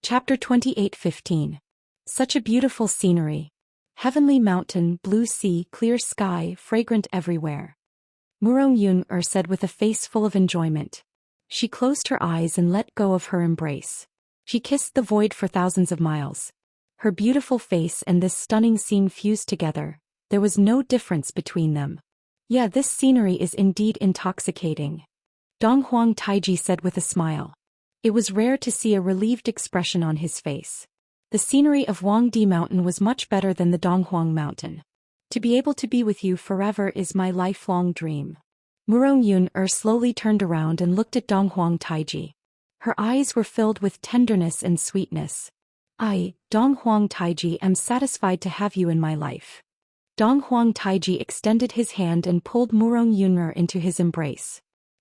Chapter 28:15. Such a beautiful scenery. Heavenly mountain, blue sea, clear sky, fragrant everywhere. Murong-yun said with a face full of enjoyment. She closed her eyes and let go of her embrace. She kissed the void for thousands of miles. Her beautiful face and this stunning scene fused together. There was no difference between them. Yeah, this scenery is indeed intoxicating. Donghuang Taiji said with a smile. It was rare to see a relieved expression on his face. The scenery of Huangdi Mountain was much better than the Donghuang Mountain. To be able to be with you forever is my lifelong dream. Murong-yun slowly turned around and looked at Donghuang Taiji. Her eyes were filled with tenderness and sweetness. I, Donghuang Taiji, am satisfied to have you in my life. Donghuang Taiji extended his hand and pulled Murong-yun into his embrace.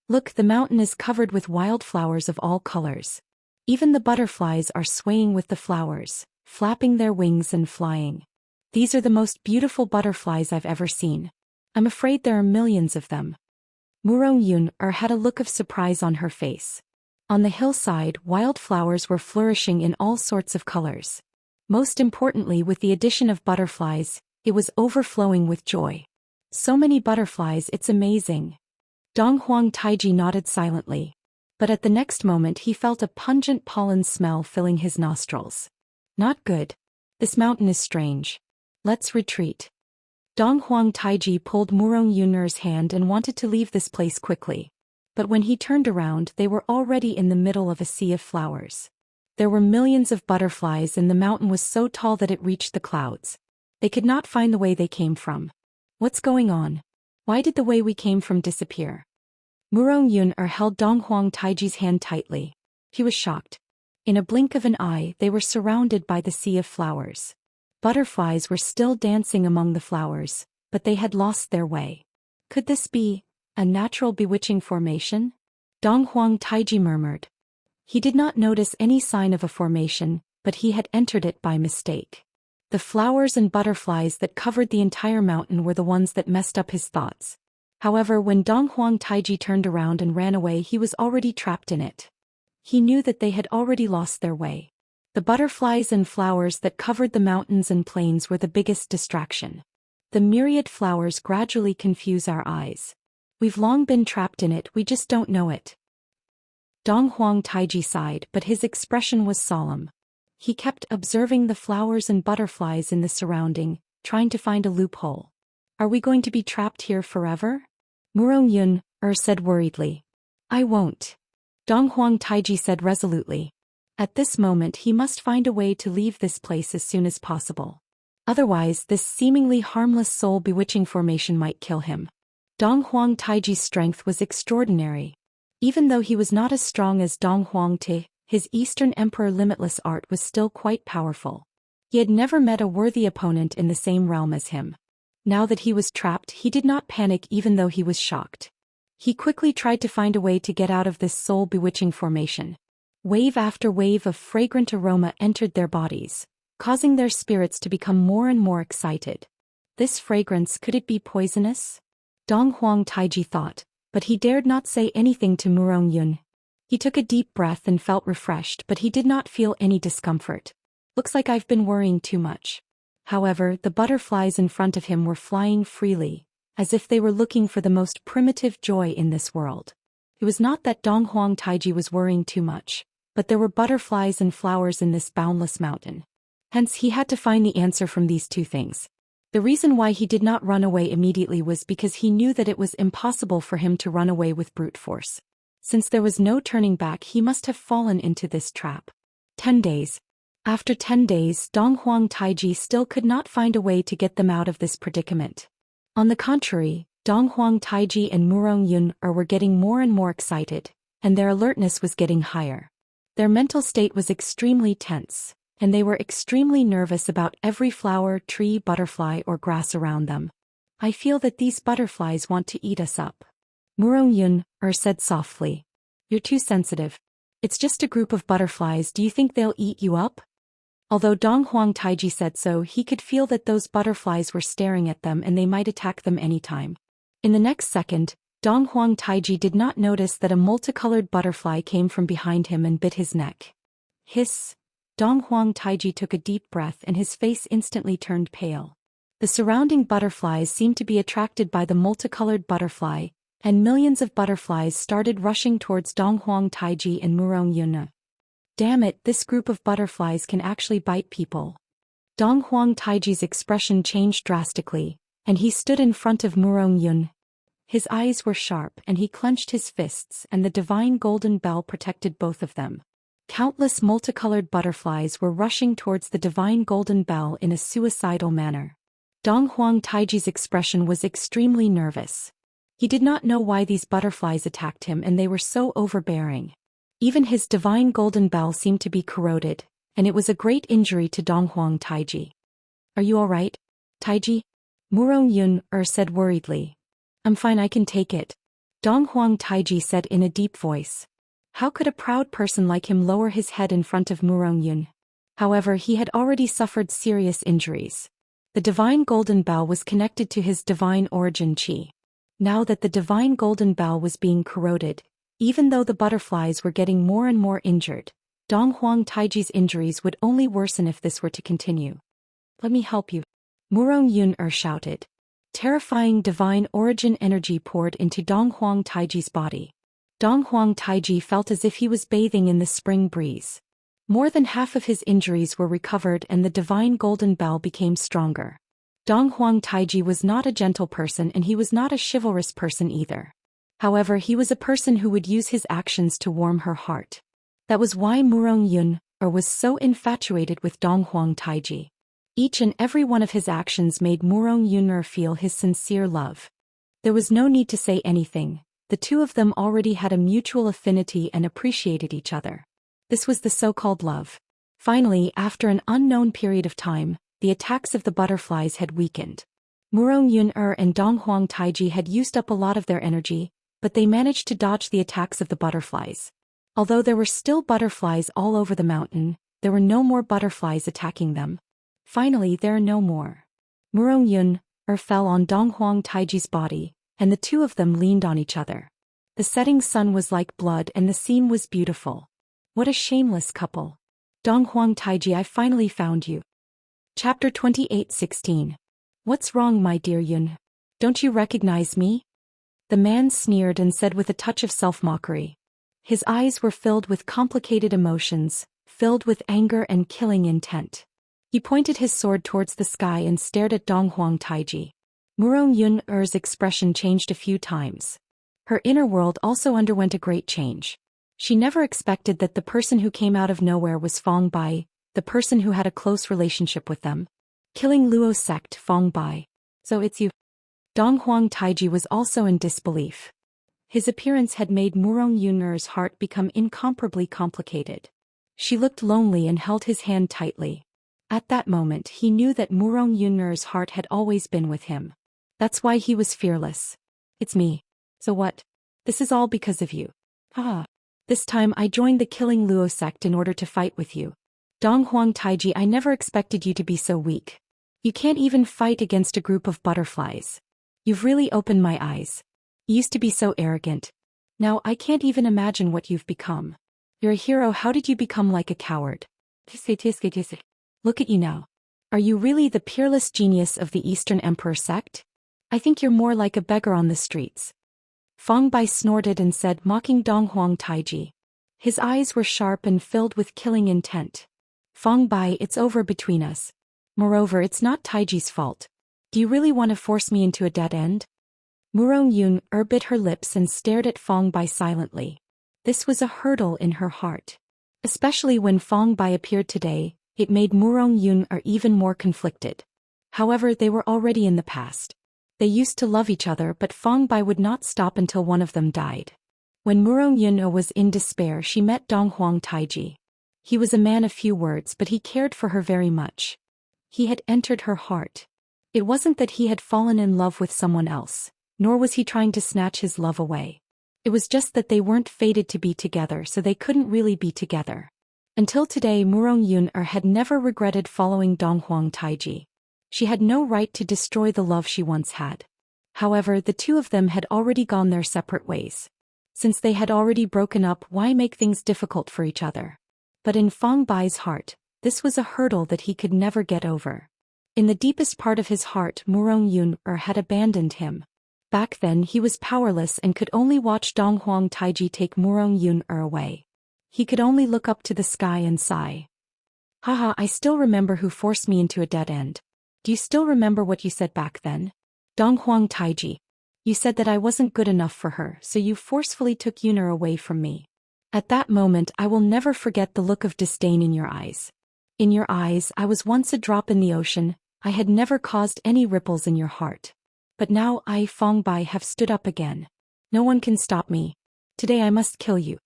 Look, the mountain is covered with wildflowers of all colors. Even the butterflies are swaying with the flowers, flapping their wings and flying. These are the most beautiful butterflies I've ever seen. I'm afraid there are millions of them. Murong-yun had a look of surprise on her face. On the hillside, wildflowers were flourishing in all sorts of colors. Most importantly, with the addition of butterflies, it was overflowing with joy. So many butterflies, it's amazing. Donghuang Taiji nodded silently. But at the next moment he felt a pungent pollen smell filling his nostrils. Not good. This mountain is strange. Let's retreat. Donghuang Taiji pulled Murong-yun's hand and wanted to leave this place quickly. But when he turned around, they were already in the middle of a sea of flowers. There were millions of butterflies and the mountain was so tall that it reached the clouds. They could not find the way they came from. What's going on? Why did the way we came from disappear? Murong-yun held Donghuang Taiji's hand tightly. He was shocked. In a blink of an eye, they were surrounded by the sea of flowers. Butterflies were still dancing among the flowers, but they had lost their way. Could this be a natural bewitching formation? Donghuang Taiji murmured. He did not notice any sign of a formation, but he had entered it by mistake. The flowers and butterflies that covered the entire mountain were the ones that messed up his thoughts. However, when Donghuang Taiji turned around and ran away, he was already trapped in it. He knew that they had already lost their way. The butterflies and flowers that covered the mountains and plains were the biggest distraction. The myriad flowers gradually confuse our eyes. We've long been trapped in it, we just don't know it. Donghuang Taiji sighed, but his expression was solemn. He kept observing the flowers and butterflies in the surrounding, trying to find a loophole. Are we going to be trapped here forever? Murong-yun said worriedly. I won't. Donghuang Taiji said resolutely. At this moment he must find a way to leave this place as soon as possible. Otherwise, this seemingly harmless soul-bewitching formation might kill him. Donghuang Taiji's strength was extraordinary. Even though he was not as strong as Donghuang Ti, his Eastern Emperor limitless art was still quite powerful. He had never met a worthy opponent in the same realm as him. Now that he was trapped, he did not panic even though he was shocked. He quickly tried to find a way to get out of this soul-bewitching formation. Wave after wave of fragrant aroma entered their bodies, causing their spirits to become more and more excited. This fragrance, could it be poisonous? Donghuang Taiji thought, but he dared not say anything to Murong-yun. He took a deep breath and felt refreshed, but he did not feel any discomfort. Looks like I've been worrying too much. However, the butterflies in front of him were flying freely, as if they were looking for the most primitive joy in this world. It was not that Donghuang Taiji was worrying too much, but there were butterflies and flowers in this boundless mountain. Hence he had to find the answer from these two things. The reason why he did not run away immediately was because he knew that it was impossible for him to run away with brute force. Since there was no turning back, he must have fallen into this trap. 10 days. After 10 days, Donghuang Taiji still could not find a way to get them out of this predicament. On the contrary, Donghuang Taiji and Murong-yun were getting more and more excited, and their alertness was getting higher. Their mental state was extremely tense, and they were extremely nervous about every flower, tree, butterfly, or grass around them. I feel that these butterflies want to eat us up. Murong-yun said softly. You're too sensitive. It's just a group of butterflies, do you think they'll eat you up? Although Donghuang Taiji said so, he could feel that those butterflies were staring at them and they might attack them anytime. In the next second, Donghuang Taiji did not notice that a multicolored butterfly came from behind him and bit his neck. Hiss! Dong Huang Taiji took a deep breath and his face instantly turned pale. The surrounding butterflies seemed to be attracted by the multicolored butterfly, and millions of butterflies started rushing towards Dong Huang Taiji and Murong Yun. Damn it, this group of butterflies can actually bite people. Dong Huang Taiji's expression changed drastically, and he stood in front of Murong Yun. His eyes were sharp and he clenched his fists, and the divine golden bell protected both of them. Countless multicolored butterflies were rushing towards the divine golden bell in a suicidal manner. Dong Huang Taiji's expression was extremely nervous. He did not know why these butterflies attacked him, and they were so overbearing. Even his divine golden bell seemed to be corroded, and it was a great injury to Dong Huang Taiji. Are you all right, Taiji? Murong Yun said worriedly. I'm fine, I can take it. Dong Huang Taiji said in a deep voice. How could a proud person like him lower his head in front of Murong Yun? However, he had already suffered serious injuries. The divine golden bell was connected to his divine origin chi. Now that the divine golden bell was being corroded, even though the butterflies were getting more and more injured, Dong Huang Taiji's injuries would only worsen if this were to continue. Let me help you. Murong Yun shouted. Terrifying divine origin energy poured into Dong Huang Taiji's body. Dong Huang Taiji felt as if he was bathing in the spring breeze. More than half of his injuries were recovered and the divine golden bell became stronger. Dong Huang Taiji was not a gentle person and he was not a chivalrous person either. However, he was a person who would use his actions to warm her heart. That was why Murong Yun was so infatuated with Dong Huang Taiji. Each and every one of his actions made Murong Yun feel his sincere love. There was no need to say anything. The two of them already had a mutual affinity and appreciated each other. This was the so-called love. Finally, after an unknown period of time, the attacks of the butterflies had weakened. Murong Yun and Dong Huang Taiji had used up a lot of their energy, but they managed to dodge the attacks of the butterflies. Although there were still butterflies all over the mountain, there were no more butterflies attacking them. Finally, there are no more. Murong Yun fell on Dong Huang Taiji's body, and the two of them leaned on each other. The setting sun was like blood and the scene was beautiful. What a shameless couple. Dong Huang Taiji, I finally found you. Chapter 28:16. What's wrong, my dear Yun? Don't you recognize me? The man sneered and said with a touch of self-mockery. His eyes were filled with complicated emotions, filled with anger and killing intent. He pointed his sword towards the sky and stared at Dong Huang Taiji. Murong Yun's expression changed a few times. Her inner world also underwent a great change. She never expected that the person who came out of nowhere was Fong Bai, the person who had a close relationship with them. Killing Luo sect, Fong Bai. So it's you. Dong Huang Taiji was also in disbelief. His appearance had made Murong Yun's heart become incomparably complicated. She looked lonely and held his hand tightly. At that moment he knew that Murong Yun's heart had always been with him. That's why he was fearless. It's me. So what? This is all because of you. Ah. This time I joined the Killing Luo sect in order to fight with you. Dong Huang Taiji, I never expected you to be so weak. You can't even fight against a group of butterflies. You've really opened my eyes. You used to be so arrogant. Now I can't even imagine what you've become. You're a hero. How did you become like a coward? Look at you now. Are you really the peerless genius of the Eastern Emperor sect? I think you're more like a beggar on the streets. Fong Bai snorted and said, mocking Dong Huang Taiji. His eyes were sharp and filled with killing intent. Fong Bai, it's over between us. Moreover, it's not Taiji's fault. Do you really want to force me into a dead end? Murong Yun bit her lips and stared at Fong Bai silently. This was a hurdle in her heart. Especially when Fong Bai appeared today, it made Murong Yun even more conflicted. However, they were already in the past. They used to love each other, but Fong Bai would not stop until one of them died. When Murong Yun was in despair, she met Dong Huang Taiji. He was a man of few words, but he cared for her very much. He had entered her heart. It wasn't that he had fallen in love with someone else, nor was he trying to snatch his love away. It was just that they weren't fated to be together, so they couldn't really be together. Until today, Murong Yun had never regretted following Dong Huang Taiji. She had no right to destroy the love she once had. However, the two of them had already gone their separate ways. Since they had already broken up, why make things difficult for each other? But in Fong Bai's heart, This was a hurdle that he could never get over. In the deepest part of his heart, Murong Yun had abandoned him. Back then he was powerless and could only watch Donghuang Taiji take Murong Yun away. He could only look up to the sky and sigh. Haha, I still remember who forced me into a dead end. Do you still remember what you said back then? Donghuang Taiji. You said that I wasn't good enough for her, so you forcefully took Yunar away from me. At that moment I will never forget the look of disdain in your eyes. In your eyes I was once a drop in the ocean, I had never caused any ripples in your heart. But now I, Fong Bai, have stood up again. No one can stop me. Today I must kill you.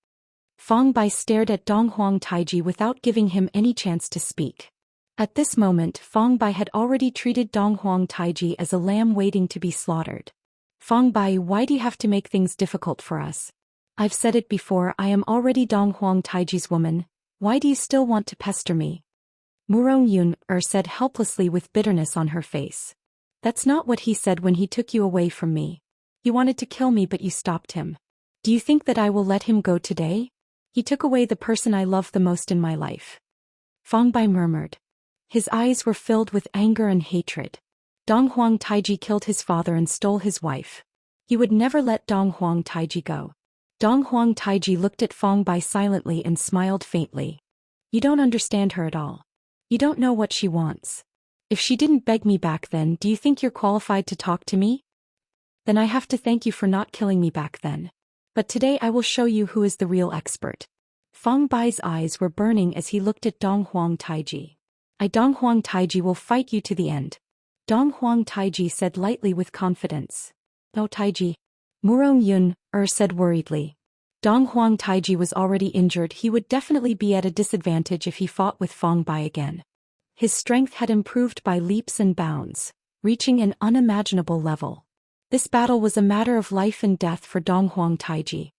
Fong Bai stared at Donghuang Taiji without giving him any chance to speak. At this moment Fong Bai had already treated Donghuang Taiji as a lamb waiting to be slaughtered. Fong Bai, why do you have to make things difficult for us? I've said it before, I am already Donghuang Taiji's woman. Why do you still want to pester me? Murong Yun said helplessly with bitterness on her face. That's not what he said when he took you away from me. He wanted to kill me but you stopped him. Do you think that I will let him go today? He took away the person I love the most in my life. Fong Bai murmured. His eyes were filled with anger and hatred. Donghuang Taiji killed his father and stole his wife. He would never let Donghuang Taiji go. Donghuang Taiji looked at Fong Bai silently and smiled faintly. You don't understand her at all. You don't know what she wants. If she didn't beg me back then, do you think you're qualified to talk to me? Then I have to thank you for not killing me back then. But today I will show you who is the real expert. Fong Bai's eyes were burning as he looked at Donghuang Taiji. I, Donghuang Taiji, will fight you to the end. Donghuang Taiji said lightly with confidence. Oh Taiji. Murong Yun said worriedly. Donghuang Taiji was already injured, he would definitely be at a disadvantage if he fought with Fong Bai again. His strength had improved by leaps and bounds, reaching an unimaginable level. This battle was a matter of life and death for Donghuang Taiji.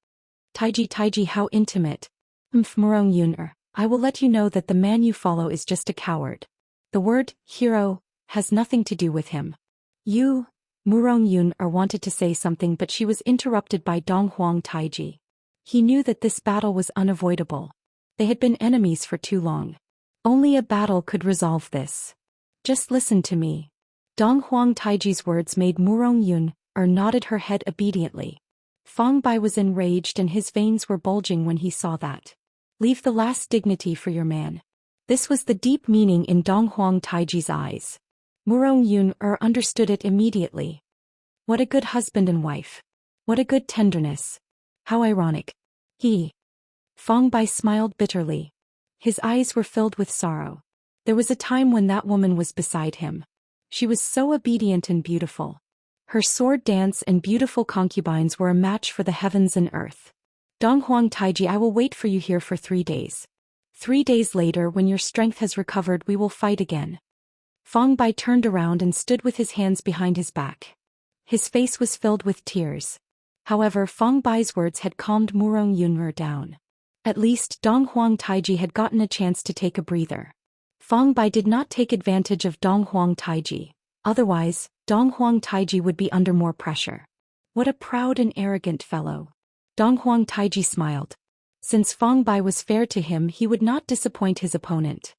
Taiji, how intimate. Murong Yun, I will let you know that the man you follow is just a coward. The word, hero, has nothing to do with him. You, Murong Yun wanted to say something but she was interrupted by Donghuang Taiji. He knew that this battle was unavoidable. They had been enemies for too long. Only a battle could resolve this. Just listen to me. Donghuang Taiji's words made Murong Yun nodded her head obediently. Fong Bai was enraged and his veins were bulging when he saw that. Leave the last dignity for your man. This was the deep meaning in Donghuang Taiji's eyes. Murong Yun understood it immediately. What a good husband and wife. What a good tenderness. How ironic. Fong Bai smiled bitterly. His eyes were filled with sorrow. There was a time when that woman was beside him. She was so obedient and beautiful. Her sword dance and beautiful concubines were a match for the heavens and earth. Donghuang Taiji, I will wait for you here for 3 days. 3 days later, when your strength has recovered, we will fight again. Fong Bai turned around and stood with his hands behind his back. His face was filled with tears. However, Fong Bai's words had calmed Murong Yun down. At least Donghuang Taiji had gotten a chance to take a breather. Fong Bai did not take advantage of Donghuang Taiji. Otherwise, Donghuang Taiji would be under more pressure. What a proud and arrogant fellow. Donghuang Taiji smiled. Since Fong Bai was fair to him, he would not disappoint his opponent.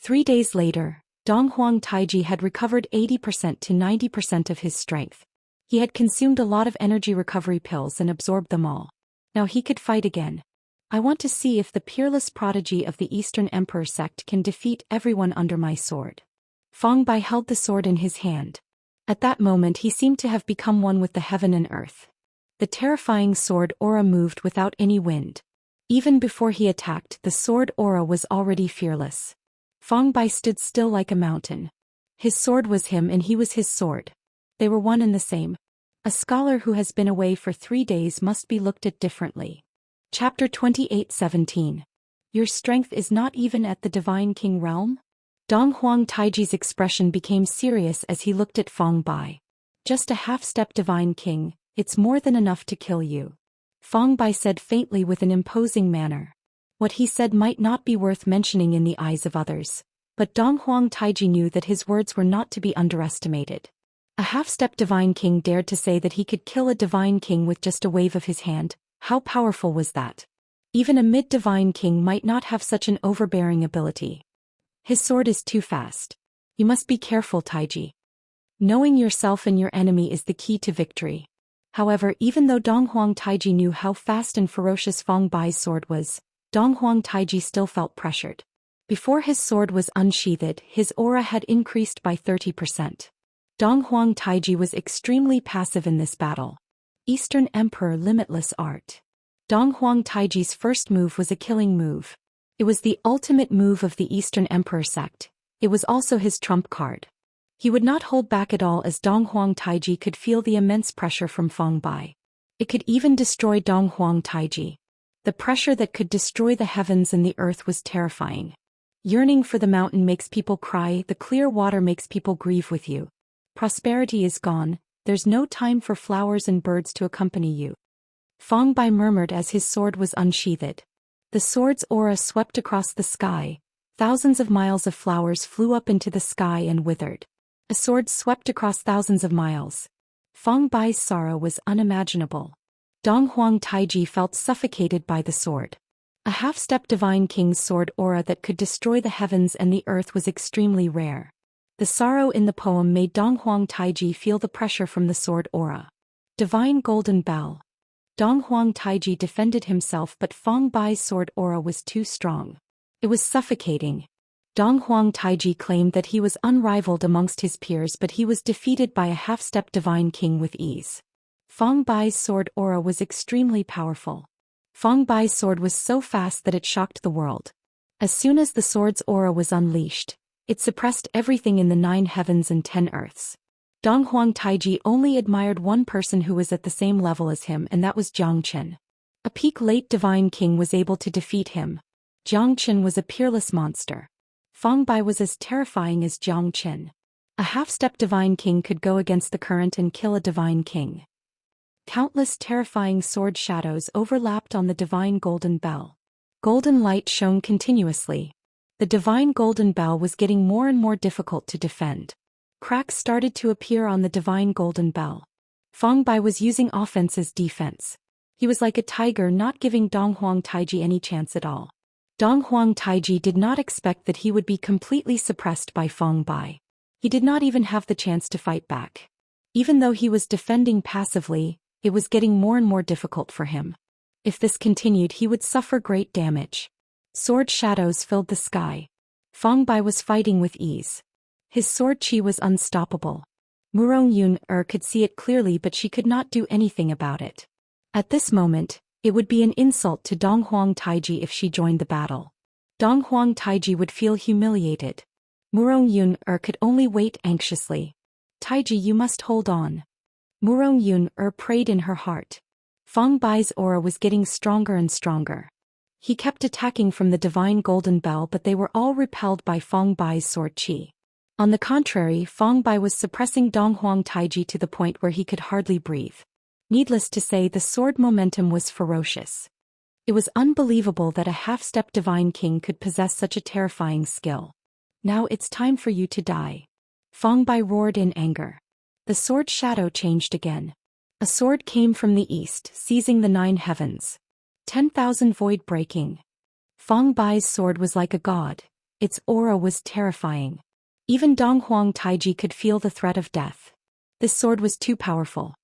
3 days later, Donghuang Taiji had recovered 80% to 90% of his strength. He had consumed a lot of energy recovery pills and absorbed them all. Now he could fight again. I want to see if the peerless prodigy of the Eastern Emperor sect can defeat everyone under my sword. Fong Bai held the sword in his hand. At that moment he seemed to have become one with the heaven and earth. The terrifying sword aura moved without any wind. Even before he attacked, the sword aura was already fearless. Fong Bai stood still like a mountain. His sword was him and he was his sword. They were one and the same. A scholar who has been away for 3 days must be looked at differently. Chapter 28:17. Your strength is not even at the Divine King realm? Donghuang Taiji's expression became serious as he looked at Fong Bai. Just a half-step Divine King, it's more than enough to kill you. Fong Bai said faintly with an imposing manner. What he said might not be worth mentioning in the eyes of others, but Donghuang Taiji knew that his words were not to be underestimated. A half-step Divine King dared to say that he could kill a Divine King with just a wave of his hand. How powerful was that? Even a mid-Divine King might not have such an overbearing ability. His sword is too fast. You must be careful, Taiji. Knowing yourself and your enemy is the key to victory. However, even though Donghuang Taiji knew how fast and ferocious Feng Bai's sword was, Donghuang Taiji still felt pressured. Before his sword was unsheathed, his aura had increased by 30%. Donghuang Taiji was extremely passive in this battle. Eastern Emperor Limitless Art. Donghuang Taiji's first move was a killing move. It was the ultimate move of the Eastern Emperor sect. It was also his trump card. He would not hold back at all as Donghuang Taiji could feel the immense pressure from Feng Bai. It could even destroy Donghuang Taiji. The pressure that could destroy the heavens and the earth was terrifying. Yearning for the mountain makes people cry, the clear water makes people grieve with you. Prosperity is gone, there's no time for flowers and birds to accompany you. Feng Bai murmured as his sword was unsheathed. The sword's aura swept across the sky. Thousands of miles of flowers flew up into the sky and withered. A sword swept across thousands of miles. Feng Bai's sorrow was unimaginable. Donghuang Taiji felt suffocated by the sword. A half-step Divine King's sword aura that could destroy the heavens and the earth was extremely rare. The sorrow in the poem made Donghuang Taiji feel the pressure from the sword aura. Divine Golden Bell. Donghuang Taiji defended himself, but Feng Bai's sword aura was too strong. It was suffocating. Donghuang Taiji claimed that he was unrivaled amongst his peers, but he was defeated by a half-step Divine King with ease. Feng Bai's sword aura was extremely powerful. Feng Bai's sword was so fast that it shocked the world. As soon as the sword's aura was unleashed, it suppressed everything in the 9 heavens and 10 earths. Donghuang Taiji only admired one person who was at the same level as him, and that was Jiang Chen. A peak late Divine King was able to defeat him. Jiang Chen was a peerless monster. Feng Bai was as terrifying as Jiang Chen. A half-step Divine King could go against the current and kill a Divine King. Countless terrifying sword shadows overlapped on the Divine Golden Bell. Golden light shone continuously. The Divine Golden Bell was getting more and more difficult to defend. Cracks started to appear on the Divine Golden Bell. Feng Bai was using offense as defense. He was like a tiger, not giving Donghuang Taiji any chance at all. Donghuang Taiji did not expect that he would be completely suppressed by Feng Bai. He did not even have the chance to fight back. Even though he was defending passively, it was getting more and more difficult for him. If this continued, he would suffer great damage. Sword shadows filled the sky. Feng Bai was fighting with ease. His sword chi was unstoppable. Murong Yun could see it clearly, but she could not do anything about it. At this moment, it would be an insult to Donghuang Taiji if she joined the battle. Donghuang Taiji would feel humiliated. Murong Yun could only wait anxiously. Taiji, you must hold on. Murong Yun prayed in her heart. Feng Bai's aura was getting stronger and stronger. He kept attacking from the Divine Golden Bell, but they were all repelled by Feng Bai's sword chi. On the contrary, Feng Bai was suppressing Donghuang Taiji to the point where he could hardly breathe. Needless to say, the sword momentum was ferocious. It was unbelievable that a half-step Divine King could possess such a terrifying skill. Now it's time for you to die. Feng Bai roared in anger. The sword shadow changed again. A sword came from the east, seizing the 9 heavens. 10,000 void breaking. Feng Bai's sword was like a god. Its aura was terrifying. Even Donghuang Taiji could feel the threat of death. This sword was too powerful.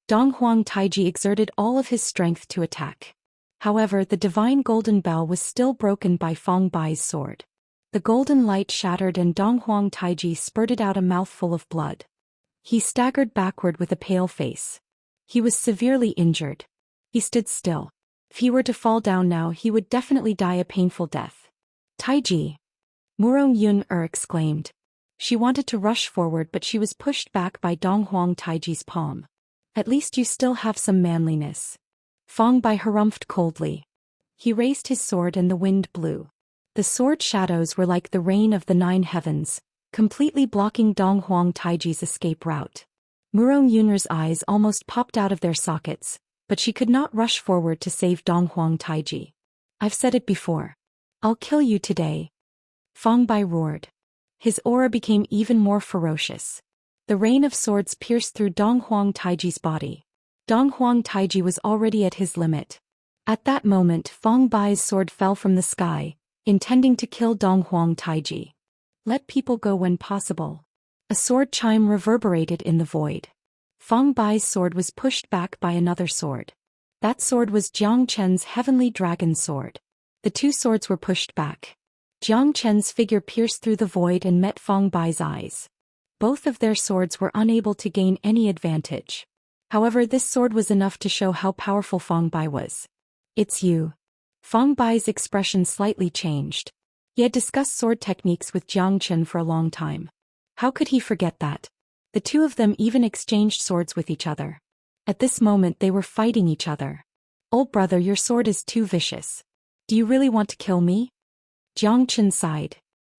Donghuang Taiji exerted all of his strength to attack. However, the Divine Golden Bell was still broken by Feng Bai's sword. The golden light shattered and Donghuang Taiji spurted out a mouthful of blood. He staggered backward with a pale face. He was severely injured. He stood still. If he were to fall down now, he would definitely die a painful death. Taiji! Murong Yun exclaimed. She wanted to rush forward, but she was pushed back by Donghuang Taiji's palm. At least you still have some manliness. Feng Bai harumphed coldly. He raised his sword and the wind blew. The sword shadows were like the rain of the 9 heavens, completely blocking Donghuang Taiji's escape route. Murong Yun's eyes almost popped out of their sockets, but she could not rush forward to save Donghuang Taiji. I've said it before. I'll kill you today. Feng Bai roared. His aura became even more ferocious. The rain of swords pierced through Donghuang Taiji's body. Donghuang Taiji was already at his limit. At that moment, Feng Bai's sword fell from the sky, intending to kill Donghuang Taiji. Let people go when possible. A sword chime reverberated in the void. Fang Bai's sword was pushed back by another sword. That sword was Jiang Chen's heavenly dragon sword. The two swords were pushed back. Jiang Chen's figure pierced through the void and met Fang Bai's eyes. Both of their swords were unable to gain any advantage. However, this sword was enough to show how powerful Fang Bai was. It's you. Fang Bai's expression slightly changed. He had discussed sword techniques with Jiang Chen for a long time. How could he forget that? The two of them even exchanged swords with each other. At this moment they were fighting each other. Old brother, your sword is too vicious. Do you really want to kill me? Jiang Chen sighed.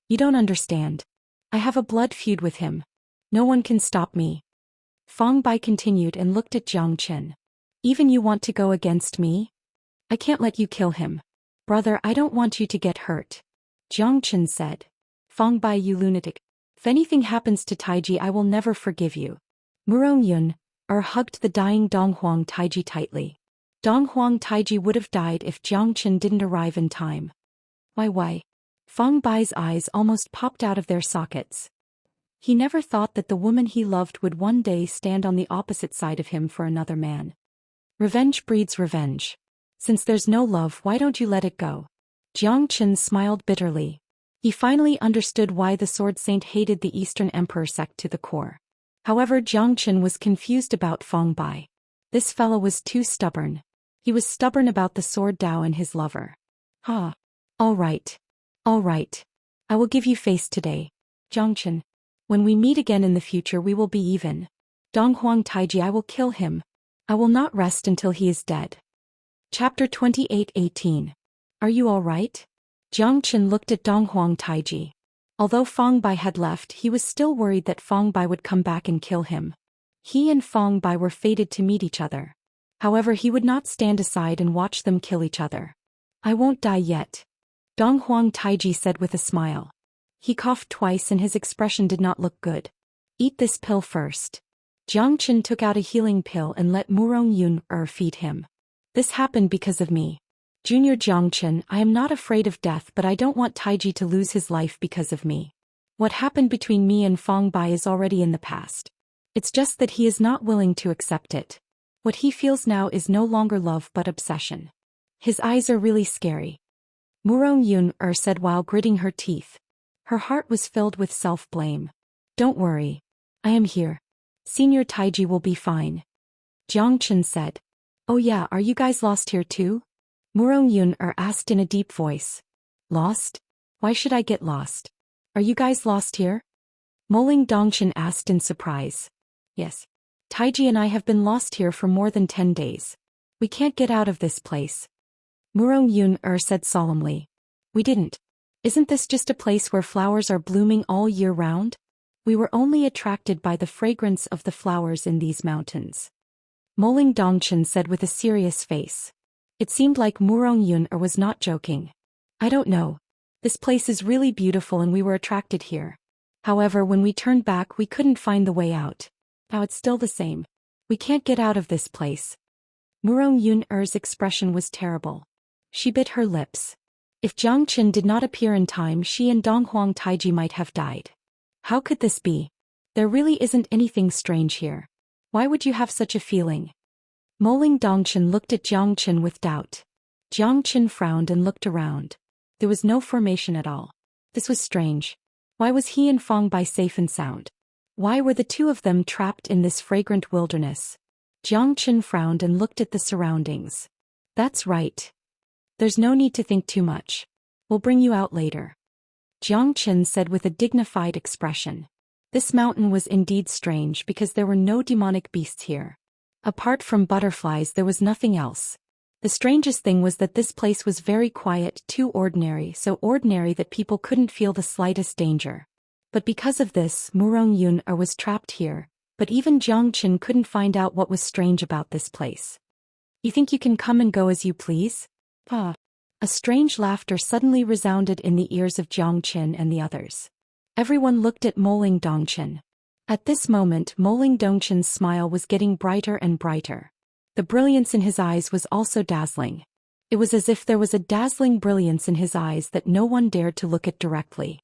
You don't understand. I have a blood feud with him. No one can stop me. Fang Bai continued and looked at Jiang Chen. Even you want to go against me? I can't let you kill him. Brother, I don't want you to get hurt. Jiang Chen said. Fang Bai, you lunatic. If anything happens to Taiji, I will never forgive you. Murong Yun hugged the dying Donghuang Taiji tightly. Donghuang Taiji would have died if Jiang Chen didn't arrive in time. Why? Fang Bai's eyes almost popped out of their sockets. He never thought that the woman he loved would one day stand on the opposite side of him for another man. Revenge breeds revenge. Since there's no love, why don't you let it go? Jiang Chen smiled bitterly. He finally understood why the Sword Saint hated the Eastern Emperor sect to the core. However, Jiang Chen was confused about Fang Bai. This fellow was too stubborn. He was stubborn about the Sword Dao and his lover. All right. I will give you face today. Jiang Chen. When we meet again in the future we will be even. Donghuang Taiji, I will kill him. I will not rest until he is dead. Chapter 28:18. Are you all right? Jiang Chen looked at Donghuang Taiji. Although Fang Bai had left, he was still worried that Fang Bai would come back and kill him. He and Fang Bai were fated to meet each other. However, he would not stand aside and watch them kill each other. I won't die yet. Donghuang Taiji said with a smile. He coughed twice and his expression did not look good. Eat this pill first. Jiang Chen took out a healing pill and let Murong Yun feed him. This happened because of me. Junior Jiang Chen, I am not afraid of death, but I don't want Taiji to lose his life because of me. What happened between me and Fang Bai is already in the past. It's just that he is not willing to accept it. What he feels now is no longer love but obsession. His eyes are really scary. Murong Yun said while gritting her teeth. Her heart was filled with self-blame. Don't worry. I am here. Senior Taiji will be fine. Jiang Chen said. Oh yeah, are you guys lost here too? Murong Yun asked in a deep voice. Lost? Why should I get lost? Are you guys lost here? Moling Dongchen asked in surprise. Yes. Taiji and I have been lost here for more than 10 days. We can't get out of this place. Murong Yun said solemnly. We didn't. Isn't this just a place where flowers are blooming all year round? We were only attracted by the fragrance of the flowers in these mountains. Moling Dongchen said with a serious face. It seemed like Murong Yun was not joking. I don't know. This place is really beautiful and we were attracted here. However, when we turned back we couldn't find the way out. Now it's still the same. We can't get out of this place. Murong Yun's expression was terrible. She bit her lips. If Jiang Chen did not appear in time, she and Donghuang Taiji might have died. How could this be? There really isn't anything strange here. Why would you have such a feeling? Moling Dongchen looked at Jiang Chen with doubt. Jiang Chen frowned and looked around. There was no formation at all. This was strange. Why was he and Fang Bai safe and sound? Why were the two of them trapped in this fragrant wilderness? Jiang Chen frowned and looked at the surroundings. That's right. There's no need to think too much. We'll bring you out later. Jiang Chen said with a dignified expression. This mountain was indeed strange because there were no demonic beasts here. Apart from butterflies there was nothing else. The strangest thing was that this place was very quiet, too ordinary, so ordinary that people couldn't feel the slightest danger. But because of this, Murong Yun was trapped here, but even Jiang Chen couldn't find out what was strange about this place. You think you can come and go as you please? A strange laughter suddenly resounded in the ears of Jiang Chen and the others. Everyone looked at Moling Dongchen. At this moment Moling Dongchen's smile was getting brighter and brighter. The brilliance in his eyes was also dazzling. It was as if there was a dazzling brilliance in his eyes that no one dared to look at directly.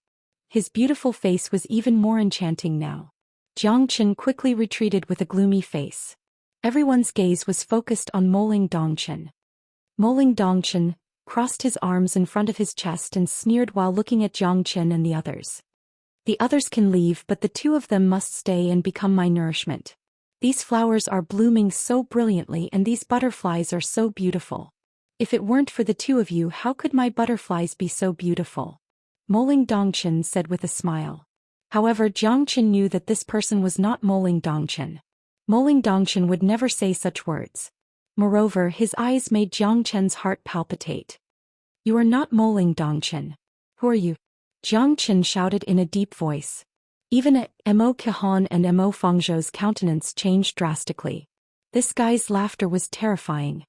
His beautiful face was even more enchanting now. Jiang Chen quickly retreated with a gloomy face. Everyone's gaze was focused on Moling Dongchen. Moling Dongchen crossed his arms in front of his chest and sneered while looking at Jiang Chen and the others. The others can leave, but the two of them must stay and become my nourishment. These flowers are blooming so brilliantly and these butterflies are so beautiful. If it weren't for the two of you, how could my butterflies be so beautiful? Moling Dongchen said with a smile. However, Jiang Chen knew that this person was not Moling Dongchen. Moling Dongchen would never say such words. Moreover, his eyes made Jiang Chen's heart palpitate. You are not Moling Dongchen. Who are you? Jiang Chen shouted in a deep voice. Even Mo Qihan and Mo Fangzhou's countenance changed drastically. This guy's laughter was terrifying.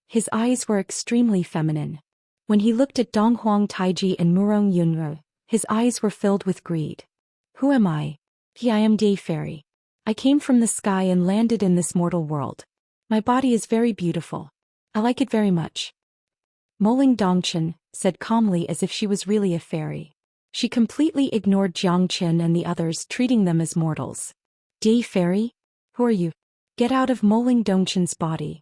His eyes were extremely feminine. When he looked at Donghuang Taiji and Murong Yunru, his eyes were filled with greed. Who am I? I am Day Fairy. I came from the sky and landed in this mortal world. My body is very beautiful. I like it very much. Moling Dongchen said calmly as if she was really a fairy. She completely ignored Jiang Chen and the others, treating them as mortals. Day Fairy? Who are you? Get out of Moling Dongchen's body.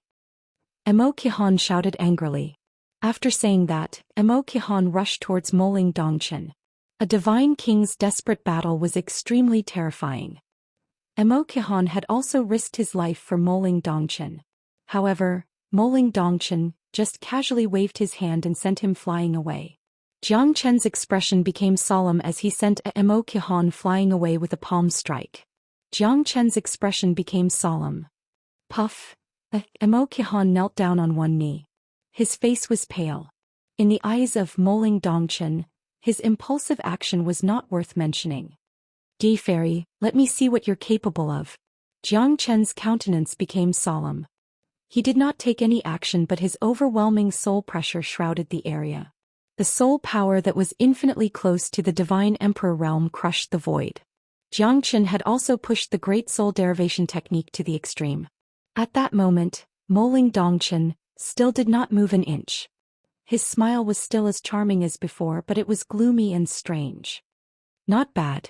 Mo Qihan shouted angrily. After saying that, Mo Qihan rushed towards Moling Dongchen. A divine king's desperate battle was extremely terrifying. Mo Qihan had also risked his life for Moling Dongchen. However, Moling Dongchen just casually waved his hand and sent him flying away. Jiang Chen's expression became solemn as he sent Mo Qihan flying away with a palm strike. Jiang Chen's expression became solemn. Puff. Mo Qihan knelt down on one knee. His face was pale. In the eyes of Moling Dongchen, his impulsive action was not worth mentioning. Day Fairy, let me see what you're capable of. Jiang Chen's countenance became solemn. He did not take any action, but his overwhelming soul pressure shrouded the area. The soul power that was infinitely close to the divine emperor realm crushed the void. Jiang Chen had also pushed the great soul derivation technique to the extreme. At that moment, Moling Dongchen still did not move an inch. His smile was still as charming as before, but it was gloomy and strange. Not bad.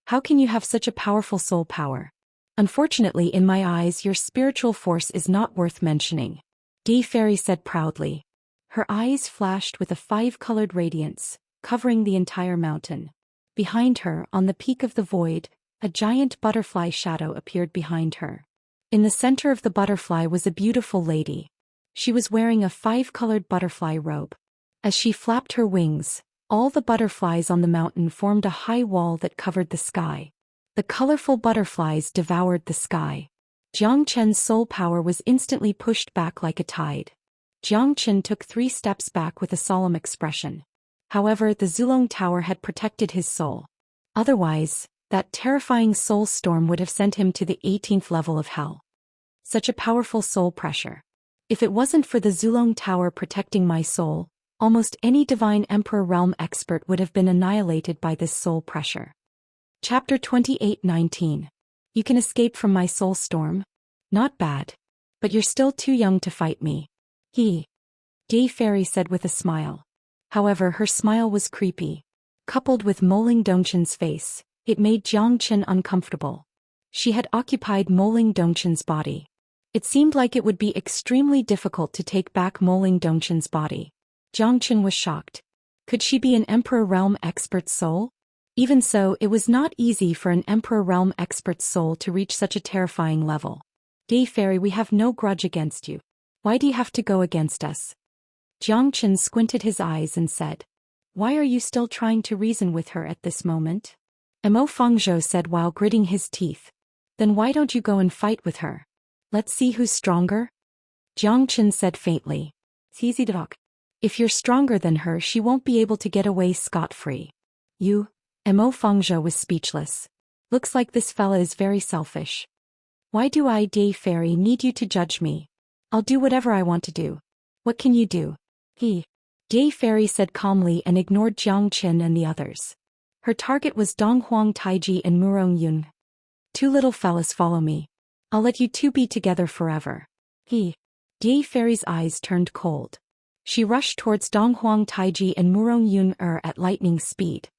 How can you have such a powerful soul power? Unfortunately, in my eyes, your spiritual force is not worth mentioning. Day Fairy said proudly. Her eyes flashed with a 5-colored radiance, covering the entire mountain. Behind her, on the peak of the void, a giant butterfly shadow appeared behind her. In the center of the butterfly was a beautiful lady. She was wearing a 5-colored butterfly robe. As she flapped her wings, all the butterflies on the mountain formed a high wall that covered the sky. The colorful butterflies devoured the sky. Jiang Chen's soul power was instantly pushed back like a tide. Jiang Chen took 3 steps back with a solemn expression. However, the Zulong Tower had protected his soul. Otherwise, that terrifying soul storm would have sent him to the 18th level of hell. Such a powerful soul pressure. If it wasn't for the Zulong Tower protecting my soul, almost any divine emperor realm expert would have been annihilated by this soul pressure. Chapter 28:19. You can escape from my soul storm? Not bad. But you're still too young to fight me. Day Fairy said with a smile. However, her smile was creepy. Coupled with Moling Dongchen's face, it made Jiang Chen uncomfortable. She had occupied Moling Dongchen's body. It seemed like it would be extremely difficult to take back Moling Dongchen's body. Jiang Chen was shocked. Could she be an Emperor Realm expert's soul? Even so, it was not easy for an Emperor Realm expert's soul to reach such a terrifying level. Day Fairy, we have no grudge against you. Why do you have to go against us? Jiang Chen squinted his eyes and said. Why are you still trying to reason with her at this moment? Mo Fangzhou said while gritting his teeth. Then why don't you go and fight with her? Let's see who's stronger? Jiang Chen said faintly. It's easy to talk. If you're stronger than her, she won't be able to get away scot-free. You? Mo Fangzhou was speechless. Looks like this fella is very selfish. Why do I, Day Fairy, need you to judge me? I'll do whatever I want to do. What can you do? Day Fairy said calmly and ignored Jiang Chen and the others. Her target was Donghuang Taiji and Murong Yun. 2 little fellas follow me. I'll let you 2 be together forever. Day Fairy's eyes turned cold. She rushed towards Donghuang Taiji and Murong Yun at lightning speed.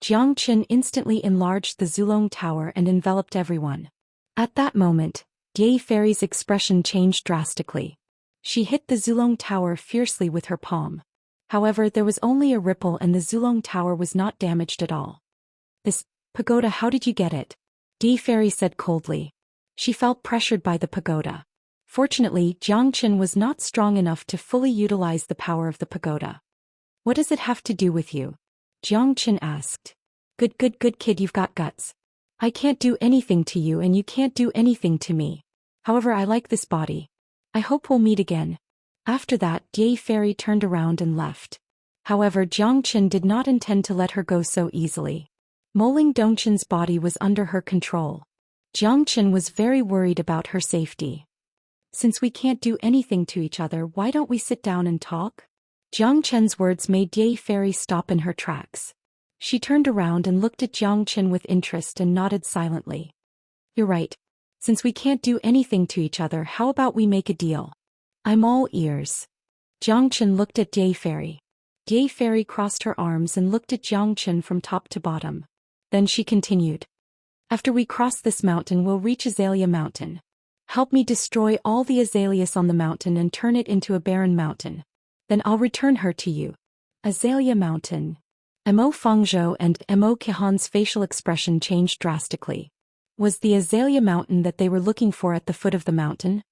Jiang Qin instantly enlarged the Zulong Tower and enveloped everyone. At that moment, Ye Fairy's expression changed drastically. She hit the Zulong Tower fiercely with her palm. However, there was only a ripple and the Zulong Tower was not damaged at all. This pagoda, how did you get it? Ye Fairy said coldly. She felt pressured by the pagoda. Fortunately, Jiang Qin was not strong enough to fully utilize the power of the pagoda. What does it have to do with you? Jiang Qin asked. Good kid, you've got guts. I can't do anything to you and you can't do anything to me. However, I like this body. I hope we'll meet again. After that, Ye Fairy turned around and left. However, Jiang Qin did not intend to let her go so easily. Moling Dongqin's body was under her control. Jiang Qin was very worried about her safety. Since we can't do anything to each other, why don't we sit down and talk? Jiang Qin's words made Ye Fairy stop in her tracks. She turned around and looked at Jiang Qin with interest and nodded silently. You're right. Since we can't do anything to each other, how about we make a deal? I'm all ears. Jiang Qin looked at Ye Fairy. Ye Fairy crossed her arms and looked at Jiang Qin from top to bottom. Then she continued. After we cross this mountain, we'll reach Azalea Mountain. Help me destroy all the azaleas on the mountain and turn it into a barren mountain. Then I'll return her to you. Azalea Mountain. Mo Fengzhou and Mo Qihan's facial expression changed drastically. Was the Azalea Mountain that they were looking for at the foot of the mountain?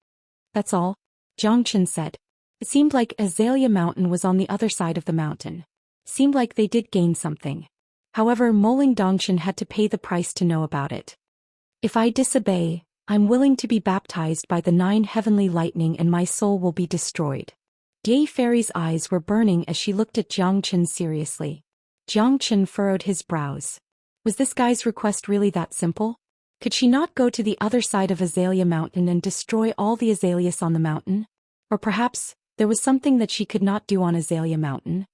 That's all, Jiang Qin said. It seemed like Azalea Mountain was on the other side of the mountain. Seemed like they did gain something. However, Moling Dongqin had to pay the price to know about it. If I disobey, I'm willing to be baptized by the 9 heavenly lightning and my soul will be destroyed. Ye Fairy's eyes were burning as she looked at Jiang Qin seriously. Jiang Qin furrowed his brows. Was this guy's request really that simple? Could she not go to the other side of Azalea Mountain and destroy all the azaleas on the mountain? Or perhaps, there was something that she could not do on Azalea Mountain?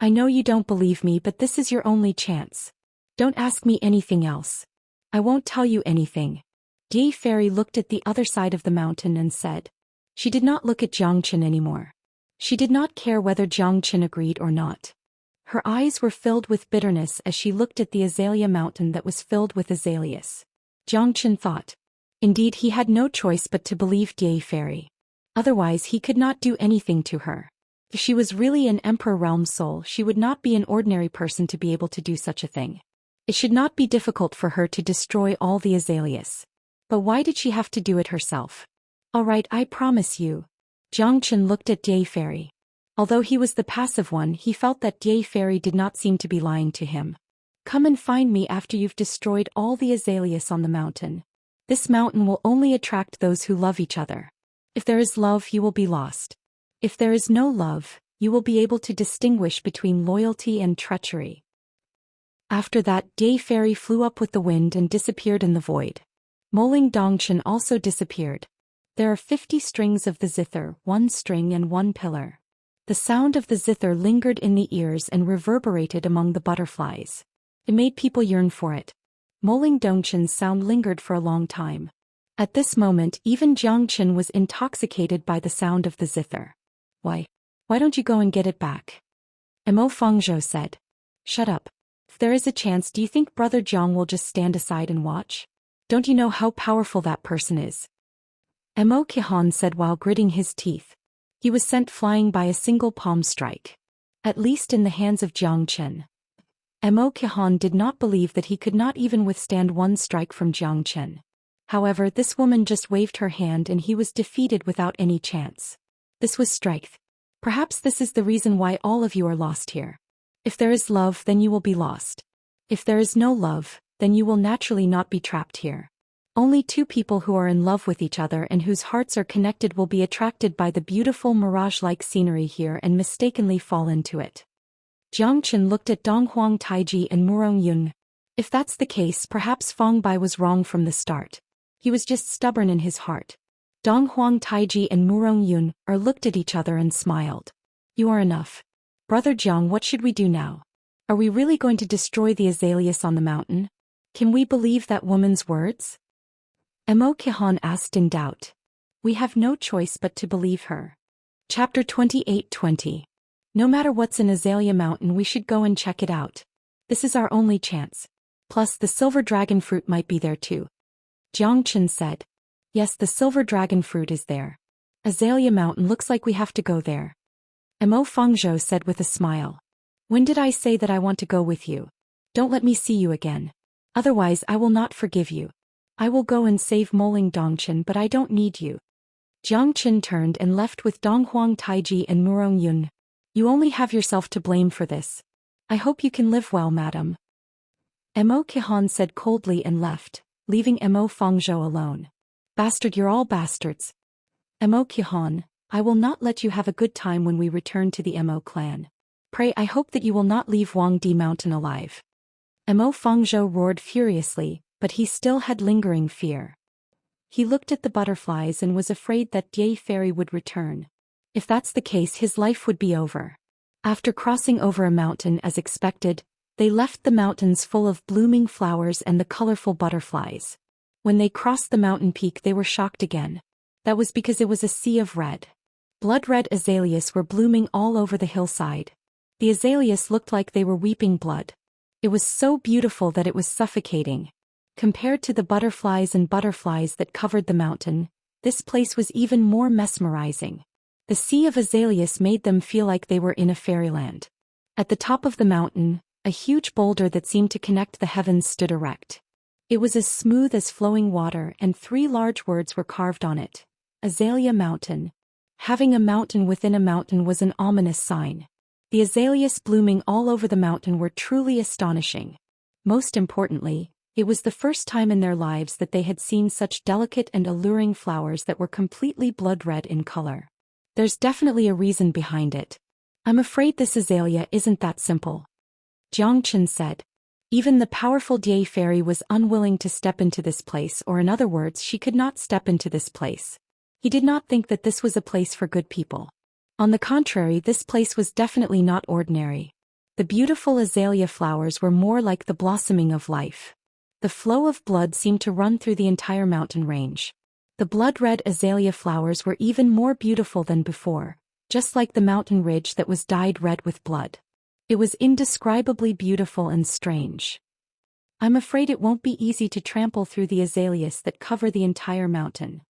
I know you don't believe me, but this is your only chance. Don't ask me anything else. I won't tell you anything. Ye Fairy looked at the other side of the mountain and said. She did not look at Jiang Qin anymore. She did not care whether Jiang Qin agreed or not. Her eyes were filled with bitterness as she looked at the Azalea Mountain that was filled with azaleas. Jiang Qin thought. Indeed, he had no choice but to believe Ye Fairy. Otherwise, he could not do anything to her. If she was really an Emperor Realm soul, she would not be an ordinary person to be able to do such a thing. It should not be difficult for her to destroy all the azaleas. But why did she have to do it herself? All right, I promise you. Jiang Qin looked at Ye Fairy. Although he was the passive one, he felt that Ye Fairy did not seem to be lying to him. Come and find me after you've destroyed all the azaleas on the mountain. This mountain will only attract those who love each other. If there is love, you will be lost. If there is no love, you will be able to distinguish between loyalty and treachery. After that, Ye Fairy flew up with the wind and disappeared in the void. Moling Dongqin also disappeared. There are 50 strings of the zither, 1 string and 1 pillar. The sound of the zither lingered in the ears and reverberated among the butterflies. It made people yearn for it. Moling Dongqin's sound lingered for a long time. At this moment, even Jiang Qin was intoxicated by the sound of the zither. Why don't you go and get it back? Mo Fengzhou said. Shut up. If there is a chance, do you think Brother Jiang will just stand aside and watch? Don't you know how powerful that person is? Mo Qihan said while gritting his teeth. He was sent flying by a single palm strike. At least in the hands of Jiang Qin. Mo Qihan did not believe that he could not even withstand 1 strike from Jiang Qin. However, this woman just waved her hand and he was defeated without any chance. This was strength. Perhaps this is the reason why all of you are lost here. If there is love, then you will be lost. If there is no love, then you will naturally not be trapped here. Only 2 people who are in love with each other and whose hearts are connected will be attracted by the beautiful mirage-like scenery here and mistakenly fall into it. Jiang Qin looked at Donghuang Taiji and Murong Yun. If that's the case, perhaps Feng Bai was wrong from the start. He was just stubborn in his heart. Donghuang Taiji and Murong Yun looked at each other and smiled. You are enough. Brother Jiang, what should we do now? Are we really going to destroy the azaleas on the mountain? Can we believe that woman's words? Mo Qihan asked in doubt. We have no choice but to believe her. Chapter 28:20. No matter what's in Azalea Mountain, we should go and check it out. This is our only chance. Plus, the silver dragon fruit might be there too. Jiang Chen said. Yes, the silver dragon fruit is there. Azalea Mountain looks like we have to go there. Mo Fengzhou said with a smile. When did I say that I want to go with you? Don't let me see you again. Otherwise I will not forgive you. I will go and save Moling Dongchen, but I don't need you. Jiang Chen turned and left with Donghuang Taiji and Murong Yun. You only have yourself to blame for this. I hope you can live well, madam. Mo Qihan said coldly and left, leaving Mo Fengzhou alone. Bastard, you're all bastards. Mo Qihan, I will not let you have a good time when we return to the Mo clan. Pray, I hope that you will not leave Wangdi Mountain alive. Mo Fengzhou roared furiously, but he still had lingering fear. He looked at the butterflies and was afraid that Dai Fairy would return. If that's the case, his life would be over. After crossing over a mountain as expected, they left the mountains full of blooming flowers and the colorful butterflies. When they crossed the mountain peak, they were shocked again. That was because it was a sea of red. Blood-red azaleas were blooming all over the hillside. The azaleas looked like they were weeping blood. It was so beautiful that it was suffocating. Compared to the butterflies that covered the mountain, this place was even more mesmerizing. The sea of azaleas made them feel like they were in a fairyland. At the top of the mountain, a huge boulder that seemed to connect the heavens stood erect. It was as smooth as flowing water, and 3 large words were carved on it. Azalea Mountain. Having a mountain within a mountain was an ominous sign. The azaleas blooming all over the mountain were truly astonishing. Most importantly, it was the first time in their lives that they had seen such delicate and alluring flowers that were completely blood-red in color. There's definitely a reason behind it. I'm afraid this azalea isn't that simple. Jiang Chen said. Even the powerful Dai Fairy was unwilling to step into this place, or in other words, she could not step into this place. He did not think that this was a place for good people. On the contrary, this place was definitely not ordinary. The beautiful azalea flowers were more like the blossoming of life. The flow of blood seemed to run through the entire mountain range. The blood-red azalea flowers were even more beautiful than before, just like the mountain ridge that was dyed red with blood. It was indescribably beautiful and strange. I'm afraid it won't be easy to trample through the azaleas that cover the entire mountain.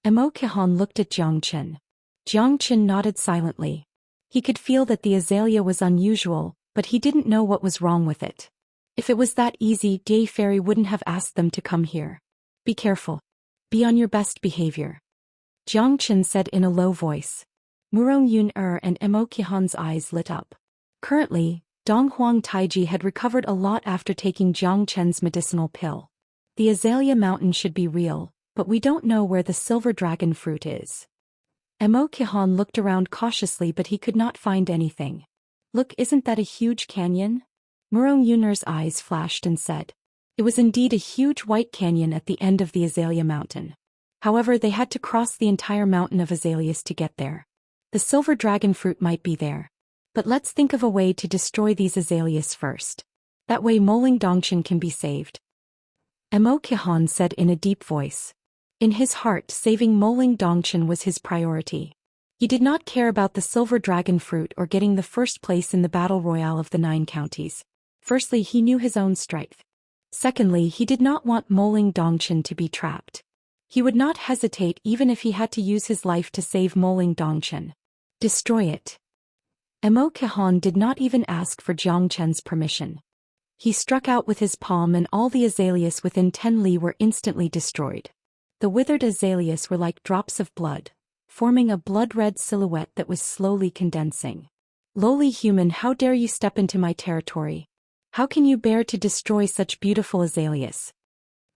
Mo Qihan looked at Jiang Chen. Jiang Chen nodded silently. He could feel that the azalea was unusual, but he didn't know what was wrong with it. If it was that easy, Dai Fairy wouldn't have asked them to come here. Be careful. Be on your best behavior. Jiang Chen said in a low voice. Murong Yun and Mo Qihan's eyes lit up. Currently, Donghuang Taiji had recovered a lot after taking Jiang Chen's medicinal pill. The Azalea Mountain should be real, but we don't know where the silver dragon fruit is. Mo Qihan looked around cautiously, but he could not find anything. Look, isn't that a huge canyon? Murong Yun's eyes flashed and said. It was indeed a huge white canyon at the end of the Azalea Mountain. However, they had to cross the entire mountain of azaleas to get there. The silver dragon fruit might be there. But let's think of a way to destroy these azaleas first. That way Moling Dongchen can be saved. Mo Qihan said in a deep voice. In his heart, saving Moling Dongchen was his priority. He did not care about the silver dragon fruit or getting the first place in the battle royale of the 9 counties. Firstly, he knew his own strength. Secondly, he did not want Moling Dongchen to be trapped. He would not hesitate even if he had to use his life to save Moling Dongchen. Destroy it. Mo Qihan did not even ask for Jiang Chen's permission. He struck out with his palm and all the azaleas within 10 li were instantly destroyed. The withered azaleas were like drops of blood, forming a blood-red silhouette that was slowly condensing. Lowly human, how dare you step into my territory? How can you bear to destroy such beautiful azaleas?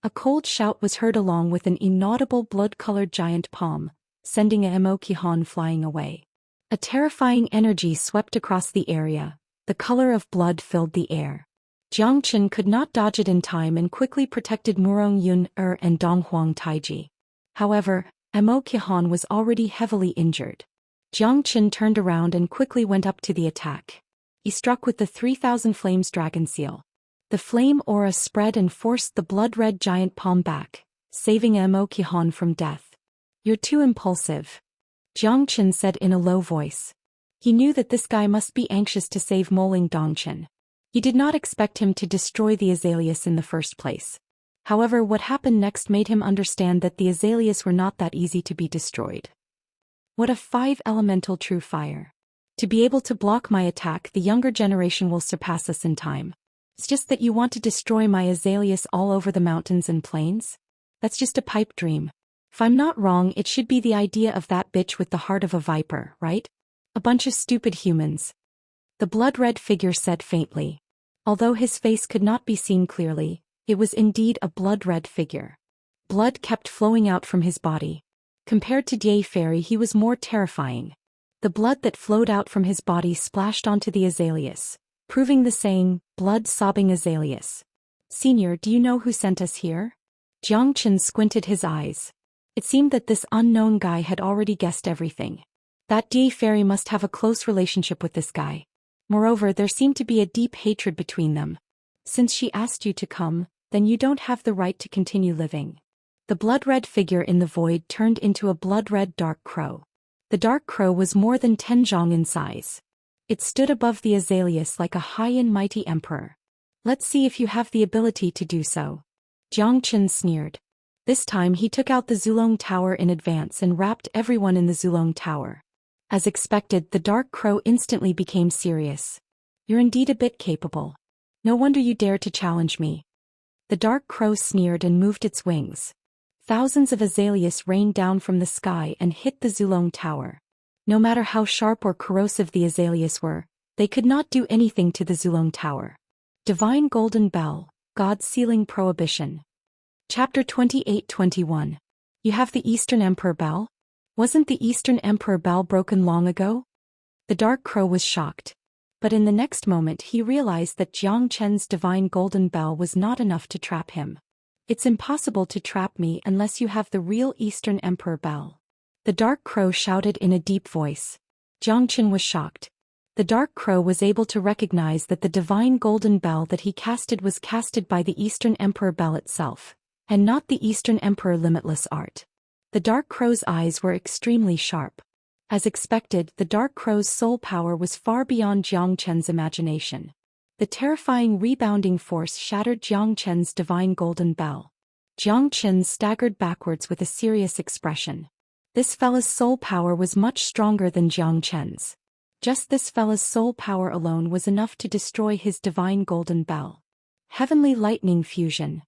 A cold shout was heard along with an inaudible blood-colored giant palm, sending Mo Qihan flying away. A terrifying energy swept across the area. The color of blood filled the air. Jiang Chen could not dodge it in time and quickly protected Murong Yun and Donghuang Taiji. However, Mo Qihan was already heavily injured. Jiang Chen turned around and quickly went up to the attack. He struck with the 3000 Flames Dragon Seal. The flame aura spread and forced the blood-red giant palm back, saving Mo Qihan from death. You're too impulsive. Jiang Chen said in a low voice. He knew that this guy must be anxious to save Moling Dongchen. He did not expect him to destroy the azaleas in the first place. However, what happened next made him understand that the azaleas were not that easy to be destroyed. What a 5-elemental true fire. To be able to block my attack, the younger generation will surpass us in time. It's just that you want to destroy my azaleas all over the mountains and plains? That's just a pipe dream. If I'm not wrong, it should be the idea of that bitch with the heart of a viper, right? A bunch of stupid humans. The blood-red figure said faintly. Although his face could not be seen clearly, it was indeed a blood-red figure. Blood kept flowing out from his body. Compared to Deity, he was more terrifying. The blood that flowed out from his body splashed onto the azaleas, proving the saying, blood-sobbing azaleas. Senior, do you know who sent us here? Jiang Chen squinted his eyes. It seemed that this unknown guy had already guessed everything. That Deity must have a close relationship with this guy. Moreover, there seemed to be a deep hatred between them. Since she asked you to come, then you don't have the right to continue living. The blood-red figure in the void turned into a blood-red dark crow. The dark crow was more than 10 zhang in size. It stood above the azaleas like a high and mighty emperor. Let's see if you have the ability to do so. Jiang Chen sneered. This time he took out the Zulong Tower in advance and wrapped everyone in the Zulong Tower. As expected, the dark crow instantly became serious. You're indeed a bit capable. No wonder you dare to challenge me. The dark crow sneered and moved its wings. Thousands of azaleas rained down from the sky and hit the Zulong Tower. No matter how sharp or corrosive the azaleas were, they could not do anything to the Zulong Tower. Divine Golden Bell, God's Sealing Prohibition. Chapter 28-21. You have the Eastern Emperor Bell? Wasn't the Eastern Emperor Bell broken long ago? The dark crow was shocked. But in the next moment he realized that Jiang Chen's Divine Golden Bell was not enough to trap him. It's impossible to trap me unless you have the real Eastern Emperor Bell. The dark crow shouted in a deep voice. Jiang Chen was shocked. The dark crow was able to recognize that the Divine Golden Bell that he casted was casted by the Eastern Emperor Bell itself, and not the Eastern Emperor Limitless Art. The dark crow's eyes were extremely sharp. As expected, the dark crow's soul power was far beyond Jiang Chen's imagination. The terrifying rebounding force shattered Jiang Chen's Divine Golden Bell. Jiang Chen staggered backwards with a serious expression. This fella's soul power was much stronger than Jiang Chen's. Just this fella's soul power alone was enough to destroy his Divine Golden Bell. Heavenly Lightning Fusion.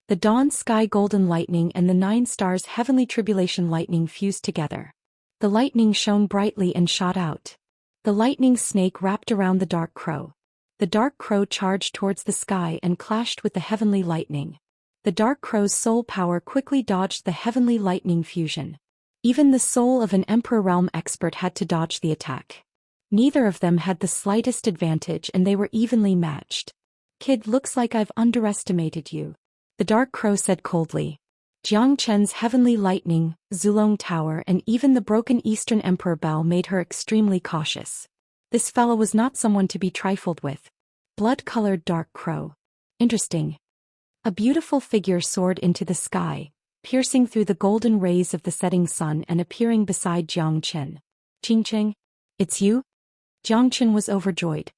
The Dawn Sky Golden Lightning and the 9 Stars Heavenly Tribulation Lightning fused together. The lightning shone brightly and shot out. The lightning snake wrapped around the dark crow. The dark crow charged towards the sky and clashed with the heavenly lightning. The dark crow's soul power quickly dodged the heavenly lightning fusion. Even the soul of an Emperor Realm expert had to dodge the attack. Neither of them had the slightest advantage and they were evenly matched. Kid, looks like I've underestimated you. The dark crow said coldly. Jiang Chen's heavenly lightning, Zulong Tower and even the broken Eastern Emperor Bell made her extremely cautious. This fellow was not someone to be trifled with. Blood-colored dark crow. Interesting. A beautiful figure soared into the sky, piercing through the golden rays of the setting sun and appearing beside Jiang Chen. Qingqing? It's you? Jiang Chen was overjoyed.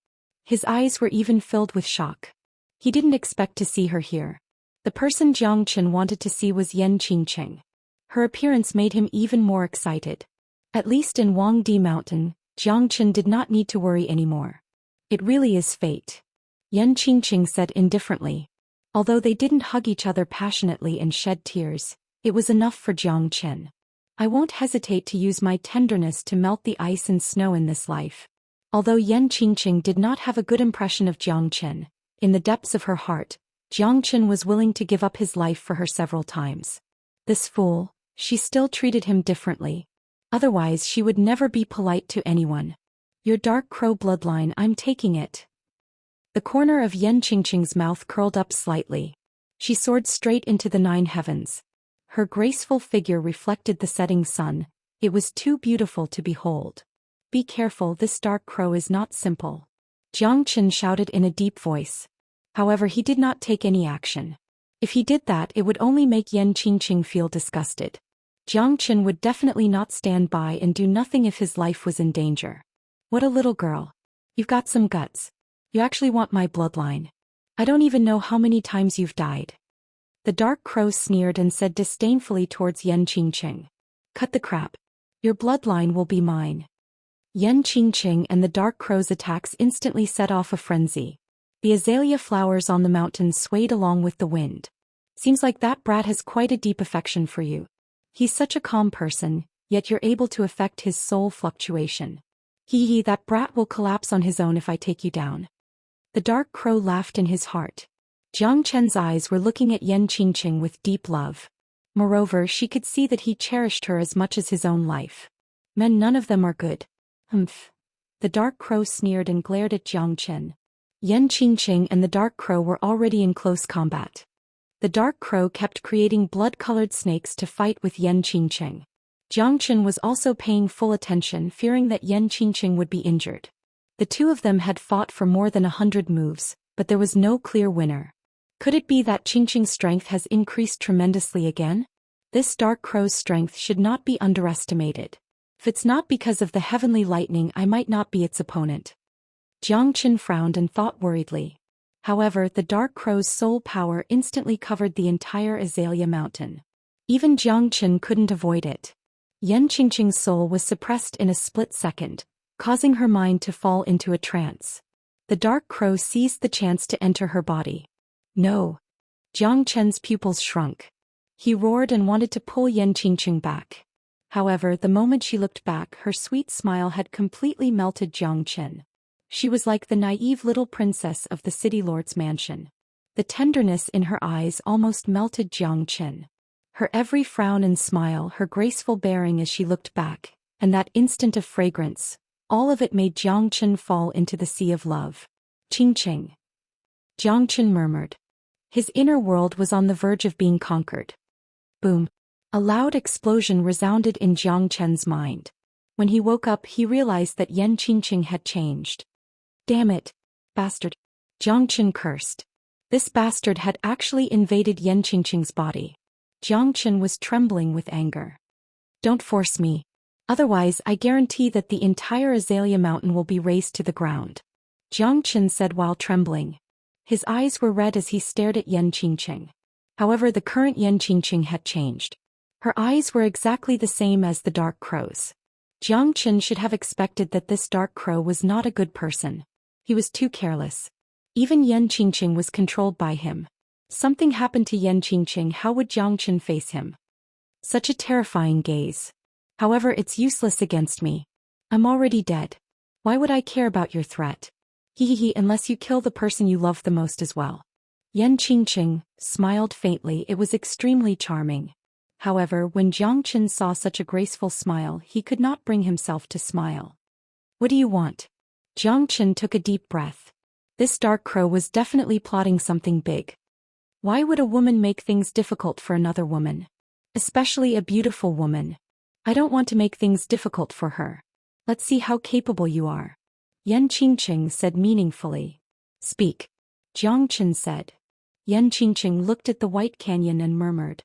His eyes were even filled with shock. He didn't expect to see her here. The person Jiang Chen wanted to see was Yan Qingqing. Her appearance made him even more excited. At least in Wangdi Mountain, Jiang Chen did not need to worry anymore. It really is fate. Yan Qingqing said indifferently. Although they didn't hug each other passionately and shed tears, it was enough for Jiang Chen. I won't hesitate to use my tenderness to melt the ice and snow in this life. Although Yan Qingqing did not have a good impression of Jiang Chen, in the depths of her heart, Jiang Chen was willing to give up his life for her several times. This fool, she still treated him differently. Otherwise she would never be polite to anyone. Your dark crow bloodline, I'm taking it. The corner of Yan Qingqing's mouth curled up slightly. She soared straight into the 9 heavens. Her graceful figure reflected the setting sun. It was too beautiful to behold. Be careful, this dark crow is not simple. Jiang Chen shouted in a deep voice. However, he did not take any action. If he did that, it would only make Yan Qingqing feel disgusted. Jiang Chen would definitely not stand by and do nothing if his life was in danger. What a little girl. You've got some guts. You actually want my bloodline. I don't even know how many times you've died. The dark crow sneered and said disdainfully towards Yan Qingqing. Cut the crap. Your bloodline will be mine. Yan Qingqing and the dark crow's attacks instantly set off a frenzy. The azalea flowers on the mountain swayed along with the wind. Seems like that brat has quite a deep affection for you. He's such a calm person, yet you're able to affect his soul fluctuation. Hee, that brat will collapse on his own if I take you down. The dark crow laughed in his heart. Jiang Chen's eyes were looking at Yan Qingqing with deep love. Moreover, she could see that he cherished her as much as his own life. Men, none of them are good. Humph. The dark crow sneered and glared at Jiang Chen. Yan Qingqing and the dark crow were already in close combat. The dark crow kept creating blood-colored snakes to fight with Yan Qingqing. Jiang Chen was also paying full attention, fearing that Yan Qingqing would be injured. The two of them had fought for more than 100 moves, but there was no clear winner. Could it be that Qingqing's strength has increased tremendously again? This dark crow's strength should not be underestimated. If it's not because of the heavenly lightning, I might not be its opponent. Jiang Chen frowned and thought worriedly. However, the dark crow's soul power instantly covered the entire Azalea Mountain. Even Jiang Chen couldn't avoid it. Yan Qingqing's soul was suppressed in a split second, causing her mind to fall into a trance. The dark crow seized the chance to enter her body. No. Jiang Chen's pupils shrunk. He roared and wanted to pull Yan Qingqing back. However, the moment she looked back, her sweet smile had completely melted Jiang Chen. She was like the naive little princess of the city lord's mansion. The tenderness in her eyes almost melted Jiang Chen. Her every frown and smile, her graceful bearing as she looked back, and that instant of fragrance, all of it made Jiang Chen fall into the sea of love. Qingqing. Jiang Chen murmured. His inner world was on the verge of being conquered. Boom. A loud explosion resounded in Jiang Chen's mind. When he woke up, he realized that Yan Qingqing had changed. Damn it. Bastard. Jiang Chen cursed. This bastard had actually invaded Yan Qingqing's body. Jiang Chen was trembling with anger. Don't force me. Otherwise, I guarantee that the entire Azalea Mountain will be razed to the ground. Jiang Chen said while trembling. His eyes were red as he stared at Yan Qingqing. However, the current Yan Qingqing had changed. Her eyes were exactly the same as the dark crow's. Jiang Chen should have expected that this dark crow was not a good person. He was too careless. Even Yan Qingqing was controlled by him. Something happened to Yan Qingqing, how would Jiang Chen face him? Such a terrifying gaze. However, it's useless against me. I'm already dead. Why would I care about your threat? Unless you kill the person you love the most as well. Yan Qingqing smiled faintly. It was extremely charming. However, when Jiang Chen saw such a graceful smile, he could not bring himself to smile. What do you want? Jiang Chen took a deep breath. This dark crow was definitely plotting something big. Why would a woman make things difficult for another woman? Especially a beautiful woman. I don't want to make things difficult for her. Let's see how capable you are. Yan Qingqing said meaningfully. Speak. Jiang Chen said. Yan Qingqing looked at the white canyon and murmured.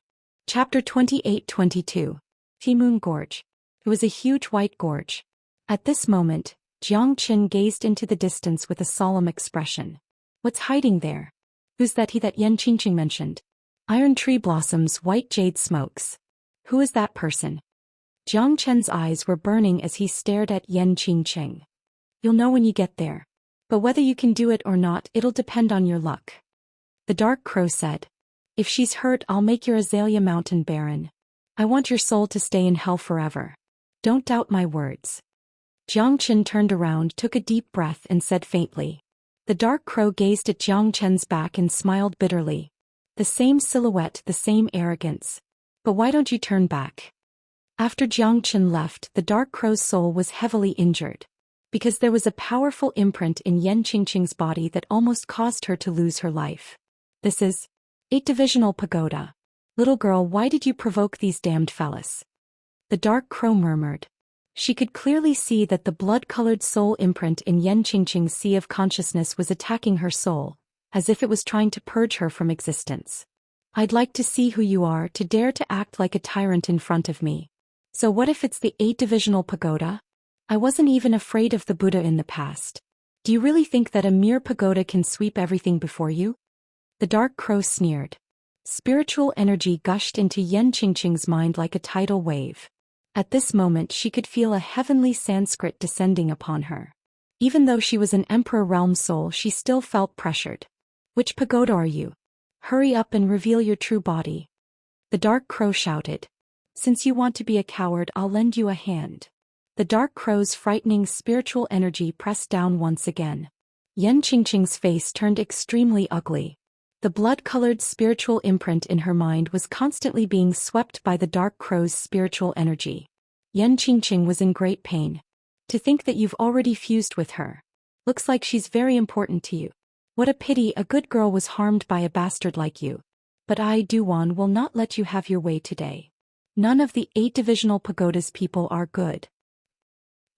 Chapter 28-22. Timun Gorge. It was a huge white gorge. At this moment, Jiang Chen gazed into the distance with a solemn expression. What's hiding there? Who's that he that Yan Qingqing mentioned? Iron tree blossoms, white jade smokes. Who is that person? Jiang Chen's eyes were burning as he stared at Yan Qingqing. You'll know when you get there. But whether you can do it or not, it'll depend on your luck. The dark crow said. If she's hurt, I'll make your Azalea Mountain barren. I want your soul to stay in hell forever. Don't doubt my words. Jiang Chen turned around, took a deep breath and said faintly. The dark crow gazed at Jiang Chen's back and smiled bitterly. The same silhouette, the same arrogance. But why don't you turn back? After Jiang Chen left, the dark crow's soul was heavily injured. Because there was a powerful imprint in Yan Qingqing's body that almost caused her to lose her life. This is 8-divisional pagoda. Little girl, why did you provoke these damned fellas? The dark crow murmured. She could clearly see that the blood-colored soul imprint in Yan Qingqing's sea of consciousness was attacking her soul, as if it was trying to purge her from existence. I'd like to see who you are to dare to act like a tyrant in front of me. So what if it's the 8-divisional pagoda? I wasn't even afraid of the Buddha in the past. Do you really think that a mere pagoda can sweep everything before you? The dark crow sneered. Spiritual energy gushed into Yan Qingqing's mind like a tidal wave. At this moment she could feel a heavenly Sanskrit descending upon her. Even though she was an Emperor realm soul, she still felt pressured. Which pagoda are you? Hurry up and reveal your true body. The dark crow shouted. Since you want to be a coward, I'll lend you a hand. The dark crow's frightening spiritual energy pressed down once again. Yan Qingqing's face turned extremely ugly. The blood-colored spiritual imprint in her mind was constantly being swept by the dark crow's spiritual energy. Yan Qingqing was in great pain. To think that you've already fused with her. Looks like she's very important to you. What a pity a good girl was harmed by a bastard like you. But I, Duan, will not let you have your way today. None of the 8 divisional pagoda's people are good.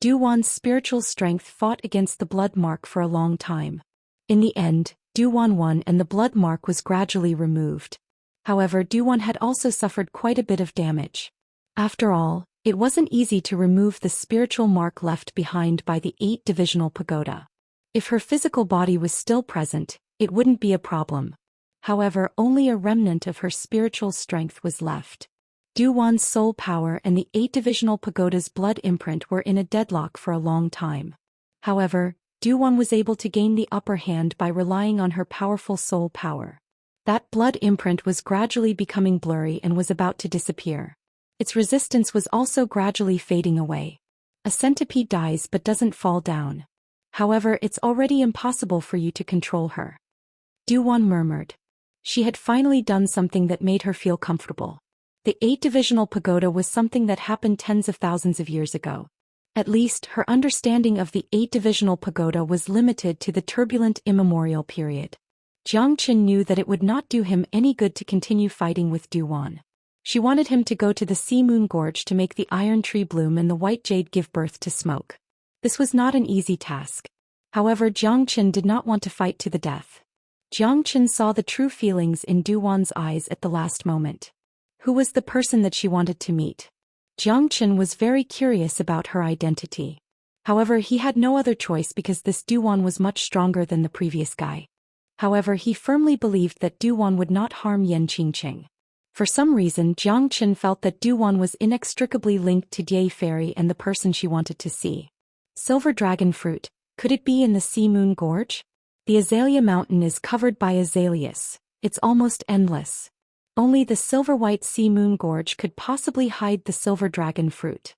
Duwan's spiritual strength fought against the blood mark for a long time. In the end, Duwan won and the blood mark was gradually removed. However, Duwan had also suffered quite a bit of damage. After all, it wasn't easy to remove the spiritual mark left behind by the 8 divisional pagoda. If her physical body was still present, it wouldn't be a problem. However, only a remnant of her spiritual strength was left. Duwan's soul power and the 8 divisional pagoda's blood imprint were in a deadlock for a long time. However, Duwan was able to gain the upper hand by relying on her powerful soul power. That blood imprint was gradually becoming blurry and was about to disappear. Its resistance was also gradually fading away. A centipede dies but doesn't fall down. However, it's already impossible for you to control her. Duwan murmured. She had finally done something that made her feel comfortable. The 8 divisional pagoda was something that happened tens of thousands of years ago. At least, her understanding of the 8 divisional pagoda was limited to the turbulent immemorial period. Jiang Qin knew that it would not do him any good to continue fighting with Duwan. She wanted him to go to the Sea Moon Gorge to make the iron tree bloom and the white jade give birth to smoke. This was not an easy task. However, Jiang Qin did not want to fight to the death. Jiang Qin saw the true feelings in Duwan's eyes at the last moment. Who was the person that she wanted to meet? Jiang Qin was very curious about her identity. However, he had no other choice because this Duwan was much stronger than the previous guy. However, he firmly believed that Duwan would not harm Yan Qingqing. For some reason, Jiang Qin felt that Duwan was inextricably linked to Dai Fairy and the person she wanted to see. Silver dragon fruit, could it be in the Sea Moon Gorge? The Azalea Mountain is covered by azaleas. It's almost endless. Only the silver-white Sea Moon Gorge could possibly hide the silver dragon fruit.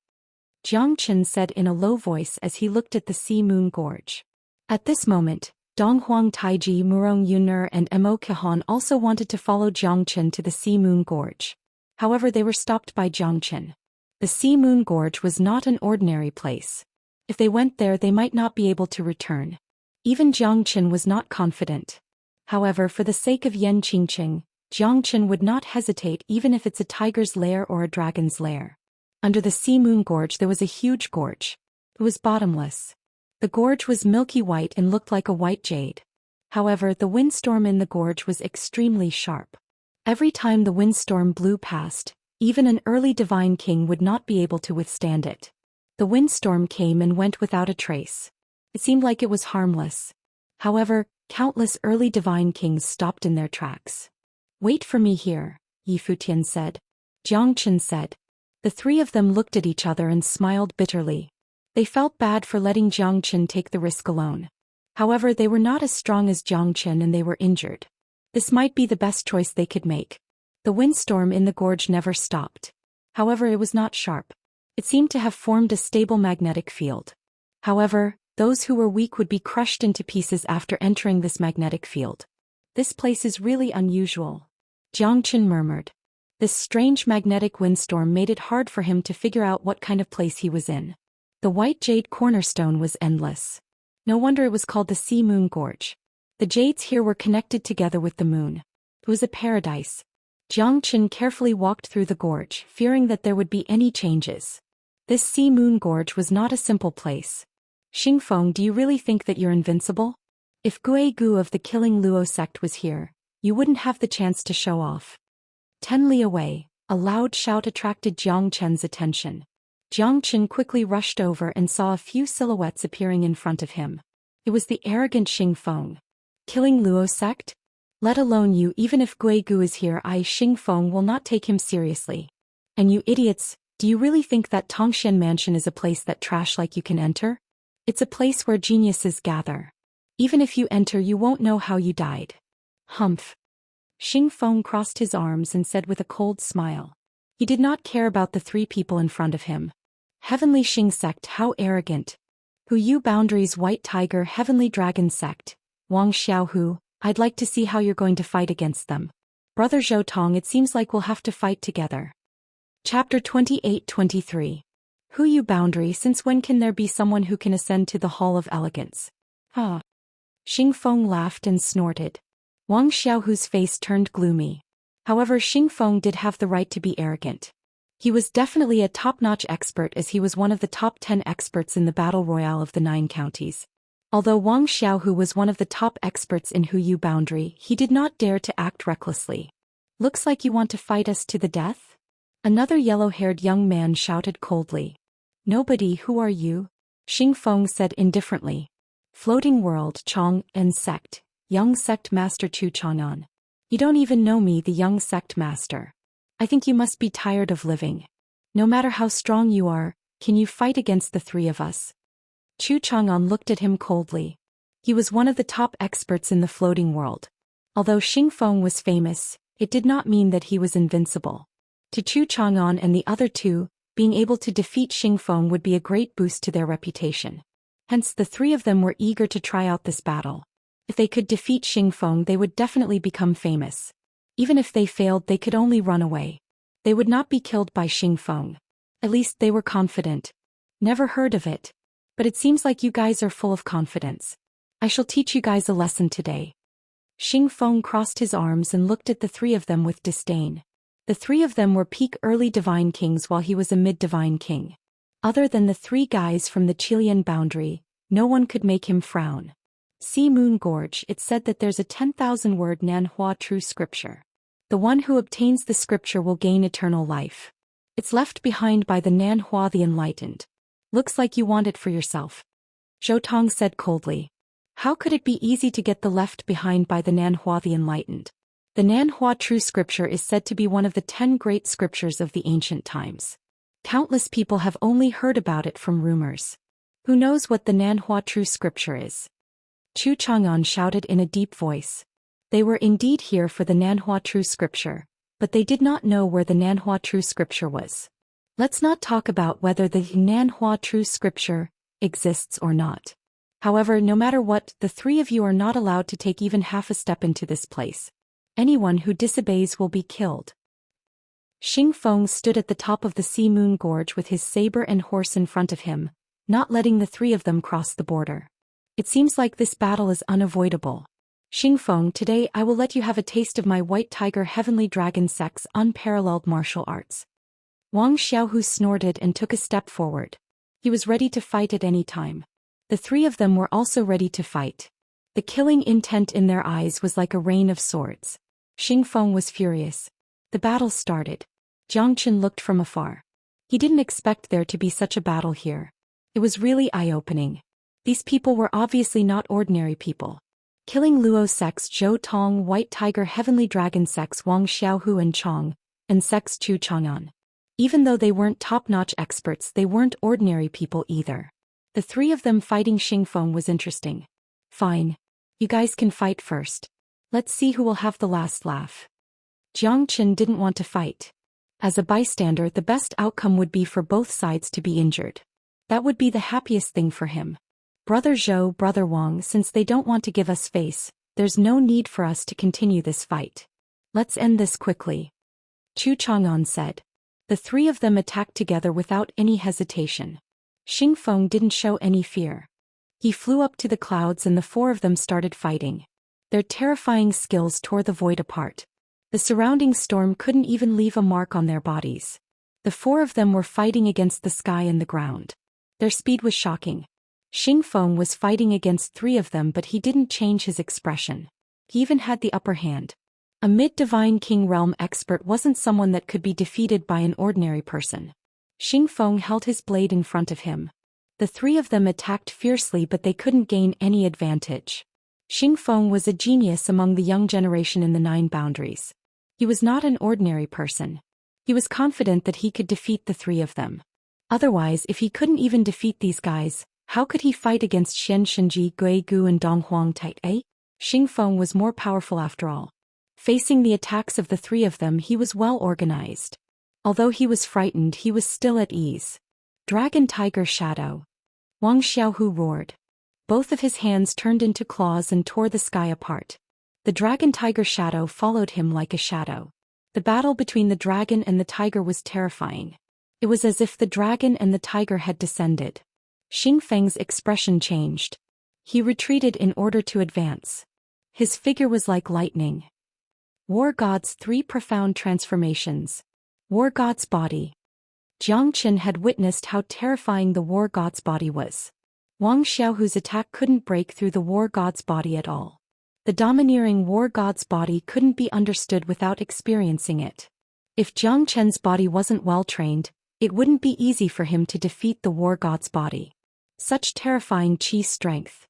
Jiang Qin said in a low voice as he looked at the Sea Moon Gorge. At this moment, Donghuang Taiji, Murong Yun'er and Mo Kehan also wanted to follow Jiang Qin to the Sea Moon Gorge. However, they were stopped by Jiang Qin. The Sea Moon Gorge was not an ordinary place. If they went there, they might not be able to return. Even Jiang Qin was not confident. However, for the sake of Yan Qingqing, Jiang Qin would not hesitate even if it's a tiger's lair or a dragon's lair. Under the Sea Moon Gorge there was a huge gorge. It was bottomless. The gorge was milky white and looked like a white jade. However, the windstorm in the gorge was extremely sharp. Every time the windstorm blew past, even an early divine king would not be able to withstand it. The windstorm came and went without a trace. It seemed like it was harmless. However, countless early divine kings stopped in their tracks. Wait for me here, Yi Futian said. Jiang Qin said. The 3 of them looked at each other and smiled bitterly. They felt bad for letting Jiang Qin take the risk alone. However, they were not as strong as Jiang Qin and they were injured. This might be the best choice they could make. The windstorm in the gorge never stopped. However, it was not sharp. It seemed to have formed a stable magnetic field. However, those who were weak would be crushed into pieces after entering this magnetic field. This place is really unusual. Jiang Qin murmured. This strange magnetic windstorm made it hard for him to figure out what kind of place he was in. The white jade cornerstone was endless. No wonder it was called the Sea Moon Gorge. The jades here were connected together with the moon. It was a paradise. Jiang Qin carefully walked through the gorge, fearing that there would be any changes. This Sea Moon Gorge was not a simple place. Xingfeng, do you really think that you're invincible? If Gui Gu of the Killing Luo sect was here, you wouldn't have the chance to show off. 10 li away, a loud shout attracted Jiang Qin's attention. Jiang Qin quickly rushed over and saw a few silhouettes appearing in front of him. It was the arrogant Xing Feng. Killing Luo sect? Let alone you. Even if Gui Gu is here, Xing Feng will not take him seriously. And you idiots, do you really think that Tongxian Mansion is a place that trash like you can enter? It's a place where geniuses gather. Even if you enter, you won't know how you died. Humph. Xing Feng crossed his arms and said with a cold smile. He did not care about the three people in front of him. Heavenly Xing sect, how arrogant. Hu Yu Boundaries White Tiger Heavenly Dragon sect. Wang Xiaohu, I'd like to see how you're going to fight against them. Brother Zhou Tong, it seems like we'll have to fight together. Chapter 28-23. Hu Yu Boundary, since when can there be someone who can ascend to the Hall of Elegance? Ah. Xing Feng laughed and snorted. Wang Xiaohu's face turned gloomy. However, Xing Feng did have the right to be arrogant. He was definitely a top-notch expert, as he was one of the top 10 experts in the Battle Royale of the 9 counties. Although Wang Xiaohu was one of the top experts in Hu Yu Boundary, he did not dare to act recklessly. Looks like you want to fight us to the death? Another yellow-haired young man shouted coldly. Nobody, who are you? Xing Feng said indifferently. Floating World, Chong, and Sect, Young Sect Master Chu Chang'an. You don't even know me, the Young Sect Master. I think you must be tired of living. No matter how strong you are, can you fight against the three of us? Chu Chang'an looked at him coldly. He was one of the top experts in the floating world. Although Xing Feng was famous, it did not mean that he was invincible. To Chu Chang'an and the other two, being able to defeat Xing Feng would be a great boost to their reputation. Hence the three of them were eager to try out this battle. If they could defeat Xing Feng, they would definitely become famous. Even if they failed, they could only run away. They would not be killed by Xing Feng. At least they were confident. Never heard of it. But it seems like you guys are full of confidence. I shall teach you guys a lesson today. Xing Feng crossed his arms and looked at the three of them with disdain. The three of them were peak early divine kings while he was a mid-divine king. Other than the three guys from the Qilian boundary, no one could make him frown. See Moon Gorge, it said that there's a 10,000-word Nanhua true scripture. The one who obtains the scripture will gain eternal life. It's left behind by the Nanhua the Enlightened. Looks like you want it for yourself. Zhou Tong said coldly. How could it be easy to get the left behind by the Nanhua the Enlightened? The Nanhua true scripture is said to be one of the 10 great scriptures of the ancient times. Countless people have only heard about it from rumors. Who knows what the Nanhua true scripture is? Chu Chang'an shouted in a deep voice. They were indeed here for the Nanhua true scripture, but they did not know where the Nanhua true scripture was. Let's not talk about whether the Nanhua true scripture exists or not. However, no matter what, the three of you are not allowed to take even half a step into this place. Anyone who disobeys will be killed. Xing Feng stood at the top of the Sea Moon Gorge with his saber and horse in front of him, not letting the three of them cross the border. It seems like this battle is unavoidable. Xing Feng, today I will let you have a taste of my White Tiger Heavenly Dragon Sect's unparalleled martial arts. Wang Xiaohu snorted and took a step forward. He was ready to fight at any time. The three of them were also ready to fight. The killing intent in their eyes was like a rain of swords. Xing Feng was furious. The battle started. Jiang Chen looked from afar. He didn't expect there to be such a battle here. It was really eye-opening. These people were obviously not ordinary people. Killing Luo Sect's Zhou Tong, White Tiger Heavenly Dragon Sect's Wang Xiaohu and Chong, and Sect's Chu Chang'an. Even though they weren't top-notch experts, they weren't ordinary people either. The three of them fighting Xing Feng was interesting. Fine. You guys can fight first. Let's see who will have the last laugh. Jiang Chen didn't want to fight. As a bystander, the best outcome would be for both sides to be injured. That would be the happiest thing for him. Brother Zhou, Brother Wang, since they don't want to give us face, there's no need for us to continue this fight. Let's end this quickly. Chu Chang'an said. The three of them attacked together without any hesitation. Xing Feng didn't show any fear. He flew up to the clouds and the four of them started fighting. Their terrifying skills tore the void apart. The surrounding storm couldn't even leave a mark on their bodies. The four of them were fighting against the sky and the ground. Their speed was shocking. Xing Feng was fighting against three of them, but he didn't change his expression. He even had the upper hand. A mid-divine king realm expert wasn't someone that could be defeated by an ordinary person. Xing Feng held his blade in front of him. The three of them attacked fiercely, but they couldn't gain any advantage. Xingfeng was a genius among the young generation in the 9 boundaries. He was not an ordinary person. He was confident that he could defeat the three of them. Otherwise, if he couldn't even defeat these guys, how could he fight against Xian Shenji, Gui Gu and Dong Huang Tai? Xingfeng was more powerful after all. Facing the attacks of the three of them, he was well organized. Although he was frightened, he was still at ease. Dragon Tiger Shadow. Wang Xiaohu roared. Both of his hands turned into claws and tore the sky apart. The Dragon Tiger Shadow followed him like a shadow. The battle between the dragon and the tiger was terrifying. It was as if the dragon and the tiger had descended. Xingfeng's expression changed. He retreated in order to advance. His figure was like lightning. War God's 3 profound transformations. War God's body. Jiang Qin had witnessed how terrifying the War God's body was. Wang Xiaohu's attack couldn't break through the War God's body at all. The domineering War God's body couldn't be understood without experiencing it. If Jiang Qin's body wasn't well trained, it wouldn't be easy for him to defeat the War God's body. Such terrifying qi strength.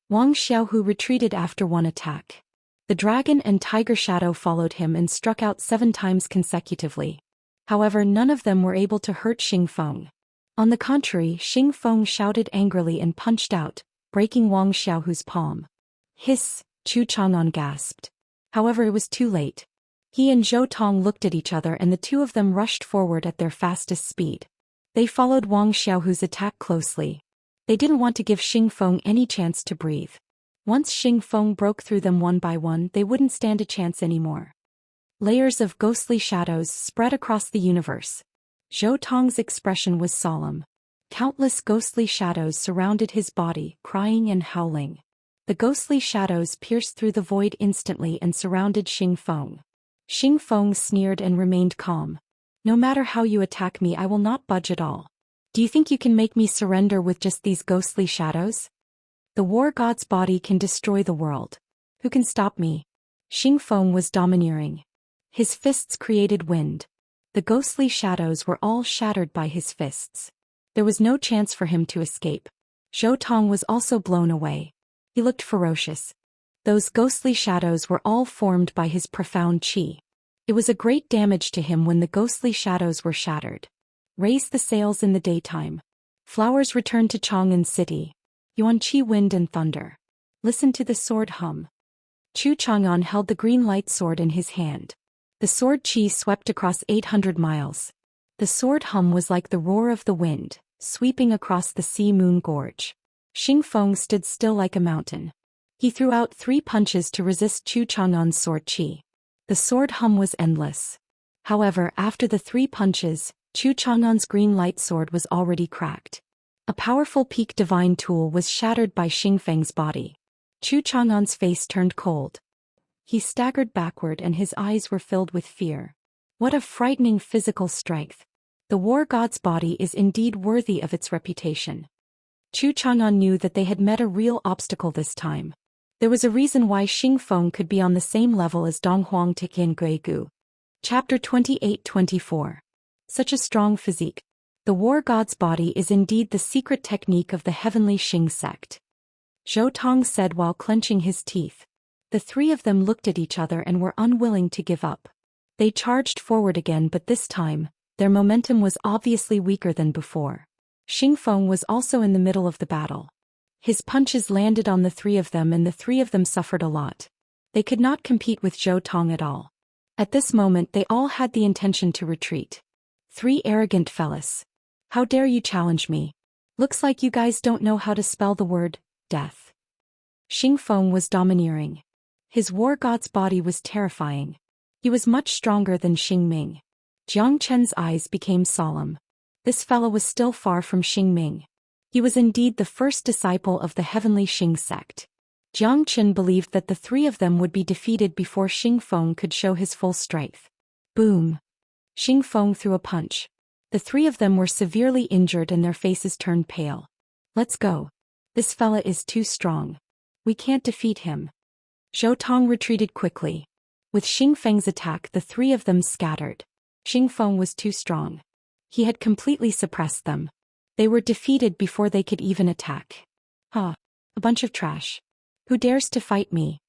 Wang Xiaohu retreated after one attack. The dragon and tiger shadow followed him and struck out 7 times consecutively. However, none of them were able to hurt Xingfeng. On the contrary, Xingfeng shouted angrily and punched out, breaking Wang Xiaohu's palm. Hiss, Chu Chang'an gasped. However, it was too late. He and Zhou Tong looked at each other and the two of them rushed forward at their fastest speed. They followed Wang Xiaohu's attack closely. They didn't want to give Xingfeng any chance to breathe. Once Xingfeng broke through them one by one, they wouldn't stand a chance anymore. Layers of ghostly shadows spread across the universe. Zhou Tong's expression was solemn. Countless ghostly shadows surrounded his body, crying and howling. The ghostly shadows pierced through the void instantly and surrounded Xingfeng. Xingfeng sneered and remained calm. No matter how you attack me, I will not budge at all. Do you think you can make me surrender with just these ghostly shadows? The War God's body can destroy the world. Who can stop me? Xingfeng was domineering. His fists created wind. The ghostly shadows were all shattered by his fists. There was no chance for him to escape. Zhou Tong was also blown away. He looked ferocious. Those ghostly shadows were all formed by his profound qi. It was a great damage to him when the ghostly shadows were shattered. Raise the sails in the daytime. Flowers returned to Chang'an City. Yuan qi wind and thunder. Listen to the sword hum. Chu Chang'an held the green light sword in his hand. The sword qi swept across 800 miles. The sword hum was like the roar of the wind, sweeping across the sea-moon gorge. Xingfeng stood still like a mountain. He threw out 3 punches to resist Chu Chang'an's sword qi. The sword hum was endless. However, after the 3 punches, Chu Chang'an's green light sword was already cracked. A powerful peak divine tool was shattered by Xingfeng's body. Chu Chang'an's face turned cold. He staggered backward and his eyes were filled with fear. What a frightening physical strength. The War God's body is indeed worthy of its reputation. Chu Chang'an knew that they had met a real obstacle this time. There was a reason why Xingfeng could be on the same level as Dong Huang and Gui Gu. Chapter 28-24. Such a strong physique. The War God's body is indeed the secret technique of the heavenly Xing sect. Zhou Tong said while clenching his teeth. The 3 of them looked at each other and were unwilling to give up. They charged forward again, but this time, their momentum was obviously weaker than before. Xingfeng was also in the middle of the battle. His punches landed on the 3 of them and the 3 of them suffered a lot. They could not compete with Zhou Tong at all. At this moment they all had the intention to retreat. 3 arrogant fellas. How dare you challenge me? Looks like you guys don't know how to spell the word, death. Xingfeng was domineering. His War God's body was terrifying. He was much stronger than Xingming. Jiang Chen's eyes became solemn. This fellow was still far from Xingming. He was indeed the first disciple of the heavenly Xing sect. Jiang Chen believed that the 3 of them would be defeated before Xingfeng could show his full strength. Boom! Xingfeng threw a punch. The 3 of them were severely injured and their faces turned pale. Let's go. This fella is too strong. We can't defeat him. Zhou Tong retreated quickly. With Xingfeng's attack, the 3 of them scattered. Xingfeng was too strong. He had completely suppressed them. They were defeated before they could even attack. Ah, a bunch of trash. Who dares to fight me?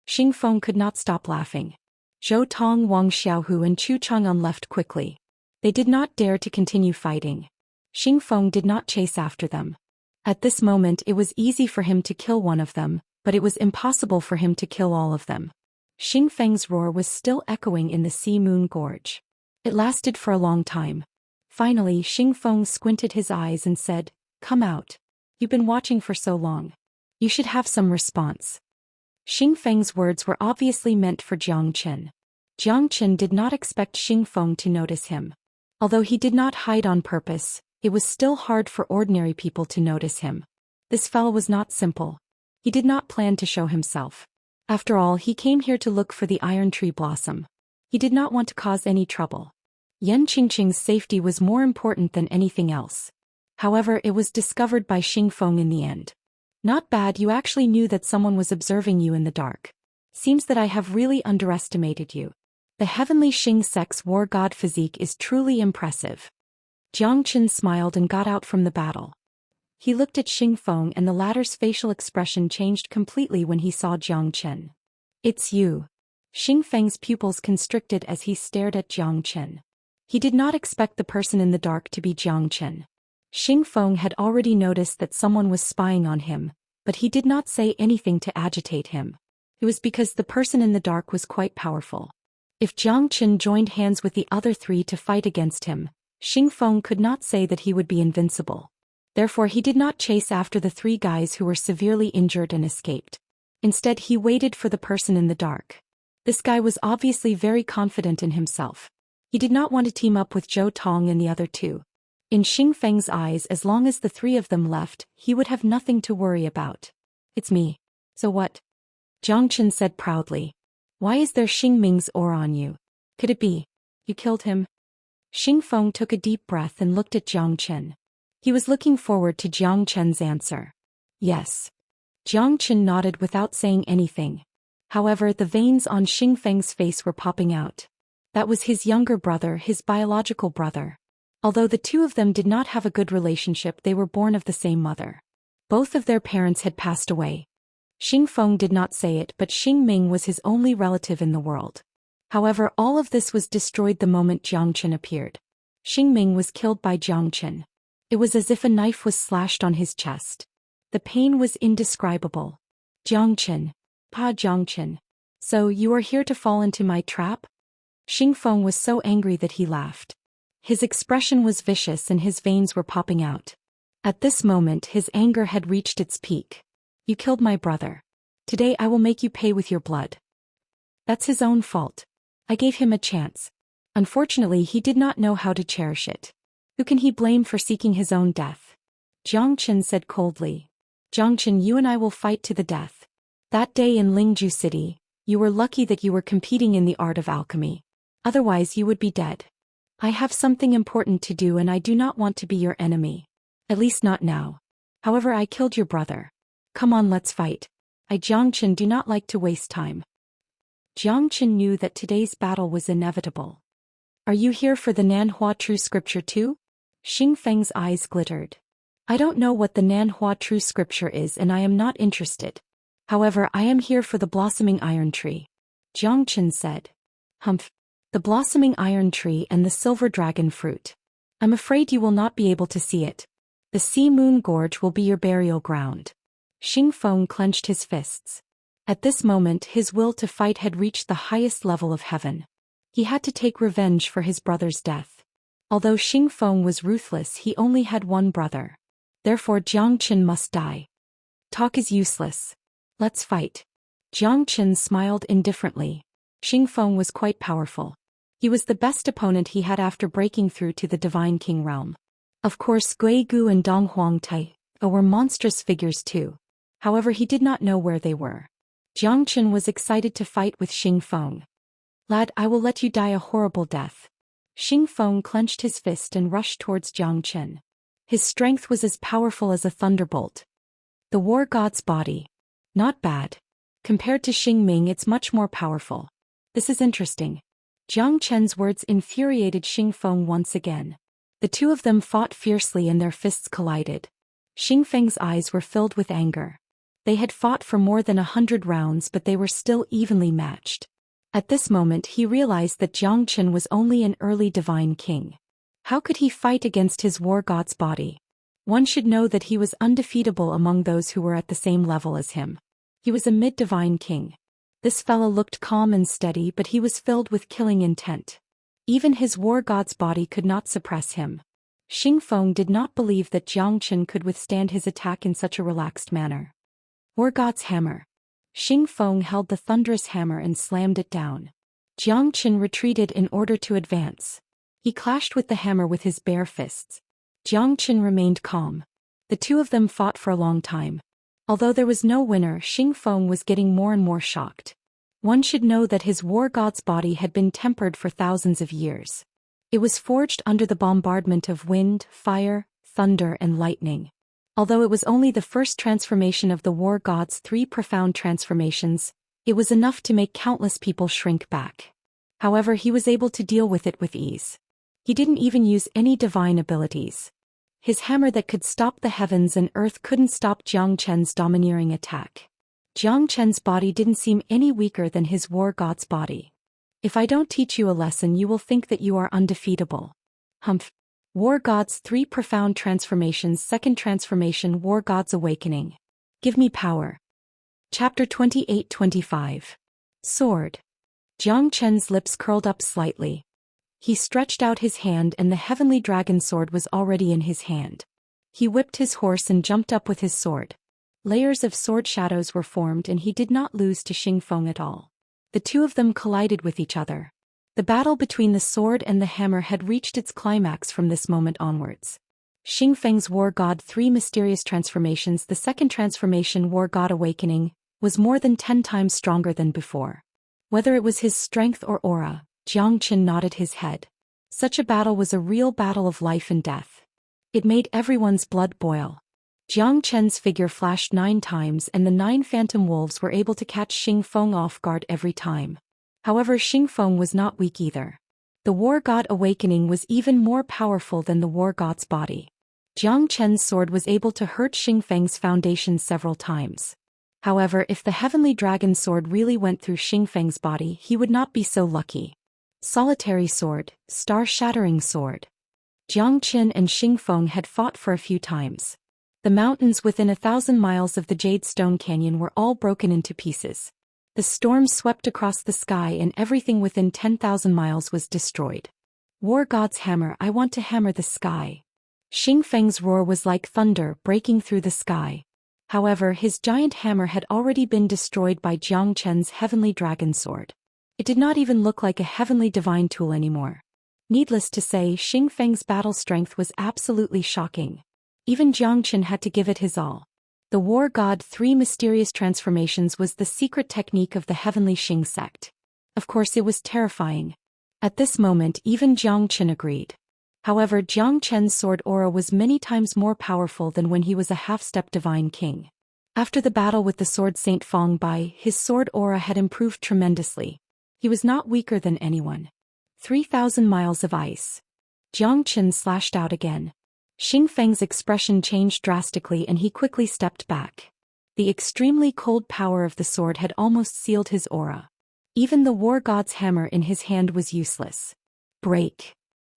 Xing Feng could not stop laughing. Zhou Tong, Wang Xiaohu and Chu Chang'an left quickly. They did not dare to continue fighting. Xing Feng did not chase after them. At this moment it was easy for him to kill one of them, but it was impossible for him to kill all of them. Xing Feng's roar was still echoing in the Sea Moon Gorge. It lasted for a long time. Finally Xing Feng squinted his eyes and said, "Come out. You've been watching for so long. You should have some response." Xing Feng's words were obviously meant for Jiang Qin. Jiang Qin did not expect Xing Feng to notice him. Although he did not hide on purpose, it was still hard for ordinary people to notice him. This fellow was not simple. He did not plan to show himself. After all, he came here to look for the iron tree blossom. He did not want to cause any trouble. Yan Qingqing's safety was more important than anything else. However, it was discovered by Xing Feng in the end. "Not bad, you actually knew that someone was observing you in the dark. Seems that I have really underestimated you. The heavenly Xing Sect's war god physique is truly impressive." Jiang Qin smiled and got out from the battle. He looked at Xing Feng and the latter's facial expression changed completely when he saw Jiang Qin. "It's you." Xing Feng's pupils constricted as he stared at Jiang Qin. He did not expect the person in the dark to be Jiang Qin. Xing Feng had already noticed that someone was spying on him, but he did not say anything to agitate him. It was because the person in the dark was quite powerful. If Jiang Qin joined hands with the other three to fight against him, Xing Feng could not say that he would be invincible. Therefore he did not chase after the three guys who were severely injured and escaped. Instead he waited for the person in the dark. This guy was obviously very confident in himself. He did not want to team up with Zhou Tong and the other two. In Xing Feng's eyes, as long as the three of them left, he would have nothing to worry about. "It's me. So what?" Jiang Qin said proudly. "Why is there Xing Ming's aura on you? Could it be you killed him?" Xing Feng took a deep breath and looked at Jiang Qin. He was looking forward to Jiang Qin's answer. "Yes." Jiang Qin nodded without saying anything. However, the veins on Xing Feng's face were popping out. That was his younger brother, his biological brother. Although the two of them did not have a good relationship, they were born of the same mother. Both of their parents had passed away. Xing Feng did not say it, but Xing Ming was his only relative in the world. However, all of this was destroyed the moment Jiang Qin appeared. Xing Ming was killed by Jiang Qin. It was as if a knife was slashed on his chest. The pain was indescribable. "Jiang Qin. Pa Jiang Qin. So you are here to fall into my trap?" Xing Feng was so angry that he laughed. His expression was vicious and his veins were popping out. At this moment his anger had reached its peak. "You killed my brother. Today I will make you pay with your blood." That's his own fault. I gave him a chance. Unfortunately he did not know how to cherish it. Who can he blame for seeking his own death? Jiang Qin said coldly. "Jiang Qin, you and I will fight to the death. That day in Lingju City, you were lucky that you were competing in the art of alchemy. Otherwise you would be dead. I have something important to do and I do not want to be your enemy. At least not now. However, I killed your brother. Come on, let's fight. I Jiang Qin do not like to waste time." Jiang Qin knew that today's battle was inevitable. "Are you here for the Nanhua True Scripture too?" Xing Feng's eyes glittered. "I don't know what the Nanhua True Scripture is and I am not interested. However, I am here for the blossoming iron tree," Jiang Qin said. "Humph. The blossoming iron tree and the silver dragon fruit. I'm afraid you will not be able to see it. The Sea Moon Gorge will be your burial ground." Xing Feng clenched his fists. At this moment his will to fight had reached the highest level of heaven. He had to take revenge for his brother's death. Although Xing Feng was ruthless, he only had one brother. Therefore Jiang Qin must die. Talk is useless. Let's fight. Jiang Qin smiled indifferently. Xing Feng was quite powerful. He was the best opponent he had after breaking through to the Divine King realm. Of course Gui Gu and Dong Huangtai were monstrous figures too. However, he did not know where they were. Jiang Qin was excited to fight with Xing Feng. "Lad, I will let you die a horrible death." Xing Feng clenched his fist and rushed towards Jiang Qin. His strength was as powerful as a thunderbolt. The war god's body. Not bad. Compared to Xing Ming, it's much more powerful. This is interesting. Jiang Qin's words infuriated Xing Feng once again. The two of them fought fiercely and their fists collided. Xingfeng's eyes were filled with anger. They had fought for more than 100 rounds but they were still evenly matched. At this moment he realized that Jiang Qin was only an early divine king. How could he fight against his war god's body? One should know that he was undefeatable among those who were at the same level as him. He was a mid-divine king. This fellow looked calm and steady but he was filled with killing intent. Even his war god's body could not suppress him. Xingfeng did not believe that Jiang Qin could withstand his attack in such a relaxed manner. War god's hammer. Xingfeng held the thunderous hammer and slammed it down. Jiang Qin retreated in order to advance. He clashed with the hammer with his bare fists. Jiang Qin remained calm. The two of them fought for a long time. Although there was no winner, Xingfeng was getting more and more shocked. One should know that his war god's body had been tempered for thousands of years. It was forged under the bombardment of wind, fire, thunder and lightning. Although it was only the first transformation of the war god's 3 profound transformations, it was enough to make countless people shrink back. However, he was able to deal with it with ease. He didn't even use any divine abilities. His hammer that could stop the heavens and earth couldn't stop Jiang Qin's domineering attack. Jiang Qin's body didn't seem any weaker than his war god's body. If I don't teach you a lesson you will think that you are undefeatable. Humph. War God's 3 profound transformations. Second transformation, War God's awakening. Give me power. Chapter 28-25. Sword. Jiang Qin's lips curled up slightly. He stretched out his hand and the heavenly dragon sword was already in his hand. He whipped his horse and jumped up with his sword. Layers of sword shadows were formed and he did not lose to Xingfeng at all. The two of them collided with each other. The battle between the sword and the hammer had reached its climax from this moment onwards. Xingfeng's War God 3 mysterious transformations. The second transformation, War God Awakening, was more than 10 times stronger than before. Whether it was his strength or aura, Jiang Qin nodded his head. Such a battle was a real battle of life and death. It made everyone's blood boil. Jiang Qin's figure flashed 9 times and the 9 phantom wolves were able to catch Xingfeng off guard every time. However, Xingfeng was not weak either. The War God Awakening was even more powerful than the War God's body. Jiang Qin's sword was able to hurt Xingfeng's foundation several times. However, if the heavenly dragon sword really went through Xingfeng's body, he would not be so lucky. Solitary sword, star-shattering sword. Jiang Qin and Xingfeng had fought for a few times. The mountains within 1,000 miles of the Jade Stone Canyon were all broken into pieces. The storm swept across the sky and everything within 10,000 miles was destroyed. War God's hammer, I want to hammer the sky. Xingfeng's roar was like thunder breaking through the sky. However, his giant hammer had already been destroyed by Jiang Qin's heavenly dragon sword. It did not even look like a heavenly divine tool anymore. Needless to say, Xingfeng's battle strength was absolutely shocking. Even Jiang Qin had to give it his all. The War God 3 mysterious transformations was the secret technique of the heavenly Xing sect. Of course, it was terrifying. At this moment, even Jiang Qin agreed. However, Jiang Qin's sword aura was many times more powerful than when he was a half-step divine king. After the battle with the sword Saint Fong Bai, his sword aura had improved tremendously. He was not weaker than anyone. 3,000 miles of ice. Jiang Qin slashed out again. Xingfeng's expression changed drastically and he quickly stepped back. The extremely cold power of the sword had almost sealed his aura. Even the War God's hammer in his hand was useless. Break!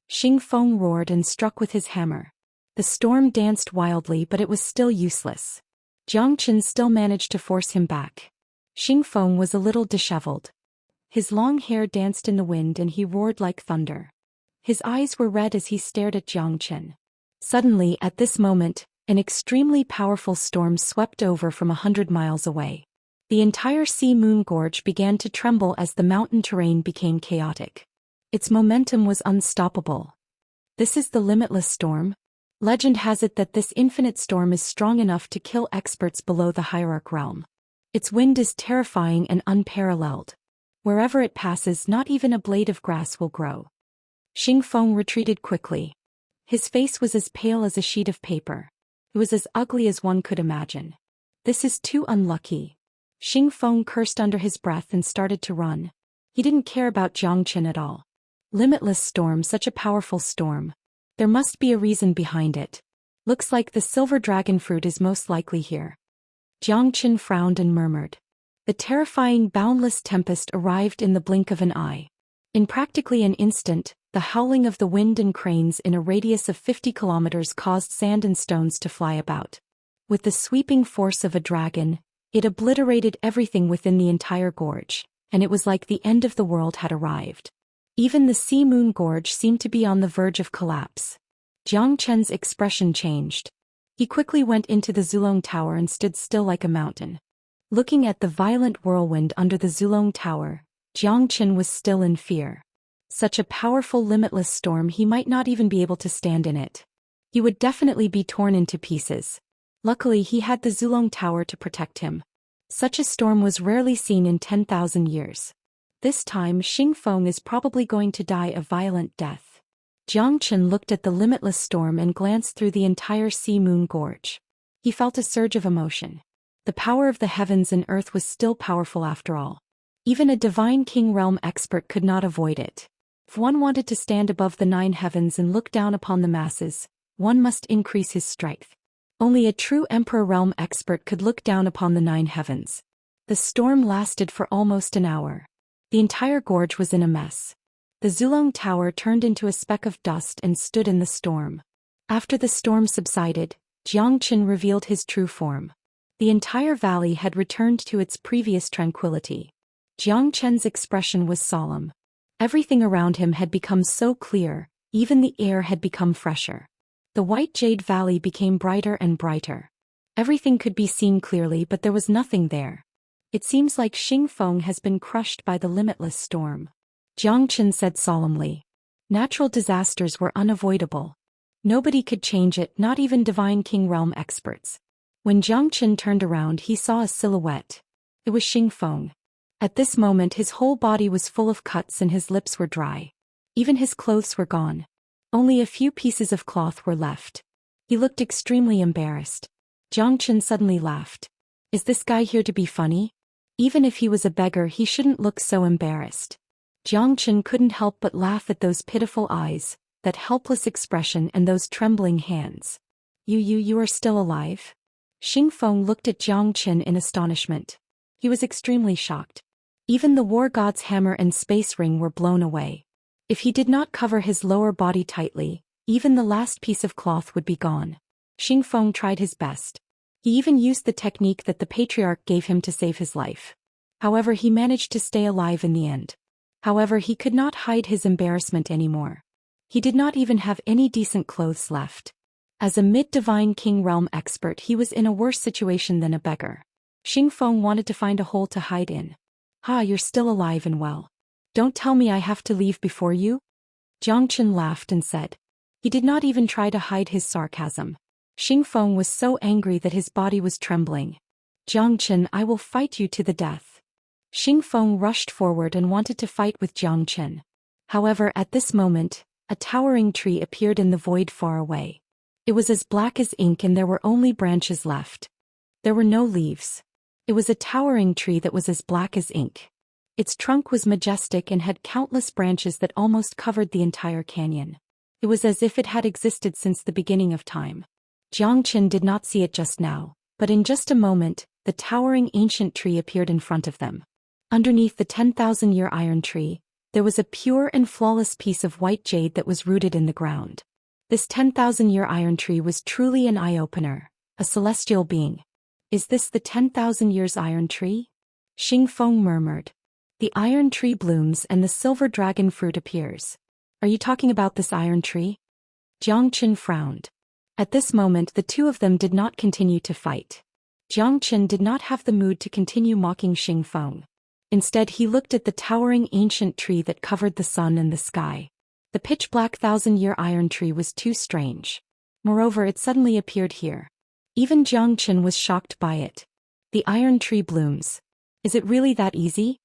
Xingfeng roared and struck with his hammer. The storm danced wildly but it was still useless. Jiang Qin still managed to force him back. Xingfeng was a little disheveled. His long hair danced in the wind and he roared like thunder. His eyes were red as he stared at Jiang Qin. Suddenly, at this moment, an extremely powerful storm swept over from 100 miles away. The entire Sea Moon Gorge began to tremble as the mountain terrain became chaotic. Its momentum was unstoppable. This is the limitless storm. Legend has it that this infinite storm is strong enough to kill experts below the hierarch realm. Its wind is terrifying and unparalleled. Wherever it passes, not even a blade of grass will grow. Xingfeng retreated quickly. His face was as pale as a sheet of paper. It was as ugly as one could imagine. This is too unlucky. Xingfeng cursed under his breath and started to run. He didn't care about Jiang Qin at all. Limitless storm, such a powerful storm. There must be a reason behind it. Looks like the silver dragon fruit is most likely here. Jiang Qin frowned and murmured. The terrifying boundless tempest arrived in the blink of an eye. In practically an instant, the howling of the wind and cranes in a radius of 50 kilometers caused sand and stones to fly about. With the sweeping force of a dragon, it obliterated everything within the entire gorge, and it was like the end of the world had arrived. Even the Sea Moon Gorge seemed to be on the verge of collapse. Jiang Chen's expression changed. He quickly went into the Zulong Tower and stood still like a mountain. Looking at the violent whirlwind under the Zulong Tower, Jiang Chen was still in fear. Such a powerful limitless storm, he might not even be able to stand in it. He would definitely be torn into pieces. Luckily he had the Zulong Tower to protect him. Such a storm was rarely seen in 10,000 years. This time Xing Feng is probably going to die a violent death. Jiang Chen looked at the limitless storm and glanced through the entire Sea Moon Gorge. He felt a surge of emotion. The power of the heavens and earth was still powerful after all. Even a divine king realm expert could not avoid it. If one wanted to stand above the 9 heavens and look down upon the masses, one must increase his strength. Only a true emperor realm expert could look down upon the 9 heavens. The storm lasted for almost an hour. The entire gorge was in a mess. The Zulong Tower turned into a speck of dust and stood in the storm. After the storm subsided, Jiang Qin revealed his true form. The entire valley had returned to its previous tranquility. Jiang Chen's expression was solemn. Everything around him had become so clear, even the air had become fresher. The white jade valley became brighter and brighter. Everything could be seen clearly, but there was nothing there. It seems like Xing Feng has been crushed by the limitless storm. Jiang Chen said solemnly. Natural disasters were unavoidable. Nobody could change it, not even divine king realm experts. When Jiang Chen turned around, he saw a silhouette. It was Xing Feng. At this moment his whole body was full of cuts and his lips were dry. Even his clothes were gone. Only a few pieces of cloth were left. He looked extremely embarrassed. Jiang Chen suddenly laughed. Is this guy here to be funny? Even if he was a beggar, he shouldn't look so embarrassed. Jiang Chen couldn't help but laugh at those pitiful eyes, that helpless expression and those trembling hands. You are still alive? Xing Feng looked at Jiang Chen in astonishment. He was extremely shocked. Even the war god's hammer and space ring were blown away. If he did not cover his lower body tightly, even the last piece of cloth would be gone. Xing Feng tried his best. He even used the technique that the patriarch gave him to save his life. However, he managed to stay alive in the end. However, he could not hide his embarrassment anymore. He did not even have any decent clothes left. As a mid-divine king realm expert, he was in a worse situation than a beggar. Xing Feng wanted to find a hole to hide in. You're still alive and well. Don't tell me I have to leave before you? Jiang Chen laughed and said. He did not even try to hide his sarcasm. Xing Feng was so angry that his body was trembling. Jiang Chen, I will fight you to the death. Xing Feng rushed forward and wanted to fight with Jiang Chen. However, at this moment, a towering tree appeared in the void far away. It was as black as ink and there were only branches left. There were no leaves. It was a towering tree that was as black as ink. Its trunk was majestic and had countless branches that almost covered the entire canyon. It was as if it had existed since the beginning of time. Jiang Chen did not see it just now, but in just a moment, the towering ancient tree appeared in front of them. Underneath the 10,000-year iron tree, there was a pure and flawless piece of white jade that was rooted in the ground. This 10,000-year iron tree was truly an eye-opener, a celestial being. Is this the 10,000 years iron tree? Xing Feng murmured. The iron tree blooms and the silver dragon fruit appears. Are you talking about this iron tree? Jiang Chen frowned. At this moment the two of them did not continue to fight. Jiang Chen did not have the mood to continue mocking Xing Feng. Instead he looked at the towering ancient tree that covered the sun and the sky. The pitch-black 1,000-year iron tree was too strange. Moreover, it suddenly appeared here. Even Jiang Chen was shocked by it. The iron tree blooms. Is it really that easy?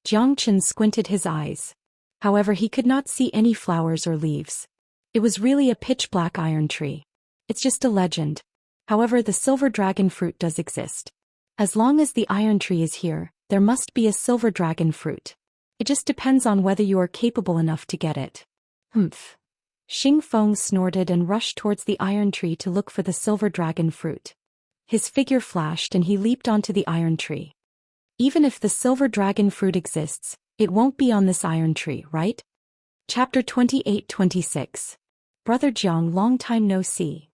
Jiang Chen squinted his eyes. However, he could not see any flowers or leaves. It was really a pitch-black iron tree. It's just a legend. However, the silver dragon fruit does exist. As long as the iron tree is here, there must be a silver dragon fruit. It just depends on whether you are capable enough to get it. Feng snorted and rushed towards the iron tree to look for the silver dragon fruit. His figure flashed and he leaped onto the iron tree. Even if the silver dragon fruit exists, it won't be on this iron tree, right? Chapter 28-26. Brother Jiang, long time no see.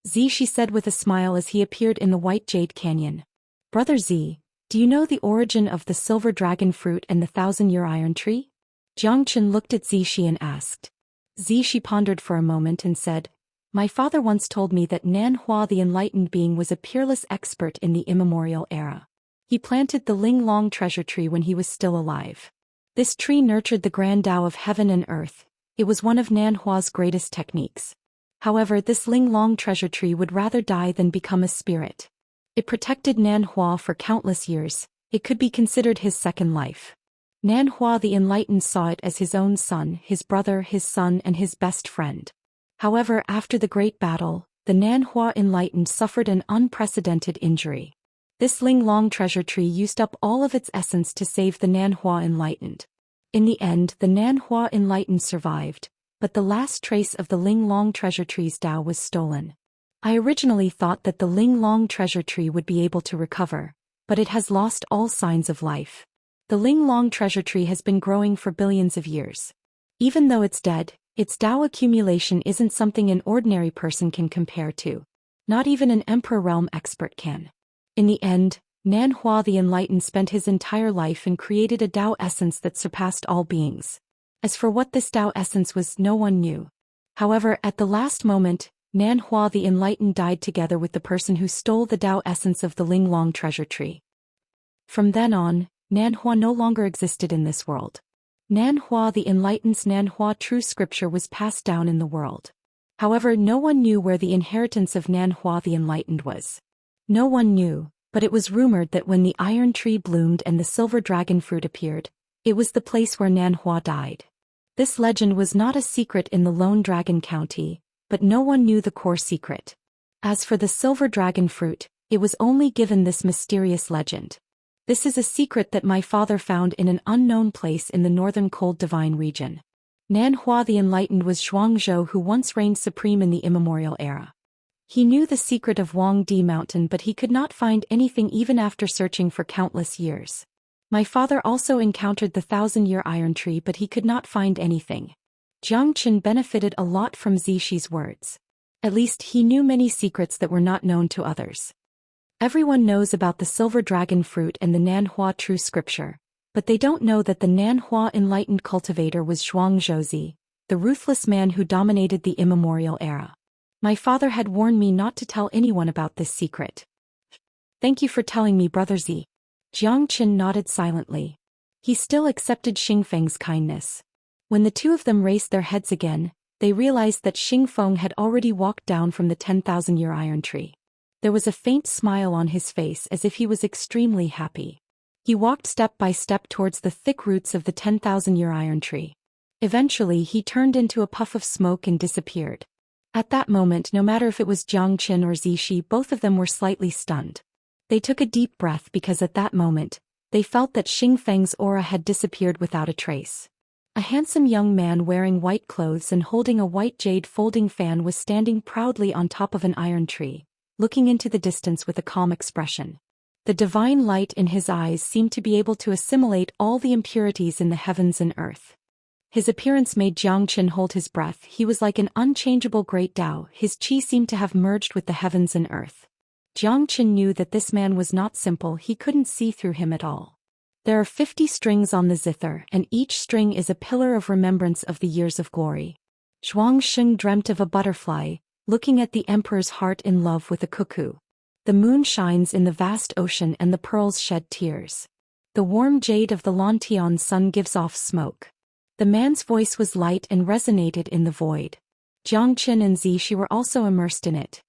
Z, she said with a smile as he appeared in the white jade canyon. Brother Z, do you know the origin of the silver dragon fruit and the 1,000-year iron tree? Jiang Chen looked at Zhi Shi and asked. Zhi Shi pondered for a moment and said, My father once told me that Nan Hua the enlightened being was a peerless expert in the immemorial era. He planted the Ling Long treasure tree when he was still alive. This tree nurtured the grand Tao of heaven and earth. It was one of Nan Hua's greatest techniques. However, this Ling Long treasure tree would rather die than become a spirit. It protected Nan Hua for countless years. It could be considered his second life. Nan Hua the enlightened saw it as his own son, his brother, his son, and his best friend. However, after the great battle, the Nan Hua enlightened suffered an unprecedented injury. This Ling Long treasure tree used up all of its essence to save the Nan Hua enlightened. In the end, the Nan Hua enlightened survived, but the last trace of the Ling Long treasure tree's Tao was stolen. I originally thought that the Ling Long treasure tree would be able to recover, but it has lost all signs of life. The Ling Long treasure tree has been growing for billions of years. Even though it's dead, its Tao accumulation isn't something an ordinary person can compare to. Not even an Emperor realm expert can. In the end, Nan Hua the enlightened spent his entire life and created a Tao essence that surpassed all beings. As for what this Tao essence was, no one knew. However, at the last moment, Nan Hua the enlightened died together with the person who stole the Tao essence of the Ling Long treasure tree. From then on, Nan Hua no longer existed in this world. Nan Hua the enlightened's Nan Hua true scripture was passed down in the world. However, no one knew where the inheritance of Nan Hua the enlightened was. No one knew, but it was rumored that when the iron tree bloomed and the silver dragon fruit appeared, it was the place where Nan Hua died. This legend was not a secret in the Lone Dragon County, but no one knew the core secret. As for the silver dragon fruit, it was only given this mysterious legend. This is a secret that my father found in an unknown place in the northern cold divine region. Nan Hua the enlightened was Zhuangzhou who once reigned supreme in the immemorial era. He knew the secret of Wangdi Mountain, but he could not find anything even after searching for countless years. My father also encountered the 1,000-year iron tree, but he could not find anything. Jiang Chen benefited a lot from Zishi's words. At least he knew many secrets that were not known to others. Everyone knows about the silver dragon fruit and the Nan Hua true scripture, but they don't know that the Nan Hua enlightened cultivator was Zhuangzhou, the ruthless man who dominated the immemorial era. My father had warned me not to tell anyone about this secret. Thank you for telling me, Brother Z. Jiang Chen nodded silently. He still accepted Xingfeng's kindness. When the two of them raised their heads again, they realized that Xingfeng had already walked down from the 10,000-year iron tree. There was a faint smile on his face as if he was extremely happy. He walked step by step towards the thick roots of the 10,000-year iron tree. Eventually he turned into a puff of smoke and disappeared. At that moment, no matter if it was Jiang Chen or Zishi, both of them were slightly stunned. They took a deep breath because at that moment, they felt that Xingfeng's aura had disappeared without a trace. A handsome young man wearing white clothes and holding a white jade folding fan was standing proudly on top of an iron tree, looking into the distance with a calm expression. The divine light in his eyes seemed to be able to assimilate all the impurities in the heavens and earth. His appearance made Jiang Chen hold his breath. He was like an unchangeable great Tao. His chi seemed to have merged with the heavens and earth. Jiang Chen knew that this man was not simple. He couldn't see through him at all. There are 50 strings on the zither, and each string is a pillar of remembrance of the years of glory. Zhuangsheng dreamt of a butterfly, looking at the emperor's heart in love with a cuckoo. The moon shines in the vast ocean and the pearls shed tears. The warm jade of the Lantian sun gives off smoke. The man's voice was light and resonated in the void. Jiang Chen and Zishi were also immersed in it.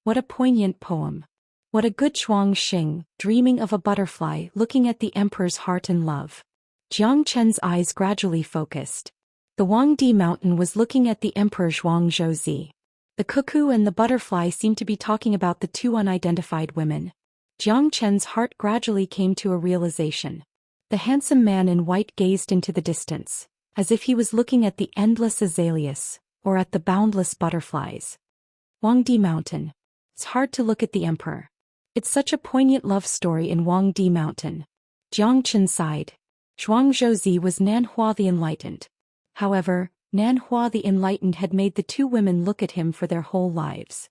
What a poignant poem. What a good Zhuangxing, dreaming of a butterfly, looking at the emperor's heart in love. Jiang Chen's eyes gradually focused. The Wangdi Mountain was looking at the emperor Zhuangzhou. The cuckoo and the butterfly seemed to be talking about the two unidentified women. Jiang Chen's heart gradually came to a realization. The handsome man in white gazed into the distance, as if he was looking at the endless azaleas, or at the boundless butterflies. Huangdi Mountain. It's hard to look at the emperor. It's such a poignant love story in Huangdi Mountain. Jiang Chen sighed. Zhuangzhouzi was Nanhua the Enlightened. However, Nanhua the Enlightened had made the two women look at him for their whole lives.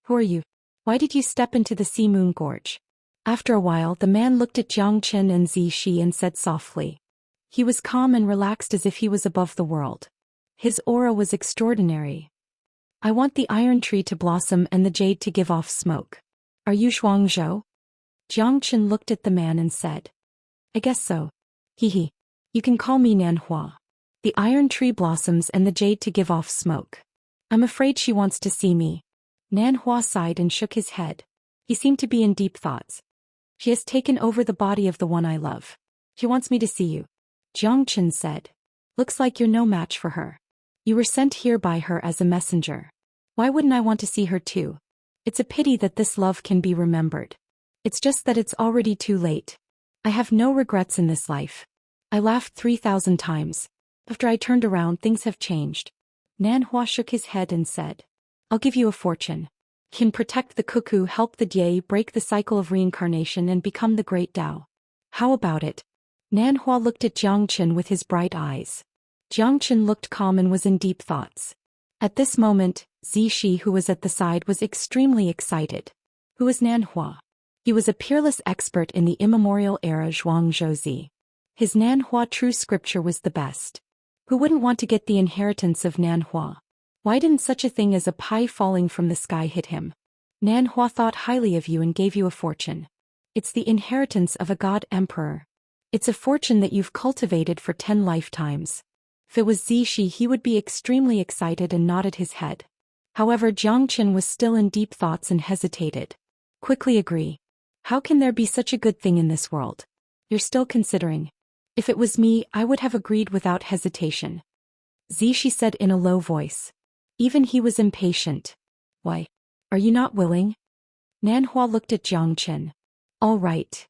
Who are you? Why did you step into the Sea Moon Gorge? After a while the man looked at Jiang Chen and Zixi and said softly. He was calm and relaxed as if he was above the world. His aura was extraordinary. I want the iron tree to blossom and the jade to give off smoke. Are you Zhuangzhou? Jiang Chen looked at the man and said. I guess so. Hehe. You can call me Nanhua. The iron tree blossoms and the jade to give off smoke. I'm afraid she wants to see me. Nanhua sighed and shook his head. He seemed to be in deep thoughts. She has taken over the body of the one I love. She wants me to see you. Jiang Chen said. Looks like you're no match for her. You were sent here by her as a messenger. Why wouldn't I want to see her too? It's a pity that this love can be remembered. It's just that it's already too late. I have no regrets in this life. I laughed 3,000 times. After I turned around, things have changed. Nanhua shook his head and said. I'll give you a fortune. You can protect the cuckoo, help the Dai, break the cycle of reincarnation and become the great Tao. How about it? Nanhua looked at Jiang Chen with his bright eyes. Jiang Chen looked calm and was in deep thoughts. At this moment, Zixi, who was at the side, was extremely excited. Who was Nanhua? He was a peerless expert in the immemorial era Zhuangzhouzi. His Nanhua true scripture was the best. Who wouldn't want to get the inheritance of Nanhua? Why didn't such a thing as a pie falling from the sky hit him? Nanhua thought highly of you and gave you a fortune. It's the inheritance of a god emperor. It's a fortune that you've cultivated for 10 lifetimes. If it was Zixi, he would be extremely excited and nodded his head. However, Jiang Chen was still in deep thoughts and hesitated. Quickly agree. How can there be such a good thing in this world? You're still considering. If it was me, I would have agreed without hesitation. Zixi said in a low voice. Even he was impatient. Why? Are you not willing? Nanhua looked at Jiang Chen. All right.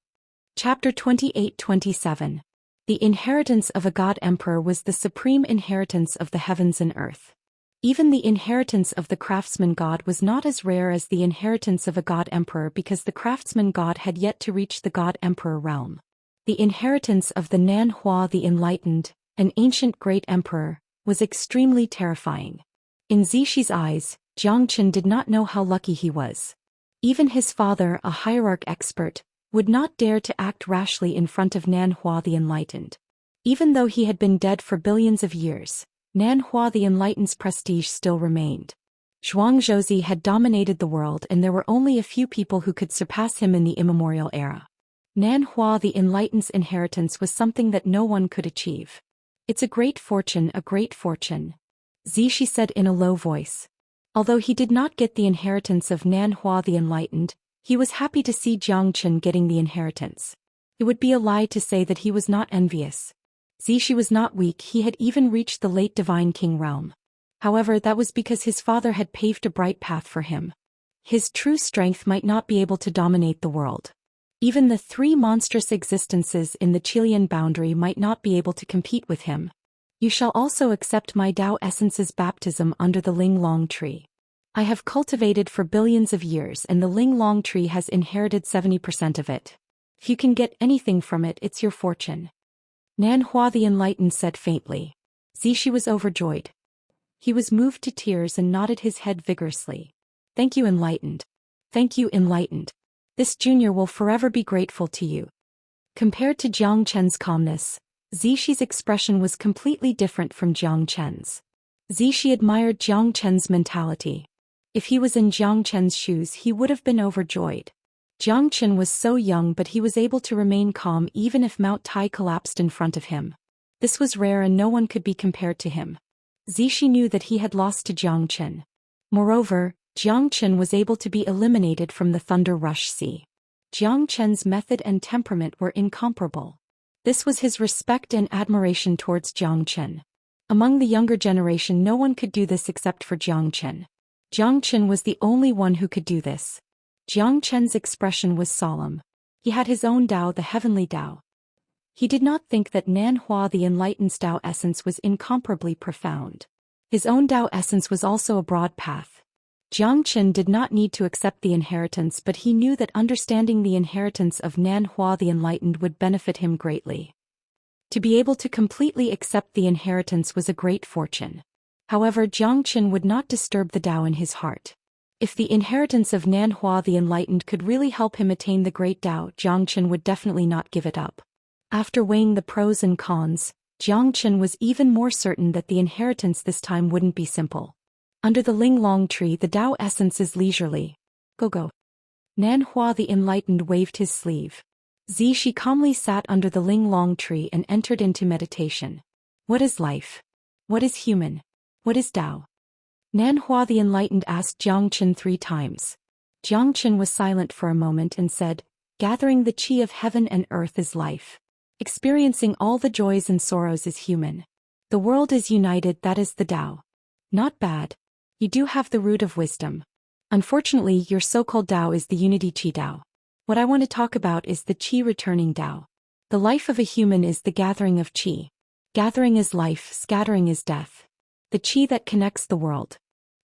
Chapter 28-27. The inheritance of a god emperor was the supreme inheritance of the heavens and earth. Even the inheritance of the craftsman god was not as rare as the inheritance of a god emperor because the craftsman god had yet to reach the god emperor realm. The inheritance of the Nanhua the Enlightened, an ancient great emperor, was extremely terrifying. In Zixi's eyes, Jiang Chen did not know how lucky he was. Even his father, a hierarch expert, would not dare to act rashly in front of Nanhua the Enlightened. Even though he had been dead for billions of years, Nanhua the Enlightened's prestige still remained. Zhuangzhouzi had dominated the world and there were only a few people who could surpass him in the immemorial era. Nanhua the Enlightened's inheritance was something that no one could achieve. It's a great fortune, Zixi said in a low voice. Although he did not get the inheritance of Nanhua the Enlightened, he was happy to see Jiang Chen getting the inheritance. It would be a lie to say that he was not envious. Zixi was not weak, he had even reached the late Divine King realm. However, that was because his father had paved a bright path for him. His true strength might not be able to dominate the world. Even the 3 monstrous existences in the Chilean boundary might not be able to compete with him. You shall also accept my Tao Essence's baptism under the Ling Long tree. I have cultivated for billions of years and the Ling Long tree has inherited 70% of it. If you can get anything from it, it's your fortune. Nanhua the Enlightened said faintly. Zixi was overjoyed. He was moved to tears and nodded his head vigorously. Thank you, Enlightened. Thank you, Enlightened. This junior will forever be grateful to you. Compared to Jiang Chen's calmness, Zixi's expression was completely different from Jiang Chen's. Zixi admired Jiang Chen's mentality. If he was in Jiang Chen's shoes, he would have been overjoyed. Jiang Chen was so young, but he was able to remain calm even if Mount Tai collapsed in front of him. This was rare and no one could be compared to him. Zixi knew that he had lost to Jiang Chen. Moreover, Jiang Chen was able to be eliminated from the Thunder Rush Sea. Jiang Chen's method and temperament were incomparable. This was his respect and admiration towards Jiang Chen. Among the younger generation, no one could do this except for Jiang Chen. Jiang Chen was the only one who could do this. Jiang Chen's expression was solemn. He had his own Tao, the heavenly Tao. He did not think that Nanhua the Enlightened's Tao essence was incomparably profound. His own Tao essence was also a broad path. Xianxia did not need to accept the inheritance, but he knew that understanding the inheritance of Nanhua the Enlightened would benefit him greatly. To be able to completely accept the inheritance was a great fortune. However, Xianxia would not disturb the Tao in his heart. If the inheritance of Nanhua the Enlightened could really help him attain the great Tao, Xianxia would definitely not give it up. After weighing the pros and cons, Xianxia was even more certain that the inheritance this time wouldn't be simple. Under the Linglong tree, the Tao essence is leisurely. Go. Nanhua the Enlightened waved his sleeve. Zhi calmly sat under the Linglong tree and entered into meditation. What is life? What is human? What is Tao? Nanhua the Enlightened asked Xianxia 3 times. Xianxia was silent for a moment and said, gathering the qi of heaven and earth is life. Experiencing all the joys and sorrows is human. The world is united, that is the Tao. Not bad. You do have the root of wisdom. Unfortunately, your so-called Tao is the unity qi Tao. What I want to talk about is the qi returning Tao. The life of a human is the gathering of qi. Gathering is life, scattering is death. The qi that connects the world.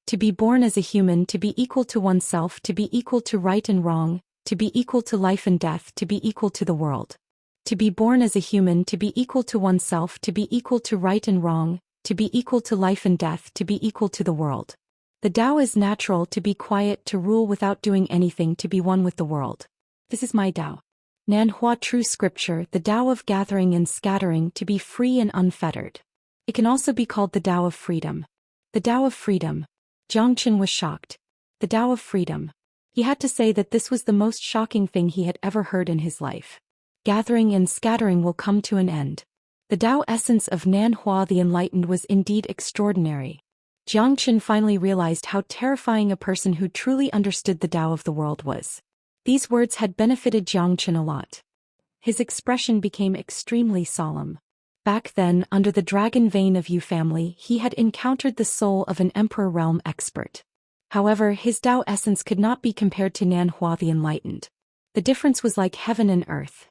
To be born as a human, to be equal to oneself, to be equal to right and wrong, to be equal to life and death, to be equal to the world. To be born as a human, to be equal to oneself, to be equal to right and wrong, to be equal to life and death, to be equal to the world. The Tao is natural, to be quiet, to rule without doing anything, to be one with the world. This is my Tao. Nanhua true scripture, the Tao of gathering and scattering, to be free and unfettered. It can also be called the Tao of freedom. The Tao of freedom. Xianxia was shocked. The Tao of freedom. He had to say that this was the most shocking thing he had ever heard in his life. Gathering and scattering will come to an end. The Tao essence of Nanhua the Enlightened was indeed extraordinary. Xianxia finally realized how terrifying a person who truly understood the Tao of the world was. These words had benefited Xianxia a lot. His expression became extremely solemn. Back then, under the dragon vein of Yu family, he had encountered the soul of an emperor realm expert. However, his Tao essence could not be compared to Nanhua the Enlightened. The difference was like heaven and earth.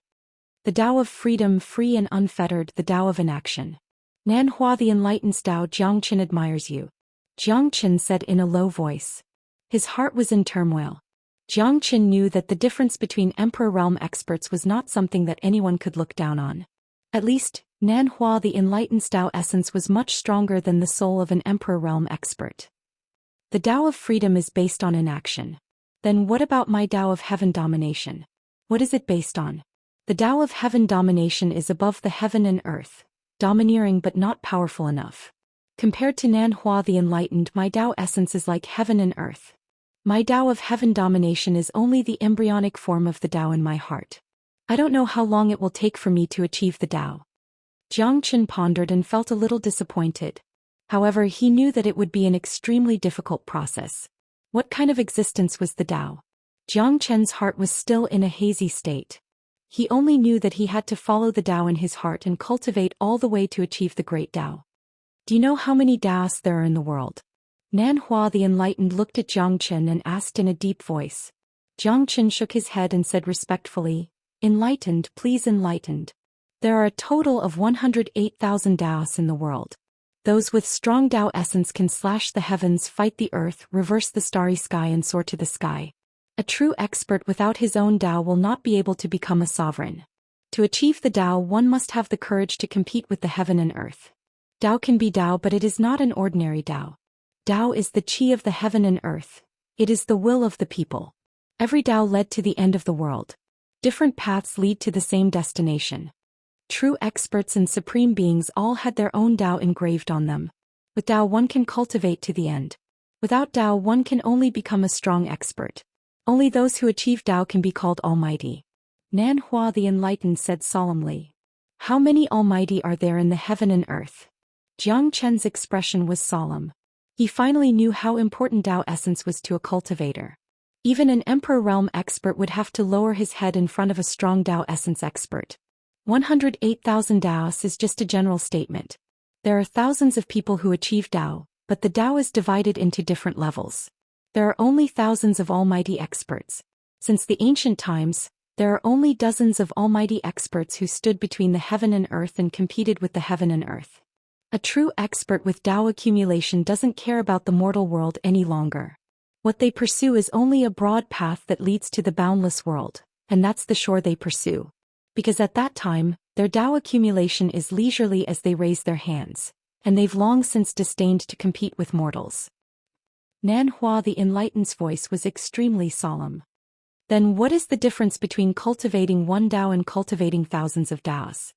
The Tao of freedom, free and unfettered, the Tao of inaction. Nanhua the Enlightened's Tao. Xianxia admires you. Xianxia said in a low voice. His heart was in turmoil. Xianxia knew that the difference between emperor realm experts was not something that anyone could look down on. At least, Nanhua the Enlightened's Tao essence was much stronger than the soul of an emperor realm expert. The Tao of freedom is based on inaction. Then what about my Tao of heaven domination? What is it based on? The Tao of heaven domination is above the heaven and earth, domineering but not powerful enough. Compared to Nanhua the Enlightened, my Tao essence is like heaven and earth. My Tao of heaven domination is only the embryonic form of the Tao in my heart. I don't know how long it will take for me to achieve the Tao. Xianxia pondered and felt a little disappointed. However, he knew that it would be an extremely difficult process. What kind of existence was the Tao? Xianxia's heart was still in a hazy state. He only knew that he had to follow the Tao in his heart and cultivate all the way to achieve the great Tao. Do you know how many Daoists there are in the world? Nanhua the Enlightened looked at Xianxia and asked in a deep voice. Xianxia shook his head and said respectfully, Enlightened, please enlightened. There are a total of 108,000 Daoists in the world. Those with strong Tao essence can slash the heavens, fight the earth, reverse the starry sky and soar to the sky. A true expert without his own Tao will not be able to become a sovereign. To achieve the Tao, one must have the courage to compete with the heaven and earth. Tao can be Tao, but it is not an ordinary Tao. Tao is the qi of the heaven and earth. It is the will of the people. Every Tao led to the end of the world. Different paths lead to the same destination. True experts and supreme beings all had their own Tao engraved on them. With Tao one can cultivate to the end. Without Tao one can only become a strong expert. Only those who achieve Tao can be called almighty. Nanhua the Enlightened said solemnly. How many almighty are there in the heaven and earth? Xianxia's expression was solemn. He finally knew how important Tao essence was to a cultivator. Even an emperor realm expert would have to lower his head in front of a strong Tao essence expert. 108,000 Daoists is just a general statement. There are thousands of people who achieve Tao, but the Tao is divided into different levels. There are only thousands of almighty experts. Since the ancient times, there are only dozens of almighty experts who stood between the heaven and earth and competed with the heaven and earth. A true expert with Dao accumulation doesn't care about the mortal world any longer. What they pursue is only a broad path that leads to the boundless world, and that's the shore they pursue. Because at that time, their Dao accumulation is leisurely as they raise their hands, and they've long since disdained to compete with mortals. Nan Hua the Enlightened's voice was extremely solemn. Then what is the difference between cultivating one Dao and cultivating thousands of Daos?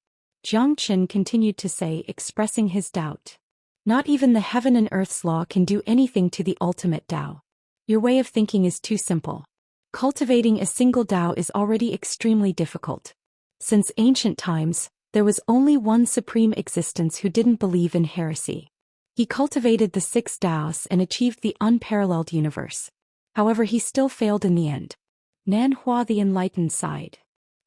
Jiang Qin continued to say, expressing his doubt. Not even the heaven and earth's law can do anything to the ultimate Dao. Your way of thinking is too simple. Cultivating a single Dao is already extremely difficult. Since ancient times, there was only one supreme existence who didn't believe in heresy. He cultivated the 6 Daos and achieved the unparalleled universe. However, he still failed in the end. Nan Hua the Enlightened sighed.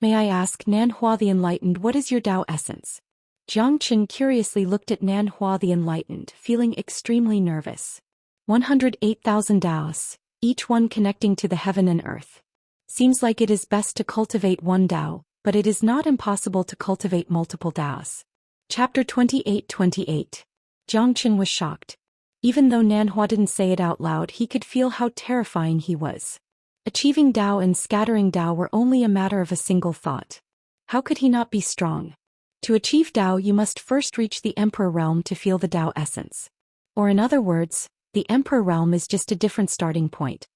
May I ask, Nan Hua the Enlightened, what is your Dao essence? Jiang Qin curiously looked at Nan Hua the Enlightened, feeling extremely nervous. 108,000 Daos, each one connecting to the heaven and earth. Seems like it is best to cultivate one Dao, but it is not impossible to cultivate multiple Daos. Chapter 28:28. Jiang Qin was shocked. Even though Nan Hua didn't say it out loud, he could feel how terrifying he was. Achieving Dao and scattering Dao were only a matter of a single thought. How could he not be strong? To achieve Dao, you must first reach the Emperor realm to feel the Dao essence. Or in other words, the Emperor realm is just a different starting point.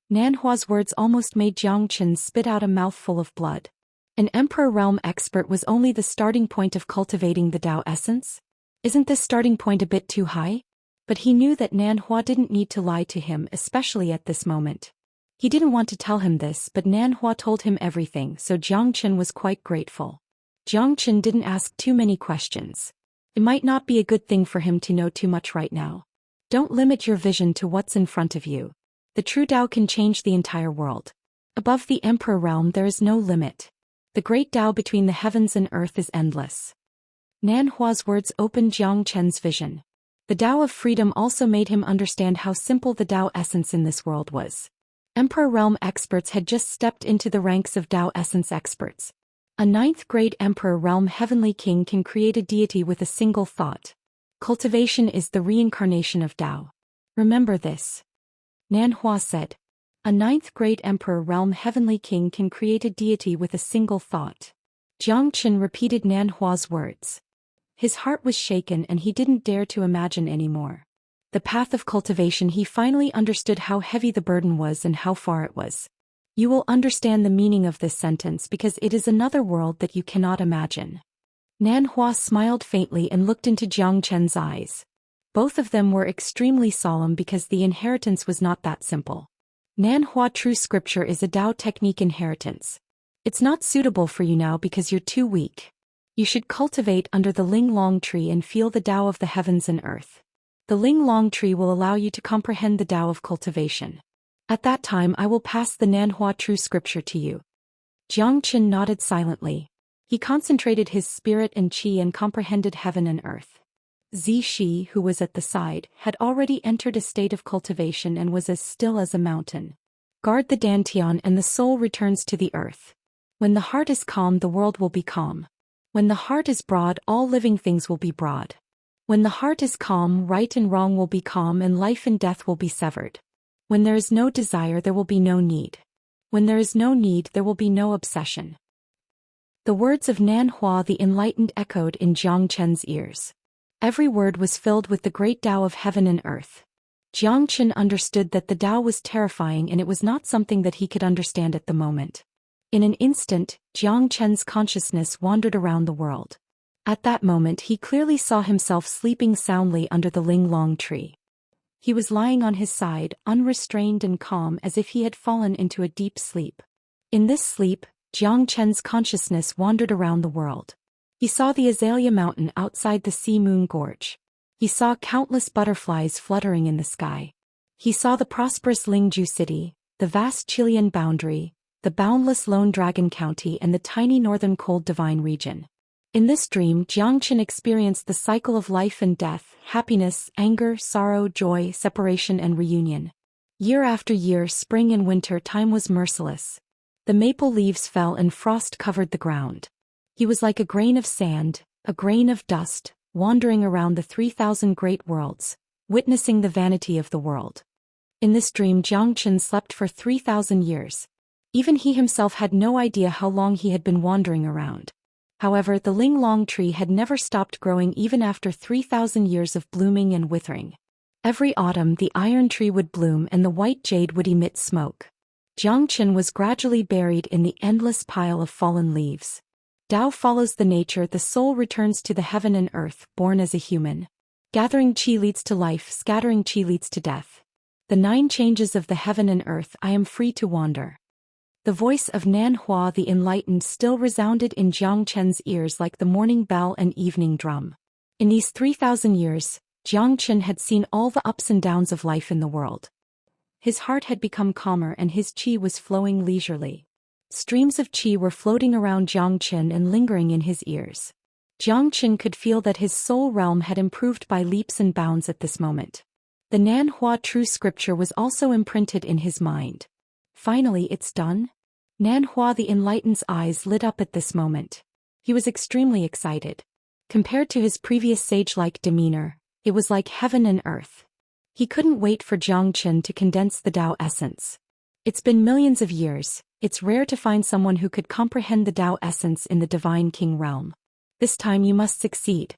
Nan Hua's words almost made Jiang Qin spit out a mouthful of blood. An Emperor realm expert was only the starting point of cultivating the Dao essence? Isn't this starting point a bit too high? But he knew that Nan Hua didn't need to lie to him, especially at this moment. He didn't want to tell him this, but Nan Hua told him everything, so Jiang Qin was quite grateful. Jiang Qin didn't ask too many questions. It might not be a good thing for him to know too much right now. Don't limit your vision to what's in front of you. The true Dao can change the entire world. Above the Emperor realm there is no limit. The great Dao between the heavens and earth is endless. Nan Hua's words opened Jiang Qin's vision. The Dao of freedom also made him understand how simple the Dao essence in this world was. Emperor realm experts had just stepped into the ranks of Dao essence experts. A 9th grade Emperor realm heavenly king can create a deity with a single thought. Cultivation is the reincarnation of Dao. Remember this. Nan Hua said. A 9th grade Emperor realm heavenly king can create a deity with a single thought. Jiang Qin repeated Nan Hua's words. His heart was shaken and he didn't dare to imagine anymore. The path of cultivation, he finally understood how heavy the burden was and how far it was. You will understand the meaning of this sentence because it is another world that you cannot imagine. Nan Hua smiled faintly and looked into Jiang Qin's eyes. Both of them were extremely solemn because the inheritance was not that simple. Nan Hua true scripture is a Dao technique inheritance. It's not suitable for you now because you're too weak. You should cultivate under the Ling Long tree and feel the Dao of the heavens and earth. The Ling Long tree will allow you to comprehend the Dao of cultivation. At that time I will pass the Nan Hua true scripture to you. Jiang Qin nodded silently. He concentrated his spirit and qi and comprehended heaven and earth. Zixi, who was at the side, had already entered a state of cultivation and was as still as a mountain. Guard the dantian and the soul returns to the earth. When the heart is calm, the world will be calm. When the heart is broad, all living things will be broad. When the heart is calm, right and wrong will be calm and life and death will be severed. When there is no desire, there will be no need. When there is no need, there will be no obsession. The words of Nan Hua the Enlightened echoed in Jiang Qin's ears. Every word was filled with the great Dao of heaven and earth. Jiang Qin understood that the Dao was terrifying and it was not something that he could understand at the moment. In an instant, Jiang Qin's consciousness wandered around the world. At that moment he clearly saw himself sleeping soundly under the Ling Long tree. He was lying on his side, unrestrained and calm as if he had fallen into a deep sleep. In this sleep, Jiang Qin's consciousness wandered around the world. He saw the Azalea Mountain outside the Sea Moon Gorge. He saw countless butterflies fluttering in the sky. He saw the prosperous Lingju city, the vast Chilean boundary, the boundless Lone Dragon County and the tiny northern cold divine region. In this dream, Jiang Qin experienced the cycle of life and death, happiness, anger, sorrow, joy, separation and reunion. Year after year, spring and winter, time was merciless. The maple leaves fell and frost covered the ground. He was like a grain of sand, a grain of dust, wandering around the 3,000 great worlds, witnessing the vanity of the world. In this dream, Zhou Xian slept for 3,000 years. Even he himself had no idea how long he had been wandering around. However, the Ling Long tree had never stopped growing even after 3,000 years of blooming and withering. Every autumn the iron tree would bloom and the white jade would emit smoke. Zhou Xian was gradually buried in the endless pile of fallen leaves. Tao follows the nature, the soul returns to the heaven and earth, born as a human. Gathering qi leads to life, scattering qi leads to death. The 9 changes of the heaven and earth, I am free to wander. The voice of Nan Hua the Enlightened still resounded in Zhou Xian's ears like the morning bell and evening drum. In these 3,000 years, Zhou Xian had seen all the ups and downs of life in the world. His heart had become calmer and his qi was flowing leisurely. Streams of qi were floating around Zhou Xian and lingering in his ears. Zhou Xian could feel that his soul realm had improved by leaps and bounds at this moment. The Nan Hua true scripture was also imprinted in his mind. Finally, it's done? Nan Hua the Enlightened's eyes lit up at this moment. He was extremely excited. Compared to his previous sage-like demeanor, it was like heaven and earth. He couldn't wait for Zhou Xian to condense the Tao essence. It's been millions of years, it's rare to find someone who could comprehend the Tao essence in the Divine King realm. This time you must succeed.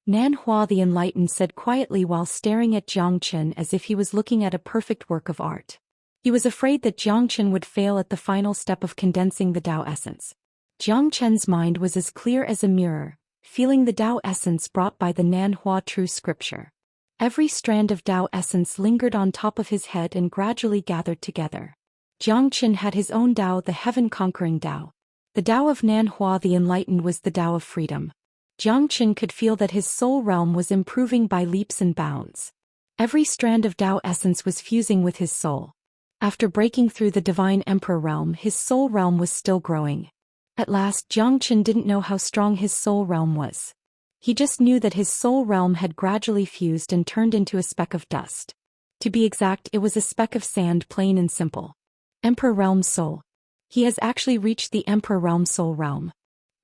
Nan Hua the Enlightened said quietly while staring at Zhou Xian as if he was looking at a perfect work of art. He was afraid that Zhou Xian would fail at the final step of condensing the Tao essence. Zhou Xian's mind was as clear as a mirror, feeling the Tao essence brought by the Nan Hua true scripture. Every strand of Tao essence lingered on top of his head and gradually gathered together. Zhou Xian had his own Tao, the heaven-conquering Tao. The Tao of Nan Hua the Enlightened was the Tao of freedom. Zhou Xian could feel that his soul realm was improving by leaps and bounds. Every strand of Tao essence was fusing with his soul. After breaking through the divine emperor realm, his soul realm was still growing. At last, Zhou Xian didn't know how strong his soul realm was. He just knew that his soul realm had gradually fused and turned into a speck of dust. To be exact, it was a speck of sand, plain and simple. Emperor realm soul. He has actually reached the emperor realm soul realm.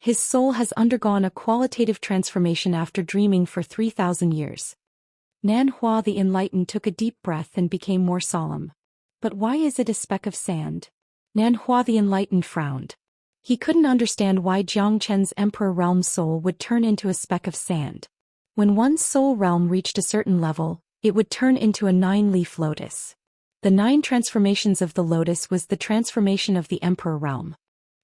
His soul has undergone a qualitative transformation after dreaming for 3,000 years. Nan Hua the Enlightened took a deep breath and became more solemn. But why is it a speck of sand? Nan Hua the Enlightened frowned. He couldn't understand why Zhou Xian's emperor realm soul would turn into a speck of sand. When one's soul realm reached a certain level, it would turn into a 9-leaf lotus. The 9 transformations of the lotus was the transformation of the emperor realm.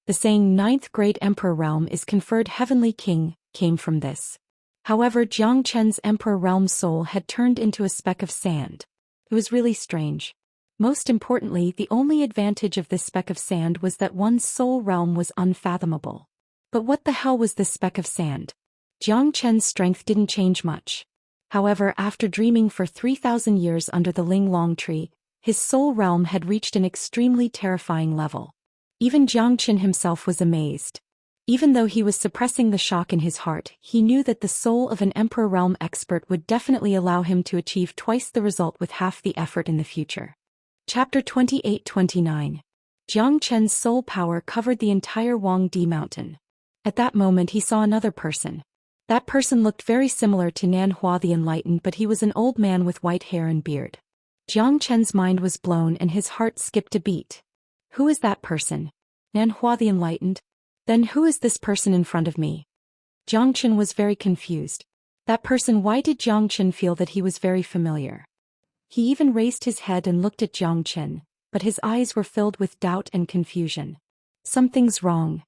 The saying 9th great emperor realm is conferred heavenly king came from this. However, Zhou Xian's emperor realm soul had turned into a speck of sand. It was really strange. Most importantly, the only advantage of this speck of sand was that one's soul realm was unfathomable. But what the hell was this speck of sand? Zhou Xian's strength didn't change much. However, after dreaming for 3,000 years under the Ling Long tree, his soul realm had reached an extremely terrifying level. Even Zhou Xian himself was amazed. Even though he was suppressing the shock in his heart, he knew that the soul of an emperor realm expert would definitely allow him to achieve twice the result with half the effort in the future. Chapter 28-29. Zhou Xian's soul power covered the entire Huangdi mountain. At that moment he saw another person. That person looked very similar to Nan Hua the Enlightened, but he was an old man with white hair and beard. Zhou Xian's mind was blown and his heart skipped a beat. Who is that person? Nan Hua the Enlightened? Then who is this person in front of me? Zhou Xian was very confused. That person, why did Zhou Xian feel that he was very familiar? He even raised his head and looked at Zhou Xian, but his eyes were filled with doubt and confusion. Something's wrong.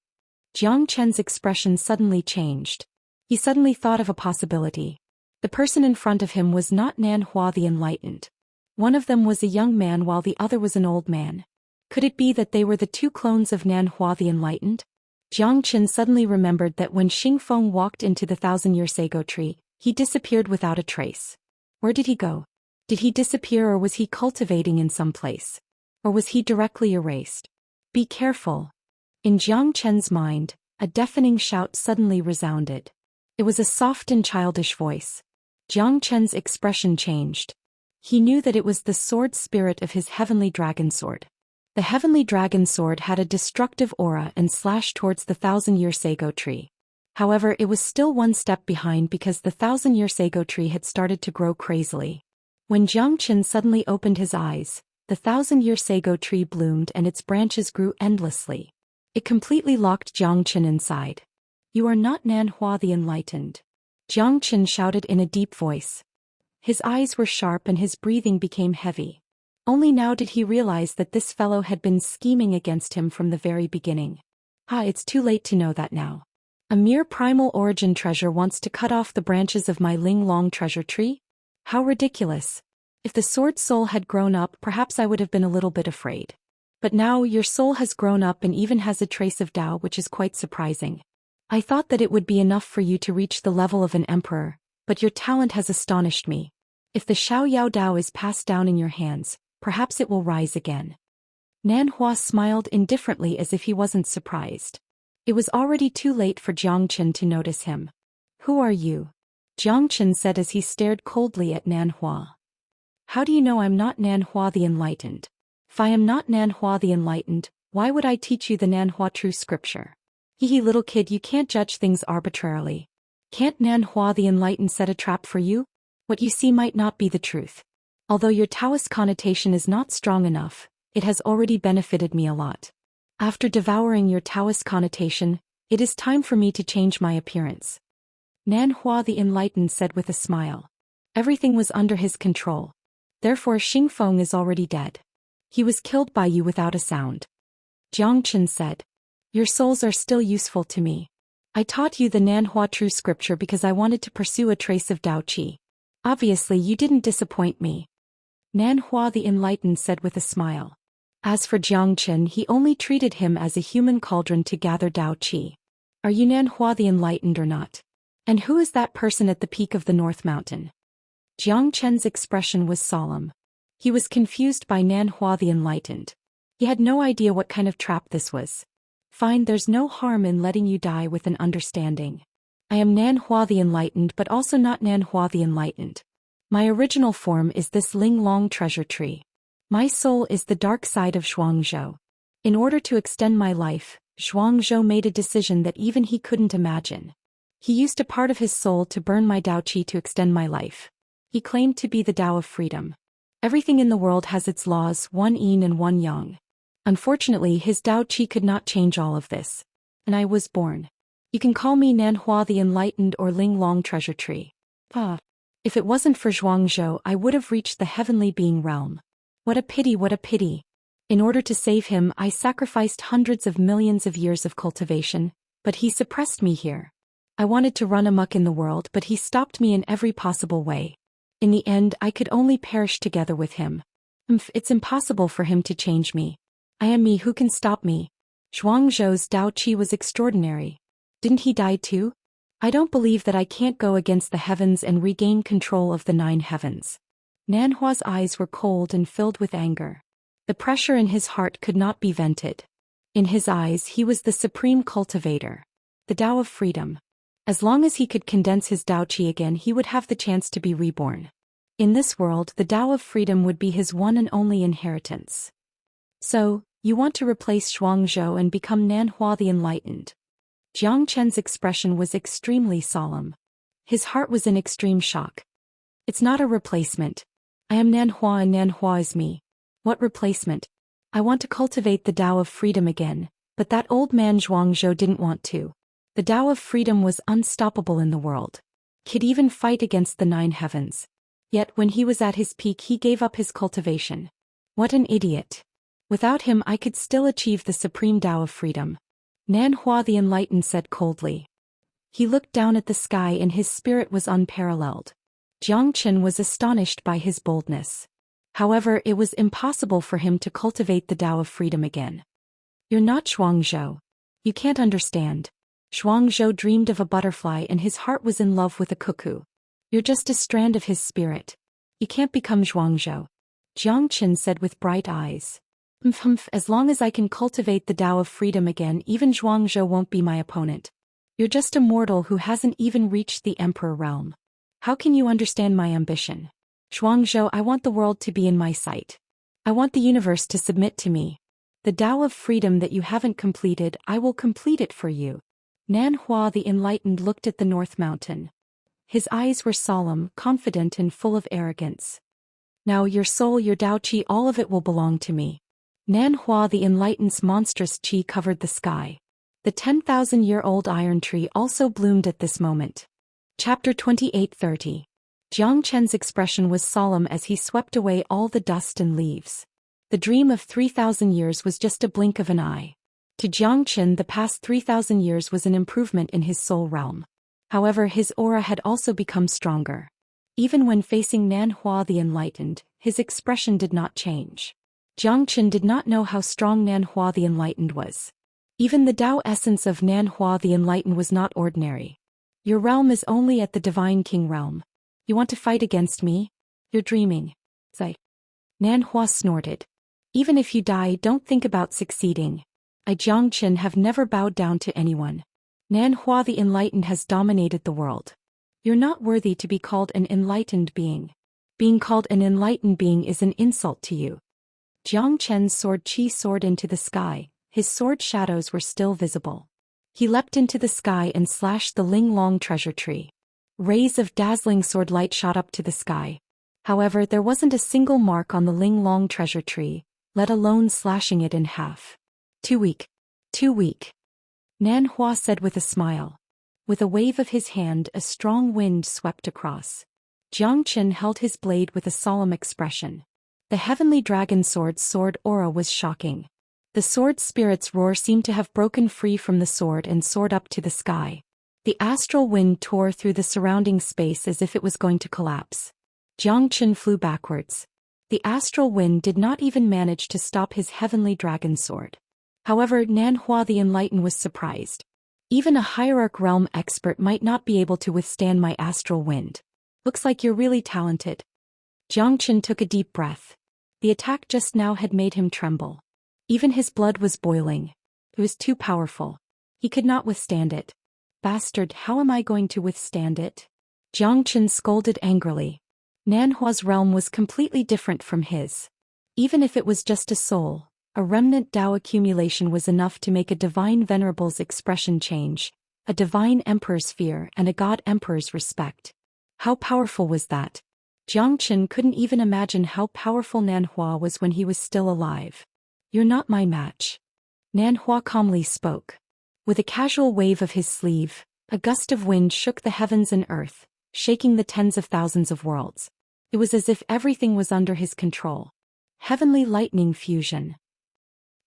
Zhou Xian's expression suddenly changed. He suddenly thought of a possibility. The person in front of him was not Nan Hua the Enlightened. One of them was a young man while the other was an old man. Could it be that they were the 2 clones of Nan Hua the Enlightened? Zhou Xian suddenly remembered that when Xingfeng walked into the 1,000-year sago tree, he disappeared without a trace. Where did he go? Did he disappear, or was he cultivating in some place? Or was he directly erased? Be careful. In Zhou Xian's mind, a deafening shout suddenly resounded. It was a soft and childish voice. Zhou Xian's expression changed. He knew that it was the sword spirit of his heavenly dragon sword. The heavenly dragon sword had a destructive aura and slashed towards the 1,000-year sago tree. However, it was still one step behind because the 1,000-year sago tree had started to grow crazily. When Zhou Xian suddenly opened his eyes, the 1,000-year sago tree bloomed and its branches grew endlessly. It completely locked Zhou Xian inside. "You are not Nanhua the Enlightened," Zhou Xian shouted in a deep voice. His eyes were sharp and his breathing became heavy. Only now did he realize that this fellow had been scheming against him from the very beginning. It's too late to know that now. A mere primal origin treasure wants to cut off the branches of my Ling Long treasure tree? How ridiculous. If the sword soul had grown up, perhaps I would have been a little bit afraid. But now your soul has grown up and even has a trace of Dao, which is quite surprising. I thought that it would be enough for you to reach the level of an emperor, but your talent has astonished me. If the Xiaoyao Dao is passed down in your hands, perhaps it will rise again. Nanhua smiled indifferently as if he wasn't surprised. It was already too late for Zhou Xian to notice him. "Who are you?" Zhou Xian said as he stared coldly at Nanhua. "How do you know I'm not Nanhua the Enlightened? If I am not Nanhua the Enlightened, why would I teach you the Nanhua true scripture? Hee little kid, you can't judge things arbitrarily. Can't Nanhua the Enlightened set a trap for you? What you see might not be the truth. Although your Taoist connotation is not strong enough, it has already benefited me a lot. After devouring your Taoist connotation, it is time for me to change my appearance." Nanhua the Enlightened said with a smile. Everything was under his control. Therefore Xingfeng is already dead. He was killed by you without a sound. Zhou Xian said. "Your souls are still useful to me. I taught you the Nanhua true scripture because I wanted to pursue a trace of Dao Qi. Obviously you didn't disappoint me." Nanhua the Enlightened said with a smile. As for Zhou Xian, he only treated him as a human cauldron to gather Dao Qi. "Are you Nanhua the Enlightened or not? And who is that person at the peak of the North Mountain?" Zhou Qian's expression was solemn. He was confused by Nanhua the Enlightened. He had no idea what kind of trap this was. "Fine, there's no harm in letting you die with an understanding. I am Nanhua the Enlightened but also not Nanhua the Enlightened. My original form is this Ling Long treasure tree. My soul is the dark side of Zhuangzhou. In order to extend my life, Zhuangzhou made a decision that even he couldn't imagine. He used a part of his soul to burn my Dao Qi to extend my life. He claimed to be the Dao of freedom. Everything in the world has its laws, one yin and one yang. Unfortunately, his Dao Qi could not change all of this. And I was born. You can call me Nanhua the Enlightened or Ling Long treasure tree. If it wasn't for Zhuangzhou, I would have reached the heavenly being realm. What a pity, what a pity. In order to save him, I sacrificed hundreds of millions of years of cultivation, but he suppressed me here. I wanted to run amok in the world, but he stopped me in every possible way. In the end, I could only perish together with him. It's impossible for him to change me. I am me, who can stop me? Zhuangzhou's Dao Qi was extraordinary. Didn't he die too? I don't believe that I can't go against the heavens and regain control of the 9 heavens. Nanhua's eyes were cold and filled with anger. The pressure in his heart could not be vented. In his eyes, he was the supreme cultivator. The Dao of freedom. As long as he could condense his Dao Qi again, he would have the chance to be reborn. In this world, the Dao of freedom would be his one and only inheritance. "So, you want to replace Zhuangzhou and become Nanhua the Enlightened?" Zhou Qian's expression was extremely solemn. His heart was in extreme shock. "It's not a replacement. I am Nanhua and Nanhua is me. What replacement? I want to cultivate the Dao of freedom again, but that old man Zhuangzhou didn't want to. The Dao of freedom was unstoppable in the world. Could even fight against the 9 heavens. Yet when he was at his peak, he gave up his cultivation. What an idiot. Without him, I could still achieve the supreme Dao of freedom." Nanhua the Enlightened said coldly. He looked down at the sky and his spirit was unparalleled. Zhou Xian was astonished by his boldness. However, it was impossible for him to cultivate the Dao of freedom again. "You're not Zhuangzhou. You can't understand. Zhuangzhou dreamed of a butterfly and his heart was in love with a cuckoo. You're just a strand of his spirit. You can't become Zhuangzhou." Zhou Xian said with bright eyes. As long as I can cultivate the Dao of freedom again, even Zhuangzhou won't be my opponent. You're just a mortal who hasn't even reached the emperor realm. How can you understand my ambition? Zhuangzhou, I want the world to be in my sight. I want the universe to submit to me. The Dao of freedom that you haven't completed, I will complete it for you. Nan Hua the Enlightened looked at the North Mountain. His eyes were solemn, confident and full of arrogance. Now your soul, your Dao Qi, all of it will belong to me. Nan Hua the Enlightened's monstrous qi covered the sky. The 10,000-year-old iron tree also bloomed at this moment. Chapter 28:30. Jiang Chen's expression was solemn as he swept away all the dust and leaves. The dream of 3,000 years was just a blink of an eye. To Jiang Chen, the past 3,000 years was an improvement in his soul realm. However, his aura had also become stronger. Even when facing Nan Hua the Enlightened, his expression did not change. Jiang Chen did not know how strong Nan Hua the Enlightened was. Even the Dao essence of Nan Hua the Enlightened was not ordinary. Your realm is only at the Divine King realm. You want to fight against me? You're dreaming. Zai. Nan Hua snorted. Even if you die, don't think about succeeding. I, Jiang Chen, have never bowed down to anyone. Nan Hua the Enlightened has dominated the world. You're not worthy to be called an enlightened being. Being called an enlightened being is an insult to you. Jiang Chen's sword qi soared into the sky. His sword shadows were still visible. He leapt into the sky and slashed the Ling Long treasure tree. Rays of dazzling sword light shot up to the sky. However, there wasn't a single mark on the Ling Long treasure tree, let alone slashing it in half. Too weak. Too weak. Nan Hua said with a smile. With a wave of his hand, a strong wind swept across. Jiang Chen held his blade with a solemn expression. The heavenly dragon sword's sword aura was shocking. The sword's spirit's roar seemed to have broken free from the sword and soared up to the sky. The astral wind tore through the surrounding space as if it was going to collapse. Jiang Chen flew backwards. The astral wind did not even manage to stop his heavenly dragon sword. However, Nan Hua the Enlightened was surprised. Even a hierarch realm expert might not be able to withstand my astral wind. Looks like you're really talented. Jiang Chen took a deep breath. The attack just now had made him tremble. Even his blood was boiling. It was too powerful. He could not withstand it. Bastard, how am I going to withstand it? Jiang Chen scolded angrily. Nan Hua's realm was completely different from his. Even if it was just a soul, a remnant Dao accumulation was enough to make a divine venerable's expression change, a divine emperor's fear and a god emperor's respect. How powerful was that? Jiang Chen couldn't even imagine how powerful Nan Hua was when he was still alive. You're not my match. Nan Hua calmly spoke. With a casual wave of his sleeve, a gust of wind shook the heavens and earth, shaking the tens of thousands of worlds. It was as if everything was under his control. Heavenly lightning fusion.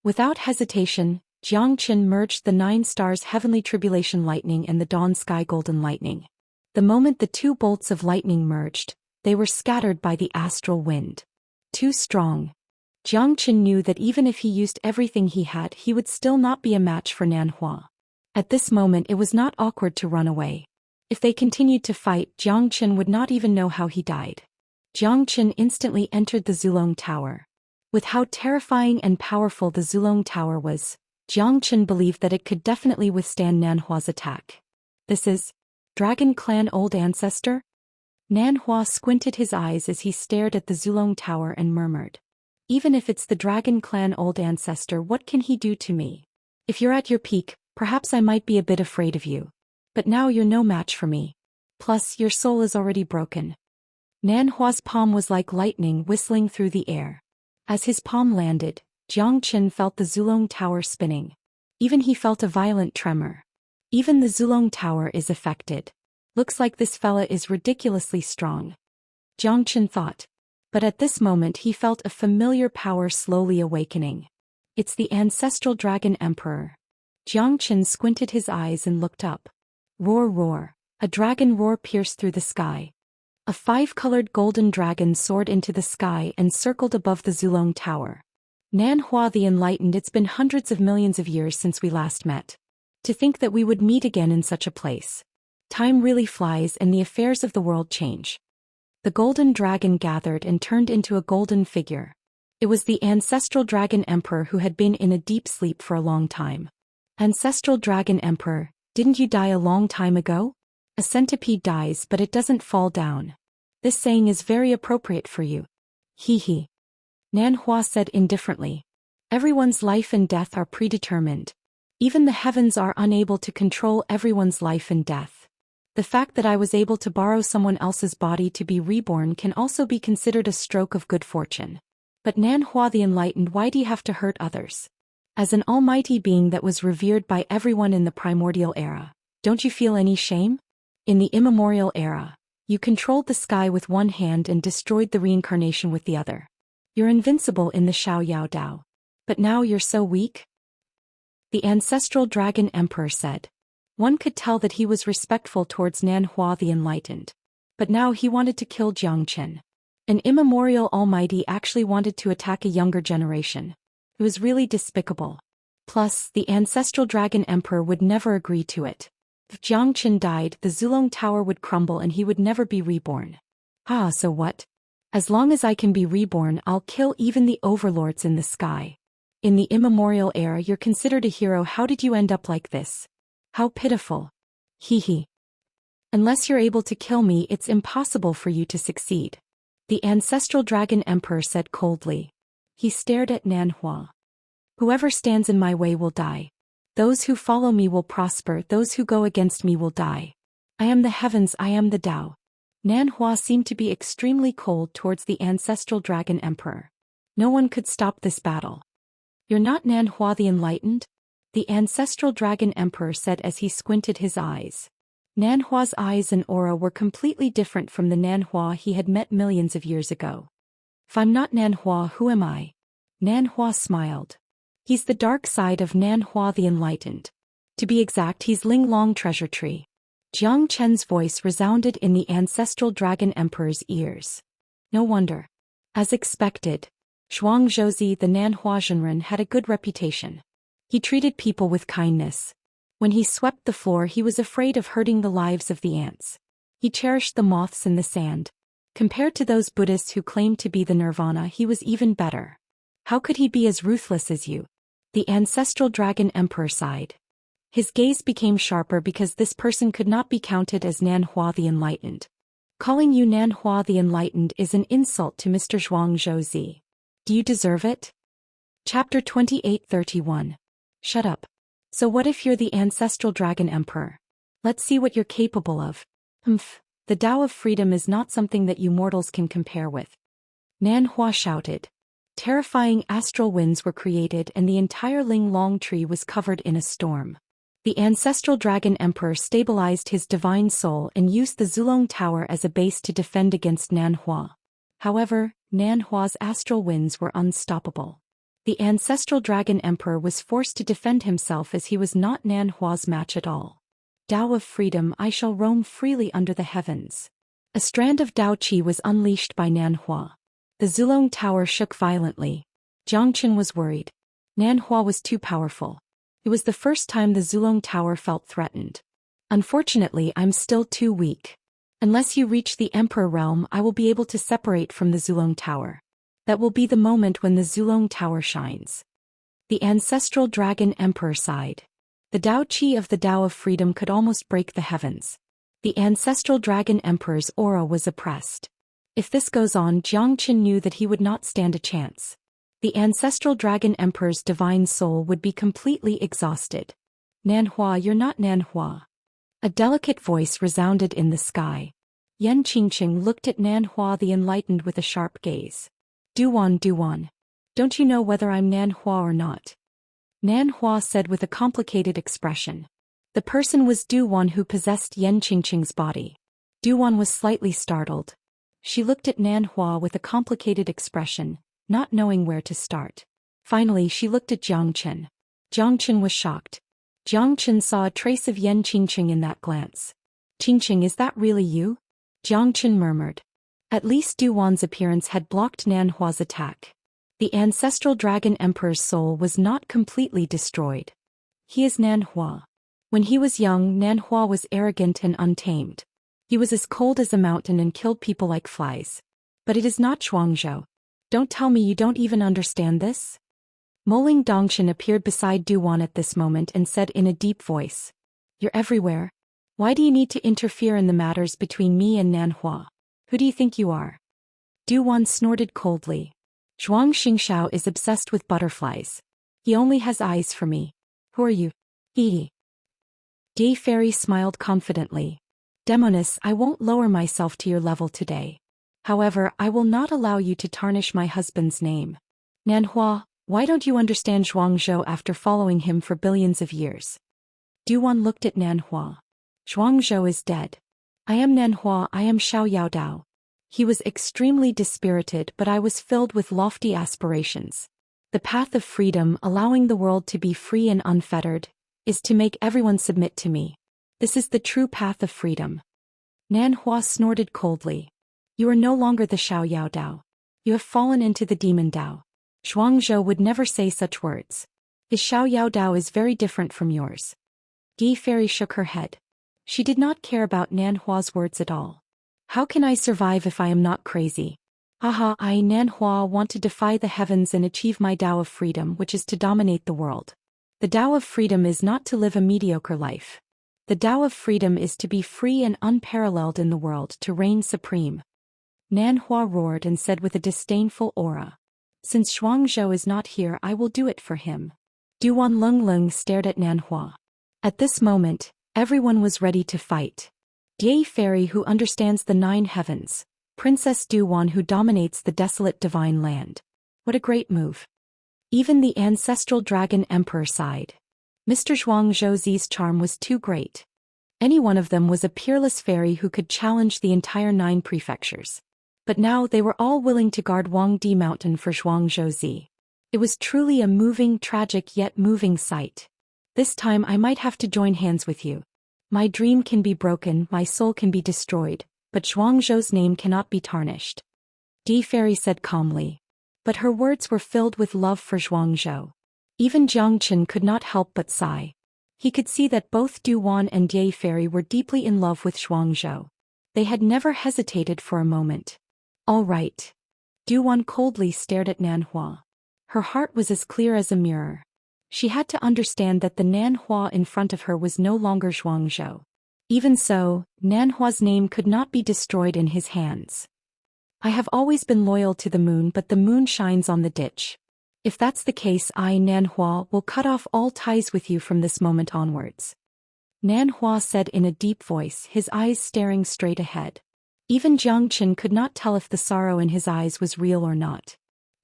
Without hesitation, Jiang Chen merged the 9 stars heavenly tribulation lightning and the dawn sky golden lightning. The moment the 2 bolts of lightning merged, they were scattered by the astral wind. Too strong. Jiang Chen knew that even if he used everything he had, he would still not be a match for Nan Hua. At this moment it was not awkward to run away. If they continued to fight, Jiang Chen would not even know how he died. Jiang Chen instantly entered the Zulong Tower. With how terrifying and powerful the Zulong Tower was, Jiang Chen believed that it could definitely withstand Nan Hua's attack. This is Dragon Clan Old Ancestor? Nan Hua squinted his eyes as he stared at the Zulong Tower and murmured. Even if it's the Dragon Clan Old Ancestor, what can he do to me? If you're at your peak, perhaps I might be a bit afraid of you. But now you're no match for me. Plus, your soul is already broken. Nan Hua's palm was like lightning whistling through the air. As his palm landed, Jiang Chen felt the Zulong Tower spinning. Even he felt a violent tremor. Even the Zulong Tower is affected. Looks like this fella is ridiculously strong. Jiang Chen thought. But at this moment he felt a familiar power slowly awakening. It's the ancestral Dragon Emperor. Jiang Chen squinted his eyes and looked up. Roar roar. A dragon roar pierced through the sky. A 5-colored golden dragon soared into the sky and circled above the Zulong Tower. Nan Hua the Enlightened, it's been hundreds of millions of years since we last met. To think that we would meet again in such a place. Time really flies and the affairs of the world change. The golden dragon gathered and turned into a golden figure. It was the ancestral Dragon Emperor who had been in a deep sleep for a long time. Ancestral Dragon Emperor, didn't you die a long time ago? A centipede dies but it doesn't fall down. This saying is very appropriate for you. Hee hee. Nan Hua said indifferently. Everyone's life and death are predetermined. Even the heavens are unable to control everyone's life and death. The fact that I was able to borrow someone else's body to be reborn can also be considered a stroke of good fortune. But Nanhua the Enlightened, why do you have to hurt others? As an almighty being that was revered by everyone in the primordial era, don't you feel any shame? In the immemorial era, you controlled the sky with one hand and destroyed the reincarnation with the other. You're invincible in the Xiao Dao. But now you're so weak? The ancestral dragon emperor said. One could tell that he was respectful towards Nanhua the Enlightened. But now he wanted to kill Jiangchen. An immemorial almighty actually wanted to attack a younger generation. It was really despicable. Plus, the ancestral dragon emperor would never agree to it. If Jiangchen died, the Zulong Tower would crumble and he would never be reborn. Ah, so what? As long as I can be reborn, I'll kill even the overlords in the sky. In the immemorial era, you're considered a hero. How did you end up like this? How pitiful. Hee. Unless you're able to kill me, it's impossible for you to succeed. The ancestral dragon emperor said coldly. He stared at Nanhua. Whoever stands in my way will die. Those who follow me will prosper, those who go against me will die. I am the heavens, I am the Tao. Nanhua seemed to be extremely cold towards the ancestral dragon emperor. No one could stop this battle. You're not Nanhua the Enlightened? The ancestral dragon emperor said as he squinted his eyes. Nanhua's eyes and aura were completely different from the Nanhua he had met millions of years ago. If I'm not Nanhua, who am I? Nanhua smiled. He's the dark side of Nanhua the Enlightened. To be exact, he's Ling Long Treasure Tree. Jiang Chen's voice resounded in the ancestral dragon emperor's ears. No wonder. As expected, Zhuang Zhouzi the Nanhua Zhenren had a good reputation. He treated people with kindness. When he swept the floor, he was afraid of hurting the lives of the ants. He cherished the moths in the sand. Compared to those Buddhists who claimed to be the nirvana, he was even better. How could he be as ruthless as you? The ancestral dragon emperor sighed. His gaze became sharper because this person could not be counted as Nanhua the Enlightened. Calling you Nanhua the Enlightened is an insult to Mr. Zhuang Zhouzi. Do you deserve it? Chapter 28:31. Shut up. So what if you're the ancestral dragon emperor? Let's see what you're capable of. The Tao of freedom is not something that you mortals can compare with. Nanhua shouted. Terrifying astral winds were created and the entire Ling Long tree was covered in a storm. The ancestral dragon emperor stabilized his divine soul and used the Zulong Tower as a base to defend against Nanhua. However, Nanhua's astral winds were unstoppable. The ancestral dragon emperor was forced to defend himself as he was not Nanhua's match at all. Tao of freedom, I shall roam freely under the heavens. A strand of Tao Qi was unleashed by Nanhua. The Zulong Tower shook violently. Jiangchen was worried. Nanhua was too powerful. It was the first time the Zulong Tower felt threatened. Unfortunately, I'm still too weak. Unless you reach the Emperor realm, I will be able to separate from the Zulong Tower. That will be the moment when the Zulong Tower shines. The ancestral dragon emperor sighed. The Tao Qi of the Tao of freedom could almost break the heavens. The ancestral dragon emperor's aura was oppressed. If this goes on, Jiangchen knew that he would not stand a chance. The ancestral dragon emperor's divine soul would be completely exhausted. Nanhua, you're not Nanhua. A delicate voice resounded in the sky. Yan Qingqing looked at Nanhua the Enlightened with a sharp gaze. Duan, don't you know whether I'm Nanhua or not? Nanhua said with a complicated expression. The person was Duan who possessed Yan Qingqing's body. Duan was slightly startled. She looked at Nanhua with a complicated expression, not knowing where to start. Finally, she looked at Jiangchen. Jiangchen was shocked. Jiangchen saw a trace of Yan Qingqing in that glance. Qingqing, is that really you? Jiangchen murmured. At least Duan's appearance had blocked Nanhua's attack. The ancestral dragon emperor's soul was not completely destroyed. He is Nanhua. When he was young, Nanhua was arrogant and untamed. He was as cold as a mountain and killed people like flies. But it is not Shuangzhou. Don't tell me you don't even understand this? Moling Dongshan appeared beside Duan at this moment and said in a deep voice. You're everywhere. Why do you need to interfere in the matters between me and Nanhua? Who do you think you are? Duan snorted coldly. Zhuang Xingxiao is obsessed with butterflies. He only has eyes for me. Who are you? He. Gay Fairy smiled confidently. Demoness, I won't lower myself to your level today. However, I will not allow you to tarnish my husband's name. Nanhua, why don't you understand Zhuangzhou after following him for billions of years? Duan looked at Nanhua. Zhuangzhou is dead. I am Nanhua, I am Xiao Yaodao. He was extremely dispirited, but I was filled with lofty aspirations. The path of freedom, allowing the world to be free and unfettered, is to make everyone submit to me. This is the true path of freedom. Nanhua snorted coldly. You are no longer the Xiao Yaodao. You have fallen into the demon Dao. Zhuangzhou would never say such words. His Xiao Yaodao is very different from yours. Gay Fairy shook her head. She did not care about Nanhua's words at all. How can I survive if I am not crazy? Haha, I, Nanhua, want to defy the heavens and achieve my Dao of freedom, which is to dominate the world. The Dao of freedom is not to live a mediocre life. The Dao of freedom is to be free and unparalleled in the world, to reign supreme. Nanhua roared and said with a disdainful aura. Since Zhuangzhou is not here, I will do it for him. Duan Lunglung stared at Nanhua. At this moment, everyone was ready to fight. Gay Fairy who understands the 9 heavens, Princess Duan who dominates the desolate divine land. What a great move. Even the ancestral dragon emperor sighed. Mr. Zhuangzhou's charm was too great. Any one of them was a peerless fairy who could challenge the entire 9 prefectures. But now they were all willing to guard Wangdi Mountain for Zhuangzhou. It was truly a moving, tragic yet moving sight. This time I might have to join hands with you. My dream can be broken, my soul can be destroyed, but Zhuangzhou's name cannot be tarnished. Gay Fairy said calmly. But her words were filled with love for Zhuangzhou. Even Jiangchen could not help but sigh. He could see that both Duan and Gay Fairy were deeply in love with Zhuangzhou. They had never hesitated for a moment. All right. Duan coldly stared at Nanhua. Her heart was as clear as a mirror. She had to understand that the Nanhua in front of her was no longer Zhuangzhou. Even so, Nanhua's name could not be destroyed in his hands. I have always been loyal to the moon, but the moon shines on the ditch. If that's the case, I, Nanhua, will cut off all ties with you from this moment onwards. Nanhua said in a deep voice, his eyes staring straight ahead. Even Jiangchen could not tell if the sorrow in his eyes was real or not.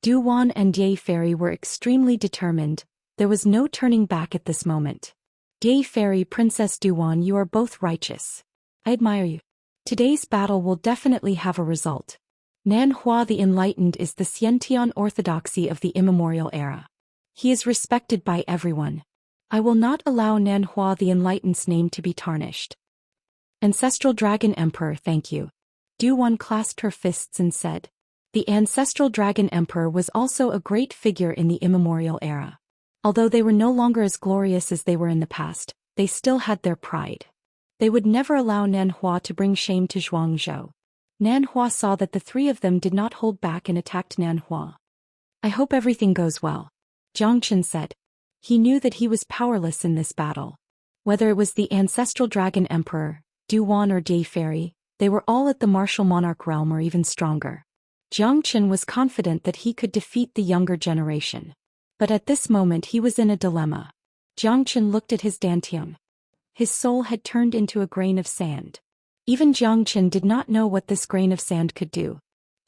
Duan and Gay Fairy were extremely determined. There was no turning back at this moment. Gay Fairy, Princess Duan, you are both righteous. I admire you. Today's battle will definitely have a result. Nanhua the Enlightened is the Xiantian orthodoxy of the immemorial era. He is respected by everyone. I will not allow Nanhua the Enlightened's name to be tarnished. Ancestral Dragon Emperor, thank you. Duan clasped her fists and said. The Ancestral Dragon Emperor was also a great figure in the immemorial era. Although they were no longer as glorious as they were in the past, they still had their pride. They would never allow Nanhua to bring shame to Zhuangzhou. Nanhua saw that the 3 of them did not hold back and attacked Nanhua. I hope everything goes well. Jiangchen said. He knew that he was powerless in this battle. Whether it was the Ancestral Dragon Emperor, Duan or Gay Fairy, they were all at the martial monarch realm or even stronger. Jiangchen was confident that he could defeat the younger generation. But at this moment he was in a dilemma. Jiangchen looked at his dantian. His soul had turned into a grain of sand. Even Jiangchen did not know what this grain of sand could do.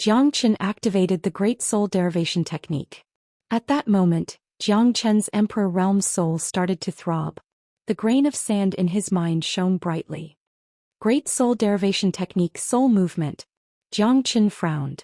Jiangchen activated the Great Soul Derivation technique. At that moment, Jiangchen's Emperor Realm's soul started to throb. The grain of sand in his mind shone brightly. Great Soul Derivation technique, soul movement. Jiangchen frowned.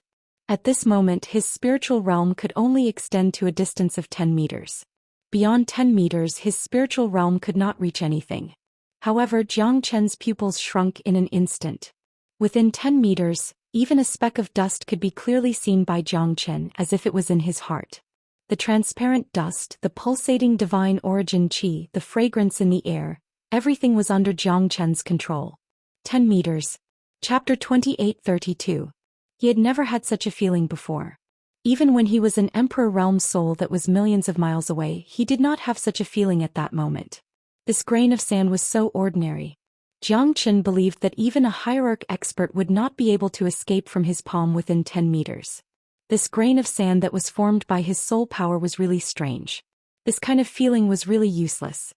At this moment his spiritual realm could only extend to a distance of 10 meters. Beyond 10 meters his spiritual realm could not reach anything. However, Jiangchen's pupils shrunk in an instant. Within 10 meters, even a speck of dust could be clearly seen by Jiangchen as if it was in his heart. The transparent dust, the pulsating divine origin qi, the fragrance in the air, everything was under Jiangchen's control. 10 meters. Chapter 2832. He had never had such a feeling before. Even when he was an Emperor Realm soul that was millions of miles away, he did not have such a feeling at that moment. This grain of sand was so ordinary. Jiangchen believed that even a hierarch expert would not be able to escape from his palm within 10 meters. This grain of sand that was formed by his soul power was really strange. This kind of feeling was really useless.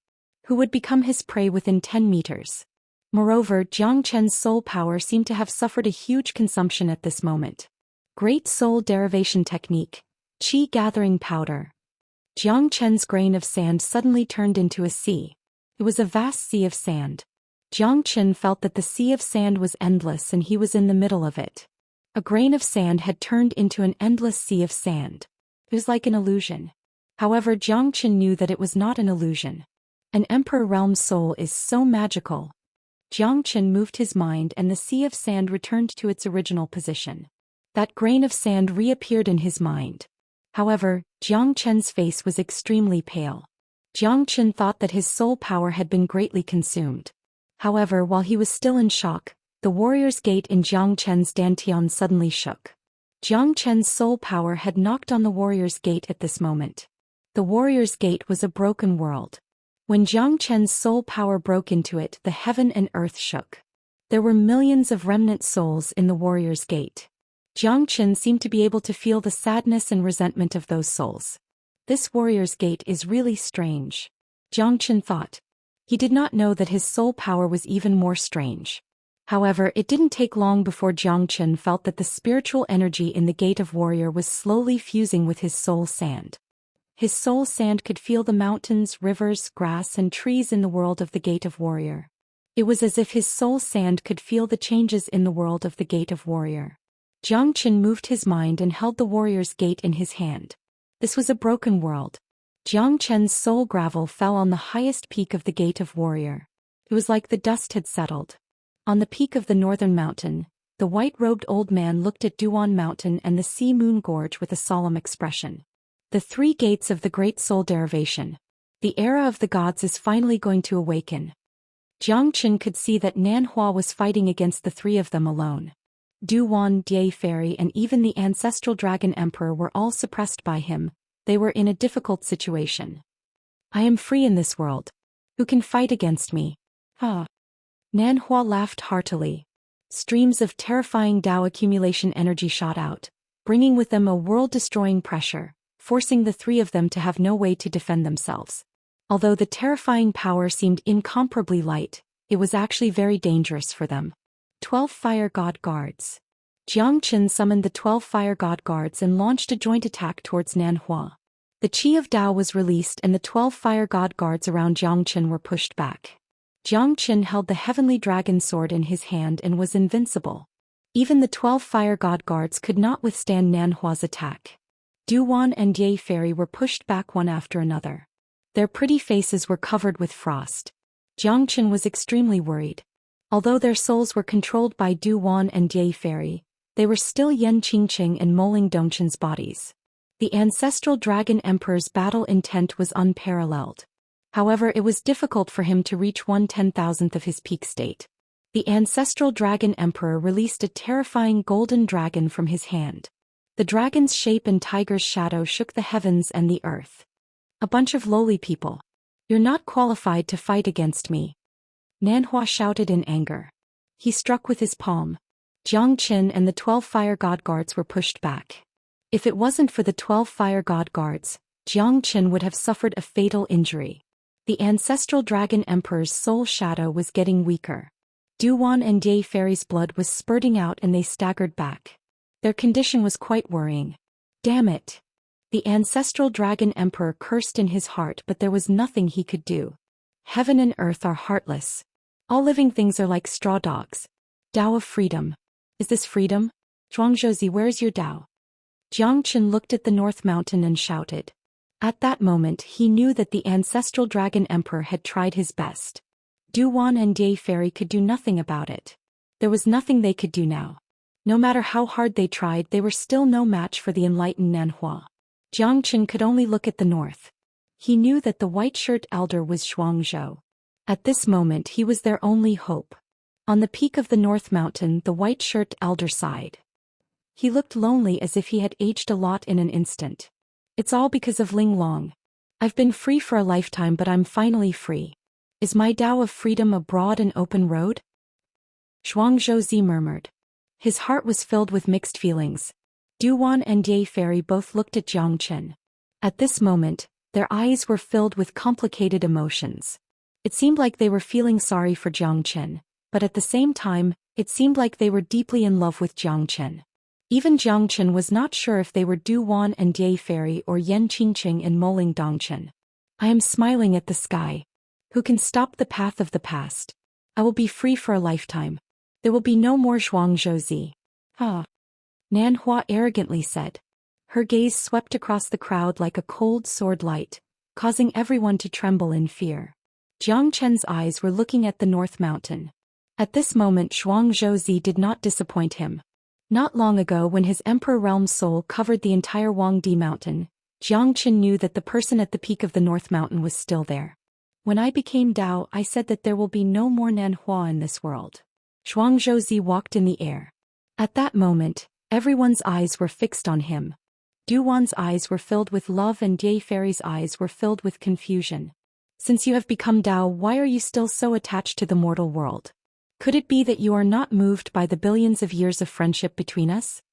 who would become his prey within 10 meters. Moreover, Jiang Chen's soul power seemed to have suffered a huge consumption at this moment. Great Soul Derivation Technique, Qi Gathering Powder. Jiang Chen's grain of sand suddenly turned into a sea. It was a vast sea of sand. Jiang Chen felt that the sea of sand was endless and he was in the middle of it. A grain of sand had turned into an endless sea of sand. It was like an illusion. However, Jiang Chen knew that it was not an illusion. An Emperor Realm soul is so magical. Jiang Chen moved his mind and the sea of sand returned to its original position. That grain of sand reappeared in his mind. However, Jiang Chen's face was extremely pale. Jiang Chen thought that his soul power had been greatly consumed. However, while he was still in shock, the warrior's gate in Jiang Chen's dantian suddenly shook. Jiang Chen's soul power had knocked on the warrior's gate at this moment. The warrior's gate was a broken world. When Jiang Chen's soul power broke into it, the heaven and earth shook. There were millions of remnant souls in the warrior's gate. Jiang Chen seemed to be able to feel the sadness and resentment of those souls. This warrior's gate is really strange. Jiang Chen thought. He did not know that his soul power was even more strange. However, it didn't take long before Jiang Chen felt that the spiritual energy in the gate of warrior was slowly fusing with his soul sand. His soul sand could feel the mountains, rivers, grass and trees in the world of the gate of warrior. It was as if his soul sand could feel the changes in the world of the gate of warrior. Jiang Chen moved his mind and held the warrior's gate in his hand. This was a broken world. Jiang Chen's soul gravel fell on the highest peak of the gate of warrior. It was like the dust had settled. On the peak of the northern mountain, the white-robed old man looked at Duan Mountain and the Sea Moon Gorge with a solemn expression. The three gates of the great soul derivation. The era of the gods is finally going to awaken. Jiang Chen could see that Nan Hua was fighting against the three of them alone. Du Wan, Dai Fairy and even the ancestral dragon emperor were all suppressed by him. They were in a difficult situation. I am free in this world. Who can fight against me? Ha! Nan Hua laughed heartily. Streams of terrifying Dao accumulation energy shot out, bringing with them a world-destroying pressure, forcing the three of them to have no way to defend themselves. Although the terrifying power seemed incomparably light, it was actually very dangerous for them. 12 Fire God Guards. Jiang Chen summoned the 12 Fire God Guards and launched a joint attack towards Nan Hua. The Qi of Dao was released and the 12 Fire God Guards around Jiang Chen were pushed back. Jiang Chen held the heavenly dragon sword in his hand and was invincible. Even the 12 Fire God Guards could not withstand Nan Hua's attack. Du Wan and Dai Fairy were pushed back one after another. Their pretty faces were covered with frost. Jiang Chen was extremely worried. Although their souls were controlled by Du Wan and Dai Fairy, they were still Yan Qingqing and Moling Dongchen's bodies. The ancestral dragon emperor's battle intent was unparalleled. However, it was difficult for him to reach 1/10,000th of his peak state. The ancestral dragon emperor released a terrifying golden dragon from his hand. The dragon's shape and tiger's shadow shook the heavens and the earth. A bunch of lowly people. You're not qualified to fight against me. Nan Hua shouted in anger. He struck with his palm. Jiang Chen and the 12 Fire God Guards were pushed back. If it wasn't for the 12 Fire God Guards, Jiang Chen would have suffered a fatal injury. The ancestral dragon emperor's soul shadow was getting weaker. Du Wan and Dai Fairy's blood was spurting out and they staggered back. Their condition was quite worrying. Damn it! The ancestral dragon emperor cursed in his heart, but there was nothing he could do. Heaven and earth are heartless. All living things are like straw dogs. Dao of freedom. Is this freedom? Zhuangzhouzi, where's your Dao? Jiang Chen looked at the North Mountain and shouted. At that moment he knew that the ancestral dragon emperor had tried his best. Du Wan and Dai Fairy could do nothing about it. There was nothing they could do now. No matter how hard they tried, they were still no match for the enlightened Nan Hua. Jiang Chen could only look at the north. He knew that the white-shirt elder was Zhuangzhou. At this moment he was their only hope. On the peak of the North Mountain the white-shirt elder sighed. He looked lonely, as if he had aged a lot in an instant. It's all because of Ling Long. I've been free for a lifetime, but I'm finally free. Is my Dao of freedom a broad and open road? Zhuangzhouzi murmured. His heart was filled with mixed feelings. Du Wan and Dai Fairy both looked at Jiang Chen. At this moment, their eyes were filled with complicated emotions. It seemed like they were feeling sorry for Jiang Chen, but at the same time, it seemed like they were deeply in love with Jiang Chen. Even Jiang Chen was not sure if they were Du Wan and Ye Fairy or Yan Qingqing and Moling Dongchen. I am smiling at the sky. Who can stop the path of the past? I will be free for a lifetime. There will be no more Zhuangzhouzi. Ah. Nan Hua arrogantly said. Her gaze swept across the crowd like a cold sword light, causing everyone to tremble in fear. Jiang Chen's eyes were looking at the North Mountain. At this moment Zhuangzhouzi did not disappoint him. Not long ago when his Emperor Realm's soul covered the entire Huangdi Mountain, Jiang Chen knew that the person at the peak of the North Mountain was still there. When I became Dao, I said that there will be no more Nan Hua in this world. Zhuangzhouzi walked in the air. At that moment, everyone's eyes were fixed on him. Du Wan's eyes were filled with love and Ye Fairy's eyes were filled with confusion. Since you have become Dao, why are you still so attached to the mortal world? Could it be that you are not moved by the billions of years of friendship between us?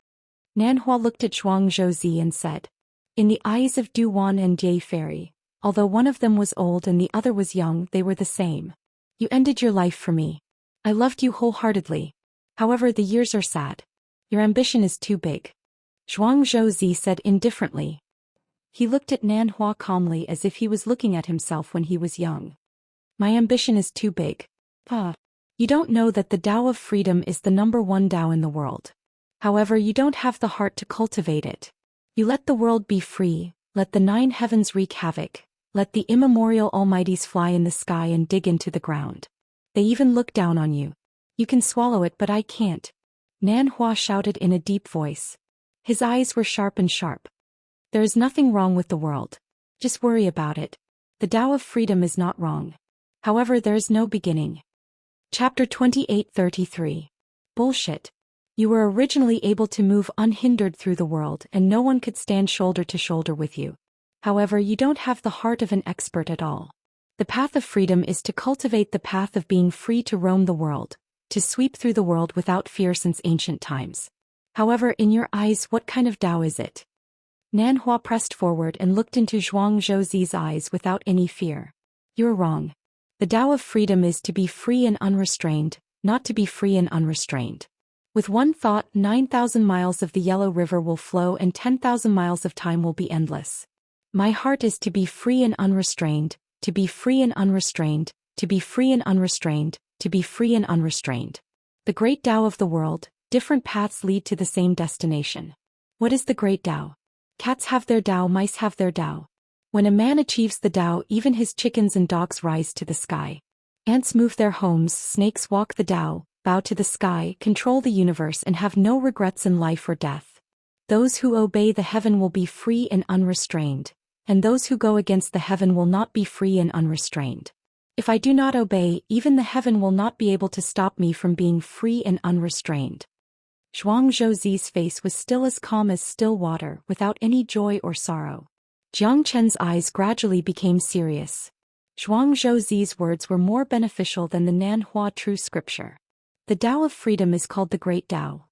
Nan Hua looked at Zhuangzhouzi and said. In the eyes of Du Wan and Ye Fairy, although one of them was old and the other was young, they were the same. You ended your life for me. I loved you wholeheartedly. However, the years are sad. Your ambition is too big. Zhuangzhouzi said indifferently. He looked at Nan Hua calmly as if he was looking at himself when he was young. My ambition is too big. You don't know that the Tao of freedom is the #1 Tao in the world. However, you don't have the heart to cultivate it. You let the world be free, let the 9 heavens wreak havoc, let the immemorial almighties fly in the sky and dig into the ground. They even look down on you. You can swallow it, but I can't. Nan Hua shouted in a deep voice. His eyes were sharp and sharp. There is nothing wrong with the world. Just worry about it. The Tao of freedom is not wrong. However, there is no beginning. Chapter 28:33. Bullshit. You were originally able to move unhindered through the world and no one could stand shoulder to shoulder with you. However, you don't have the heart of an expert at all. The path of freedom is to cultivate the path of being free to roam the world, to sweep through the world without fear since ancient times. However, in your eyes, what kind of Tao is it? Nan Hua pressed forward and looked into Zhuangzhouzi's eyes without any fear. You're wrong. The Tao of freedom is to be free and unrestrained, not to be free and unrestrained. With one thought, 9,000 miles of the Yellow River will flow and 10,000 miles of time will be endless. My heart is to be free and unrestrained, to be free and unrestrained, to be free and unrestrained, to be free and unrestrained. The great Tao of the world, different paths lead to the same destination. What is the great Tao? Cats have their Tao, mice have their Tao. When a man achieves the Tao, even his chickens and dogs rise to the sky. Ants move their homes, snakes walk the Tao, bow to the sky, control the universe and have no regrets in life or death. Those who obey the heaven will be free and unrestrained, and those who go against the heaven will not be free and unrestrained. If I do not obey, even the heaven will not be able to stop me from being free and unrestrained. Zhuangzhouzi's face was still as calm as still water, without any joy or sorrow. Jiang Chen's eyes gradually became serious. Zhuangzhouzi's words were more beneficial than the Nan Hua true scripture. The Tao of freedom is called the Great Tao.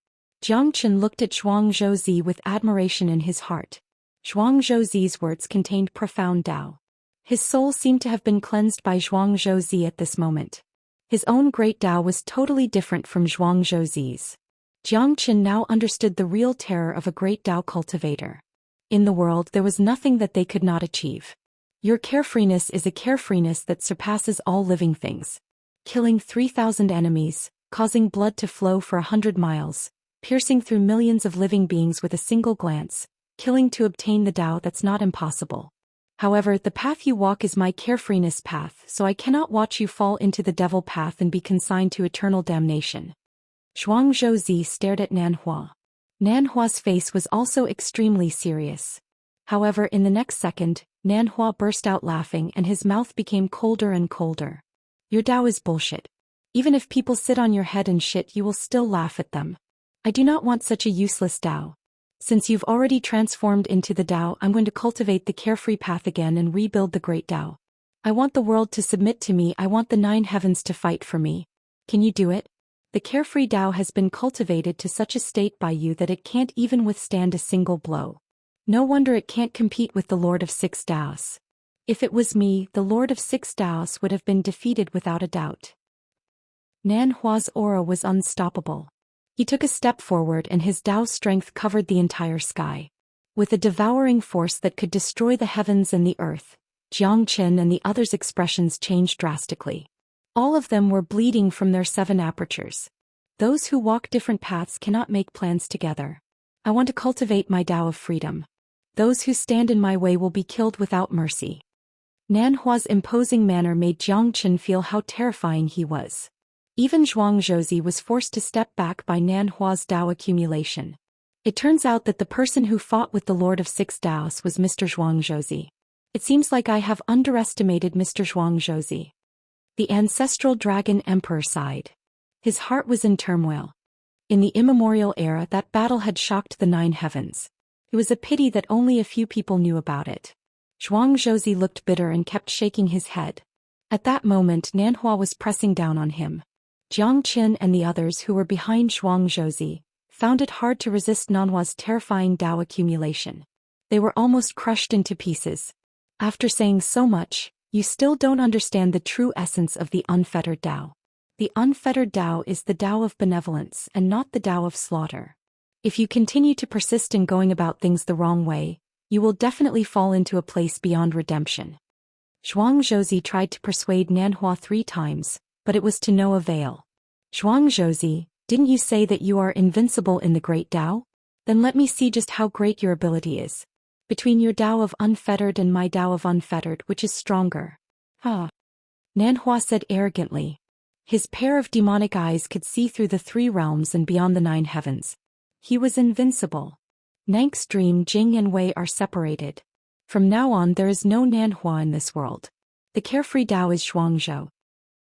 Jiang Chen looked at Zhuangzhouzi with admiration in his heart. Zhuangzhouzi's words contained profound Tao. His soul seemed to have been cleansed by Zhuangzhouzi at this moment. His own Great Tao was totally different from Zhuangzhouzi's. Jiang Chen now understood the real terror of a Great Tao cultivator. In the world there was nothing that they could not achieve. Your carefreeness is a carefreeness that surpasses all living things. Killing 3,000 enemies, causing blood to flow for 100 miles, piercing through millions of living beings with a single glance, killing to obtain the Tao, that's not impossible. However, the path you walk is my carefreeness path, so I cannot watch you fall into the devil path and be consigned to eternal damnation. Zhuangzhouzi stared at Nan Hua. Nan Hua's face was also extremely serious. However, in the next second, Nan Hua burst out laughing and his mouth became colder and colder. Your Tao is bullshit. Even if people sit on your head and shit, you will still laugh at them. I do not want such a useless Tao. Since you've already transformed into the Tao, I'm going to cultivate the carefree path again and rebuild the great Tao. I want the world to submit to me, I want the 9 heavens to fight for me. Can you do it? The carefree Tao has been cultivated to such a state by you that it can't even withstand a single blow. No wonder it can't compete with the Lord of 6 Taos. If it was me, the Lord of Six Daos would have been defeated without a doubt. Nan Hua's aura was unstoppable. He took a step forward and his Dao strength covered the entire sky. With a devouring force that could destroy the heavens and the earth, Jiang Qin and the others' expressions changed drastically. All of them were bleeding from their 7 apertures. Those who walk different paths cannot make plans together. I want to cultivate my Dao of freedom. Those who stand in my way will be killed without mercy. Nan Hua's imposing manner made Jiang Qin feel how terrifying he was. Even Zhuang Zhouzi was forced to step back by Nan Hua's Dao accumulation. It turns out that the person who fought with the Lord of Six Daos was Mr. Zhuang Zhouzi. It seems like I have underestimated Mr. Zhuang Zhouzi. The ancestral dragon emperor sighed. His heart was in turmoil. In the immemorial era, that battle had shocked the 9 heavens. It was a pity that only a few people knew about it. Zhuang Zhouzi looked bitter and kept shaking his head. At that moment, Nan Hua was pressing down on him. Jiang Qin and the others who were behind Zhuang Zhouzi found it hard to resist Nan Hua's terrifying Dao accumulation. They were almost crushed into pieces. After saying so much, you still don't understand the true essence of the unfettered Dao. The unfettered Dao is the Dao of benevolence and not the Dao of slaughter. If you continue to persist in going about things the wrong way, you will definitely fall into a place beyond redemption. Zhuang Zhouzi tried to persuade Nan Hua 3 times, but it was to no avail. Zhuang Zhouzi, didn't you say that you are invincible in the great Dao? Then let me see just how great your ability is. Between your Dao of unfettered and my Dao of unfettered, which is stronger? Nan Hua said arrogantly. His pair of demonic eyes could see through the 3 realms and beyond the 9 heavens. He was invincible. Nank's dream, Jing and Wei are separated. From now on there is no Nan Hua in this world. The carefree Dao is Zhuangzhou.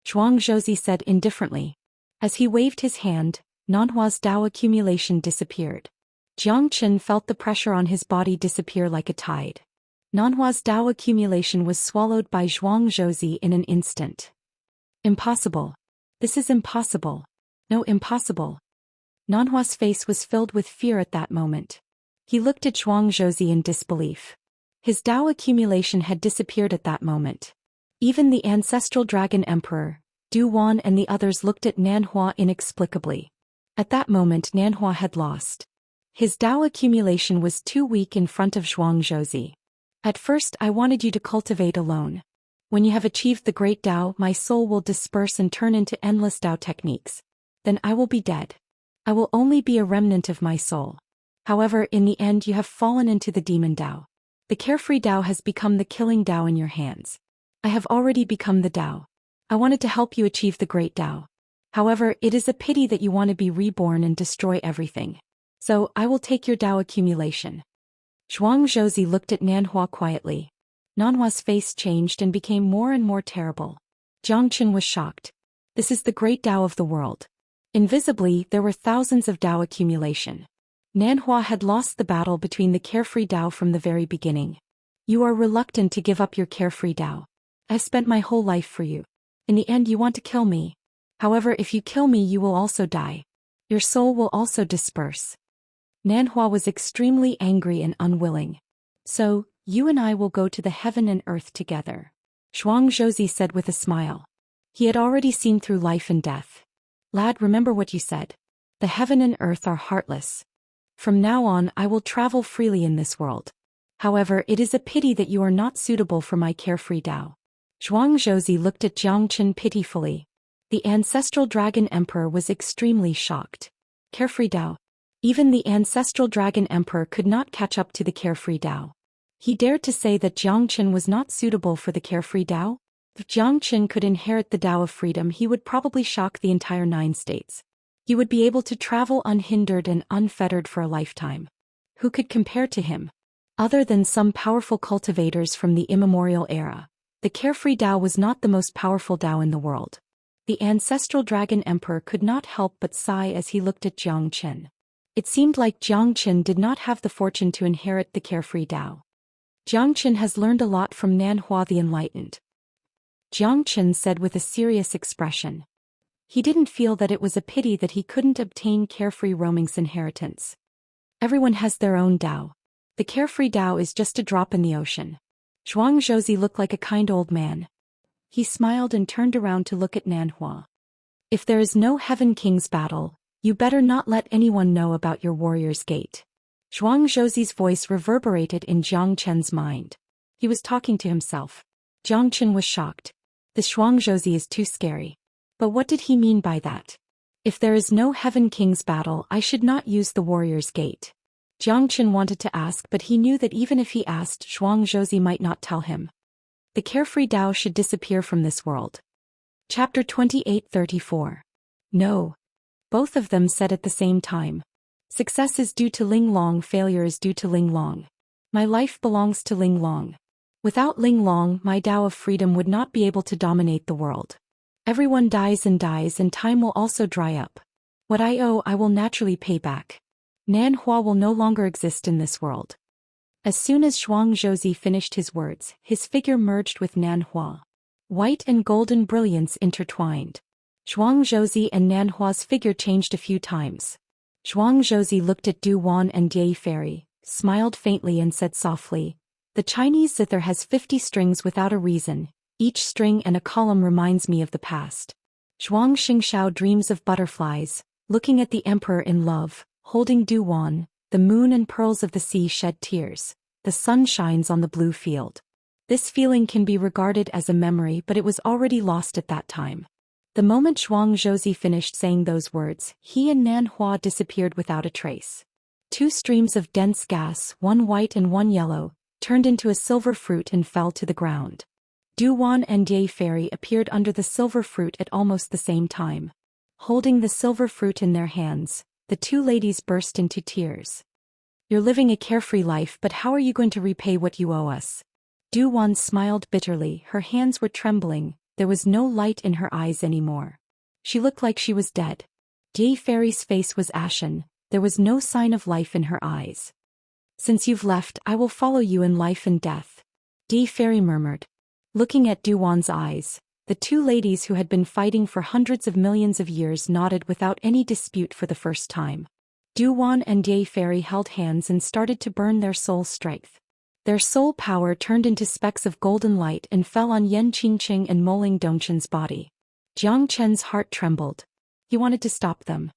Zhuang Zhouzi said indifferently. As he waved his hand, Nan Hua's Dao accumulation disappeared. Jiang Qin felt the pressure on his body disappear like a tide. Nan Hua's Dao accumulation was swallowed by Zhuang Zhouzi in an instant. Impossible. This is impossible. No, impossible. Nan Hua's face was filled with fear at that moment. He looked at Zhuang Zhouzi in disbelief. His Dao accumulation had disappeared at that moment. Even the ancestral dragon emperor, Du Wan and the others looked at Nan Hua inexplicably. At that moment Nan Hua had lost. His Dao accumulation was too weak in front of Zhuang Zhouzi. At first I wanted you to cultivate alone. When you have achieved the great Dao, my soul will disperse and turn into endless Dao techniques. Then I will be dead. I will only be a remnant of my soul. However, in the end you have fallen into the demon Dao. The carefree Dao has become the killing Dao in your hands. I have already become the Dao. I wanted to help you achieve the great Dao. However, it is a pity that you want to be reborn and destroy everything. So, I will take your Dao accumulation. Zhuang Zhouzi looked at Nan Hua quietly. Nan Hua's face changed and became more and more terrible. Jiang Qin was shocked. This is the great Dao of the world. Invisibly, there were thousands of Dao accumulation. Nan Hua had lost the battle between the carefree Dao from the very beginning. You are reluctant to give up your carefree Dao. I've spent my whole life for you. In the end you want to kill me. However, if you kill me you will also die. Your soul will also disperse. Nan Hua was extremely angry and unwilling. So, you and I will go to the heaven and earth together. Zhuang Zhouzi said with a smile. He had already seen through life and death. Lad, remember what you said. The heaven and earth are heartless. From now on I will travel freely in this world. However, it is a pity that you are not suitable for my carefree Dao. Zhuang Zhouzi looked at Jiang Qin pitifully. The ancestral dragon emperor was extremely shocked. Carefree Dao. Even the ancestral dragon emperor could not catch up to the carefree Dao. He dared to say that Jiang Qin was not suitable for the carefree Dao? If Jiang Qin could inherit the Dao of freedom, he would probably shock the entire 9 states. He would be able to travel unhindered and unfettered for a lifetime. Who could compare to him? Other than some powerful cultivators from the immemorial era, the carefree Dao was not the most powerful Dao in the world. The ancestral dragon emperor could not help but sigh as he looked at Jiang Qin. It seemed like Jiang Qin did not have the fortune to inherit the carefree Dao. Jiang Qin has learned a lot from Nan Hua the Enlightened. Jiang Qin said with a serious expression. He didn't feel that it was a pity that he couldn't obtain carefree roaming's inheritance. Everyone has their own Dao. The carefree Dao is just a drop in the ocean. Zhuangzhouzi looked like a kind old man. He smiled and turned around to look at Nanhua. If there is no Heaven King's battle, you better not let anyone know about your warrior's gate. Zhuangzhouzi's voice reverberated in Jiang Chen's mind. He was talking to himself. Jiang Chen was shocked. This Zhuangzhouzi is too scary. But what did he mean by that? If there is no Heaven King's battle, I should not use the warrior's gate. Jiang Chen wanted to ask, but he knew that even if he asked, Zhuangzhouzi might not tell him. The carefree Dao should disappear from this world. Chapter 28:34. No. Both of them said at the same time. Success is due to Ling Long, failure is due to Ling Long. My life belongs to Ling Long. Without Ling Long, my Dao of freedom would not be able to dominate the world. Everyone dies and time will also dry up. What I owe I will naturally pay back. Nanhua will no longer exist in this world. As soon as Zhuangzhouzi finished his words, his figure merged with Nanhua. White and golden brilliance intertwined. Zhuangzhouzi and Nanhua's figure changed a few times. Zhuangzhouzi looked at Du Wan and Dai Fairy, smiled faintly and said softly, "The Chinese zither has 50 strings without a reason. Each string and a column reminds me of the past." Zhuang Xingxiao dreams of butterflies, looking at the emperor in love, holding Du Wan. The moon and pearls of the sea shed tears. The sun shines on the blue field. This feeling can be regarded as a memory, but it was already lost at that time. The moment Zhuangzhouzi finished saying those words, he and Nanhua disappeared without a trace. 2 streams of dense gas, one white and one yellow, turned into a silver fruit and fell to the ground. Du Wan and Dai Fairy appeared under the silver fruit at almost the same time. Holding the silver fruit in their hands, the 2 ladies burst into tears. "You're living a carefree life, but how are you going to repay what you owe us?" Du Wan smiled bitterly, her hands were trembling, there was no light in her eyes anymore. She looked like she was dead. Dai Fairy's face was ashen, there was no sign of life in her eyes. "Since you've left, I will follow you in life and death," Dai Fairy murmured. Looking at Du Wan's eyes, the 2 ladies who had been fighting for hundreds of millions of years nodded without any dispute for the first time. Du Wan and Dai Fairy held hands and started to burn their soul strength. Their soul power turned into specks of golden light and fell on Yan Qingqing and Moling Dongchen's body. Jiang Chen's heart trembled. He wanted to stop them.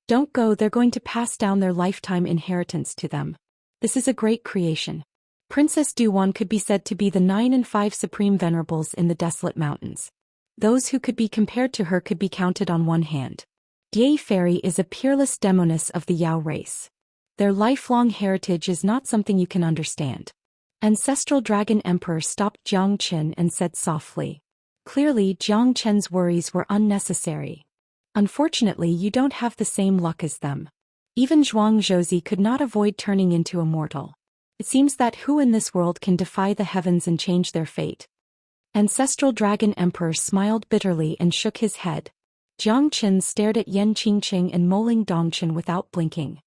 "Don't go, they're going to pass down their lifetime inheritance to them. This is a great creation." Princess Du Wan could be said to be the 9 and 5 supreme venerables in the desolate mountains. Those who could be compared to her could be counted on one hand. Dai Fairy is a peerless demoness of the Yao race. Their lifelong heritage is not something you can understand. Ancestral Dragon Emperor stopped Jiang Chen and said softly. Clearly Jiang Chen's worries were unnecessary. Unfortunately, you don't have the same luck as them. Even Zhuangzhouzi could not avoid turning into immortal. It seems that who in this world can defy the heavens and change their fate? Ancestral Dragon Emperor smiled bitterly and shook his head. Jiang Chen stared at Yan Qingqing and Moling Dongchen without blinking.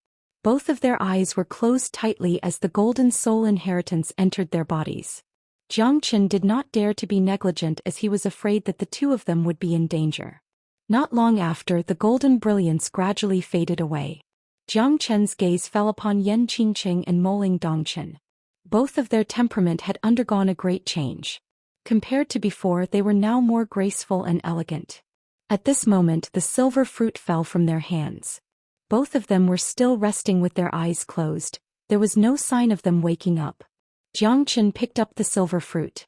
Both of their eyes were closed tightly as the golden soul inheritance entered their bodies. Jiang Chen did not dare to be negligent as he was afraid that the 2 of them would be in danger. Not long after, the golden brilliance gradually faded away. Jiang Chen's gaze fell upon Yan Qingqing and Moling Dongchen. Both of their temperament had undergone a great change. Compared to before, they were now more graceful and elegant. At this moment, the silver fruit fell from their hands. Both of them were still resting with their eyes closed. There was no sign of them waking up. Jiang Chen picked up the silver fruit.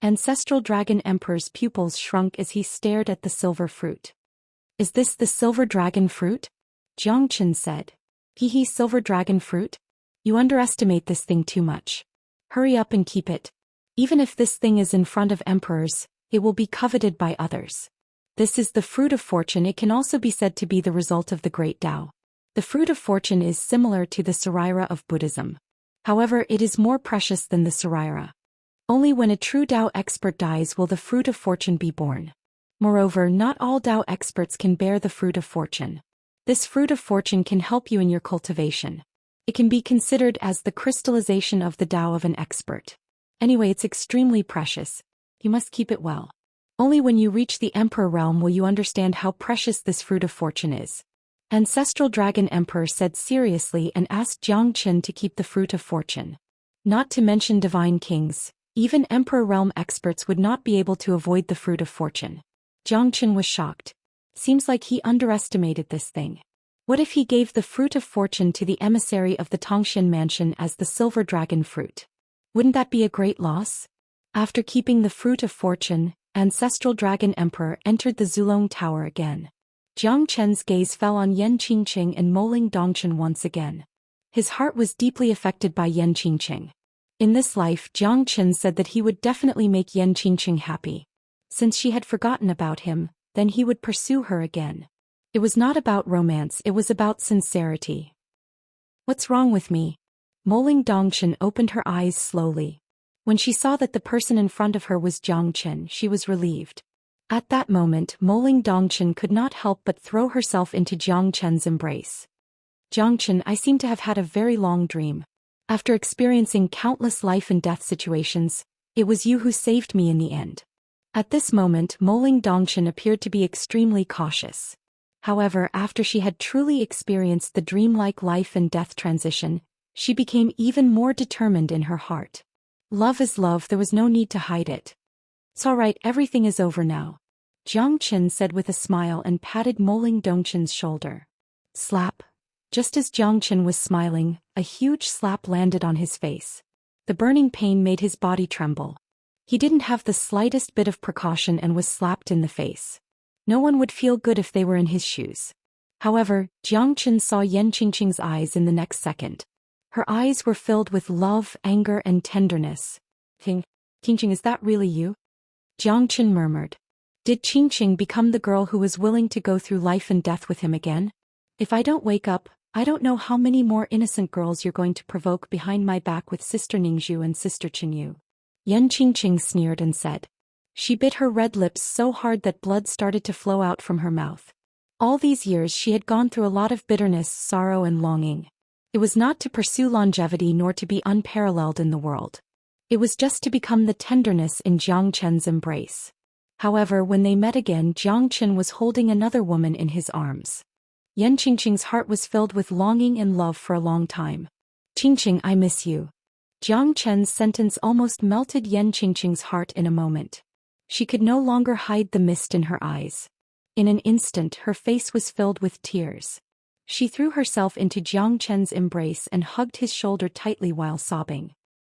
Ancestral Dragon Emperor's pupils shrunk as he stared at the silver fruit. "Is this the silver dragon fruit?" Jiang Chen said. "Hehe, silver dragon fruit? You underestimate this thing too much. Hurry up and keep it. Even if this thing is in front of emperors, it will be coveted by others. This is the fruit of fortune. It can also be said to be the result of the great Tao. The fruit of fortune is similar to the Saraira of Buddhism. However, it is more precious than the Saraira. Only when a true Tao expert dies will the fruit of fortune be born. Moreover, not all Tao experts can bear the fruit of fortune. This fruit of fortune can help you in your cultivation. It can be considered as the crystallization of the Tao of an expert. Anyway, it's extremely precious. You must keep it well. Only when you reach the Emperor realm will you understand how precious this fruit of fortune is." Ancestral Dragon Emperor said seriously and asked Jiang Chen to keep the fruit of fortune. "Not to mention divine kings, Even Emperor Realm experts would not be able to avoid the fruit of fortune. Zhou Xian was shocked. Seems like he underestimated this thing. What if he gave the fruit of fortune to the emissary of the Tongxian mansion as the silver dragon fruit? Wouldn't that be a great loss? After keeping the fruit of fortune, Ancestral Dragon Emperor entered the Zulong Tower again. Jiang Chen's gaze fell on Yan Qingqing and Moling Dongchen once again. His heart was deeply affected by Yan Qingqing. In this life, Jiang Chen said that he would definitely make Yan Qingqing happy. Since she had forgotten about him, then he would pursue her again. It was not about romance, it was about sincerity. What's wrong with me? Moling Dongchen opened her eyes slowly. When she saw that the person in front of her was Jiang Chen, she was relieved. At that moment, Moling Dongchen could not help but throw herself into Jiang Chen's embrace. Jiang Chen, I seem to have had a very long dream. After experiencing countless life and death situations, it was you who saved me in the end. At this moment, Moling Dongchen appeared to be extremely cautious. However, after she had truly experienced the dreamlike life and death transition, she became even more determined in her heart. Love is love, there was no need to hide it. It's all right, everything is over now. Jiang Chen said with a smile and patted Moling Dongchen's shoulder. Slap. Just as Jiang Chen was smiling, a huge slap landed on his face. The burning pain made his body tremble. He didn't have the slightest bit of precaution and was slapped in the face. No one would feel good if they were in his shoes. However, Jiang Chen saw Yan Qingqing's eyes in the next second. Her eyes were filled with love, anger, and tenderness. Qingqing, is that really you? Jiang Chen murmured. Did Qingqing become the girl who was willing to go through life and death with him again? If I don't wake up, I don't know how many more innocent girls you're going to provoke behind my back with Sister Ningxu and Sister Qinyu. Yan Qingqing sneered and said. She bit her red lips so hard that blood started to flow out from her mouth. All these years she had gone through a lot of bitterness, sorrow and longing. It was not to pursue longevity nor to be unparalleled in the world. It was just to become the tenderness in Jiang Chen's embrace. However, when they met again, Jiang Chen was holding another woman in his arms. Yan Qingqing's heart was filled with longing and love for a long time. Qingqing, I miss you. Jiang Chen's sentence almost melted Yan Qingqing's heart in a moment. She could no longer hide the mist in her eyes. In an instant, her face was filled with tears. She threw herself into Jiang Chen's embrace and hugged his shoulder tightly while sobbing.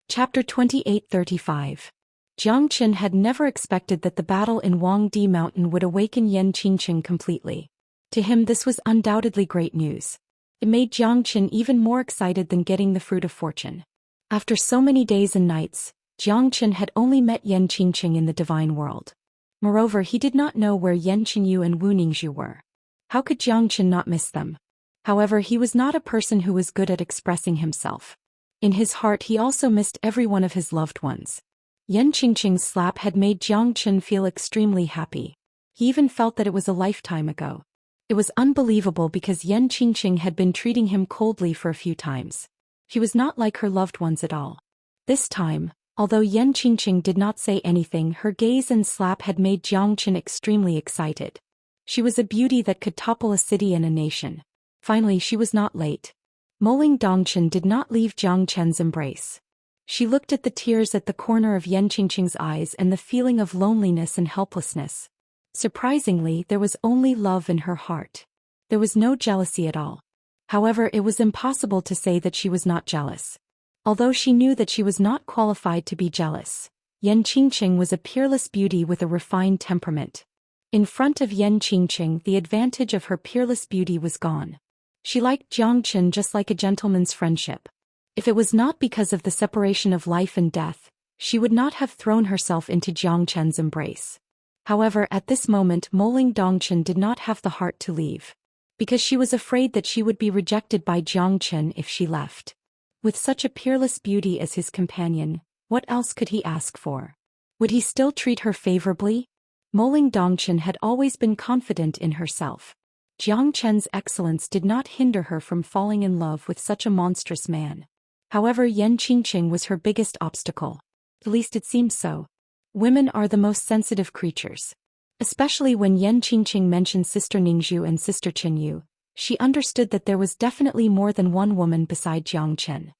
Chapter 28:35. Jiang Chen had never expected that the battle in Wangdi Mountain would awaken Yan Qingqing completely. To him this was undoubtedly great news. It made Jiang Chen even more excited than getting the fruit of fortune. After so many days and nights, Jiang Chen had only met Yan Qingqing in the divine world. Moreover, he did not know where Yan Qinyu and Wu Ningxu were. How could Jiang Chen not miss them? However, he was not a person who was good at expressing himself. In his heart he also missed every one of his loved ones. Yan Qingqing's slap had made Jiang Chen feel extremely happy. He even felt that it was a lifetime ago. It was unbelievable because Yan Qingqing had been treating him coldly for a few times. He was not like her loved ones at all. This time, although Yan Qingqing did not say anything, her gaze and slap had made Jiang Chen extremely excited. She was a beauty that could topple a city and a nation. Finally, she was not late. Moling Dongchen did not leave Jiang Chen's embrace. She looked at the tears at the corner of Yan Qingqing's eyes and the feeling of loneliness and helplessness. Surprisingly, there was only love in her heart. There was no jealousy at all. However, it was impossible to say that she was not jealous. Although she knew that she was not qualified to be jealous, Yan Qingqing was a peerless beauty with a refined temperament. In front of Yan Qingqing, the advantage of her peerless beauty was gone. She liked Jiang Chen just like a gentleman's friendship. If it was not because of the separation of life and death, she would not have thrown herself into Jiang Chen's embrace. However, at this moment Moling Dongchen did not have the heart to leave. Because she was afraid that she would be rejected by Jiang Chen if she left. With such a peerless beauty as his companion, what else could he ask for? Would he still treat her favorably? Moling Dongchen had always been confident in herself. Jiang Chen's excellence did not hinder her from falling in love with such a monstrous man. However, Yan Qingqing was her biggest obstacle. At least it seems so. Women are the most sensitive creatures. Especially when Yan Qingqing mentioned Sister Ningxu and Sister Qinyu, she understood that there was definitely more than one woman beside Jiang Chen.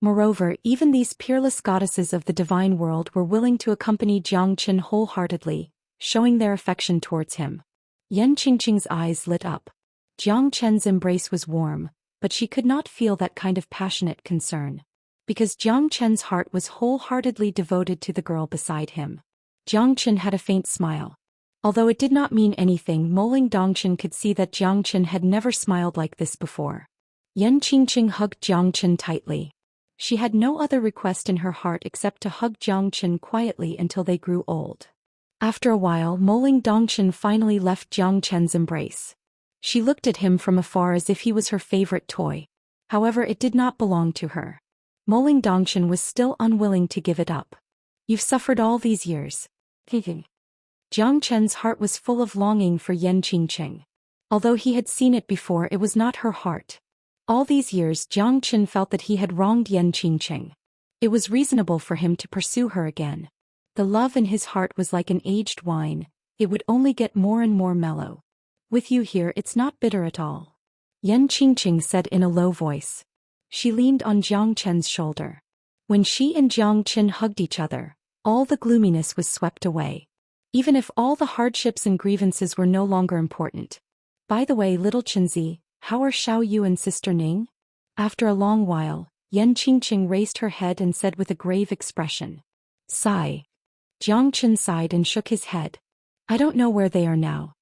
Moreover, even these peerless goddesses of the divine world were willing to accompany Jiang Qin wholeheartedly, showing their affection towards him. Yan Qingqing's eyes lit up. Jiang Chen's embrace was warm, but she could not feel that kind of passionate concern. Because Jiang Chen's heart was wholeheartedly devoted to the girl beside him. Jiang Chen had a faint smile. Although it did not mean anything, Moling Dongchen could see that Jiang Chen had never smiled like this before. Yan Qingqing hugged Jiang Chen tightly. She had no other request in her heart except to hug Jiang Chen quietly until they grew old. After a while, Moling Dongchen finally left Jiang Chen's embrace. She looked at him from afar as if he was her favorite toy. However, it did not belong to her. Moling Dongchen was still unwilling to give it up. You've suffered all these years. Jiang Chen's heart was full of longing for Yan Qingqing. Although he had seen it before, it was not her heart. All these years Jiang Chen felt that he had wronged Yan Qingqing. It was reasonable for him to pursue her again. The love in his heart was like an aged wine, it would only get more and more mellow. With you here it's not bitter at all. Yan Qingqing said in a low voice. She leaned on Jiang Chen's shoulder. When she and Jiang Chen hugged each other, all the gloominess was swept away. Even if all the hardships and grievances were no longer important. By the way, little Chenzi, how are Xiao Yu and Sister Ning? After a long while, Yan Qingqing raised her head and said with a grave expression. Sigh. Jiang Chen sighed and shook his head. I don't know where they are now.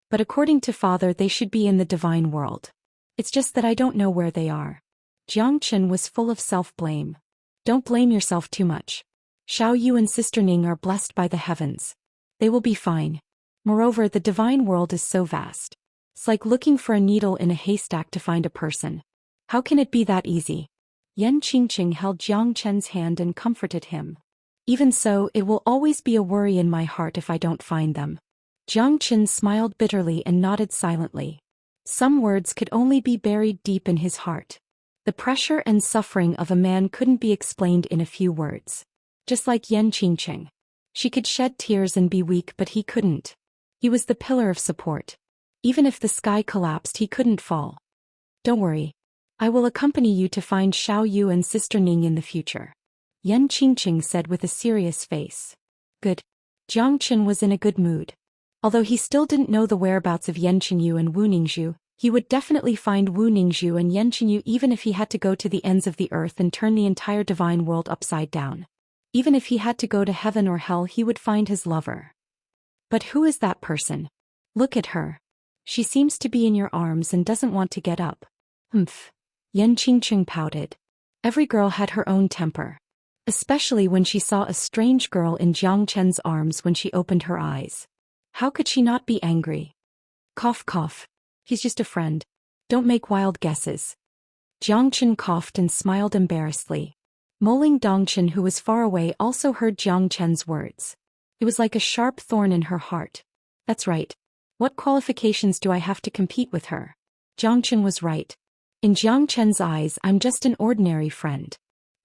But according to Father they should be in the divine world. It's just that I don't know where they are. Jiang Chen was full of self-blame. Don't blame yourself too much. Xiao Yu and Sister Ning are blessed by the heavens. They will be fine. Moreover, the divine world is so vast. It's like looking for a needle in a haystack to find a person. How can it be that easy? Yan Qingqing held Jiang Chen's hand and comforted him. Even so, it will always be a worry in my heart if I don't find them. Jiang Chen smiled bitterly and nodded silently. Some words could only be buried deep in his heart. The pressure and suffering of a man couldn't be explained in a few words. Just like Yan Qingqing. She could shed tears and be weak, but he couldn't. He was the pillar of support. Even if the sky collapsed, he couldn't fall. Don't worry. I will accompany you to find Xiao Yu and Sister Ning in the future. Yan Qingqing said with a serious face. Good. Jiang Chen was in a good mood. Although he still didn't know the whereabouts of Yan Qingyu and Wu Ningzhu, he would definitely find Wu Ningzhu and Yan Qingyu even if he had to go to the ends of the earth and turn the entire divine world upside down. Even if he had to go to heaven or hell, he would find his lover. But who is that person? Look at her. She seems to be in your arms and doesn't want to get up. Humph. Yan Qingqing pouted. Every girl had her own temper. Especially when she saw a strange girl in Jiang Chen's arms when she opened her eyes. How could she not be angry? Cough cough. He's just a friend. Don't make wild guesses. Jiang Chen coughed and smiled embarrassedly. Moling Dongchen, who was far away, also heard Jiang Chen's words. It was like a sharp thorn in her heart. That's right. What qualifications do I have to compete with her? Jiang Chen was right. In Jiang Chen's eyes, I'm just an ordinary friend.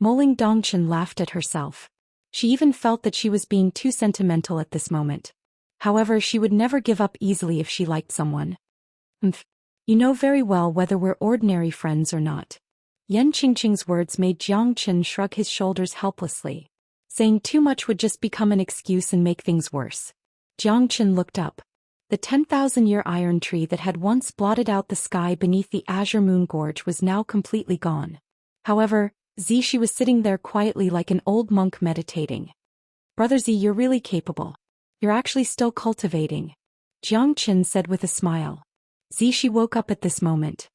Moling Dongchen laughed at herself. She even felt that she was being too sentimental at this moment. However, she would never give up easily if she liked someone. You know very well whether we're ordinary friends or not. Yan Qingqing's words made Jiang Chen shrug his shoulders helplessly. Saying too much would just become an excuse and make things worse. Jiang Chen looked up. The 10,000-year iron tree that had once blotted out the sky beneath the azure moon gorge was now completely gone. However, Zishi was sitting there quietly like an old monk meditating. Brother Z, you're really capable. You're actually still cultivating. Jiang Chen said with a smile. Zishi woke up at this moment.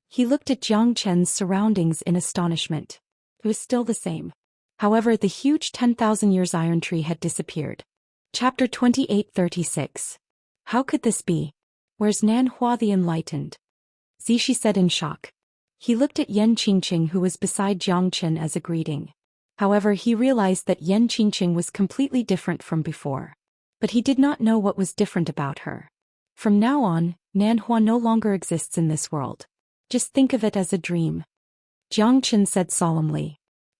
He looked at Jiang Chen's surroundings in astonishment. It was still the same. However, the huge 10,000 years iron tree had disappeared. Chapter 28:36. How could this be? Where's Nan Hua the Enlightened? Zishi said in shock. He looked at Yan Qingqing, who was beside Jiang Chen, as a greeting. However, he realized that Yan Qingqing was completely different from before. But he did not know what was different about her. From now on, Nan Hua no longer exists in this world. Just think of it as a dream. Jiang Chen said solemnly.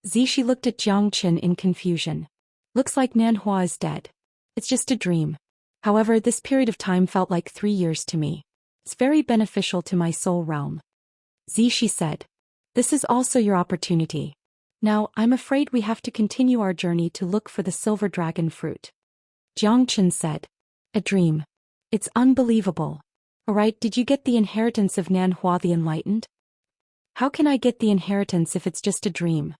Zishi looked at Jiang Chen in confusion. Looks like Nan Hua is dead. It's just a dream. However, this period of time felt like 3 years to me. It's very beneficial to my soul realm. Zishi said. This is also your opportunity. Now, I'm afraid we have to continue our journey to look for the silver dragon fruit. Jiang Chen said. A dream. It's unbelievable. Alright, did you get the inheritance of Nan Hua the Enlightened? How can I get the inheritance if it's just a dream?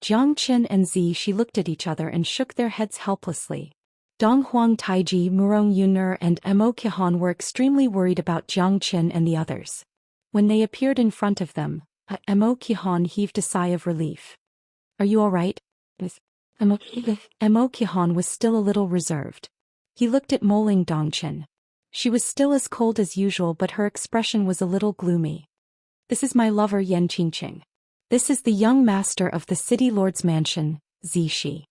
Jiang Chen and Zixi looked at each other and shook their heads helplessly. Dong Huang Taiji, Murong Yun'er and Mo Qihan were extremely worried about Jiang Chen and the others. When they appeared in front of them, Mo Qihan heaved a sigh of relief. Are you alright? Mo Qihan was still a little reserved. He looked at Moling Dongchen. She was still as cold as usual, but her expression was a little gloomy. This is my lover Yan Qingqing. This is the young master of the city lord's mansion, Zixi.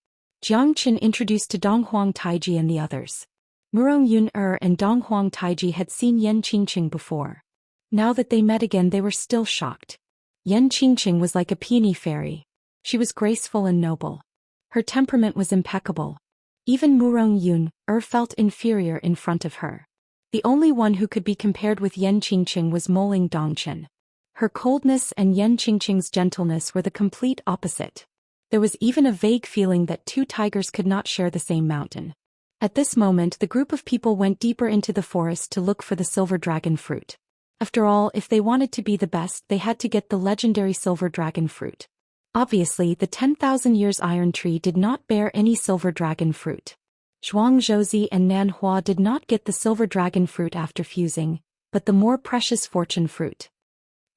Jiang Chen introduced to Dong Huang Taiji and the others. Murong Yun'er and Dong Huang Taiji had seen Yan Qingqing before. Now that they met again, they were still shocked. Yan Qingqing was like a peony fairy. She was graceful and noble. Her temperament was impeccable. Even Murong Yun'er felt inferior in front of her. The only one who could be compared with Yan Qingqing was Moling Dongchen. Her coldness and Yan Qingqing's gentleness were the complete opposite. There was even a vague feeling that two tigers could not share the same mountain. At this moment, the group of people went deeper into the forest to look for the silver dragon fruit. After all, if they wanted to be the best, they had to get the legendary silver dragon fruit. Obviously, the 10,000 years iron tree did not bear any silver dragon fruit. Zhuang Zhouzi and Nan Hua did not get the silver dragon fruit after fusing, but the more precious fortune fruit.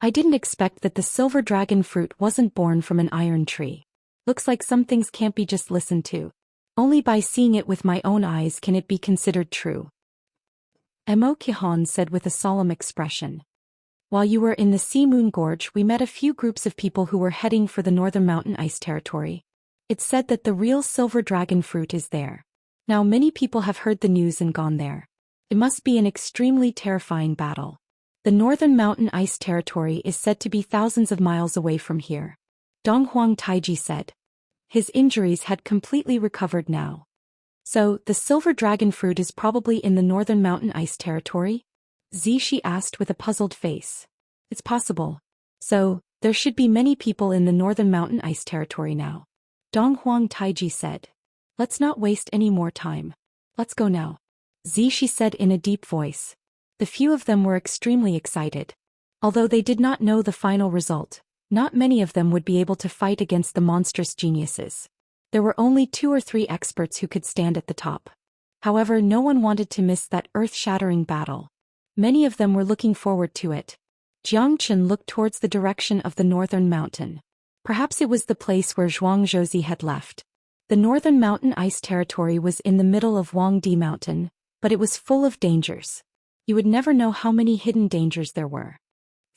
I didn't expect that the silver dragon fruit wasn't born from an iron tree. Looks like some things can't be just listened to. Only by seeing it with my own eyes can it be considered true. Mo Qihan said with a solemn expression. While you were in the Sea Moon Gorge, we met a few groups of people who were heading for the Northern Mountain Ice Territory. It's said that the real silver dragon fruit is there. Now many people have heard the news and gone there. It must be an extremely terrifying battle. The Northern Mountain Ice Territory is said to be thousands of miles away from here. Dong Huang Taiji said. His injuries had completely recovered now. So, the silver dragon fruit is probably in the Northern Mountain Ice Territory? Zixi asked with a puzzled face. It's possible. So, there should be many people in the Northern Mountain Ice Territory now. Dong Huang Taiji said. Let's not waste any more time. Let's go now. Zixi said in a deep voice. The few of them were extremely excited. Although they did not know the final result, not many of them would be able to fight against the monstrous geniuses. There were only 2 or 3 experts who could stand at the top. However, no one wanted to miss that earth-shattering battle. Many of them were looking forward to it. Jiang Chen looked towards the direction of the northern mountain. Perhaps it was the place where Zhuang Zhouzi had left. The Northern Mountain Ice Territory was in the middle of Huangdi Mountain, but it was full of dangers. You would never know how many hidden dangers there were.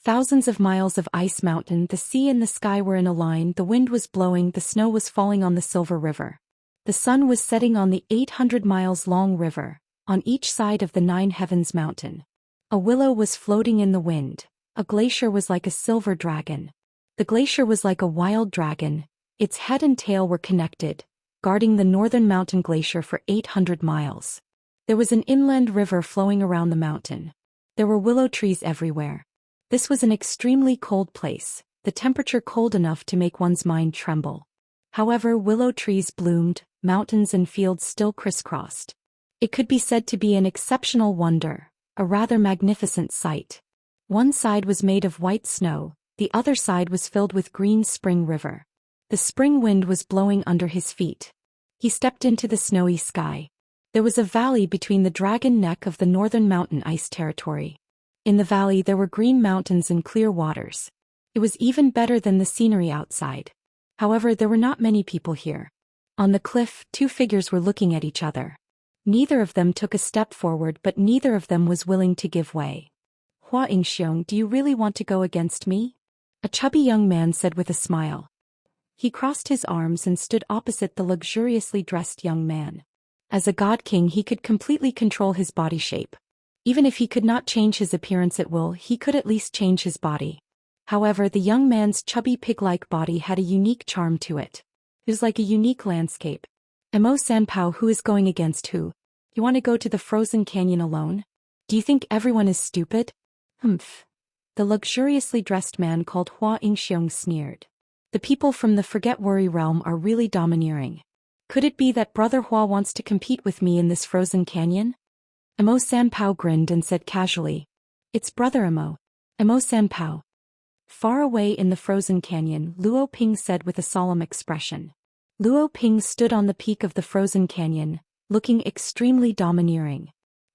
Thousands of miles of ice mountain, the sea and the sky were in a line, the wind was blowing, the snow was falling on the Silver River. The sun was setting on the 800 miles long river, on each side of the 9 Heavens mountain. A willow was floating in the wind. A glacier was like a silver dragon. The glacier was like a wild dragon. Its head and tail were connected, guarding the northern mountain glacier for 800 miles. There was an inland river flowing around the mountain. There were willow trees everywhere. This was an extremely cold place, the temperature cold enough to make one's mind tremble. However, willow trees bloomed, mountains and fields still crisscrossed. It could be said to be an exceptional wonder, a rather magnificent sight. One side was made of white snow, the other side was filled with green spring river. The spring wind was blowing under his feet. He stepped into the snowy sky. There was a valley between the dragon neck of the Northern Mountain Ice Territory. In the valley there were green mountains and clear waters. It was even better than the scenery outside. However, there were not many people here. On the cliff, 2 figures were looking at each other. Neither of them took a step forward, but neither of them was willing to give way. Hua Yingxiong, do you really want to go against me? A chubby young man said with a smile. He crossed his arms and stood opposite the luxuriously dressed young man. As a god king, he could completely control his body shape. Even if he could not change his appearance at will, he could at least change his body. However, the young man's chubby pig-like body had a unique charm to it. It was like a unique landscape. Mo Sanpao, who is going against who? You want to go to the frozen canyon alone? Do you think everyone is stupid? Humph. The luxuriously dressed man called Hua Yingxiong sneered. The people from the Forget Worry realm are really domineering. Could it be that Brother Hua wants to compete with me in this frozen canyon? Emo Sanpao grinned and said casually. It's Brother Emo. Emo Sanpao. Far away in the frozen canyon, Luo Ping said with a solemn expression. Luo Ping stood on the peak of the frozen canyon, looking extremely domineering.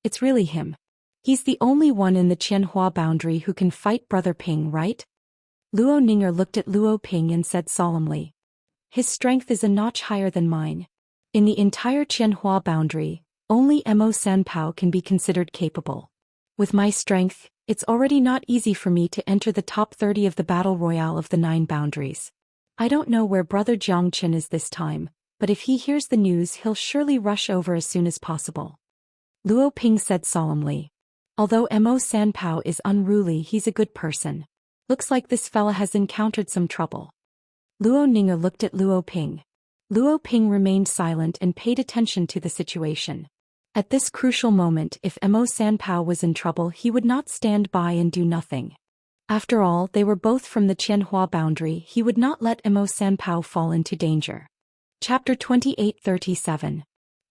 It's really him. He's the only one in the Qianhua boundary who can fight Brother Ping, right? Luo Ninger looked at Luo Ping and said solemnly. His strength is a notch higher than mine. In the entire Qianhua boundary, only Emo Sanpao can be considered capable. With my strength, it's already not easy for me to enter the top 30 of the Battle Royale of the 9 boundaries. I don't know where Brother Jiangchen is this time, but if he hears the news he'll surely rush over as soon as possible. Luo Ping said solemnly. Although Emo Sanpao is unruly, he's a good person. Looks like this fella has encountered some trouble. Luo Ninger looked at Luo Ping. Luo Ping remained silent and paid attention to the situation. At this crucial moment, if Emo Sanpao was in trouble, he would not stand by and do nothing. After all, they were both from the Qianhua boundary. He would not let Emo Sanpao fall into danger. Chapter 28:37.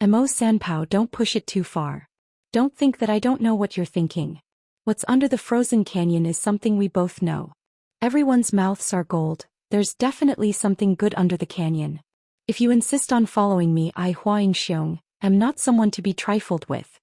Emo Sanpao, don't push it too far. Don't think that I don't know what you're thinking. What's under the frozen canyon is something we both know. Everyone's mouths are gold. There's definitely something good under the canyon. If you insist on following me, I Xianxia am not someone to be trifled with.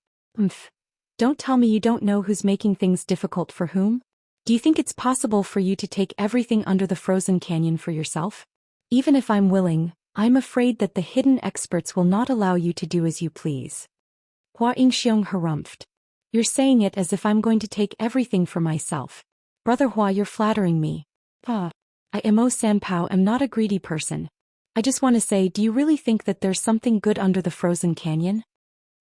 Don't tell me you don't know who's making things difficult for whom? Do you think it's possible for you to take everything under the frozen canyon for yourself? Even if I'm willing, I'm afraid that the hidden experts will not allow you to do as you please. Xianxia harumphed. You're saying it as if I'm going to take everything for myself. Brother Hua, you're flattering me. I Emo Sanpao am not a greedy person. I just want to say, do you really think that there's something good under the frozen canyon?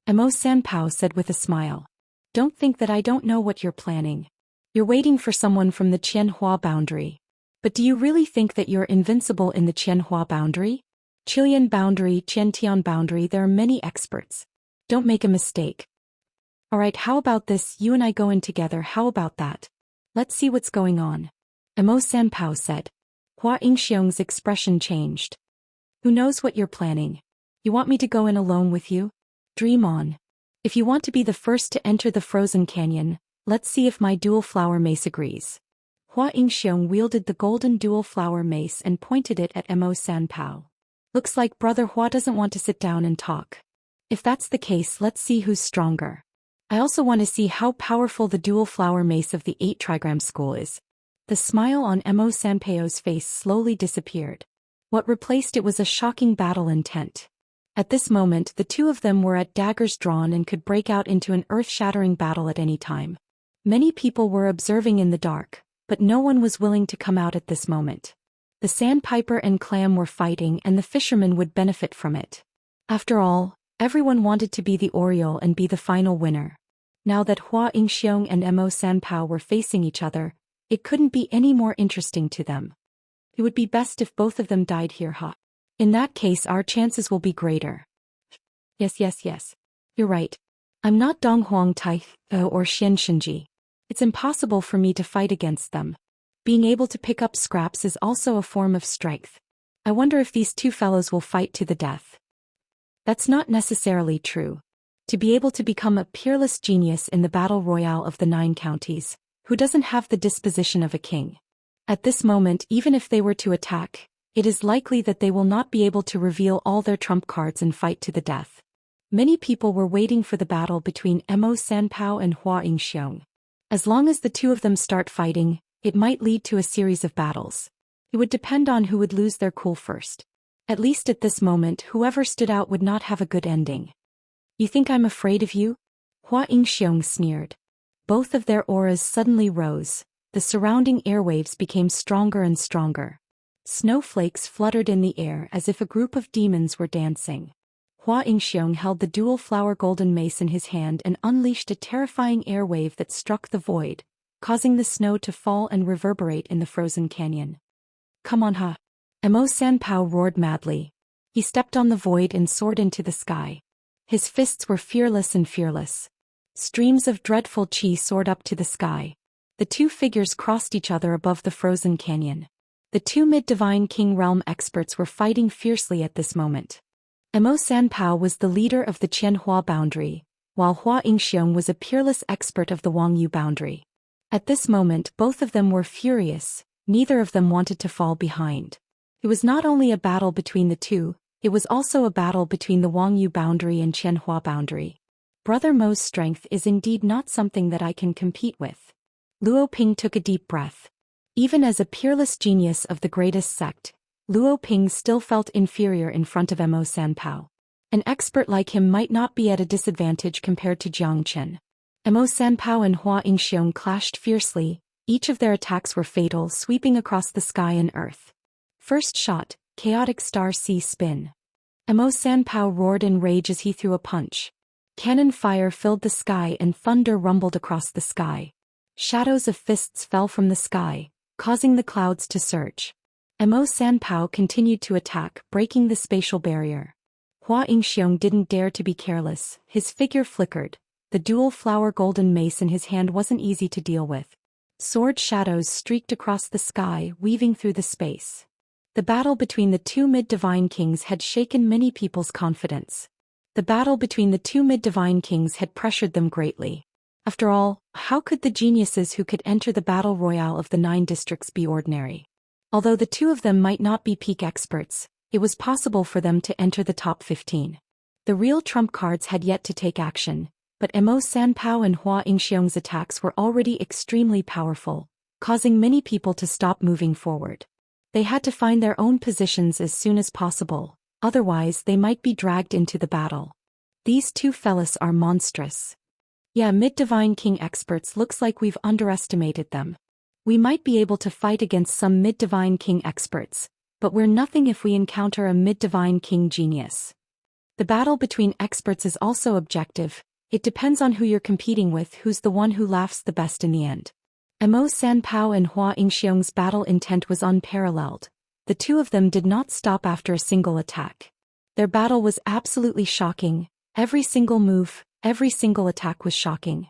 Emo Sanpao said with a smile. Don't think that I don't know what you're planning. You're waiting for someone from the Qianhua boundary. But do you really think that you're invincible in the Qianhua boundary? Qilian boundary, Qiantian boundary, there are many experts. Don't make a mistake. Alright, how about this, you and I go in together, how about that? Let's see what's going on. Emo Sanpao said. Xianxia's expression changed. Who knows what you're planning? You want me to go in alone with you? Dream on. If you want to be the first to enter the frozen canyon, let's see if my dual flower mace agrees. Xianxia wielded the golden dual flower mace and pointed it at Emo Sanpao. Looks like Brother Hua doesn't want to sit down and talk. If that's the case, let's see who's stronger. I also want to see how powerful the dual flower mace of the 8 trigram school is. The smile on Emo Sanpao's face slowly disappeared. What replaced it was a shocking battle intent. At this moment, the two of them were at daggers drawn and could break out into an earth-shattering battle at any time. Many people were observing in the dark, but no one was willing to come out at this moment. The sandpiper and clam were fighting, and the fisherman would benefit from it. After all, everyone wanted to be the Oriole and be the final winner. Now that Xianxia and Emo Sanpao were facing each other, it couldn't be any more interesting to them. It would be best if both of them died here, In that case, our chances will be greater. Yes. You're right. I'm not Donghuang Tai or Xianxia. It's impossible for me to fight against them. Being able to pick up scraps is also a form of strength. I wonder if these two fellows will fight to the death. That's not necessarily true. To be able to become a peerless genius in the battle royale of the 9 counties, who doesn't have the disposition of a king? At this moment, even if they were to attack, it is likely that they will not be able to reveal all their trump cards and fight to the death. Many people were waiting for the battle between Emo Sanpao and Xianxia. As long as the two of them start fighting, it might lead to a series of battles. It would depend on who would lose their cool first. At least at this moment, whoever stood out would not have a good ending. You think I'm afraid of you? Xianxia sneered. Both of their auras suddenly rose. The surrounding airwaves became stronger and stronger. Snowflakes fluttered in the air as if a group of demons were dancing. Xianxia held the dual flower golden mace in his hand and unleashed a terrifying airwave that struck the void, causing the snow to fall and reverberate in the frozen canyon. Come on, Emo Sanpao roared madly. He stepped on the void and soared into the sky. His fists were fearless and fearless. Streams of dreadful chi soared up to the sky. The two figures crossed each other above the frozen canyon. The two mid-divine king realm experts were fighting fiercely at this moment. Mo Sanpao was the leader of the Qianhua boundary, while Hua Yingxiong was a peerless expert of the Wangyu boundary. At this moment both of them were furious, neither of them wanted to fall behind. It was not only a battle between the two, it was also a battle between the Wangyu boundary and Qianhua boundary. Brother Mo's strength is indeed not something that I can compete with. Luo Ping took a deep breath. Even as a peerless genius of the greatest sect, Luo Ping still felt inferior in front of Mo Sanpao. An expert like him might not be at a disadvantage compared to Jiang Chen. Mo Sanpao and Hua Yingxiong clashed fiercely, each of their attacks were fatal, sweeping across the sky and earth. First shot, chaotic star sea spin. Mo Sanpao roared in rage as he threw a punch. Cannon fire filled the sky and thunder rumbled across the sky. Shadows of fists fell from the sky, causing the clouds to surge. Mo Sanpao continued to attack, breaking the spatial barrier. Hua Yingxiong didn't dare to be careless, his figure flickered. The dual-flower golden mace in his hand wasn't easy to deal with. Sword shadows streaked across the sky, weaving through the space. The battle between the two mid-divine kings had shaken many people's confidence. The battle between the two mid-divine kings had pressured them greatly. After all, how could the geniuses who could enter the battle royale of the 9 districts be ordinary? Although the two of them might not be peak experts, it was possible for them to enter the top 15. The real trump cards had yet to take action, but Mo Sanpao and Hua Yingxiong's attacks were already extremely powerful, causing many people to stop moving forward. They had to find their own positions as soon as possible, otherwise they might be dragged into the battle. These two fellas are monstrous. Yeah, mid-divine king experts, looks like we've underestimated them. We might be able to fight against some mid-divine king experts, but we're nothing if we encounter a mid-divine king genius. The battle between experts is also objective. It depends on who you're competing with, who's the one who laughs the best in the end. Mo Sanpao and Hua Yingxiong's battle intent was unparalleled. The two of them did not stop after a single attack. Their battle was absolutely shocking. Every single move, every single attack was shocking.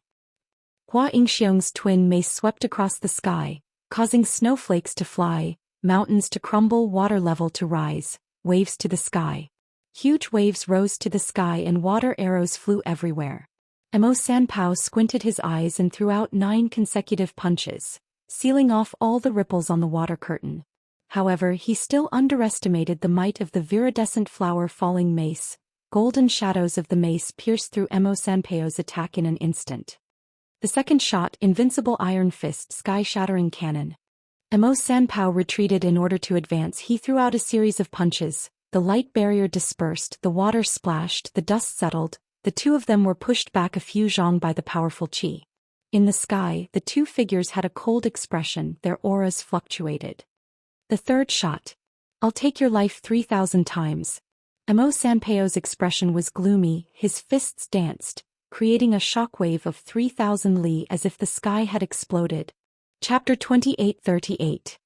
Hua Yingxiong's twin mace swept across the sky, causing snowflakes to fly, mountains to crumble, water level to rise, waves to the sky. Huge waves rose to the sky and water arrows flew everywhere. Mo Sanpao squinted his eyes and threw out 9 consecutive punches, sealing off all the ripples on the water curtain. However, he still underestimated the might of the viridescent flower falling mace. Golden shadows of the mace pierced through Mo Sanpao's attack in an instant. The second shot, invincible iron fist, sky-shattering cannon. Mo Sanpao retreated in order to advance. He threw out a series of punches. The light barrier dispersed, the water splashed, the dust settled. The two of them were pushed back a few zhang by the powerful qi. In the sky, the two figures had a cold expression, their auras fluctuated. The third shot. I'll take your life 3,000 times. Mo Sanpao's expression was gloomy, his fists danced, creating a shockwave of 3,000 li as if the sky had exploded. Chapter 28:38.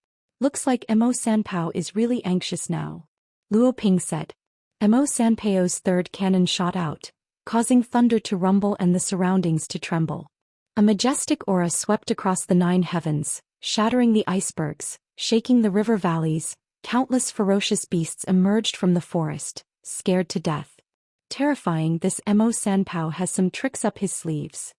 Looks like Mo Sanpao is really anxious now. Luo Ping said. Mo Sanpao's third cannon shot out, causing thunder to rumble and the surroundings to tremble. A majestic aura swept across the 9 heavens, shattering the icebergs, shaking the river valleys. Countless ferocious beasts emerged from the forest, scared to death. Terrifying, this Mo Sanpao has some tricks up his sleeves.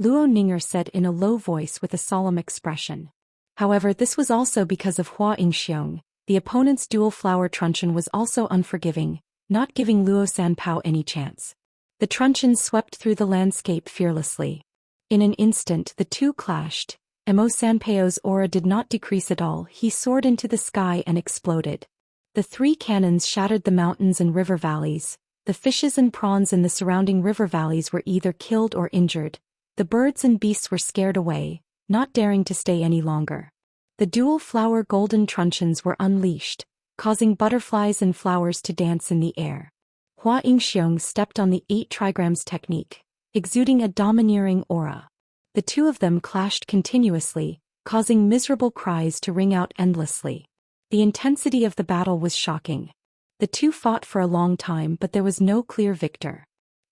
Luo Ninger said in a low voice with a solemn expression. However, this was also because of Hua Yingxiong. The opponent's dual flower truncheon was also unforgiving, not giving Luo Sanpao any chance. The truncheon swept through the landscape fearlessly. In an instant the two clashed. Mo Sanpao's aura did not decrease at all. He soared into the sky and exploded. The 3 cannons shattered the mountains and river valleys. The fishes and prawns in the surrounding river valleys were either killed or injured. The birds and beasts were scared away, not daring to stay any longer. The dual-flower golden truncheons were unleashed, causing butterflies and flowers to dance in the air. Hua Yingxiong stepped on the 8 trigrams technique, exuding a domineering aura. The two of them clashed continuously, causing miserable cries to ring out endlessly. The intensity of the battle was shocking. The two fought for a long time, but there was no clear victor.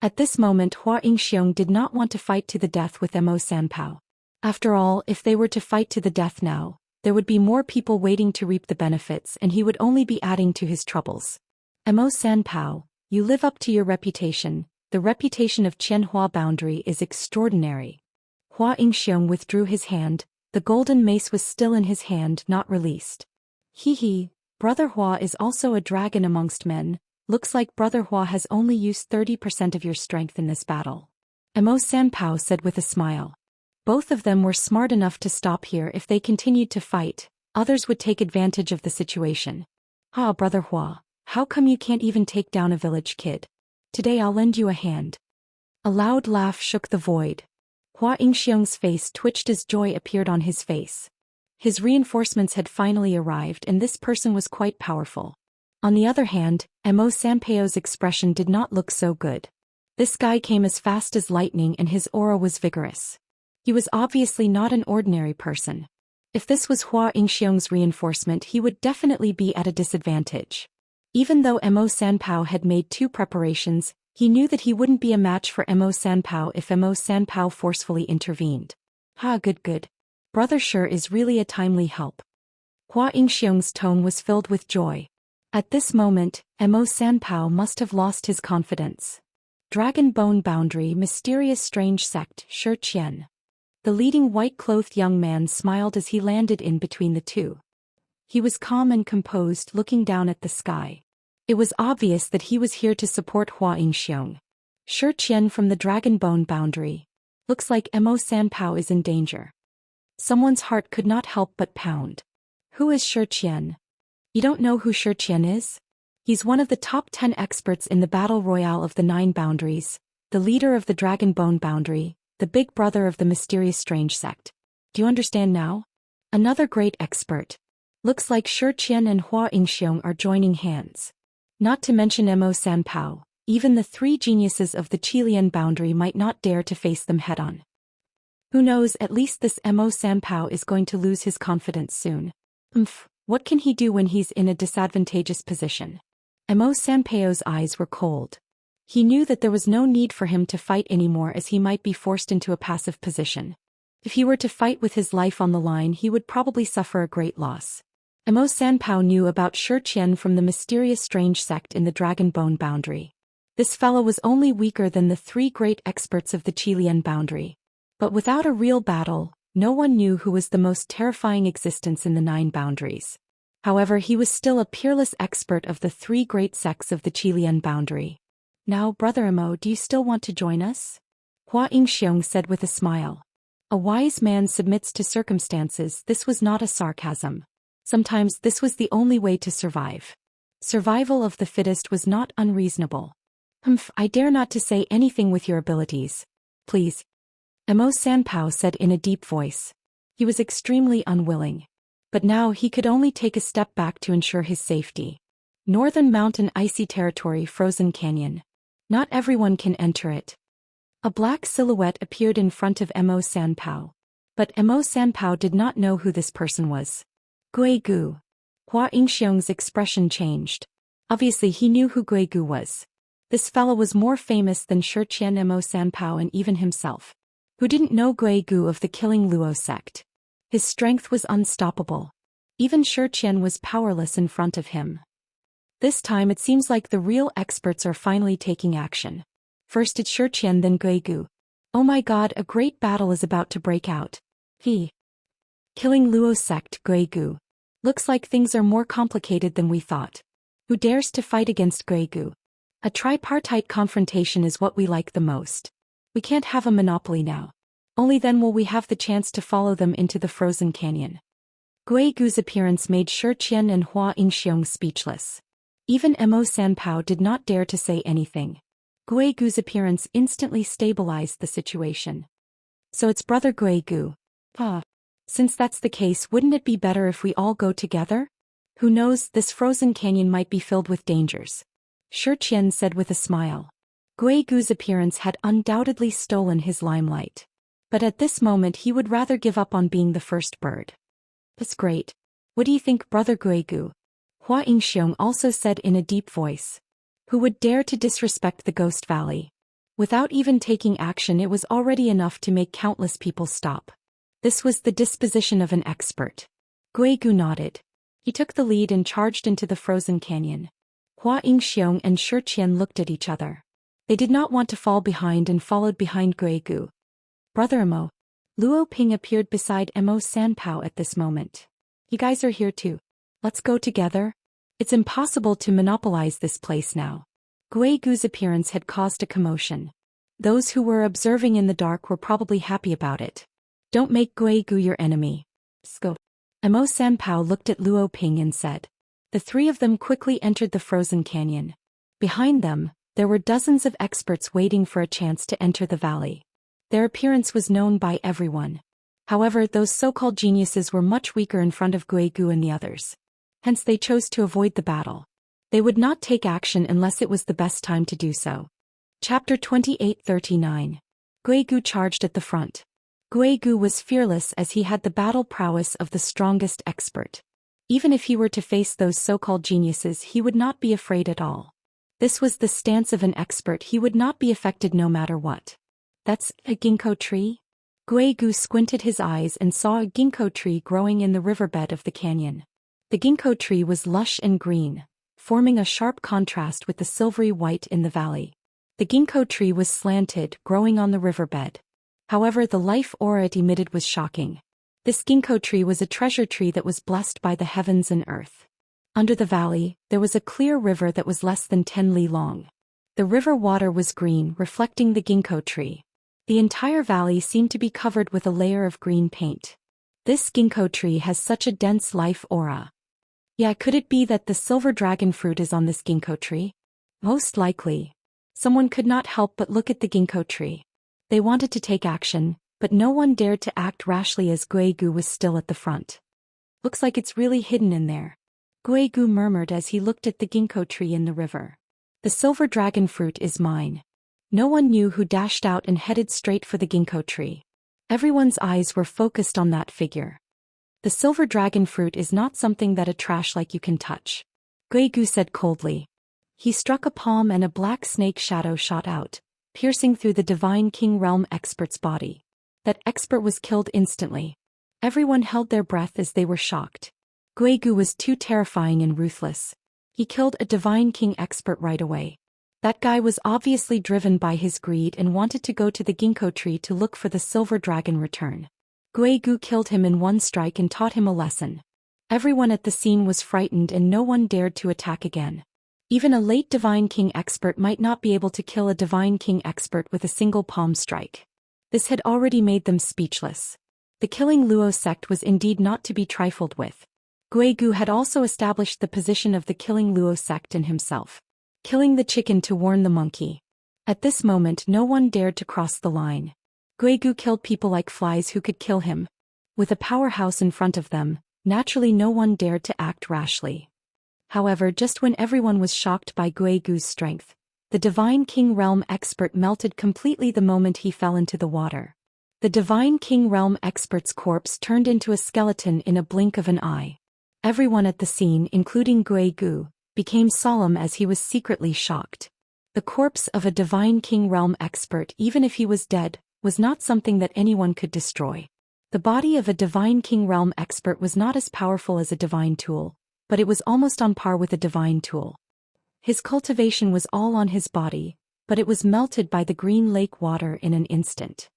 At this moment Hua Yingxiong did not want to fight to the death with Mo Sanpao. After all, if they were to fight to the death now, there would be more people waiting to reap the benefits and he would only be adding to his troubles. Mo Sanpao, you live up to your reputation. The reputation of Qianhua Boundary is extraordinary. Hua Yingxiong withdrew his hand. The golden mace was still in his hand, not released. He, Brother Hua is also a dragon amongst men. Looks like Brother Hua has only used 30% of your strength in this battle. Mo Sanpao said with a smile. Both of them were smart enough to stop here. If they continued to fight, others would take advantage of the situation. Brother Hua, how come you can't even take down a village kid? Today I'll lend you a hand. A loud laugh shook the void. Hua Yingxiong's face twitched as joy appeared on his face. His reinforcements had finally arrived and this person was quite powerful. On the other hand, Mo Sanpao's expression did not look so good. This guy came as fast as lightning and his aura was vigorous. He was obviously not an ordinary person. If this was Hua Yingxiong's reinforcement, he would definitely be at a disadvantage. Even though Mo Sanpao had made 2 preparations, he knew that he wouldn't be a match for Mo Sanpao if Mo Sanpao forcefully intervened. Good. Brother sure is really a timely help. Hua Yingxiong's tone was filled with joy. At this moment, Mo Sanpao must have lost his confidence. Dragon Bone Boundary, mysterious strange sect, Zhou Xian. The leading white-clothed young man smiled as he landed in between the two. He was calm and composed, looking down at the sky. It was obvious that he was here to support Hua Yingxiong. Zhou Xian from the Dragon Bone Boundary. Looks like Mo Sanpao is in danger. Someone's heart could not help but pound. Who is Zhou Xian? You don't know who Zhou Xian is? He's one of the top 10 experts in the Battle Royale of the 9 Boundaries, the leader of the Dragon Bone Boundary, the big brother of the mysterious strange sect. Do you understand now? Another great expert. Looks like Zhou Xian and Hua Yingxiong are joining hands. Not to mention Mo Sanpao, even the 3 geniuses of the Qilian Boundary might not dare to face them head-on. Who knows, at least this Mo Sanpao is going to lose his confidence soon. What can he do when he's in a disadvantageous position? Mo Sanpao's eyes were cold. He knew that there was no need for him to fight anymore as he might be forced into a passive position. If he were to fight with his life on the line, he would probably suffer a great loss. Mo Sanpao knew about Zhou Xian from the mysterious strange sect in the Dragon Bone Boundary. This fellow was only weaker than the 3 great experts of the Qilian Boundary. But without a real battle, no one knew who was the most terrifying existence in the 9 Boundaries. However, he was still a peerless expert of the 3 great sects of the Qilian Boundary. Now, Brother Mo, do you still want to join us? Hua Yingxiong said with a smile. A wise man submits to circumstances. This was not a sarcasm. Sometimes this was the only way to survive. Survival of the fittest was not unreasonable. I dare not to say anything with your abilities. Please. Mo Sanpao said in a deep voice. He was extremely unwilling. But now he could only take a step back to ensure his safety. Northern Mountain Icy Territory, Frozen Canyon. Not everyone can enter it. A black silhouette appeared in front of Mo Sanpao. But Mo Sanpao did not know who this person was. Guigu. Hua Yingxiong's expression changed. Obviously he knew who Guigu was. This fellow was more famous than Zhou Xian, Mo Sanpao, and even himself. Who didn't know Guigu of the Killing Luo sect? His strength was unstoppable. Even Zhou Xian was powerless in front of him. This time it seems like the real experts are finally taking action. First it's Zhou Xian, then Guigu. Oh my god, a great battle is about to break out. Killing Luo sect, Guigu. Looks like things are more complicated than we thought. Who dares to fight against Guigu? A tripartite confrontation is what we like the most. We can't have a monopoly now. Only then will we have the chance to follow them into the frozen canyon. Guigu's appearance made Zhou Xian and Hua Yingxiong speechless. Even Mo Sanpao did not dare to say anything. Guigu's appearance instantly stabilized the situation. So it's Brother Guigu. Since that's the case, wouldn't it be better if we all go together? Who knows, this frozen canyon might be filled with dangers. Zhou Xian said with a smile. Guigu's appearance had undoubtedly stolen his limelight. But at this moment he would rather give up on being the first bird. That's great. What do you think, Brother Guigu? Hua Yingxiong also said in a deep voice. Who would dare to disrespect the Ghost Valley? Without even taking action, it was already enough to make countless people stop. This was the disposition of an expert. Guigu nodded. He took the lead and charged into the frozen canyon. Hua Yingxiong and Zhou Xian looked at each other. They did not want to fall behind and followed behind Guigu. Brother Emo. Luo Ping appeared beside Emo Sanpao at this moment. You guys are here too. Let's go together? It's impossible to monopolize this place now. Guigu's appearance had caused a commotion. Those who were observing in the dark were probably happy about it. Don't make Guigu your enemy. Sco. Emo Sanpao looked at Luo Ping and said. The three of them quickly entered the frozen canyon. Behind them, there were dozens of experts waiting for a chance to enter the valley. Their appearance was known by everyone. However, those so-called geniuses were much weaker in front of Guigu and the others. Hence they chose to avoid the battle. They would not take action unless it was the best time to do so. Chapter 28:39. Guigu charged at the front. Guigu was fearless as he had the battle prowess of the strongest expert. Even if he were to face those so-called geniuses, he would not be afraid at all. This was the stance of an expert. He would not be affected no matter what. That's a ginkgo tree? Guigu squinted his eyes and saw a ginkgo tree growing in the riverbed of the canyon. The ginkgo tree was lush and green, forming a sharp contrast with the silvery white in the valley. The ginkgo tree was slanted, growing on the riverbed. However, the life aura it emitted was shocking. This ginkgo tree was a treasure tree that was blessed by the heavens and earth. Under the valley, there was a clear river that was less than 10 li long. The river water was green, reflecting the ginkgo tree. The entire valley seemed to be covered with a layer of green paint. This ginkgo tree has such a dense life aura. Yeah, could it be that the silver dragon fruit is on this ginkgo tree? Most likely. Someone could not help but look at the ginkgo tree. They wanted to take action, but no one dared to act rashly as Guigu was still at the front. Looks like it's really hidden in there. Guigu murmured as he looked at the ginkgo tree in the river. The silver dragon fruit is mine. No one knew who dashed out and headed straight for the ginkgo tree. Everyone's eyes were focused on that figure. The silver dragon fruit is not something that a trash like you can touch. Guigu said coldly. He struck a palm and a black snake shadow shot out, piercing through the Divine King Realm expert's body. That expert was killed instantly. Everyone held their breath as they were shocked. Guigu was too terrifying and ruthless. He killed a Divine King expert right away. That guy was obviously driven by his greed and wanted to go to the ginkgo tree to look for the silver dragon return. Guigu killed him in one strike and taught him a lesson. Everyone at the scene was frightened and no one dared to attack again. Even a late Divine King expert might not be able to kill a Divine King expert with a single palm strike. This had already made them speechless. The Killing Luo sect was indeed not to be trifled with. Guigu had also established the position of the Killing Luo sect in himself. Killing the chicken to warn the monkey. At this moment no one dared to cross the line. Guigu killed people like flies who could kill him. With a powerhouse in front of them, naturally no one dared to act rashly. However, just when everyone was shocked by Guigu's strength, the Divine King Realm expert melted completely the moment he fell into the water. The Divine King Realm expert's corpse turned into a skeleton in a blink of an eye. Everyone at the scene, including Guigu, became solemn as he was secretly shocked. The corpse of a Divine King Realm expert, even if he was dead, was not something that anyone could destroy. The body of a Divine King Realm expert was not as powerful as a divine tool, but it was almost on par with a divine tool. His cultivation was all on his body, but it was melted by the green lake water in an instant.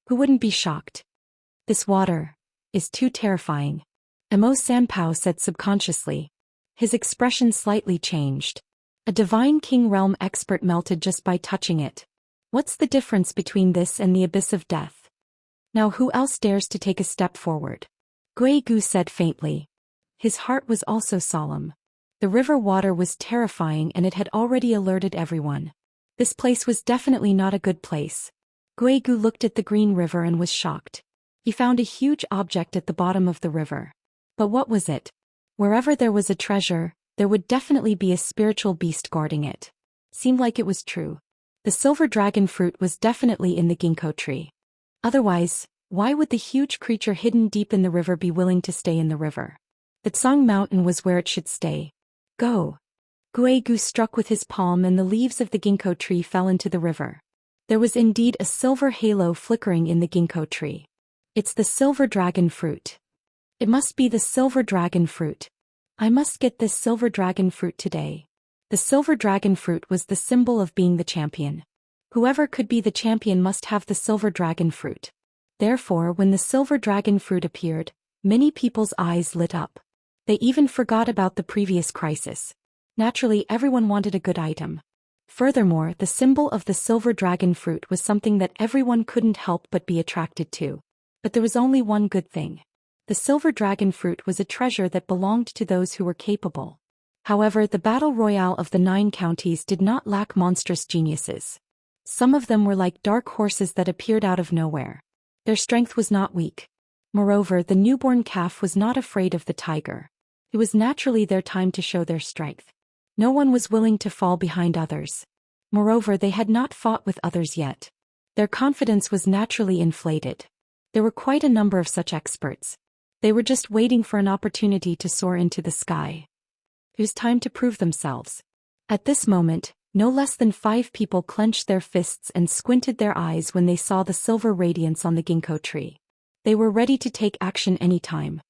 Who wouldn't be shocked? This water is too terrifying. Emo Sanpao said subconsciously. His expression slightly changed. A Divine King Realm expert melted just by touching it. What's the difference between this and the abyss of death? Now who else dares to take a step forward? Guigu said faintly. His heart was also solemn. The river water was terrifying and it had already alerted everyone. This place was definitely not a good place. Guigu looked at the green river and was shocked. He found a huge object at the bottom of the river. But what was it? Wherever there was a treasure, there would definitely be a spiritual beast guarding it. Seemed like it was true. The silver dragon fruit was definitely in the ginkgo tree. Otherwise, why would the huge creature hidden deep in the river be willing to stay in the river? The Tsang Mountain was where it should stay. Go! Guigu struck with his palm and the leaves of the ginkgo tree fell into the river. There was indeed a silver halo flickering in the ginkgo tree. It's the silver dragon fruit. It must be the silver dragon fruit. I must get this silver dragon fruit today. The silver dragon fruit was the symbol of being the champion. Whoever could be the champion must have the silver dragon fruit. Therefore, when the silver dragon fruit appeared, many people's eyes lit up. They even forgot about the previous crisis. Naturally, everyone wanted a good item. Furthermore, the symbol of the silver dragon fruit was something that everyone couldn't help but be attracted to. But there was only one good thing. The silver dragon fruit was a treasure that belonged to those who were capable. However, the battle royale of the 9 counties did not lack monstrous geniuses. Some of them were like dark horses that appeared out of nowhere. Their strength was not weak. Moreover, the newborn calf was not afraid of the tiger. It was naturally their time to show their strength. No one was willing to fall behind others. Moreover, they had not fought with others yet. Their confidence was naturally inflated. There were quite a number of such experts. They were just waiting for an opportunity to soar into the sky. It was time to prove themselves. At this moment, no less than 5 people clenched their fists and squinted their eyes when they saw the silver radiance on the ginkgo tree. They were ready to take action any time.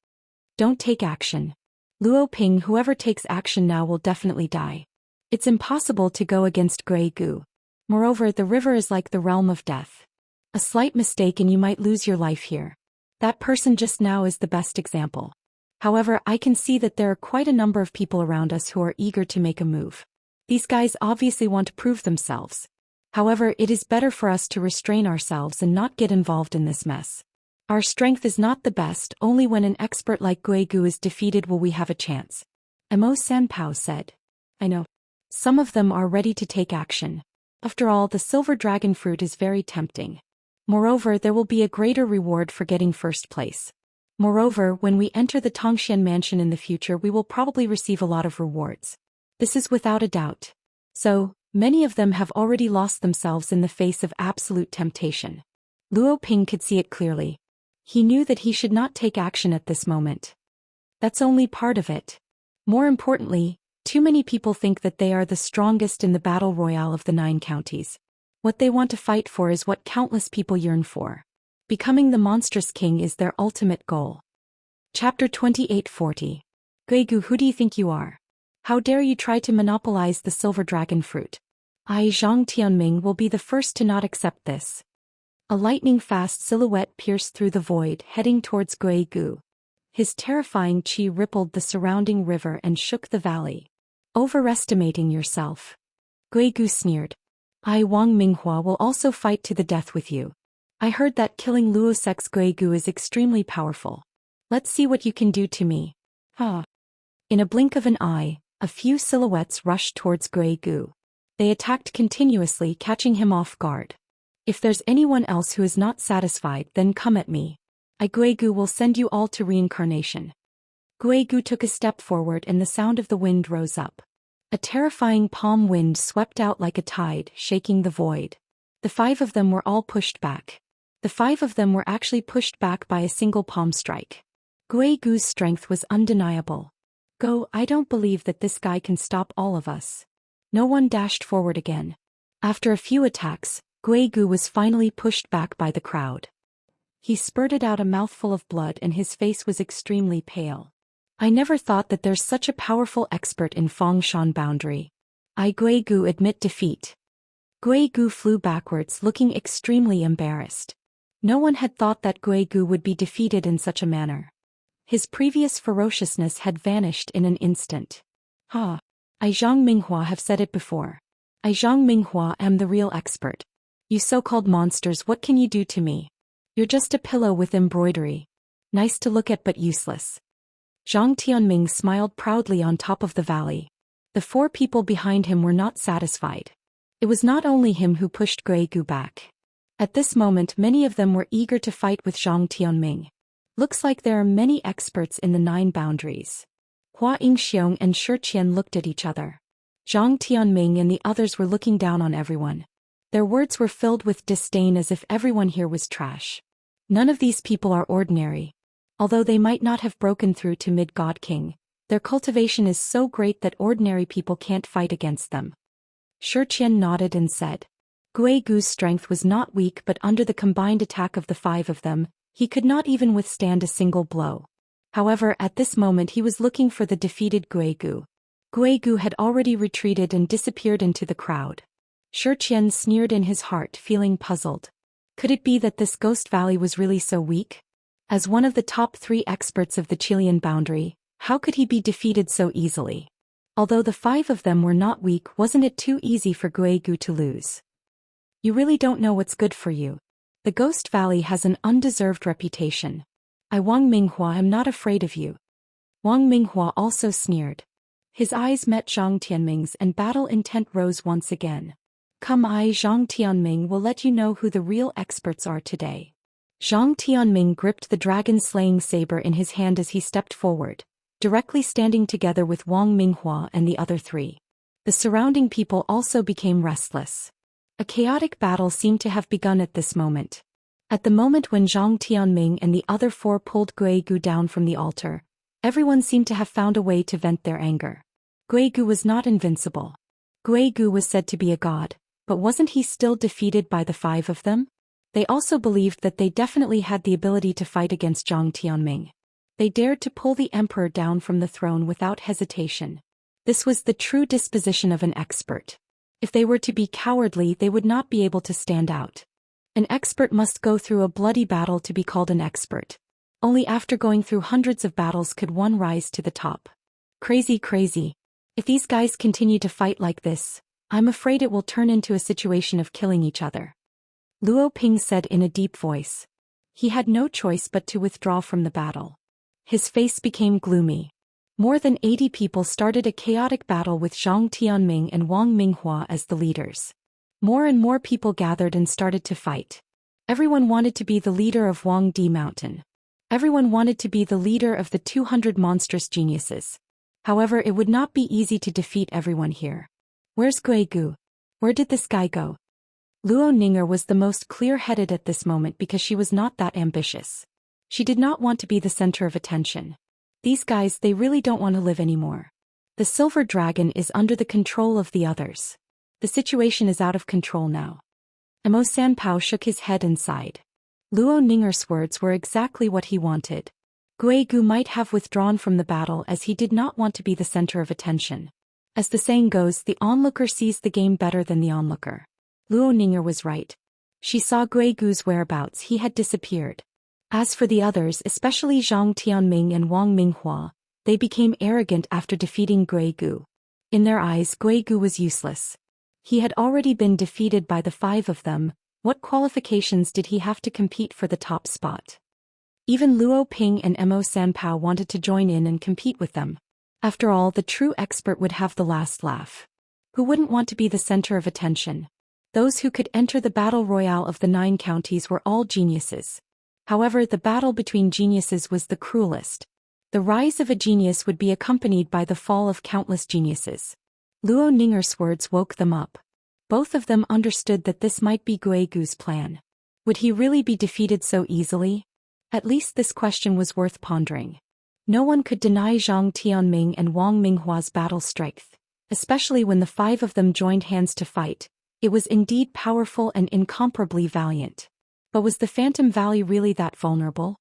Don't take action. Luo Ping, whoever takes action now will definitely die. It's impossible to go against Gui Gu. Moreover, the river is like the realm of death. A slight mistake and you might lose your life here. That person just now is the best example. However, I can see that there are quite a number of people around us who are eager to make a move. These guys obviously want to prove themselves. However, it is better for us to restrain ourselves and not get involved in this mess. Our strength is not the best, only when an expert like Gui Gu is defeated will we have a chance. Mo Sanpao said. I know. Some of them are ready to take action. After all, the silver dragon fruit is very tempting. Moreover, there will be a greater reward for getting first place. Moreover, when we enter the Tongxian mansion in the future we will probably receive a lot of rewards. This is without a doubt. So, many of them have already lost themselves in the face of absolute temptation. Luo Ping could see it clearly. He knew that he should not take action at this moment. That's only part of it. More importantly, too many people think that they are the strongest in the battle royale of the 9 counties. What they want to fight for is what countless people yearn for. Becoming the monstrous king is their ultimate goal. Chapter 2840. Gui Gu, who do you think you are? How dare you try to monopolize the silver dragon fruit? I, Zhang Tianming, will be the first to not accept this. A lightning-fast silhouette pierced through the void, heading towards Gui Gu. His terrifying qi rippled the surrounding river and shook the valley. Overestimating yourself. Gui Gu sneered. I, Wang Minghua, will also fight to the death with you. I heard that killing Luosek's Gui Gu is extremely powerful. Let's see what you can do to me. In a blink of an eye, a few silhouettes rushed towards Gui Gu. They attacked continuously, catching him off guard. If there's anyone else who is not satisfied, then come at me. Gui Gu will send you all to reincarnation. Gui Gu took a step forward and the sound of the wind rose up. A terrifying palm wind swept out like a tide, shaking the void. The 5 of them were all pushed back. The 5 of them were actually pushed back by a single palm strike. Gui Gu's strength was undeniable. Go, I don't believe that this guy can stop all of us. No one dashed forward again. After a few attacks, Gui Gu was finally pushed back by the crowd. He spurted out a mouthful of blood and his face was extremely pale. I never thought that there's such a powerful expert in Fengshan boundary. Gui Gu admit defeat. Gui Gu flew backwards, looking extremely embarrassed. No one had thought that Gui Gu would be defeated in such a manner. His previous ferociousness had vanished in an instant. I, Zhang Minghua, have said it before. I, Zhang Minghua, am the real expert. You so-called monsters, what can you do to me? You're just a pillow with embroidery. Nice to look at but useless. Zhang Tianming smiled proudly on top of the valley. The 4 people behind him were not satisfied. It was not only him who pushed Gui Gu back. At this moment many of them were eager to fight with Zhang Tianming. Looks like there are many experts in the 9 boundaries. Hua Yingxiong and Zhou Xian looked at each other. Zhang Tianming and the others were looking down on everyone. Their words were filled with disdain as if everyone here was trash. None of these people are ordinary. Although they might not have broken through to Mid-God King, their cultivation is so great that ordinary people can't fight against them. Zhou Xian nodded and said. Gui Gu's strength was not weak, but under the combined attack of the 5 of them, he could not even withstand a single blow. However, at this moment he was looking for the defeated Guigu. Guigu had already retreated and disappeared into the crowd. Zhou Xian sneered in his heart, feeling puzzled. Could it be that this Ghost Valley was really so weak? As one of the top 3 experts of the Chilean boundary, how could he be defeated so easily? Although the 5 of them were not weak, wasn't it too easy for Guigu to lose? You really don't know what's good for you. The Ghost Valley has an undeserved reputation. I, Wang Minghua, am not afraid of you. Wang Minghua also sneered. His eyes met Zhang Tianming's and battle intent rose once again. Come, I, Zhang Tianming, will let you know who the real experts are today. Zhang Tianming gripped the dragon-slaying saber in his hand as he stepped forward, directly standing together with Wang Minghua and the other 3. The surrounding people also became restless. A chaotic battle seemed to have begun at this moment. At the moment when Zhang Tianming and the other 4 pulled Guigu down from the altar, everyone seemed to have found a way to vent their anger. Guigu was not invincible. Guigu was said to be a god, but wasn't he still defeated by the 5 of them? They also believed that they definitely had the ability to fight against Zhang Tianming. They dared to pull the emperor down from the throne without hesitation. This was the true disposition of an expert. If they were to be cowardly, they would not be able to stand out. An expert must go through a bloody battle to be called an expert. Only after going through hundreds of battles could one rise to the top. Crazy. If these guys continue to fight like this, I'm afraid it will turn into a situation of killing each other. Luo Ping said in a deep voice. He had no choice but to withdraw from the battle. His face became gloomy. More than 80 people started a chaotic battle with Zhang Tianming and Wang Minghua as the leaders. More and more people gathered and started to fight. Everyone wanted to be the leader of Wang Di Mountain. Everyone wanted to be the leader of the 200 monstrous geniuses. However, it would not be easy to defeat everyone here. Where's Guigu? Where did this guy go? Luo Ninger was the most clear-headed at this moment because she was not that ambitious. She did not want to be the center of attention. These guys, they really don't want to live anymore. The silver dragon is under the control of the others. The situation is out of control now. Emo Sanpao shook his head and sighed. Luo Ninger's words were exactly what he wanted. Guigu might have withdrawn from the battle as he did not want to be the center of attention. As the saying goes, the onlooker sees the game better than the onlooker. Luo Ninger was right. She saw Guigu's whereabouts. He had disappeared. As for the others, especially Zhang Tianming and Wang Minghua, they became arrogant after defeating Guigu. In their eyes, Guigu was useless. He had already been defeated by the 5 of them. What qualifications did he have to compete for the top spot? Even Luo Ping and Emo Sanpao wanted to join in and compete with them. After all, the true expert would have the last laugh. Who wouldn't want to be the center of attention? Those who could enter the battle royale of the 9 counties were all geniuses. However, the battle between geniuses was the cruelest. The rise of a genius would be accompanied by the fall of countless geniuses. Luo Ninger's words woke them up. Both of them understood that this might be Guigu's plan. Would he really be defeated so easily? At least this question was worth pondering. No one could deny Zhang Tianming and Wang Minghua's battle strength, especially when the 5 of them joined hands to fight. It was indeed powerful and incomparably valiant. But was the Phantom Valley really that vulnerable?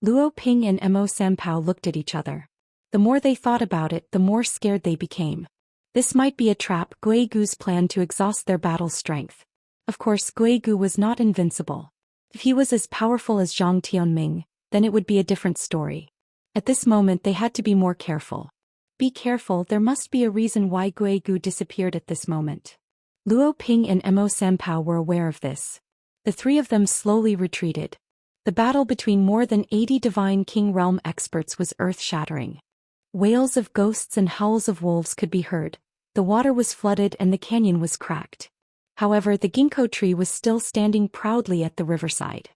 Luo Ping and Emo Sanpao looked at each other. The more they thought about it, the more scared they became. This might be a trap, Guigu's plan to exhaust their battle strength. Of course, Guigu was not invincible. If he was as powerful as Zhang Tianming, then it would be a different story. At this moment they had to be more careful. Be careful, there must be a reason why Guigu disappeared at this moment. Luo Ping and Emo Sanpao were aware of this. The 3 of them slowly retreated. The battle between more than 80 Divine King Realm experts was earth-shattering. Wails of ghosts and howls of wolves could be heard. The water was flooded and the canyon was cracked. However, the ginkgo tree was still standing proudly at the riverside.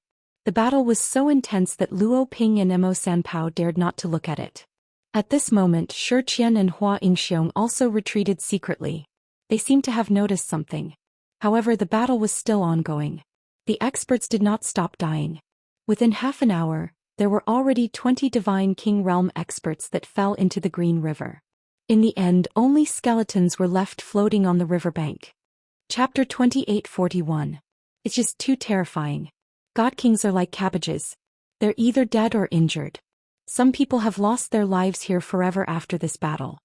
The battle was so intense that Luo Ping and Emo Sanpao dared not to look at it. At this moment, Zhou Xian and Hua Yingxiong also retreated secretly. They seemed to have noticed something. However, the battle was still ongoing. The experts did not stop dying. Within half an hour, there were already 20 Divine King Realm experts that fell into the Green River. In the end, only skeletons were left floating on the riverbank. Chapter 2841. It's just too terrifying. God Kings are like cabbages. They're either dead or injured. Some people have lost their lives here forever after this battle.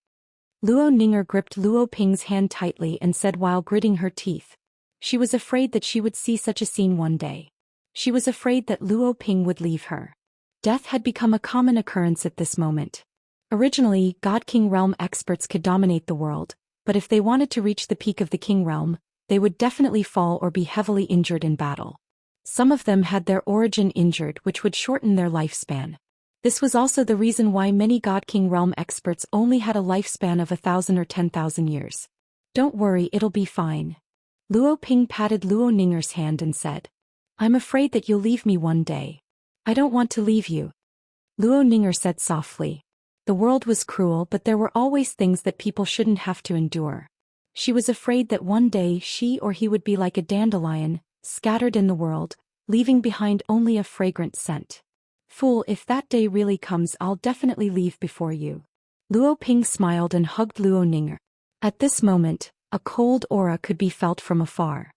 Luo Ninger gripped Luo Ping's hand tightly and said while gritting her teeth. She was afraid that she would see such a scene one day. She was afraid that Luo Ping would leave her. Death had become a common occurrence at this moment. Originally, God King Realm experts could dominate the world, but if they wanted to reach the peak of the King Realm, they would definitely fall or be heavily injured in battle. Some of them had their origin injured, which would shorten their lifespan. This was also the reason why many God King Realm experts only had a lifespan of 1,000 or 10,000 years. Don't worry, it'll be fine. Luo Ping patted Luo Ninger's hand and said, I'm afraid that you'll leave me one day. I don't want to leave you. Luo Ninger said softly. The world was cruel, but there were always things that people shouldn't have to endure. She was afraid that one day she or he would be like a dandelion, scattered in the world, leaving behind only a fragrant scent. Fool, if that day really comes, I'll definitely leave before you. Luo Ping smiled and hugged Luo Ninger. At this moment, a cold aura could be felt from afar.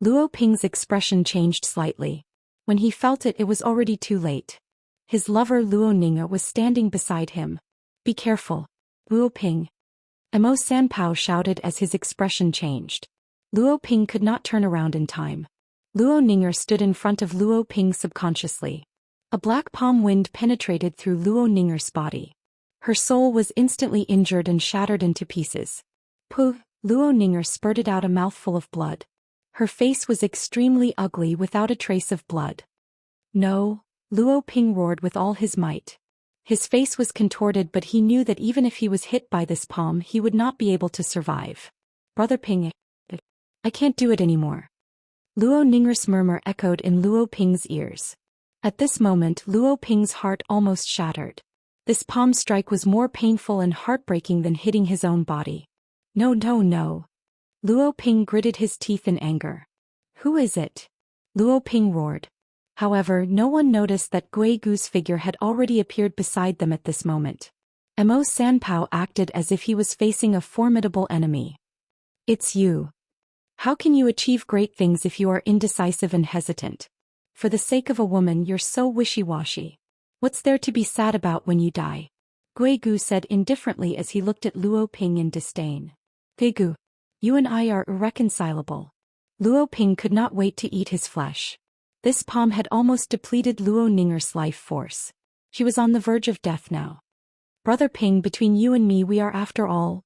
Luo Ping's expression changed slightly. When he felt it, it was already too late. His lover Luo Ninger was standing beside him. Be careful, Luo Ping. Mo Sanpao shouted as his expression changed. Luo Ping could not turn around in time. Luo Ninger stood in front of Luo Ping subconsciously. A black palm wind penetrated through Luo Ninger's body. Her soul was instantly injured and shattered into pieces. Puh, Luo Ninger spurted out a mouthful of blood. Her face was extremely ugly without a trace of blood. No, Luo Ping roared with all his might. His face was contorted, but he knew that even if he was hit by this palm, he would not be able to survive. Brother Ping, I can't do it anymore. Luo Ninger's murmur echoed in Luo Ping's ears. At this moment, Luo Ping's heart almost shattered. This palm strike was more painful and heartbreaking than hitting his own body. No, no, no. Luo Ping gritted his teeth in anger. Who is it? Luo Ping roared. However, no one noticed that Gui Gu's figure had already appeared beside them at this moment. Mo Sanpao acted as if he was facing a formidable enemy. It's you. How can you achieve great things if you are indecisive and hesitant? For the sake of a woman, you're so wishy-washy. What's there to be sad about when you die? Gui Gu said indifferently as he looked at Luo Ping in disdain. Gui Gu, you and I are irreconcilable. Luo Ping could not wait to eat his flesh. This palm had almost depleted Luo Ninger's life force. She was on the verge of death now. Brother Ping, between you and me, we are after all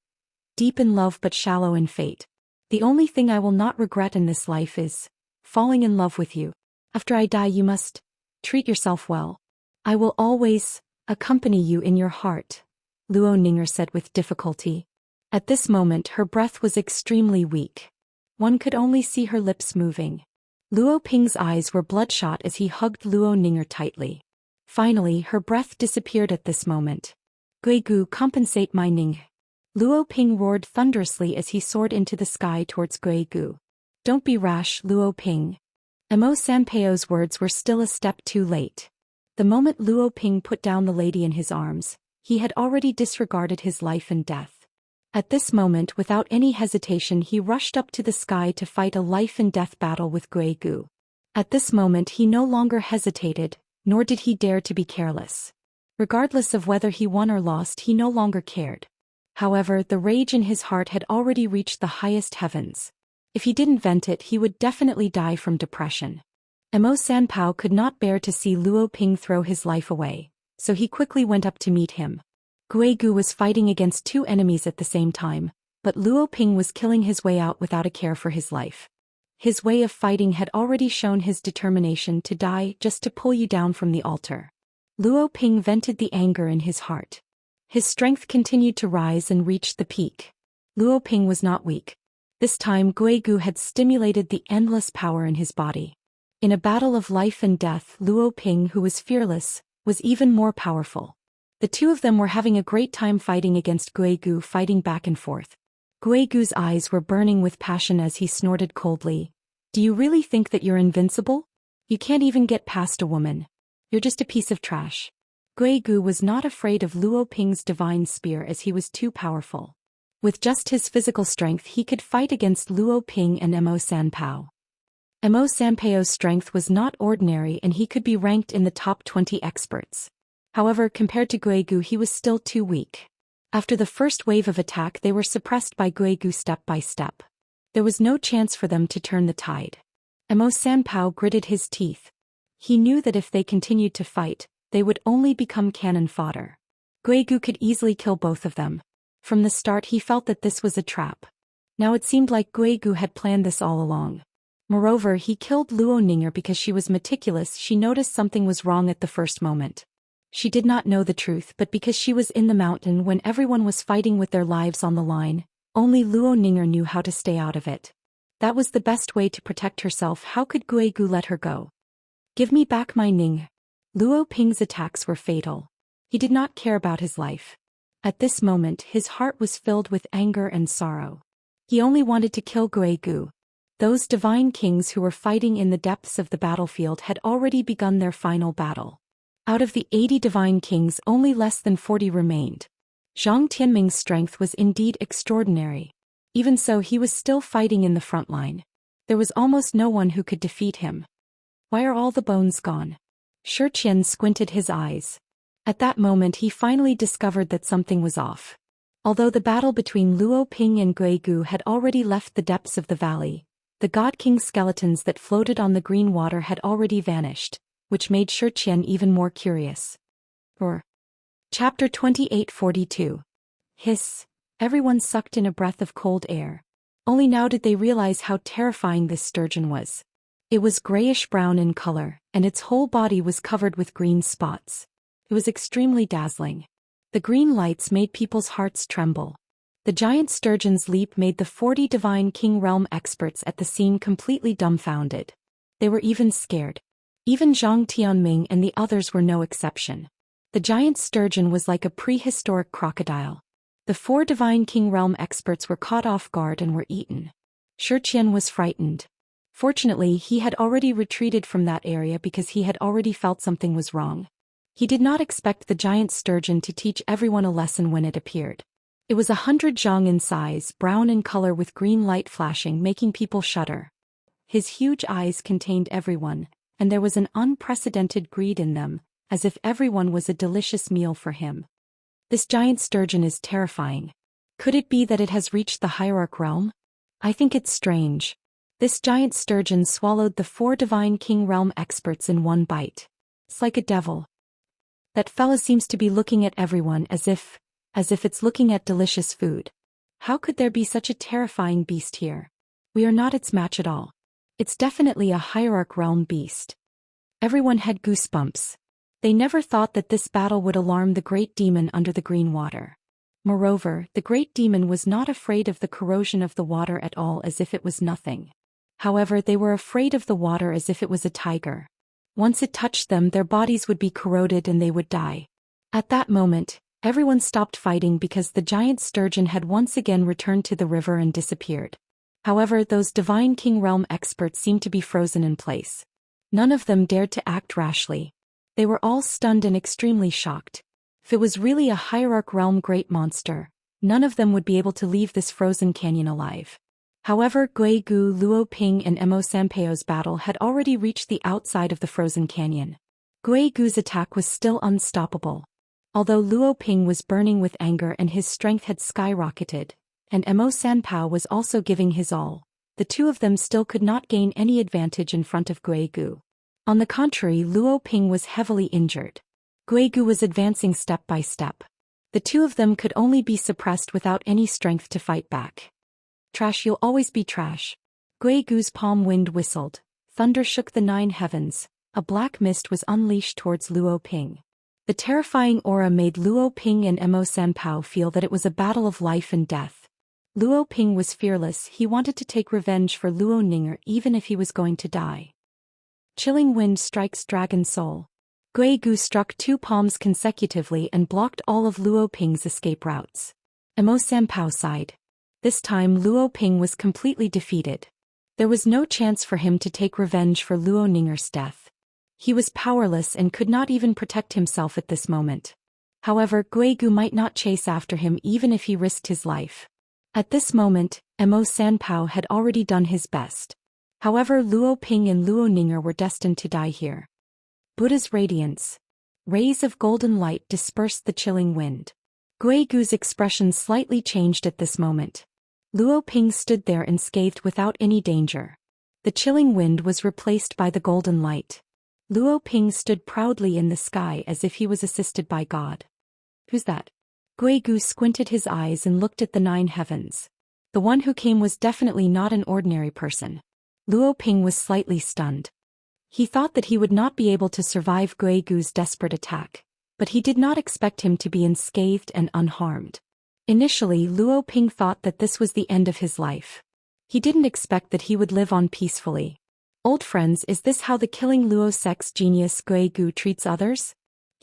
deep in love but shallow in fate. The only thing I will not regret in this life is falling in love with you. After I die, you must treat yourself well. I will always accompany you in your heart, Luo Ninger said with difficulty. At this moment, her breath was extremely weak. One could only see her lips moving. Luo Ping's eyes were bloodshot as he hugged Luo Ninger tightly. Finally, her breath disappeared at this moment. Gui Gu, compensate my Ning. Luo Ping roared thunderously as he soared into the sky towards Gui Gu. Don't be rash, Luo Ping. Mo Sanpao's words were still a step too late. The moment Luo Ping put down the lady in his arms, he had already disregarded his life and death. At this moment, without any hesitation, he rushed up to the sky to fight a life-and-death battle with Gui Gu. At this moment he no longer hesitated, nor did he dare to be careless. Regardless of whether he won or lost, he no longer cared. However, the rage in his heart had already reached the highest heavens. If he didn't vent it, he would definitely die from depression. Mo Sanpao could not bear to see Luo Ping throw his life away, so he quickly went up to meet him. Gui Gu was fighting against two enemies at the same time, but Luo Ping was killing his way out without a care for his life. His way of fighting had already shown his determination to die just to pull you down from the altar. Luo Ping vented the anger in his heart. His strength continued to rise and reached the peak. Luo Ping was not weak. This time Gui Gu had stimulated the endless power in his body. In a battle of life and death, Luo Ping, who was fearless, was even more powerful. The two of them were having a great time fighting against Gui Gu, fighting back and forth. Gui Gu's eyes were burning with passion as he snorted coldly. Do you really think that you're invincible? You can't even get past a woman. You're just a piece of trash. Gui Gu was not afraid of Luo Ping's divine spear as he was too powerful. With just his physical strength, he could fight against Luo Ping and Mo Sanpao. Mo Sanpao's strength was not ordinary, and he could be ranked in the top 20 experts. However, compared to Guigu, he was still too weak. After the first wave of attack, they were suppressed by Guigu step by step. There was no chance for them to turn the tide. Mo Sanpao gritted his teeth. He knew that if they continued to fight, they would only become cannon fodder. Guigu could easily kill both of them. From the start he felt that this was a trap. Now it seemed like Guigu had planned this all along. Moreover, he killed Luo Ninger because she was meticulous. She noticed something was wrong at the first moment. She did not know the truth, but because she was in the mountain when everyone was fighting with their lives on the line, only Luo Ninger knew how to stay out of it. That was the best way to protect herself. How could Guigu let her go? Give me back my Ning. Luo Ping's attacks were fatal. He did not care about his life. At this moment his heart was filled with anger and sorrow. He only wanted to kill Guigu. Those divine kings who were fighting in the depths of the battlefield had already begun their final battle. Out of the 80 divine kings, only less than 40 remained. Zhang Tianming's strength was indeed extraordinary. Even so, he was still fighting in the front line. There was almost no one who could defeat him. Why are all the bones gone? Zhou Xian squinted his eyes. At that moment he finally discovered that something was off. Although the battle between Luo Ping and Guigu had already left the depths of the valley, the God King skeletons that floated on the green water had already vanished, which made Zhou Xian even more curious. Chapter 2842. Hiss. Everyone sucked in a breath of cold air. Only now did they realize how terrifying this sturgeon was. It was grayish-brown in color, and its whole body was covered with green spots. It was extremely dazzling. The green lights made people's hearts tremble. The giant sturgeon's leap made the 40 Divine King Realm experts at the scene completely dumbfounded. They were even scared. Even Zhang Tianming and the others were no exception. The giant sturgeon was like a prehistoric crocodile. The 4 Divine King Realm experts were caught off guard and were eaten. Zhou Xian was frightened. Fortunately, he had already retreated from that area because he had already felt something was wrong. He did not expect the giant sturgeon to teach everyone a lesson when it appeared. It was 100 zhang in size, brown in color with green light flashing, making people shudder. His huge eyes contained everyone, and there was an unprecedented greed in them, as if everyone was a delicious meal for him. This giant sturgeon is terrifying. Could it be that it has reached the hierarch realm? I think it's strange. This giant sturgeon swallowed the 4 Divine King Realm experts in one bite. It's like a devil. That fella seems to be looking at everyone as if it's looking at delicious food. How could there be such a terrifying beast here? We are not its match at all. It's definitely a hierarch realm beast. Everyone had goosebumps. They never thought that this battle would alarm the great demon under the green water. Moreover, the great demon was not afraid of the corrosion of the water at all, as if it was nothing. However, they were afraid of the water as if it was a tiger. Once it touched them, their bodies would be corroded and they would die. At that moment, everyone stopped fighting because the giant sturgeon had once again returned to the river and disappeared. However, those Divine King Realm experts seemed to be frozen in place. None of them dared to act rashly. They were all stunned and extremely shocked. If it was really a hierarch realm great monster, none of them would be able to leave this frozen canyon alive. However, Guigu, Luo Ping and Mo Sanpao's battle had already reached the outside of the frozen canyon. Guigu's attack was still unstoppable. Although Luo Ping was burning with anger and his strength had skyrocketed, and Mo Sanpao was also giving his all, the two of them still could not gain any advantage in front of Guigu. On the contrary, Luo Ping was heavily injured. Guigu was advancing step by step. The two of them could only be suppressed without any strength to fight back. Trash, you'll always be trash. Guigu's palm wind whistled. Thunder shook the 9 heavens. A black mist was unleashed towards Luo Ping. The terrifying aura made Luo Ping and Mo Sanpao feel that it was a battle of life and death. Luo Ping was fearless. He wanted to take revenge for Luo Ninger even if he was going to die. Chilling wind strikes dragon soul. Guigu struck 2 palms consecutively and blocked all of Luo Ping's escape routes. Mo Sanpao sighed. This time Luo Ping was completely defeated. There was no chance for him to take revenge for Luo Ninger's death. He was powerless and could not even protect himself at this moment. However, Guigu might not chase after him even if he risked his life. At this moment, Mo Sanpao had already done his best. However, Luo Ping and Luo Ninger were destined to die here. Buddha's radiance. Rays of golden light dispersed the chilling wind. Gui Gu's expression slightly changed at this moment. Luo Ping stood there unscathed without any danger. The chilling wind was replaced by the golden light. Luo Ping stood proudly in the sky as if he was assisted by God. Who's that? Gui Gu squinted his eyes and looked at the 9 heavens. The one who came was definitely not an ordinary person. Luo Ping was slightly stunned. He thought that he would not be able to survive Gui Gu's desperate attack, but he did not expect him to be unscathed and unharmed. Initially, Luo Ping thought that this was the end of his life. He didn't expect that he would live on peacefully. Old friends, is this how the killing Luo sect's genius Gui Gu treats others?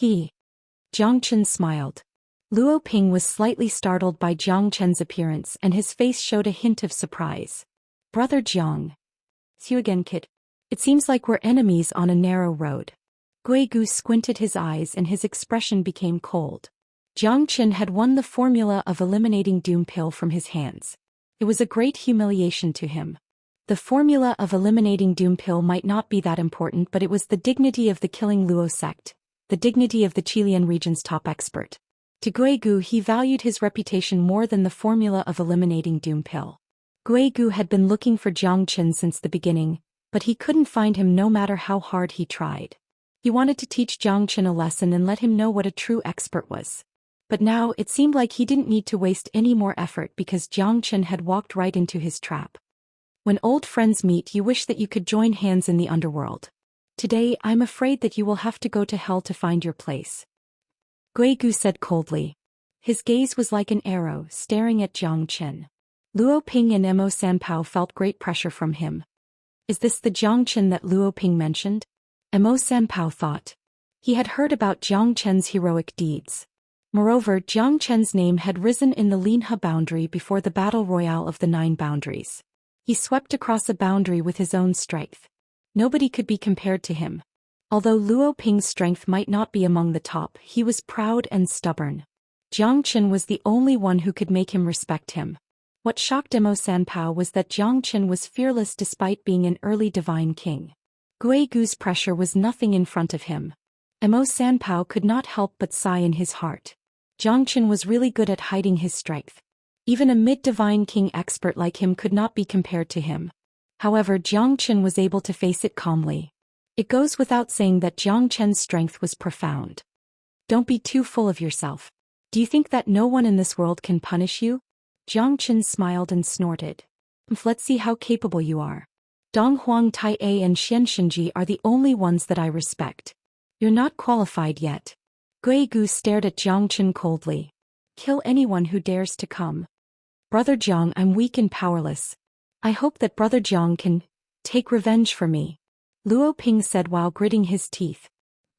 Jiang Chen smiled. Luo Ping was slightly startled by Jiang Chen's appearance and his face showed a hint of surprise. Brother Jiang. See you again, kid. It seems like we're enemies on a narrow road. Gui Gu squinted his eyes and his expression became cold. Jiang Chen had won the formula of eliminating Doom Pill from his hands. It was a great humiliation to him. The formula of eliminating Doom Pill might not be that important, but it was the dignity of the killing Luo sect, the dignity of the Qilian region's top expert. To Gui Gu he valued his reputation more than the formula of eliminating Doom Pill. Gui Gu had been looking for Jiang Chen since the beginning, but he couldn't find him no matter how hard he tried. He wanted to teach Jiang Chen a lesson and let him know what a true expert was. But now it seemed like he didn't need to waste any more effort because Jiang Chen had walked right into his trap. When old friends meet, you wish that you could join hands in the underworld. Today, I'm afraid that you will have to go to hell to find your place. Gui Gu said coldly. His gaze was like an arrow staring at Jiang Chen. Luo Ping and Mo Sanpao felt great pressure from him. Is this the Jiang Chen that Luo Ping mentioned? Mo Sanpao thought. He had heard about Jiang Chen's heroic deeds. Moreover, Jiang Chen's name had risen in the Linhe boundary before the battle royale of the 9 boundaries. He swept across a boundary with his own strength. Nobody could be compared to him. Although Luo Ping's strength might not be among the top, he was proud and stubborn. Jiang Chen was the only one who could make him respect him. What shocked Mo Sanpao was that Jiang Chen was fearless despite being an early divine king. Gui Gu's pressure was nothing in front of him. Mo Sanpao could not help but sigh in his heart. Jiang Chen was really good at hiding his strength. Even a mid-divine king expert like him could not be compared to him. However, Jiang Chen was able to face it calmly. It goes without saying that Jiang Chen's strength was profound. Don't be too full of yourself. Do you think that no one in this world can punish you? Jiang Chen smiled and snorted. Let's see how capable you are. Dong Huang Tai A and Xianxia are the only ones that I respect. You're not qualified yet. Gui Gu stared at Jiang Chen coldly. Kill anyone who dares to come. Brother Jiang, I'm weak and powerless. I hope that Brother Jiang can take revenge for me. Luo Ping said while gritting his teeth.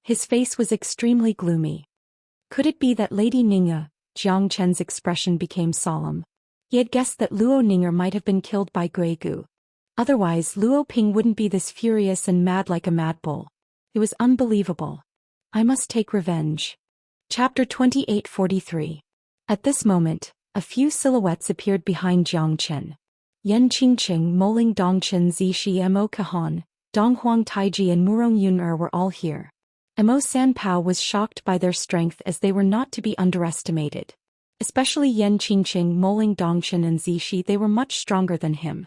His face was extremely gloomy. Could it be that Lady Ning'e? Jiang Chen's expression became solemn. He had guessed that Luo Ning'e might have been killed by Gui Gu. Otherwise, Luo Ping wouldn't be this furious and mad like a mad bull. It was unbelievable. I must take revenge. Chapter 2843. At this moment, a few silhouettes appeared behind Jiang Chen. Yan Qingqing, Moling Dongchen, Zixi Mo Kahan, Donghuang Taiji and Murong Yun'er were all here. Mo Sanpao was shocked by their strength as they were not to be underestimated. Especially Yan Qingqing, Moling Dongchen and Zixi, they were much stronger than him.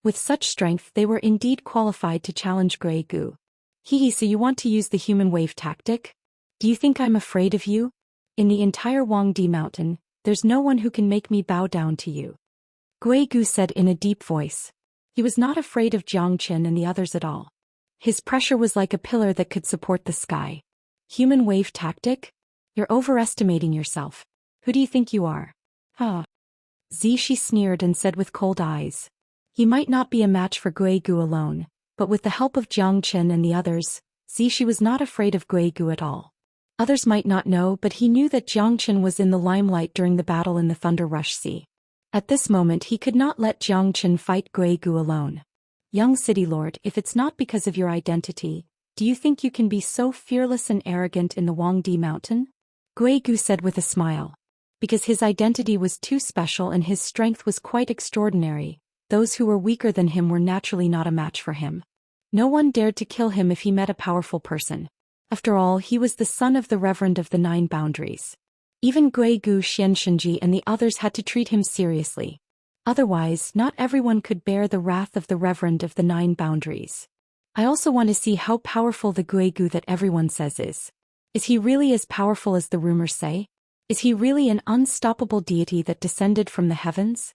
With such strength they were indeed qualified to challenge Gui Gu. So you want to use the human wave tactic? Do you think I'm afraid of you? In the entire Huangdi mountain, there's no one who can make me bow down to you. Gui Gu said in a deep voice. He was not afraid of Jiang Chen and the others at all. His pressure was like a pillar that could support the sky. Human wave tactic? You're overestimating yourself. Who do you think you are? Zixi sneered and said with cold eyes. He might not be a match for Gui Gu alone, but with the help of Jiang Chen and the others, Zixi was not afraid of Gui Gu at all. Others might not know, but he knew that Jiang Chen was in the limelight during the battle in the Thunder Rush Sea. At this moment he could not let Jiang Chen fight Gui Gu alone. Young city lord, if it's not because of your identity, do you think you can be so fearless and arrogant in the Huangdi mountain? Gui Gu said with a smile. Because his identity was too special and his strength was quite extraordinary, those who were weaker than him were naturally not a match for him. No one dared to kill him if he met a powerful person. After all, he was the son of the Reverend of the Nine Boundaries. Even Gui Gu Xianxia and the others had to treat him seriously. Otherwise, not everyone could bear the wrath of the Reverend of the Nine Boundaries. I also want to see how powerful the Gui Gu that everyone says is. Is he really as powerful as the rumors say? Is he really an unstoppable deity that descended from the heavens?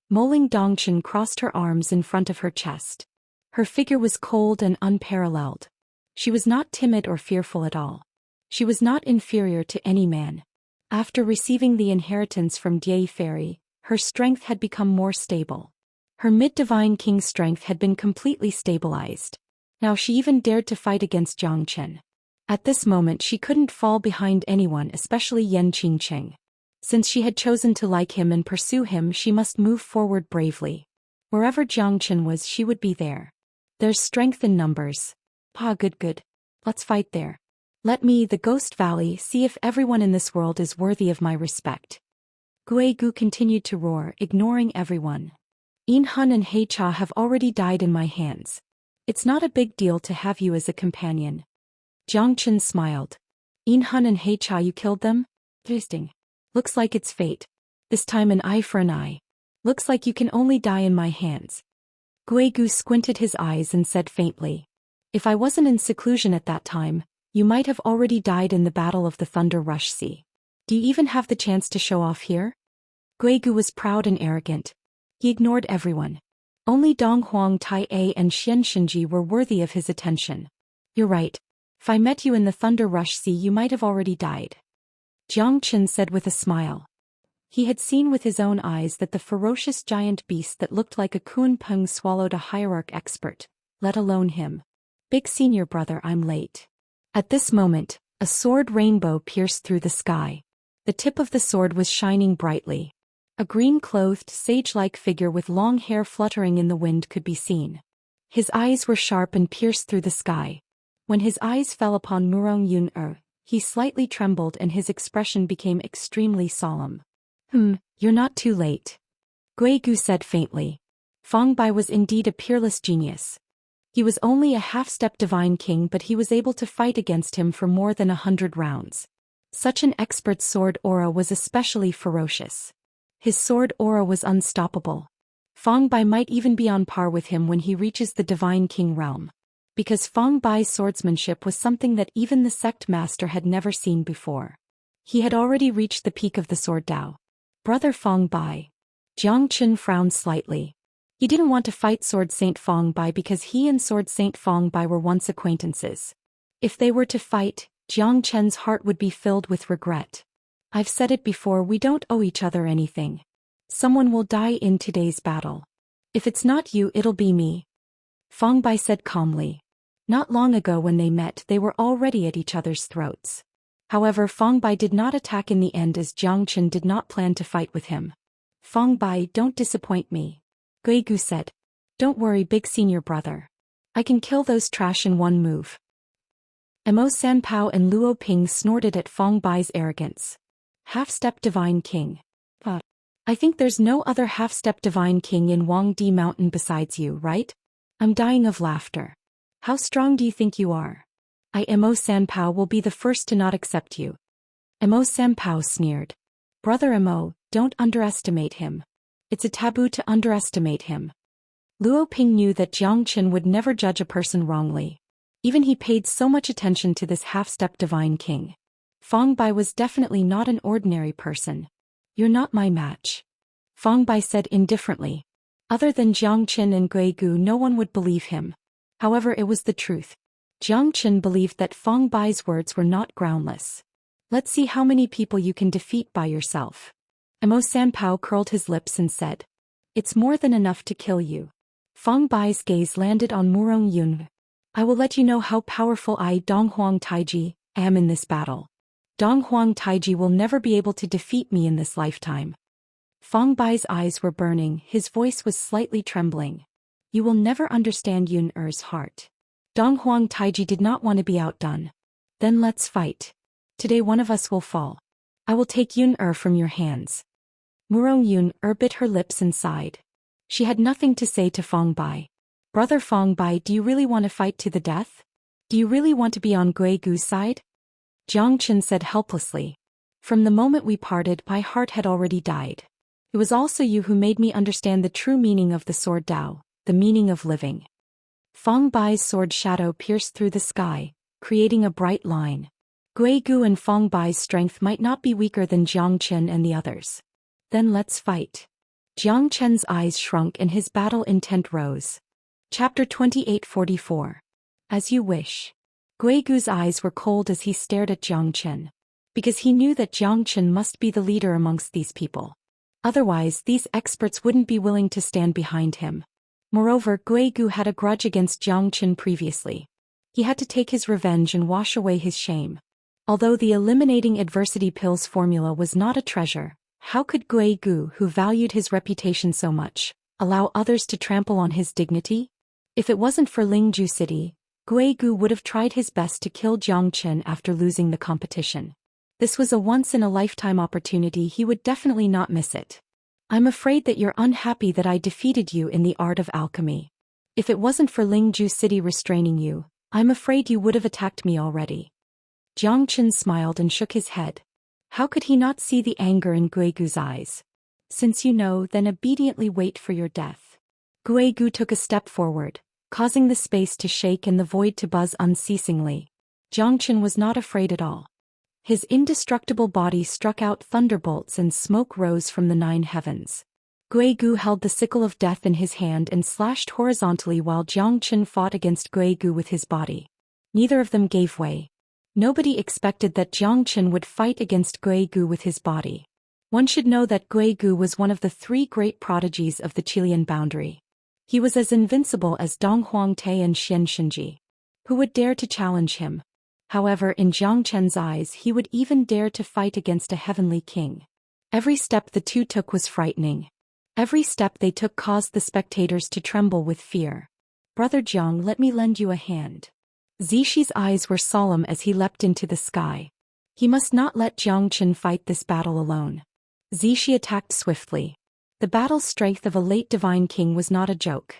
Moling Dongchen crossed her arms in front of her chest. Her figure was cold and unparalleled. She was not timid or fearful at all. She was not inferior to any man. After receiving the inheritance from Deity Fairy, her strength had become more stable. Her mid-divine king strength had been completely stabilized. Now she even dared to fight against Jiang Chen. At this moment she couldn't fall behind anyone, especially Yan Qingcheng. Since she had chosen to like him and pursue him, she must move forward bravely. Wherever Jiang Chen was, she would be there. There's strength in numbers. Good. Let's fight there. Let me, the Ghost Valley, see if everyone in this world is worthy of my respect. Gui Gu continued to roar, ignoring everyone. Yin Hun and He Cha have already died in my hands. It's not a big deal to have you as a companion. Jiang Chen smiled. Yin Hun and He Cha, you killed them? Interesting. Looks like it's fate. This time an eye for an eye. Looks like you can only die in my hands. Gui Gu squinted his eyes and said faintly. If I wasn't in seclusion at that time, you might have already died in the Battle of the Thunder Rush Sea. Do you even have the chance to show off here? Gui Gu was proud and arrogant. He ignored everyone. Only Dong Huang Tai A and Xianxia were worthy of his attention. You're right. If I met you in the Thunder Rush Sea, you might have already died. Jiang Chen said with a smile. He had seen with his own eyes that the ferocious giant beast that looked like a Kunpeng swallowed a hierarch expert, let alone him. Big senior brother, I'm late. At this moment, a sword rainbow pierced through the sky. The tip of the sword was shining brightly. A green-clothed, sage-like figure with long hair fluttering in the wind could be seen. His eyes were sharp and pierced through the sky. When his eyes fell upon Murong Yun, he slightly trembled and his expression became extremely solemn. You're not too late. Gui Gu said faintly. Fang Bai was indeed a peerless genius. He was only a half-step divine king, but he was able to fight against him for more than 100 rounds. Such an expert's sword aura was especially ferocious. His sword aura was unstoppable. Fang Bai might even be on par with him when he reaches the divine king realm. Because Fang Bai's swordsmanship was something that even the sect master had never seen before. He had already reached the peak of the sword Dao. Brother Fang Bai. Jiang Chen frowned slightly. He didn't want to fight Sword Saint Fang Bai because he and Sword Saint Fang Bai were once acquaintances. If they were to fight, Jiang Chen's heart would be filled with regret. I've said it before, we don't owe each other anything. Someone will die in today's battle. If it's not you, it'll be me. Fang Bai said calmly. Not long ago when they met, they were already at each other's throats. However, Fang Bai did not attack in the end as Jiang Chen did not plan to fight with him. Fang Bai, don't disappoint me. Gui Gu said. Don't worry, big senior brother. I can kill those trash in one move. Mo Sanpao and Luo Ping snorted at Fang Bai's arrogance. Half-step divine king. I think there's no other half-step divine king in Wangdi Mountain besides you, right? I'm dying of laughter. How strong do you think you are? Mo Sanpao will be the first to not accept you. Mo Sanpao sneered. Brother Mo, don't underestimate him. It's a taboo to underestimate him. Luo Ping knew that Jiang Chen would never judge a person wrongly. Even he paid so much attention to this half-step divine king. Fang Bai was definitely not an ordinary person. You're not my match. Fang Bai said indifferently. Other than Jiang Chen and Gui Gu, no one would believe him. However, it was the truth. Jiang Chen believed that Fang Bai's words were not groundless. Let's see how many people you can defeat by yourself. Mo Sanpao curled his lips and said. It's more than enough to kill you. Fang Bai's gaze landed on Murong Yun. I will let you know how powerful I, Dong Huang Taiji, am in this battle. Dong Huang Taiji will never be able to defeat me in this lifetime. Fang Bai's eyes were burning, his voice was slightly trembling. You will never understand Yun Er's heart. Dong Huang Taiji did not want to be outdone. Then let's fight. Today one of us will fall. I will take Yun Er from your hands. Murong Yun Er bit her lips and sighed. She had nothing to say to Fang Bai. Brother Fang Bai, do you really want to fight to the death? Do you really want to be on Gui Gu's side? Jiang Chen said helplessly. From the moment we parted, my heart had already died. It was also you who made me understand the true meaning of the sword Dao, the meaning of living. Fang Bai's sword shadow pierced through the sky, creating a bright line. Gui Gu and Fang Bai's strength might not be weaker than Jiang Chen and the others. Then let's fight. Jiang Chen's eyes shrunk and his battle intent rose. Chapter 2844. As you wish. Gui Gu's eyes were cold as he stared at Jiang Chen. Because he knew that Jiang Chen must be the leader amongst these people. Otherwise, these experts wouldn't be willing to stand behind him. Moreover, Gui Gu had a grudge against Jiang Chen previously. He had to take his revenge and wash away his shame. Although the eliminating adversity pills formula was not a treasure, how could Gui Gu, who valued his reputation so much, allow others to trample on his dignity? If it wasn't for Lingju City, Gui Gu would have tried his best to kill Jiang Chen after losing the competition. This was a once-in-a-lifetime opportunity, he would definitely not miss it. I'm afraid that you're unhappy that I defeated you in the art of alchemy. If it wasn't for Lingju City restraining you, I'm afraid you would have attacked me already. Jiang Chen smiled and shook his head. How could he not see the anger in Gui Gu's eyes? Since you know, then obediently wait for your death. Gui Gu took a step forward, causing the space to shake and the void to buzz unceasingly. Jiang Chen was not afraid at all. His indestructible body struck out thunderbolts and smoke rose from the 9 heavens. Gui Gu held the sickle of death in his hand and slashed horizontally while Jiang Chen fought against Gui Gu with his body. Neither of them gave way. Nobody expected that Jiang Chen would fight against Gui Gu with his body. One should know that Gui Gu was one of the 3 great prodigies of the Chilean boundary. He was as invincible as Dong Huangte and Xianxia. Who would dare to challenge him? However, in Jiang Chen's eyes, he would even dare to fight against a heavenly king. Every step the two took was frightening. Every step they took caused the spectators to tremble with fear. Brother Jiang, let me lend you a hand. Zixi's eyes were solemn as he leapt into the sky. He must not let Jiang Chen fight this battle alone. Zixi attacked swiftly. The battle strength of a late divine king was not a joke.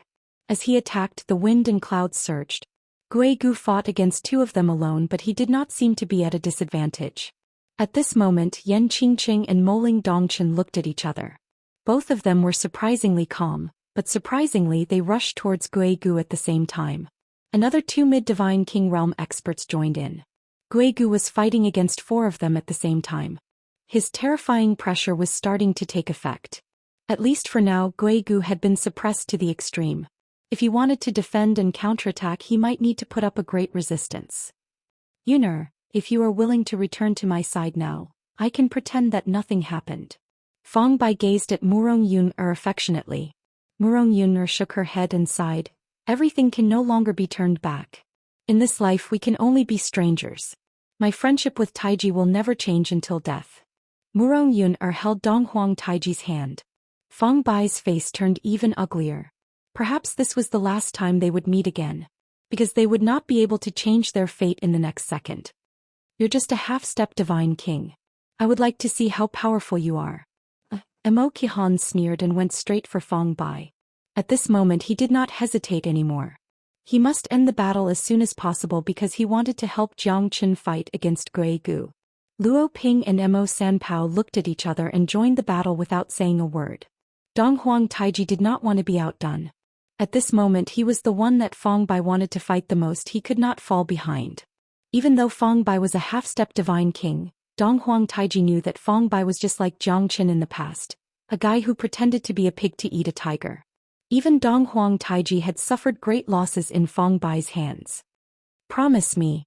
As he attacked, the wind and clouds surged. Gui Gu fought against 2 of them alone, but he did not seem to be at a disadvantage. At this moment, Yan Qingqing and Moling Dongchen looked at each other. Both of them were surprisingly calm, but surprisingly they rushed towards Gui Gu at the same time. Another 2 mid-divine king realm experts joined in. Gui Gu was fighting against 4 of them at the same time. His terrifying pressure was starting to take effect. At least for now, Gui Gu had been suppressed to the extreme. If he wanted to defend and counterattack, he might need to put up a great resistance. Yuner, if you are willing to return to my side now, I can pretend that nothing happened. Fang Bai gazed at Murong Yuner affectionately. Murong Yuner shook her head and sighed. Everything can no longer be turned back. In this life we can only be strangers. My friendship with Taiji will never change until death. Murong Yuner held Donghuang Taiji's hand. Fang Bai's face turned even uglier. Perhaps this was the last time they would meet again. Because they would not be able to change their fate in the next second. You're just a half-step divine king. I would like to see how powerful you are. Emo Qihan sneered and went straight for Fang Bai. At this moment he did not hesitate anymore. He must end the battle as soon as possible because he wanted to help Jiang Chen fight against Gui Gu. Luo Ping and Mo Sanpao looked at each other and joined the battle without saying a word. Donghuang Taiji did not want to be outdone. At this moment he was the one that Fang Bai wanted to fight the most. He could not fall behind. Even though Fang Bai was a half-step divine king, Donghuang Taiji knew that Fang Bai was just like Jiang Chen in the past, a guy who pretended to be a pig to eat a tiger. Even Donghuang Taiji had suffered great losses in Fang Bai's hands. Promise me.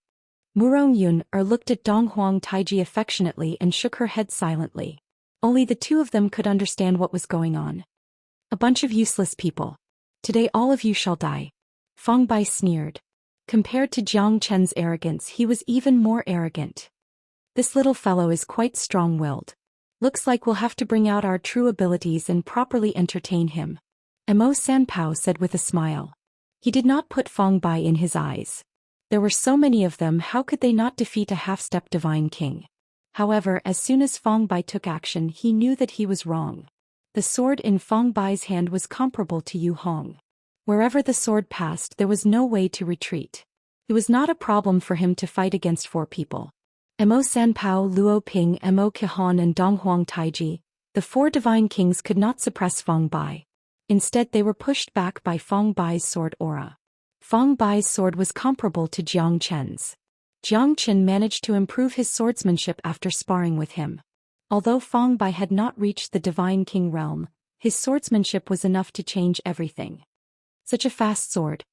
Murong Yuner looked at Donghuang Taiji affectionately and shook her head silently. Only the 2 of them could understand what was going on. A bunch of useless people. Today all of you shall die. Fang Bai sneered. Compared to Jiang Chen's arrogance, he was even more arrogant. This little fellow is quite strong-willed. Looks like we'll have to bring out our true abilities and properly entertain him. Mo Sanpao said with a smile. He did not put Fang Bai in his eyes. There were so many of them, how could they not defeat a half-step divine king? However, as soon as Fang Bai took action, he knew that he was wrong. The sword in Fang Bai's hand was comparable to Yu Hong. Wherever the sword passed, there was no way to retreat. It was not a problem for him to fight against 4 people. Mo Sanpao, Luo Ping, Mo Qihan and Donghuang Taiji, the 4 divine kings could not suppress Feng Bai. Instead they were pushed back by Feng Bai's sword aura. Feng Bai's sword was comparable to Jiang Chen's. Jiang Chen managed to improve his swordsmanship after sparring with him. Although Feng Bai had not reached the divine king realm, his swordsmanship was enough to change everything. Such a fast sword.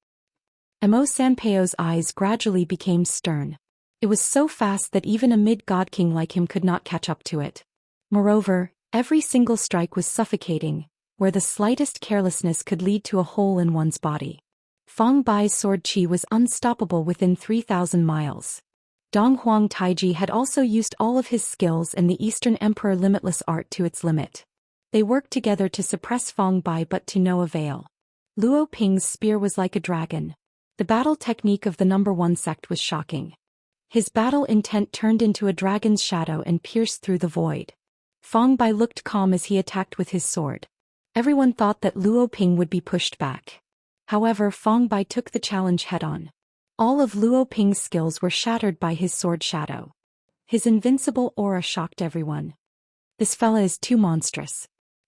Mo Sanpao's eyes gradually became stern. It was so fast that even a mid-god king like him could not catch up to it. Moreover, every single strike was suffocating, where the slightest carelessness could lead to a hole in one's body. Feng Bai's sword qi was unstoppable within 3,000 miles. Donghuang Taiji had also used all of his skills and the Eastern Emperor limitless art to its limit. They worked together to suppress Feng Bai but to no avail. Luo Ping's spear was like a dragon. The battle technique of the No. 1 sect was shocking. His battle intent turned into a dragon's shadow and pierced through the void. Feng Bai looked calm as he attacked with his sword. Everyone thought that Luo Ping would be pushed back. However, Feng Bai took the challenge head-on. All of Luo Ping's skills were shattered by his sword shadow. His invincible aura shocked everyone. This fella is too monstrous.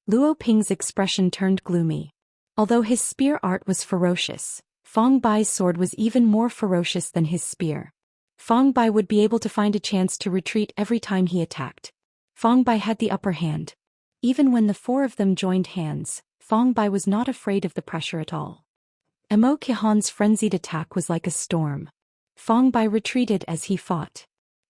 Luo Ping's expression turned gloomy. Although his spear art was ferocious, Feng Bai's sword was even more ferocious than his spear. Feng Bai would be able to find a chance to retreat every time he attacked. Feng Bai had the upper hand. Even when the 4 of them joined hands, Feng Bai was not afraid of the pressure at all. Mo Qihan's frenzied attack was like a storm. Feng Bai retreated as he fought.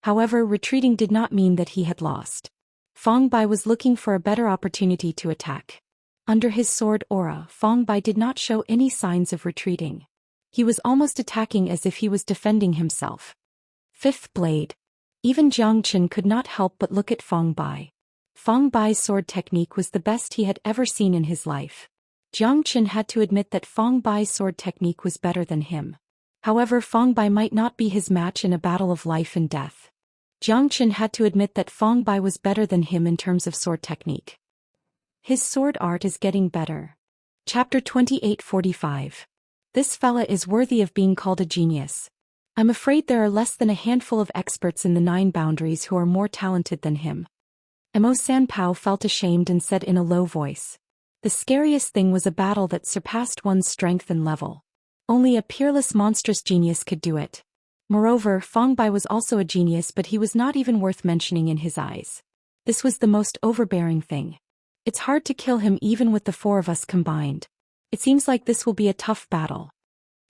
However, retreating did not mean that he had lost. Feng Bai was looking for a better opportunity to attack. Under his sword aura, Feng Bai did not show any signs of retreating. He was almost attacking as if he was defending himself. 5th blade. Even Jiang Chen could not help but look at Feng Bai. Feng Bai's sword technique was the best he had ever seen in his life. Jiang Chen had to admit that Feng Bai's sword technique was better than him. However, Feng Bai might not be his match in a battle of life and death. Jiang Chen had to admit that Feng Bai was better than him in terms of sword technique. His sword art is getting better. Chapter 2845. This fella is worthy of being called a genius. I'm afraid there are less than a handful of experts in the 9 boundaries who are more talented than him. Mo Sanpao felt ashamed and said in a low voice. The scariest thing was a battle that surpassed one's strength and level. Only a peerless monstrous genius could do it. Moreover, Feng Bai was also a genius, but he was not even worth mentioning in his eyes. This was the most overbearing thing. It's hard to kill him even with the 4 of us combined. It seems like this will be a tough battle.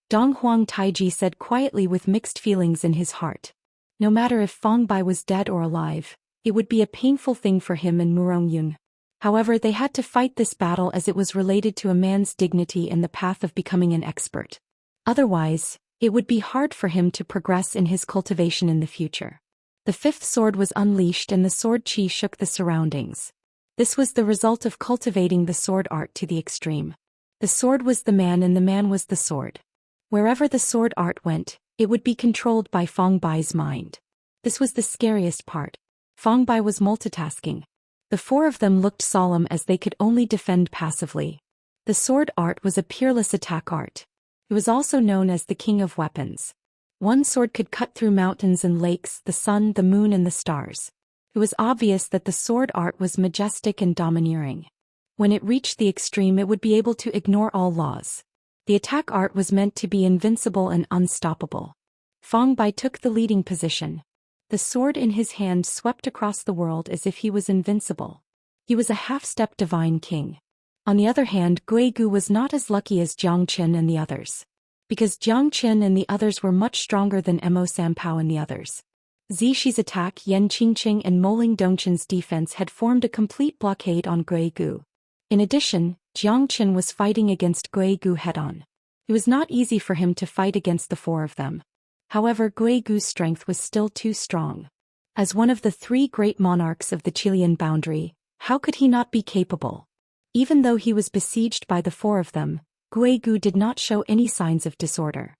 Donghuang Taiji said quietly with mixed feelings in his heart. No matter if Feng Bai was dead or alive, it would be a painful thing for him and Murongyun. However, they had to fight this battle as it was related to a man's dignity and the path of becoming an expert. Otherwise, it would be hard for him to progress in his cultivation in the future. The 5th sword was unleashed and the sword qi shook the surroundings. This was the result of cultivating the sword art to the extreme. The sword was the man and the man was the sword. Wherever the sword art went, it would be controlled by Feng Bai's mind. This was the scariest part. Feng Bai was multitasking. The 4 of them looked solemn as they could only defend passively. The sword art was a peerless attack art. It was also known as the king of weapons. One sword could cut through mountains and lakes, the sun, the moon and the stars. It was obvious that the sword art was majestic and domineering. When it reached the extreme, it would be able to ignore all laws. The attack art was meant to be invincible and unstoppable. Feng Bai took the leading position. The sword in his hand swept across the world as if he was invincible. He was a half-step divine king. On the other hand, Gui Gu was not as lucky as Jiang Chen and the others. Because Jiang Chen and the others were much stronger than Mo Sanpao and the others. Zixi attack, Yan Qingqing and Moling Dongchen's defense had formed a complete blockade on Gui Gu. In addition, Jiang Chen was fighting against Gui Gu head-on. It was not easy for him to fight against the 4 of them. However, Gui Gu's strength was still too strong. As one of the 3 great monarchs of the Chilean boundary, how could he not be capable? Even though he was besieged by the 4 of them, Gui Gu did not show any signs of disorder.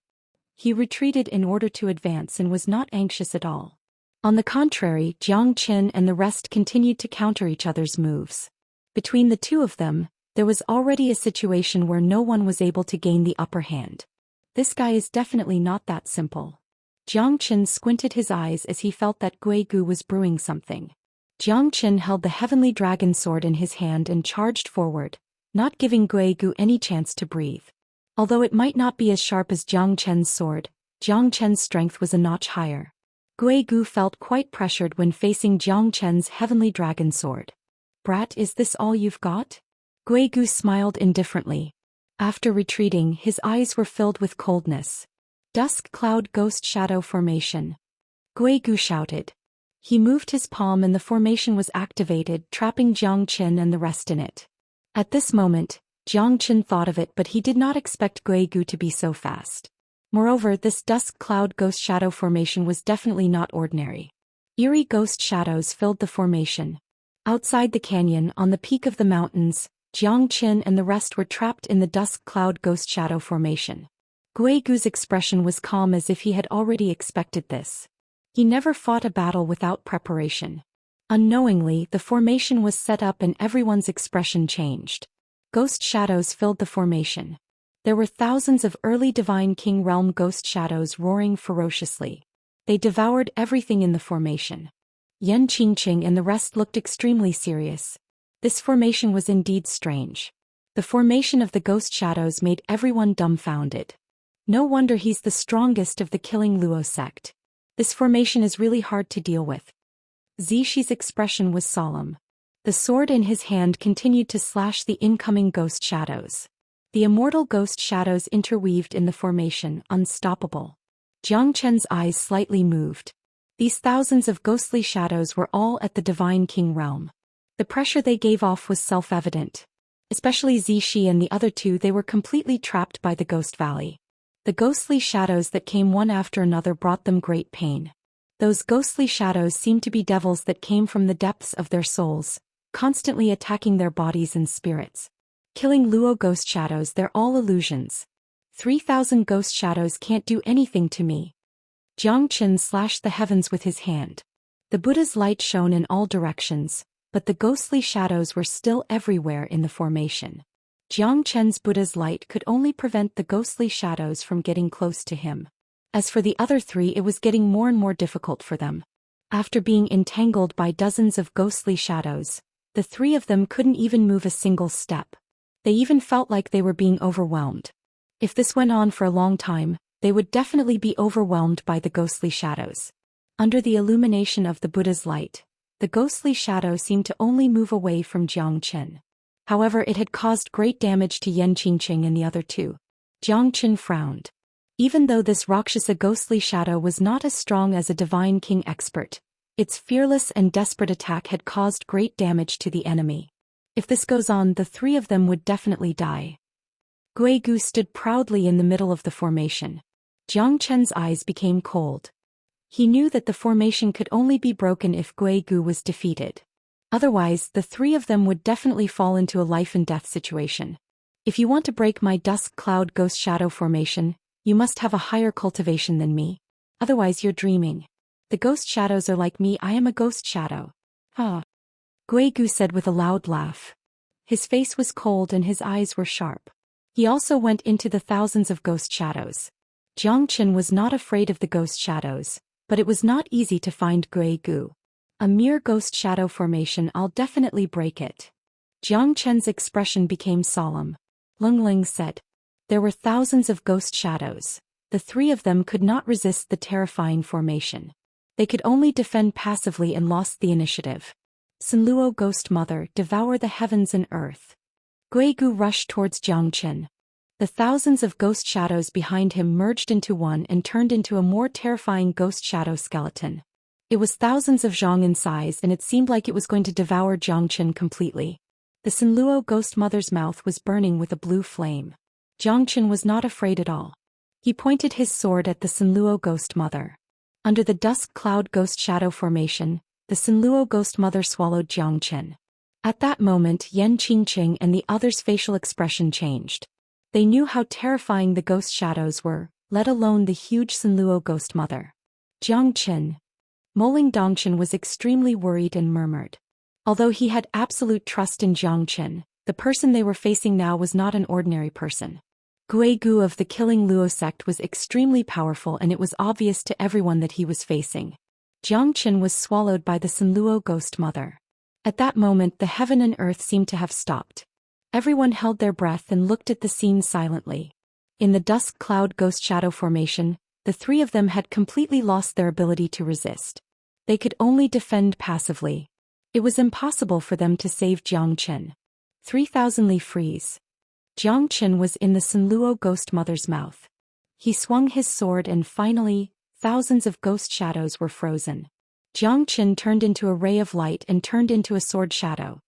He retreated in order to advance and was not anxious at all. On the contrary, Jiang Chen and the rest continued to counter each other's moves. Between the 2 of them, there was already a situation where no one was able to gain the upper hand. This guy is definitely not that simple. Jiang Qin squinted his eyes as he felt that Gui Gu was brewing something. Jiang Qin held the heavenly dragon sword in his hand and charged forward, not giving Gui Gu any chance to breathe. Although it might not be as sharp as Jiang Chen's sword, Jiang Chen's strength was a notch higher. Gui Gu felt quite pressured when facing Jiang Chen's heavenly dragon sword. "Brat, is this all you've got?" Gui Gu smiled indifferently. After retreating, his eyes were filled with coldness. "Dusk Cloud Ghost Shadow Formation," Gui Gu shouted. He moved his palm and the formation was activated, trapping Jiang Qin and the rest in it. At this moment, Jiang Qin thought of it, but he did not expect Gui Gu to be so fast. Moreover, this Dusk Cloud Ghost Shadow Formation was definitely not ordinary. Eerie ghost shadows filled the formation. Outside the canyon, on the peak of the mountains, Jiang Qin and the rest were trapped in the Dusk Cloud Ghost Shadow Formation. Gui Gu's expression was calm as if he had already expected this. He never fought a battle without preparation. Unknowingly, the formation was set up and everyone's expression changed. Ghost shadows filled the formation. There were thousands of early Divine King Realm ghost shadows roaring ferociously. They devoured everything in the formation. Yan Qingqing and the rest looked extremely serious. This formation was indeed strange. The formation of the ghost shadows made everyone dumbfounded. No wonder he's the strongest of the Killing Luo sect. This formation is really hard to deal with. Zixie's expression was solemn. The sword in his hand continued to slash the incoming ghost shadows. The immortal ghost shadows interweaved in the formation, unstoppable. Jiang Chen's eyes slightly moved. These thousands of ghostly shadows were all at the Divine King realm. The pressure they gave off was self-evident. Especially Zixie and the other two, they were completely trapped by the Ghost Valley. The ghostly shadows that came one after another brought them great pain. Those ghostly shadows seemed to be devils that came from the depths of their souls, constantly attacking their bodies and spirits. Killing Luo ghost shadows, they're all illusions. 3,000 ghost shadows can't do anything to me. Jiang Qin slashed the heavens with his hand. The Buddha's light shone in all directions, but the ghostly shadows were still everywhere in the formation. Jiang Chen's Buddha's light could only prevent the ghostly shadows from getting close to him. As for the other three, it was getting more and more difficult for them. After being entangled by dozens of ghostly shadows, the three of them couldn't even move a single step. They even felt like they were being overwhelmed. If this went on for a long time, they would definitely be overwhelmed by the ghostly shadows. Under the illumination of the Buddha's light, the ghostly shadow seemed to only move away from Jiang Qin. However, it had caused great damage to Yan Qingqing and the other two. Jiang Qin frowned. Even though this Rakshasa ghostly shadow was not as strong as a Divine King expert, its fearless and desperate attack had caused great damage to the enemy. If this goes on, the three of them would definitely die. Gui Gu stood proudly in the middle of the formation. Jiang Chen's eyes became cold. He knew that the formation could only be broken if Gui Gu was defeated. Otherwise, the three of them would definitely fall into a life-and-death situation. If you want to break my Dusk Cloud Ghost Shadow formation, you must have a higher cultivation than me. Otherwise you're dreaming. The ghost shadows are like me, I am a ghost shadow. Ah. Gui Gu said with a loud laugh. His face was cold and his eyes were sharp. He also went into the thousands of ghost shadows. Jiang Qin was not afraid of the ghost shadows, but it was not easy to find Gui Gu. A mere ghost shadow formation, I'll definitely break it. Jiang Chen's expression became solemn. Lung Ling said. There were thousands of ghost shadows. The three of them could not resist the terrifying formation. They could only defend passively and lost the initiative. Sanluo Ghost Mother, devour the heavens and earth. Gui Gu rushed towards Jiang Qin. The thousands of ghost shadows behind him merged into one and turned into a more terrifying ghost shadow skeleton. It was thousands of zhang in size and it seemed like it was going to devour Jiang Qin completely. The Sanluo Ghost Mother's mouth was burning with a blue flame. Jiang Qin was not afraid at all. He pointed his sword at the Sanluo Ghost Mother. Under the Dusk Cloud Ghost Shadow formation, the Sanluo Ghost Mother swallowed Jiang Qin. At that moment, Yan Qingqing and the others' facial expression changed. They knew how terrifying the ghost shadows were, let alone the huge Sanluo Ghost Mother. Jiang Qin. Moling Dongqin was extremely worried and murmured. Although he had absolute trust in Jiang Qin, the person they were facing now was not an ordinary person. Guigu of the Killing Luo sect was extremely powerful, and it was obvious to everyone that he was facing. Xianxia was swallowed by the Sanluo ghost mother. At that moment the heaven and earth seemed to have stopped. Everyone held their breath and looked at the scene silently. In the dusk cloud ghost shadow formation, the three of them had completely lost their ability to resist. They could only defend passively. It was impossible for them to save Xianxia. 3,000 Li freeze. Xianxia was in the Sanluo ghost mother's mouth. He swung his sword and finally, thousands of ghost shadows were frozen. Xianxia turned into a ray of light and turned into a sword shadow.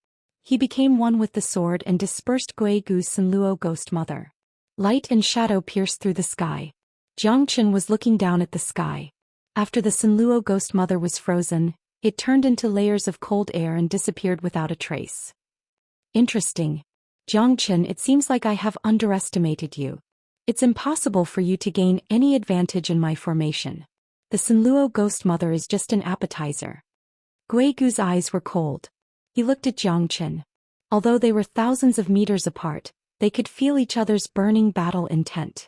He became one with the sword and dispersed Guigu's Sanluo ghost mother. Light and shadow pierced through the sky. Xianxia was looking down at the sky. After the Sanluo ghost mother was frozen, it turned into layers of cold air and disappeared without a trace. Interesting. Xianxia, it seems like I have underestimated you. It's impossible for you to gain any advantage in my formation. The Sanluo ghost mother is just an appetizer. Guigu's eyes were cold. He looked at Xianxia. Although they were thousands of meters apart, they could feel each other's burning battle intent.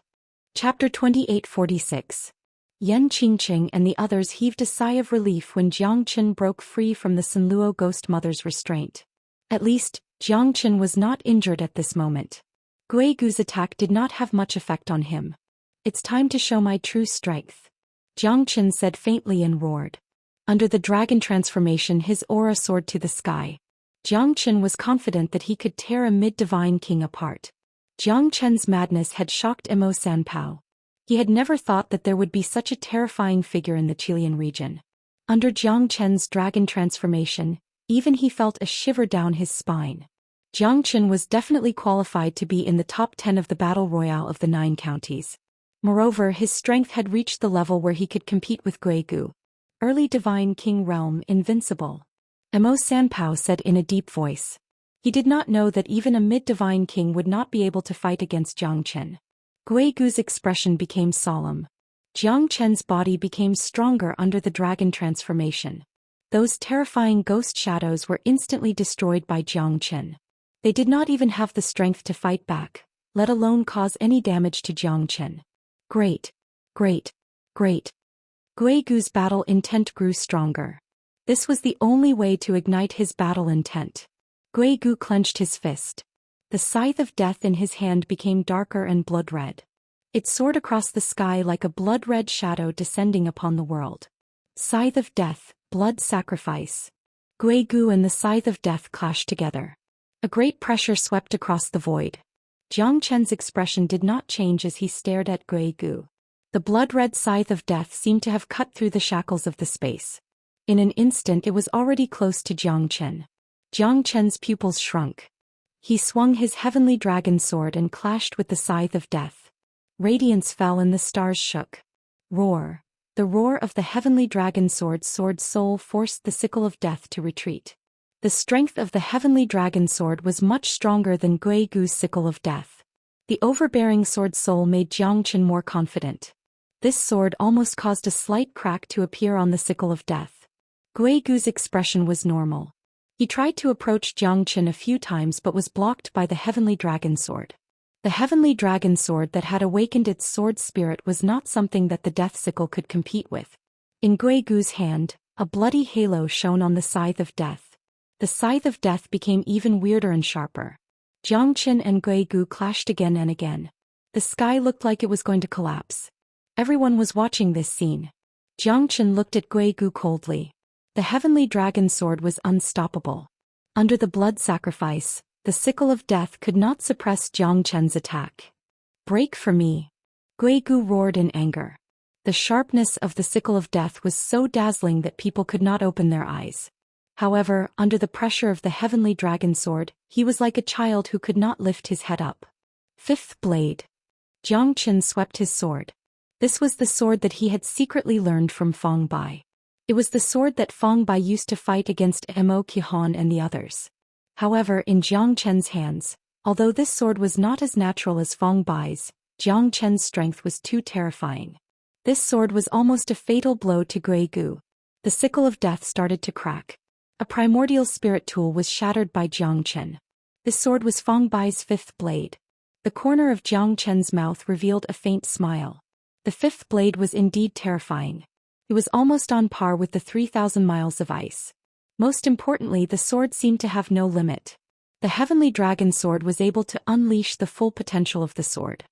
Chapter 2846. Yan Qingqing and the others heaved a sigh of relief when Xianxia broke free from the Sanluo ghost mother's restraint. At least, Xianxia was not injured at this moment. Guigu's attack did not have much effect on him. It's time to show my true strength. Xianxia said faintly and roared. Under the dragon transformation his aura soared to the sky. Xianxia was confident that he could tear a mid-divine king apart. Xianxia's madness had shocked Imo Sanpao. He had never thought that there would be such a terrifying figure in the Qilian region. Under Xianxia's dragon transformation, even he felt a shiver down his spine. Xianxia was definitely qualified to be in the top 10 of the battle royale of the 9 counties. Moreover, his strength had reached the level where he could compete with Guigu. Early divine king realm invincible. Imo Sanpao said in a deep voice. He did not know that even a mid-divine king would not be able to fight against Xianxia. Guigu's expression became solemn. Xianxia's body became stronger under the dragon transformation. Those terrifying ghost shadows were instantly destroyed by Xianxia. They did not even have the strength to fight back, let alone cause any damage to Xianxia. Great. Great. Great. Guigu's battle intent grew stronger. This was the only way to ignite his battle intent. Guigu clenched his fist. The scythe of death in his hand became darker and blood-red. It soared across the sky like a blood-red shadow descending upon the world. Scythe of death, blood sacrifice. Guigu and the scythe of death clashed together. A great pressure swept across the void. Xianxia's expression did not change as he stared at Guigu. The blood-red scythe of death seemed to have cut through the shackles of the space. In an instant it was already close to Xianxia. Xianxia's pupils shrunk. He swung his heavenly dragon sword and clashed with the scythe of death. Radiance fell and the stars shook. Roar. The roar of the heavenly dragon sword soul forced the sickle of death to retreat. The strength of the heavenly dragon sword was much stronger than Guigu's sickle of death. The overbearing sword soul made Xianxia more confident. This sword almost caused a slight crack to appear on the sickle of death. Guigu's expression was normal. He tried to approach Xianxia a few times but was blocked by the heavenly dragon sword. The heavenly dragon sword that had awakened its sword spirit was not something that the death sickle could compete with. In Guigu's hand, a bloody halo shone on the scythe of death. The scythe of death became even weirder and sharper. Xianxia and Guigu clashed again and again. The sky looked like it was going to collapse. Everyone was watching this scene. Xianxia looked at Guigu coldly. The heavenly dragon sword was unstoppable. Under the blood sacrifice, the sickle of death could not suppress Xianxia's attack. Break for me. Guigu roared in anger. The sharpness of the sickle of death was so dazzling that people could not open their eyes. However, under the pressure of the heavenly dragon sword, he was like a child who could not lift his head up. Fifth blade. Xianxia swept his sword. This was the sword that he had secretly learned from Feng Bai. It was the sword that Feng Bai used to fight against Imo Qihan and the others. However, in Xianxia's hands, although this sword was not as natural as Feng Bai's, Xianxia's strength was too terrifying. This sword was almost a fatal blow to Guigu. The sickle of death started to crack. A primordial spirit tool was shattered by Xianxia. This sword was Feng Bai's fifth blade. The corner of Jiang Chen's mouth revealed a faint smile. The fifth blade was indeed terrifying. It was almost on par with the 3,000 miles of ice. Most importantly, the sword seemed to have no limit. The heavenly dragon sword was able to unleash the full potential of the sword.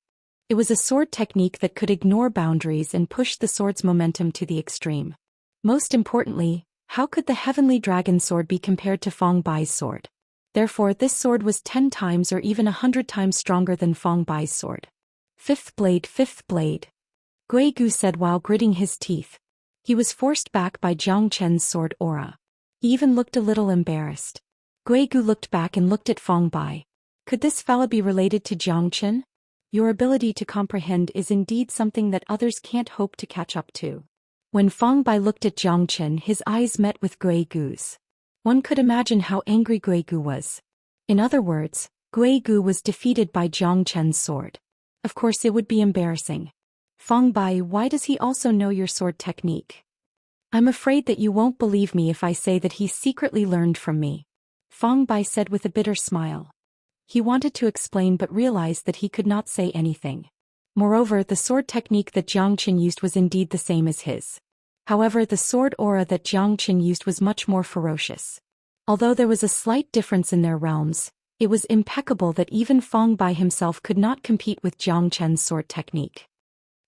It was a sword technique that could ignore boundaries and push the sword's momentum to the extreme. Most importantly, how could the heavenly dragon sword be compared to Feng Bai's sword? Therefore, this sword was 10 times or even 100 times stronger than Feng Bai's sword. Fifth blade. Gui Gu said while gritting his teeth. He was forced back by Jiang Chen's sword aura. He even looked a little embarrassed. Gui Gu looked back and looked at Feng Bai. Could this fella be related to Jiang Chen? Your ability to comprehend is indeed something that others can't hope to catch up to. When Feng Bai looked at Jiang Chen, his eyes met with Gui Gu's. One could imagine how angry Gui Gu was. In other words, Gui Gu was defeated by Jiang Chen's sword. Of course it would be embarrassing. Feng Bai, why does he also know your sword technique? I'm afraid that you won't believe me if I say that he secretly learned from me. Feng Bai said with a bitter smile. He wanted to explain but realized that he could not say anything. Moreover, the sword technique that Jiang Chen used was indeed the same as his. However, the sword aura that Jiang Chen used was much more ferocious. Although there was a slight difference in their realms, it was impeccable that even Feng Bai himself could not compete with Jiang Chen's sword technique.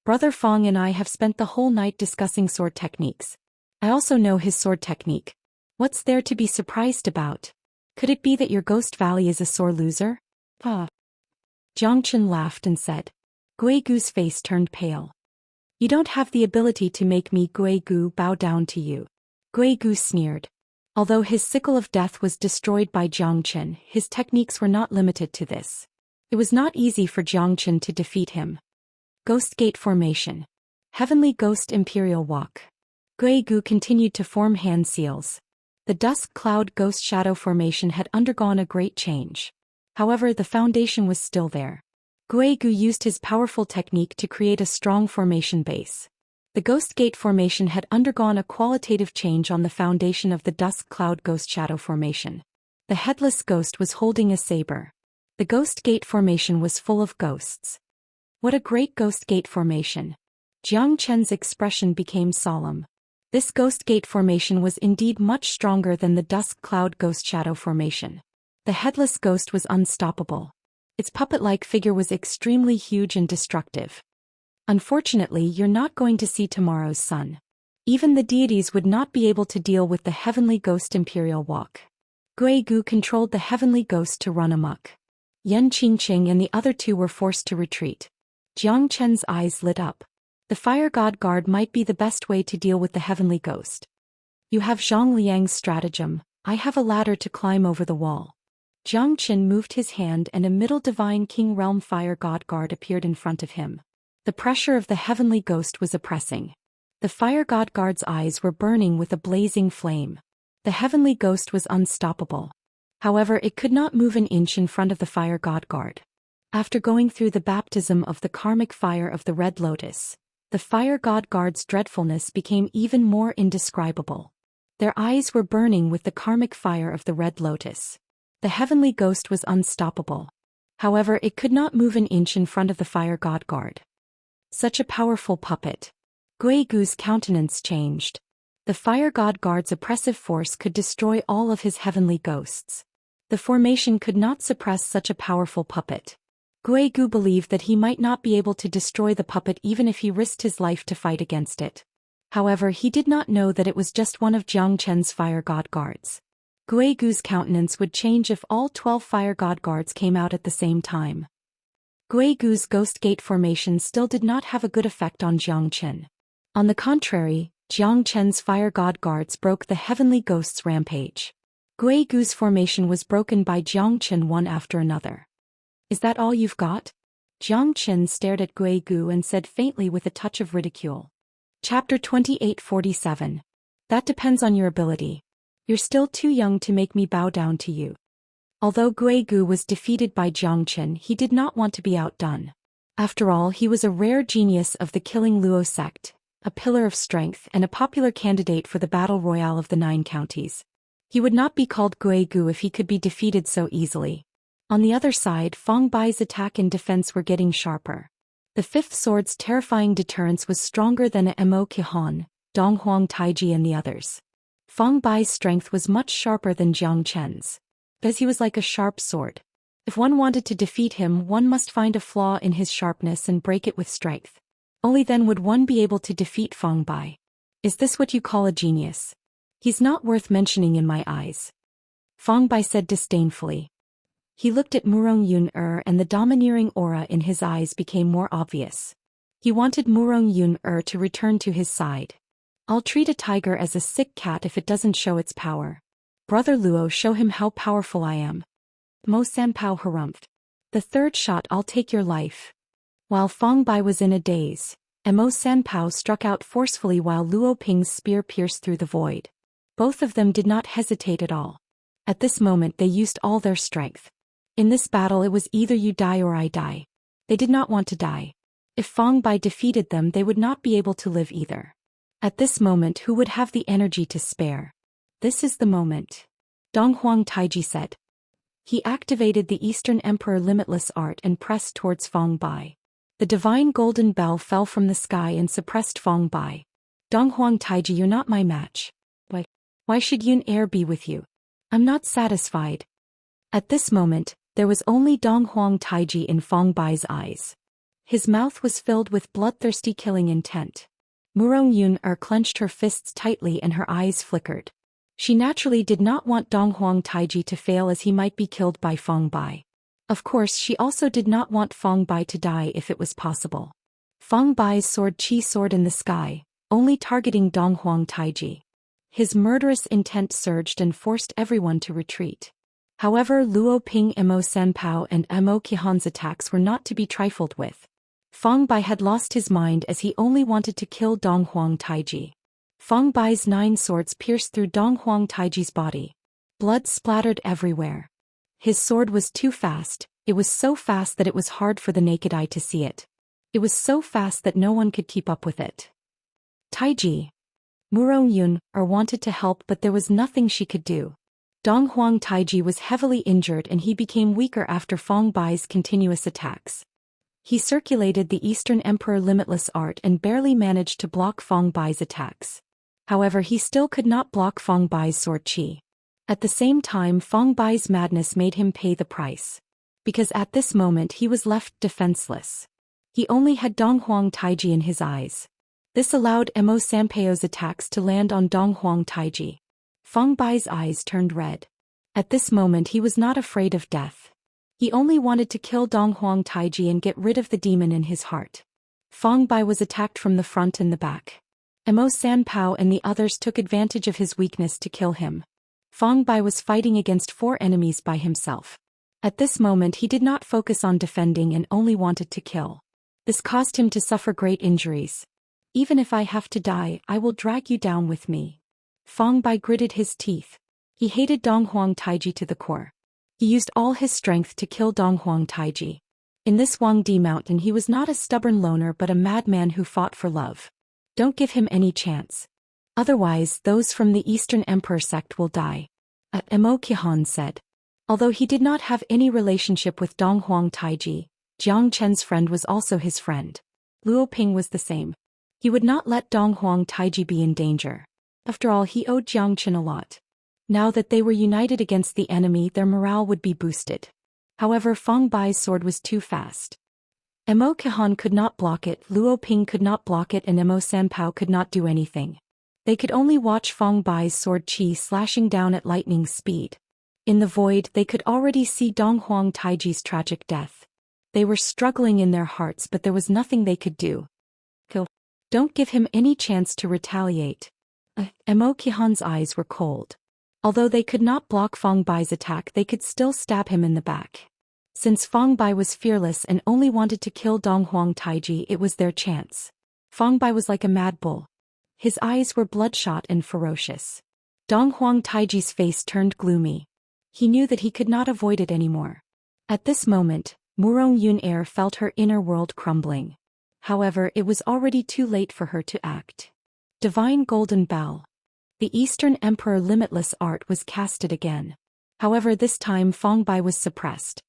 Brother Feng and I have spent the whole night discussing sword techniques. I also know his sword technique. What's there to be surprised about? Could it be that your Ghost Valley is a sore loser? Jiang Chen laughed and said. Gui Gu's face turned pale. You don't have the ability to make me, Gui Gu, bow down to you. Gui Gu sneered. Although his sickle of death was destroyed by Jiang Chen, his techniques were not limited to this. It was not easy for Jiang Chen to defeat him. Ghost Gate Formation. Heavenly Ghost Imperial Walk. Gui Gu continued to form hand seals. The Dusk Cloud Ghost Shadow Formation had undergone a great change. However, the foundation was still there. Gui Gu used his powerful technique to create a strong formation base. The Ghost Gate Formation had undergone a qualitative change on the foundation of the Dusk Cloud Ghost Shadow Formation. The Headless Ghost was holding a saber. The Ghost Gate Formation was full of ghosts. What a great Ghost Gate Formation! Jiang Chen's expression became solemn. This Ghost Gate Formation was indeed much stronger than the Dusk Cloud Ghost Shadow Formation. The Headless Ghost was unstoppable. Its puppet-like figure was extremely huge and destructive. Unfortunately, you're not going to see tomorrow's sun. Even the deities would not be able to deal with the Heavenly Ghost Imperial Walk. Gui Gu controlled the Heavenly Ghost to run amok. Yan Qingqing and the other two were forced to retreat. Jiang Chen's eyes lit up. The Fire God Guard might be the best way to deal with the Heavenly Ghost. You have Zhang Liang's stratagem. I have a ladder to climb over the wall. Jiang Chen moved his hand and a Middle Divine King Realm Fire God Guard appeared in front of him. The pressure of the Heavenly Ghost was oppressing. The Fire God Guard's eyes were burning with a blazing flame. The Heavenly Ghost was unstoppable. However, it could not move an inch in front of the Fire God Guard. After going through the baptism of the karmic fire of the Red Lotus, the Fire God Guard's dreadfulness became even more indescribable. Their eyes were burning with the karmic fire of the Red Lotus. The Heavenly Ghost was unstoppable. However, it could not move an inch in front of the Fire God Guard. Such a powerful puppet. Gui Gu's countenance changed. The Fire God Guard's oppressive force could destroy all of his heavenly ghosts. The formation could not suppress such a powerful puppet. Gui Gu believed that he might not be able to destroy the puppet even if he risked his life to fight against it. However, he did not know that it was just one of Jiang Chen's Fire God Guards. Gui Gu's countenance would change if all 12 Fire God Guards came out at the same time. Gui Gu's Ghost Gate Formation still did not have a good effect on Jiang Chen. On the contrary, Jiang Chen's Fire God Guards broke the Heavenly Ghost's rampage. Gui Gu's formation was broken by Jiang Chen one after another. Is that all you've got? Jiang Chen stared at Gui Gu and said faintly with a touch of ridicule. Chapter 2847. That depends on your ability. You're still too young to make me bow down to you. Although Gui Gu was defeated by Jiang Chen, he did not want to be outdone. After all, he was a rare genius of the Killing Luo sect, a pillar of strength and a popular candidate for the battle royale of the 9 counties. He would not be called Gui Gu if he could be defeated so easily. On the other side, Fong Bai's attack and defense were getting sharper. The fifth sword's terrifying deterrence was stronger than Mo Qihan, Dong Huang Taiji and the others. Fong Bai's strength was much sharper than Jiang Chen's, because he was like a sharp sword. If one wanted to defeat him, one must find a flaw in his sharpness and break it with strength. Only then would one be able to defeat Fong Bai. Is this what you call a genius? He's not worth mentioning in my eyes. Fong Bai said disdainfully. He looked at Murong Yun and the domineering aura in his eyes became more obvious. He wanted Murong Yun to return to his side. I'll treat a tiger as a sick cat if it doesn't show its power. Brother Luo, show him how powerful I am. Mo Sanpao harumphed. The third shot, I'll take your life. While Fong Bai was in a daze, Mo Sanpao struck out forcefully while Luo Ping's spear pierced through the void. Both of them did not hesitate at all. At this moment they used all their strength. In this battle it was either you die or I die. They did not want to die. If Fong Bai defeated them they would not be able to live either. At this moment who would have the energy to spare? This is the moment. Dong Huang Taiji said. He activated the Eastern Emperor Limitless Art and pressed towards Fong Bai. The divine golden bell fell from the sky and suppressed Fong Bai. Dong Huang Taiji, you're not my match. Why should Yun be with you? I'm not satisfied. At this moment, there was only Dong Huang Taiji in Fong Bai's eyes. His mouth was filled with bloodthirsty killing intent. Murong Yun clenched her fists tightly and her eyes flickered. She naturally did not want Dong Huang Taiji to fail as he might be killed by Fong Bai. Of course she also did not want Fong Bai to die if it was possible. Fong Bai's sword Qi soared in the sky, only targeting Dong Huang Taiji. His murderous intent surged and forced everyone to retreat. However, Luo Ping, Mo Sanpao and Mo Qihan's attacks were not to be trifled with. Fong Bai had lost his mind as he only wanted to kill Dong Huang Taiji. Fong Bai's 9 swords pierced through Dong Huang Taiji's body. Blood splattered everywhere. His sword was too fast, it was so fast that it was hard for the naked eye to see it. It was so fast that no one could keep up with it. Taiji. Murong Yun wanted to help but there was nothing she could do. Dong Huang Taiji was heavily injured and he became weaker after Fong Bai's continuous attacks. He circulated the Eastern Emperor Limitless Art and barely managed to block Fong Bai's attacks. However, he still could not block Fong Bai's sword Qi. At the same time, Fong Bai's madness made him pay the price. Because at this moment he was left defenseless. He only had Dong Huang Taiji in his eyes. This allowed Mo Sanpao's attacks to land on Dong Huang Taiji. Fong Bai's eyes turned red. At this moment he was not afraid of death. He only wanted to kill Dong Huang Taiji and get rid of the demon in his heart. Fong Bai was attacked from the front and the back. Mo Sanpao and the others took advantage of his weakness to kill him. Fong Bai was fighting against 4 enemies by himself. At this moment he did not focus on defending and only wanted to kill. This caused him to suffer great injuries. Even if I have to die, I will drag you down with me. Fong Bai gritted his teeth. He hated Dong Huang Taiji to the core. He used all his strength to kill Dong Huang Taiji. In this Huangdi Mountain he was not a stubborn loner but a madman who fought for love. Don't give him any chance. Otherwise those from the Eastern Emperor sect will die. Mo Qihan said. Although he did not have any relationship with Dong Huang Taiji, Jiang Chen's friend was also his friend. Luo Ping was the same. He would not let Dong Huang Taiji be in danger. After all, he owed Jiang Chen a lot. Now that they were united against the enemy, their morale would be boosted. However, Fong Bai's sword was too fast. Mo Qihan could not block it, Luo Ping could not block it and Mo Sanpao could not do anything. They could only watch Fong Bai's sword Qi slashing down at lightning speed. In the void they could already see Dong Huang Taiji's tragic death. They were struggling in their hearts but there was nothing they could do. Kill. Don't give him any chance to retaliate. Mo Qihan's eyes were cold. Although they could not block Fong Bai's attack they could still stab him in the back. Since Fong Bai was fearless and only wanted to kill Dong Huang Taiji, it was their chance. Fong Bai was like a mad bull. His eyes were bloodshot and ferocious. Dong Huang Taiji's face turned gloomy. He knew that he could not avoid it anymore. At this moment, Murong Yun felt her inner world crumbling. However, it was already too late for her to act. Divine Golden Bell. The Eastern Emperor Limitless Art was casted again. However, this time Fong Bai was suppressed.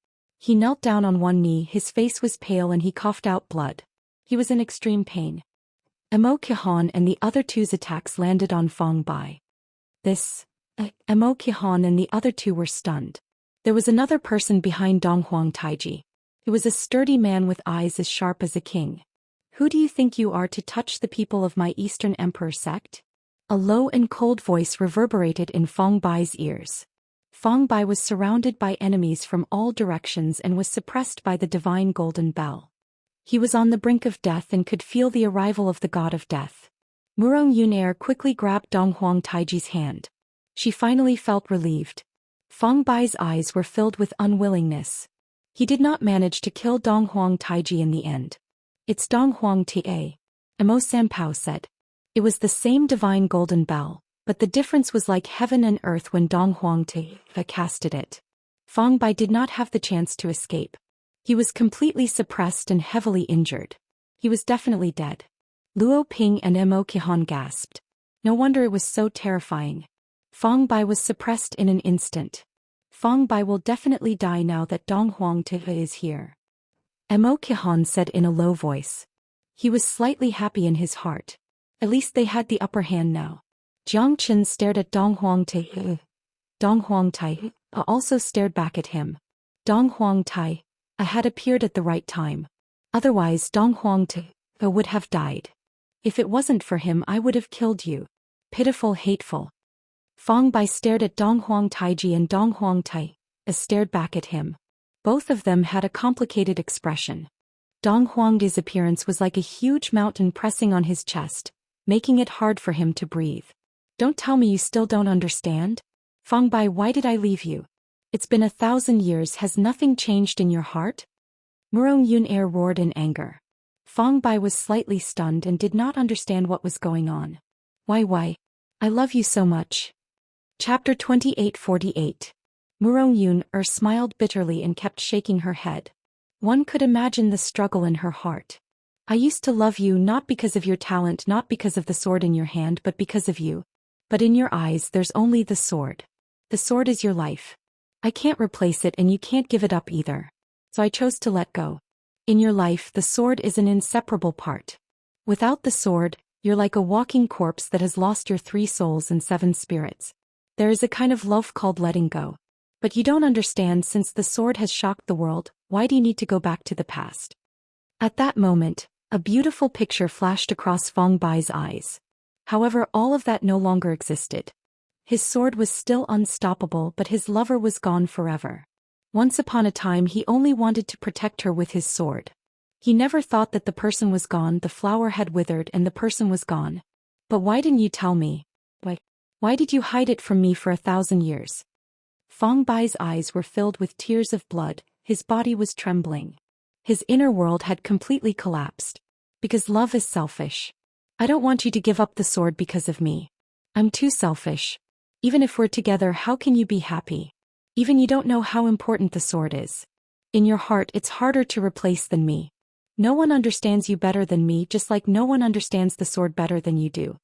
He knelt down on one knee, his face was pale and he coughed out blood. He was in extreme pain. Emo Qihan and the other two's attacks landed on Fong Bai. Emo Qihan and the other two were stunned. There was another person behind Donghuang Taiji. It was a sturdy man with eyes as sharp as a king. Who do you think you are to touch the people of my Eastern Emperor sect? A low and cold voice reverberated in Fong Bai's ears. Fong Bai was surrounded by enemies from all directions and was suppressed by the divine golden bell. He was on the brink of death and could feel the arrival of the god of death. Murong Yunair quickly grabbed Donghuang Taiji's hand. She finally felt relieved. Fong Bai's eyes were filled with unwillingness. He did not manage to kill Donghuang Taiji in the end. It's Donghuang Ta. Emo Sanpao said. It was the same divine golden bell, but the difference was like heaven and earth when Donghuang Ta casted it. Fong Bai did not have the chance to escape. He was completely suppressed and heavily injured. He was definitely dead. Luo Ping and Emo Qihan gasped. No wonder it was so terrifying. Fong Bai was suppressed in an instant. Fong Bai will definitely die now that Donghuang Ta is here. Emo Qihan said in a low voice. He was slightly happy in his heart. At least they had the upper hand now. Jiang Chen stared at Donghuang Ta. Donghuang Tai also stared back at him. Donghuang Tai had appeared at the right time. Otherwise Donghuang Ta would have died. If it wasn't for him I would have killed you. Pitiful, hateful. Fong Bai stared at Donghuang Taiji and Donghuang Tai stared back at him. Both of them had a complicated expression. Donghuang's appearance was like a huge mountain pressing on his chest, making it hard for him to breathe. Don't tell me you still don't understand? Fong Bai, why did I leave you? It's been 1,000 years, has nothing changed in your heart? Murong Yunair roared in anger. Fong Bai was slightly stunned and did not understand what was going on. Why? I love you so much. Chapter 2848. Murong Yunair smiled bitterly and kept shaking her head. One could imagine the struggle in her heart. I used to love you not because of your talent, not because of the sword in your hand, but because of you. But in your eyes there's only the sword. The sword is your life. I can't replace it and you can't give it up either. So I chose to let go. In your life the sword is an inseparable part. Without the sword, you're like a walking corpse that has lost your 3 souls and 7 spirits. There is a kind of love called letting go. But you don't understand, since the sword has shocked the world, why do you need to go back to the past? At that moment, a beautiful picture flashed across Fong Bai's eyes. However, all of that no longer existed. His sword was still unstoppable, but his lover was gone forever. Once upon a time he only wanted to protect her with his sword. He never thought that the person was gone, the flower had withered and the person was gone. But why didn't you tell me? Why did you hide it from me for 1,000 years? Fong Bai's eyes were filled with tears of blood, his body was trembling. His inner world had completely collapsed. Because love is selfish. I don't want you to give up the sword because of me. I'm too selfish. Even if we're together, how can you be happy? Even you don't know how important the sword is. In your heart it's harder to replace than me. No one understands you better than me, just like no one understands the sword better than you do.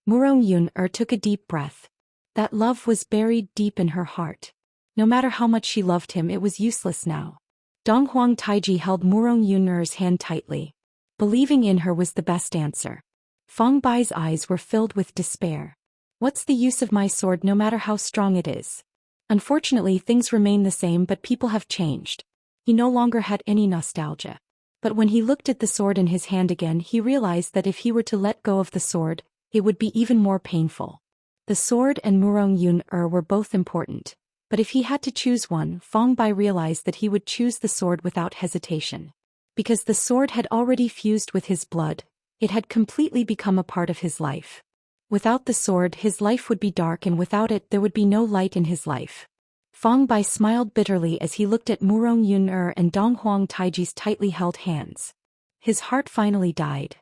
Murong Yunair took a deep breath. That love was buried deep in her heart. No matter how much she loved him, it was useless now. Donghuang Taiji held Murong Yunair's hand tightly. Believing in her was the best answer. Fong Bai's eyes were filled with despair. What's the use of my sword no matter how strong it is? Unfortunately things remain the same, but people have changed. He no longer had any nostalgia. But when he looked at the sword in his hand again, he realized that if he were to let go of the sword, it would be even more painful. The sword and Murong Yunair were both important. But if he had to choose one, Fong Bai realized that he would choose the sword without hesitation. Because the sword had already fused with his blood, it had completely become a part of his life. Without the sword his life would be dark, and without it there would be no light in his life. Fong Bai smiled bitterly as he looked at Murong Yunair and Donghuang Taiji's tightly held hands. His heart finally died.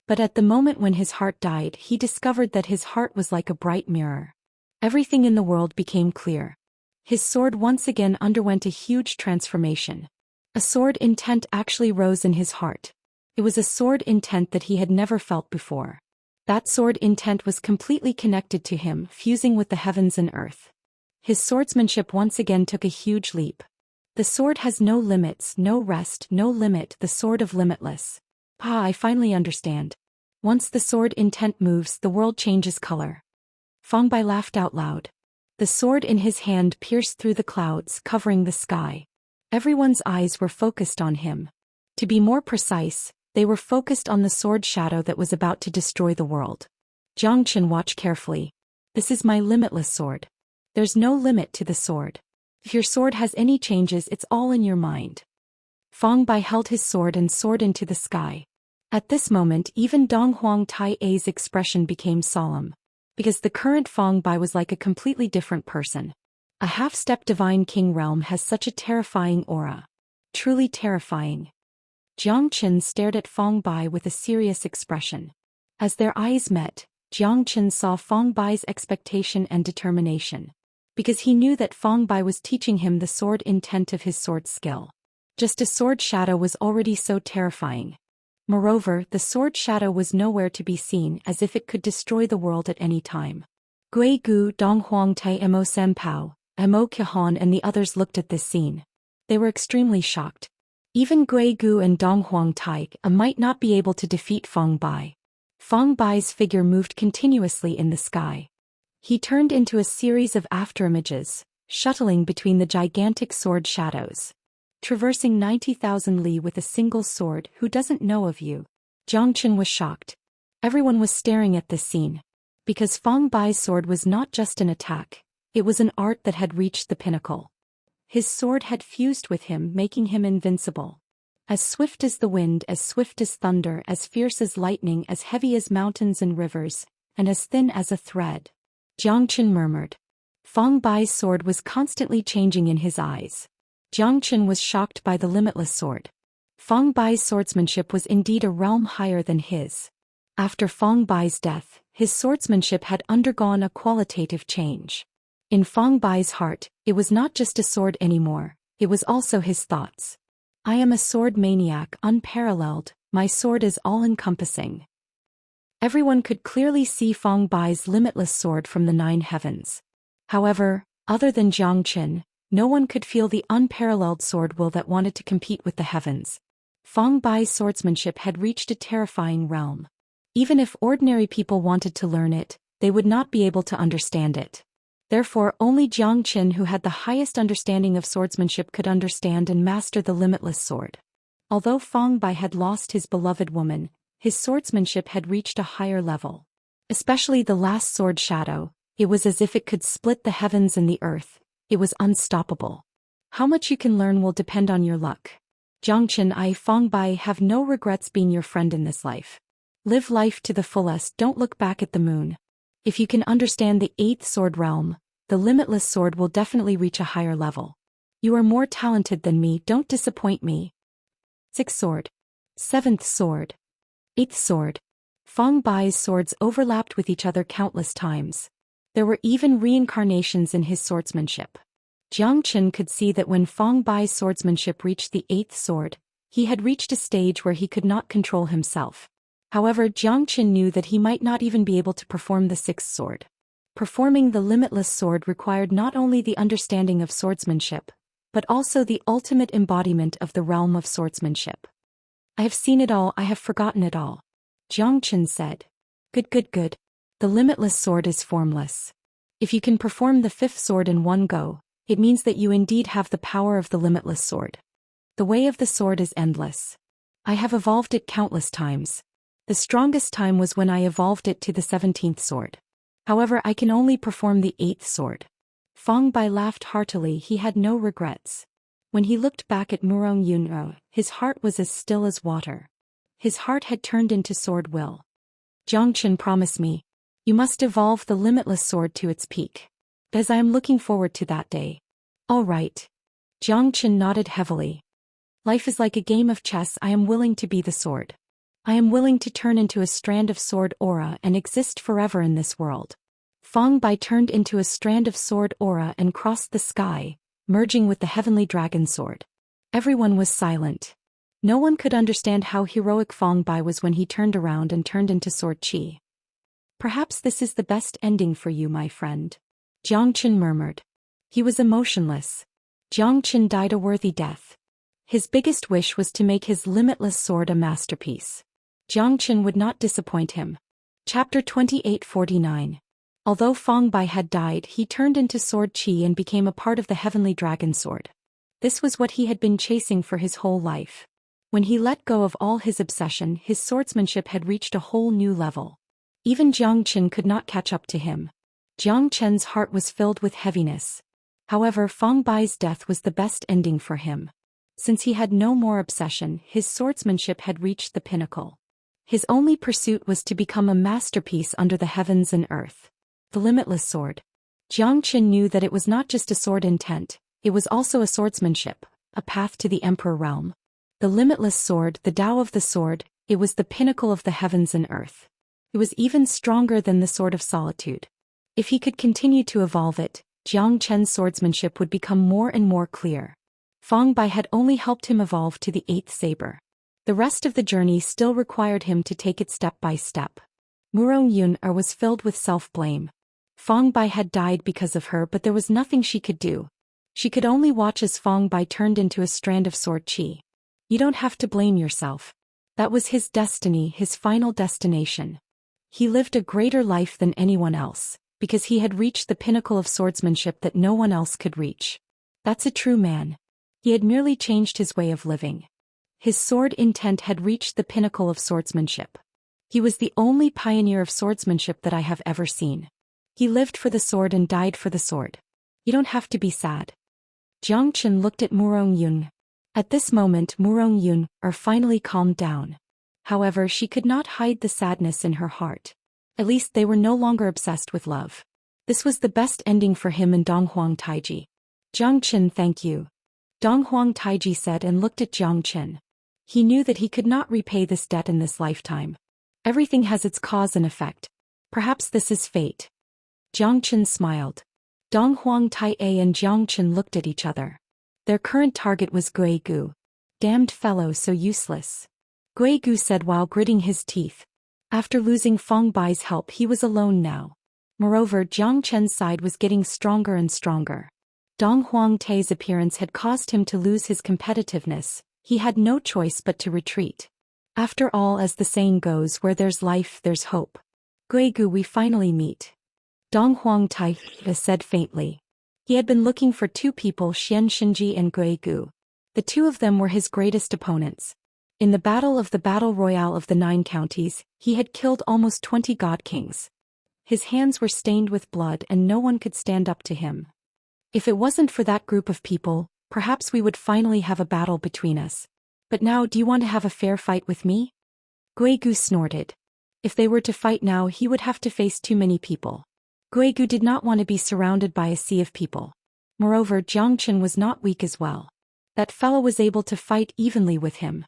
But at the moment when his heart died, he discovered that his heart was like a bright mirror. Everything in the world became clear. His sword once again underwent a huge transformation. A sword intent actually rose in his heart. It was a sword intent that he had never felt before. That sword intent was completely connected to him, fusing with the heavens and earth. His swordsmanship once again took a huge leap. The sword has no limits, no rest, no limit, the sword of limitless. Ah, I finally understand. Once the sword intent moves, the world changes color. Feng Bai laughed out loud. The sword in his hand pierced through the clouds, covering the sky. Everyone's eyes were focused on him. To be more precise, they were focused on the sword shadow that was about to destroy the world. Jiangchen watched carefully. This is my limitless sword. There's no limit to the sword. If your sword has any changes, it's all in your mind. Feng Bai held his sword and soared into the sky. At this moment, even Dong Huang Tai-A's expression became solemn. Because the current Feng Bai was like a completely different person. A half-step divine king realm has such a terrifying aura. Truly terrifying. Jiang Qin stared at Feng Bai with a serious expression. As their eyes met, Jiang Qin saw Feng Bai's expectation and determination. Because he knew that Feng Bai was teaching him the sword intent of his sword skill. Just a sword shadow was already so terrifying. Moreover, the sword shadow was nowhere to be seen, as if it could destroy the world at any time. Gui Gu, Dong Huang Tai, Mo Senpao, Mo Kehan and the others looked at this scene. They were extremely shocked. Even Gui Gu and Dong Huang Tai might not be able to defeat Feng Bai. Feng Bai's figure moved continuously in the sky. He turned into a series of afterimages, shuttling between the gigantic sword shadows. Traversing 90,000 li with a single sword, who doesn't know of you? Jiangchen was shocked. Everyone was staring at this scene. Because Feng Bai's sword was not just an attack, it was an art that had reached the pinnacle. His sword had fused with him, making him invincible. As swift as the wind, as swift as thunder, as fierce as lightning, as heavy as mountains and rivers, and as thin as a thread. Jiangchen murmured. Feng Bai's sword was constantly changing in his eyes. Jiangchen was shocked by the limitless sword. Feng Bai's swordsmanship was indeed a realm higher than his. After Feng Bai's death, his swordsmanship had undergone a qualitative change. In Feng Bai's heart, it was not just a sword anymore, it was also his thoughts. I am a sword maniac, unparalleled, my sword is all-encompassing. Everyone could clearly see Feng Bai's limitless sword from the 9 heavens. However, other than Jiangchen, no one could feel the unparalleled sword will that wanted to compete with the heavens. Feng Bai's swordsmanship had reached a terrifying realm. Even if ordinary people wanted to learn it, they would not be able to understand it. Therefore, only Jiangchen, who had the highest understanding of swordsmanship, could understand and master the limitless sword. Although Feng Bai had lost his beloved woman, his swordsmanship had reached a higher level. Especially the last sword shadow, it was as if it could split the heavens and the earth. It was unstoppable. How much you can learn will depend on your luck. Jiangchen, I, Feng Bai, have no regrets being your friend in this life. Live life to the fullest, don't look back at the moon. If you can understand the 8th sword realm, the limitless sword will definitely reach a higher level. You are more talented than me, don't disappoint me. 6th sword. 7th sword. 8th sword. Feng Bai's swords overlapped with each other countless times. There were even reincarnations in his swordsmanship. Jiangchen could see that when Feng Bai's swordsmanship reached the 8th sword, he had reached a stage where he could not control himself. However, Jiangchen knew that he might not even be able to perform the 6th sword. Performing the limitless sword required not only the understanding of swordsmanship, but also the ultimate embodiment of the realm of swordsmanship. I have seen it all, I have forgotten it all. Jiangchen said. Good. The limitless sword is formless. If you can perform the 5th sword in one go, it means that you indeed have the power of the limitless sword. The way of the sword is endless. I have evolved it countless times. The strongest time was when I evolved it to the 17th sword. However, I can only perform the 8th sword. Feng Bai laughed heartily, he had no regrets. When he looked back at Murong Yunro, his heart was as still as water. His heart had turned into sword will. Jiangchen, promise me. You must evolve the limitless sword to its peak. As I am looking forward to that day. All right. Jiangchen nodded heavily. Life is like a game of chess, I am willing to be the sword. I am willing to turn into a strand of sword aura and exist forever in this world. Feng Bai turned into a strand of sword aura and crossed the sky, merging with the heavenly dragon sword. Everyone was silent. No one could understand how heroic Feng Bai was when he turned around and turned into sword chi. Perhaps this is the best ending for you, my friend. Jiangchen murmured. He was emotionless. Jiang Qin died a worthy death. His biggest wish was to make his limitless sword a masterpiece. Jiang Qin would not disappoint him. Chapter 2849. Although Feng Bai had died, he turned into Sword Qi and became a part of the heavenly dragon sword. This was what he had been chasing for his whole life. When he let go of all his obsession, his swordsmanship had reached a whole new level. Even Jiang Qin could not catch up to him. Jiang Qin's heart was filled with heaviness. However, Feng Bai's death was the best ending for him. Since he had no more obsession, his swordsmanship had reached the pinnacle. His only pursuit was to become a masterpiece under the heavens and earth. The limitless sword. Jiang Qin knew that it was not just a sword intent, it was also a swordsmanship, a path to the emperor realm. The limitless sword, the Tao of the sword, it was the pinnacle of the heavens and earth. It was even stronger than the sword of solitude. If he could continue to evolve it, Jiang Qin's swordsmanship would become more and more clear. Feng Bai had only helped him evolve to the 8th saber. The rest of the journey still required him to take it step by step. Murong Yun was filled with self-blame. Feng Bai had died because of her, but there was nothing she could do. She could only watch as Feng Bai turned into a strand of sword qi. You don't have to blame yourself. That was his destiny, his final destination. He lived a greater life than anyone else, because he had reached the pinnacle of swordsmanship that no one else could reach. That's a true man. He had merely changed his way of living. His sword intent had reached the pinnacle of swordsmanship. He was the only pioneer of swordsmanship that I have ever seen. He lived for the sword and died for the sword. You don't have to be sad. Jiang Qin looked at Murong Yun. At this moment Murong Yun finally calmed down. However, she could not hide the sadness in her heart. At least they were no longer obsessed with love. This was the best ending for him and Donghuang Taiji. Jiang Qin, thank you. Donghuang Taiji said and looked at Jiang Qin. He knew that he could not repay this debt in this lifetime. Everything has its cause and effect. Perhaps this is fate. Jiang Qin smiled. Donghuang Taie and Jiang Qin looked at each other. Their current target was Gui Gu. Damned fellow, so useless. Gui Gu said while gritting his teeth. After losing Feng Bai's help, he was alone now. Moreover, Jiang Qin's side was getting stronger and stronger. Donghuang Taie's appearance had caused him to lose his competitiveness. He had no choice but to retreat. After all, as the saying goes, where there's life, there's hope. Gui Gu, we finally meet. Donghuang Taie said faintly. He had been looking for two people, Xianxia and Gui Gu. The two of them were his greatest opponents. In the battle royale of the 9 counties, he had killed almost 20 god kings. His hands were stained with blood and no one could stand up to him. If it wasn't for that group of people, perhaps we would finally have a battle between us. But now, do you want to have a fair fight with me? Gui Gu snorted. If they were to fight now, he would have to face too many people. Gui Gu did not want to be surrounded by a sea of people. Moreover, Jiang Qin was not weak as well. That fellow was able to fight evenly with him.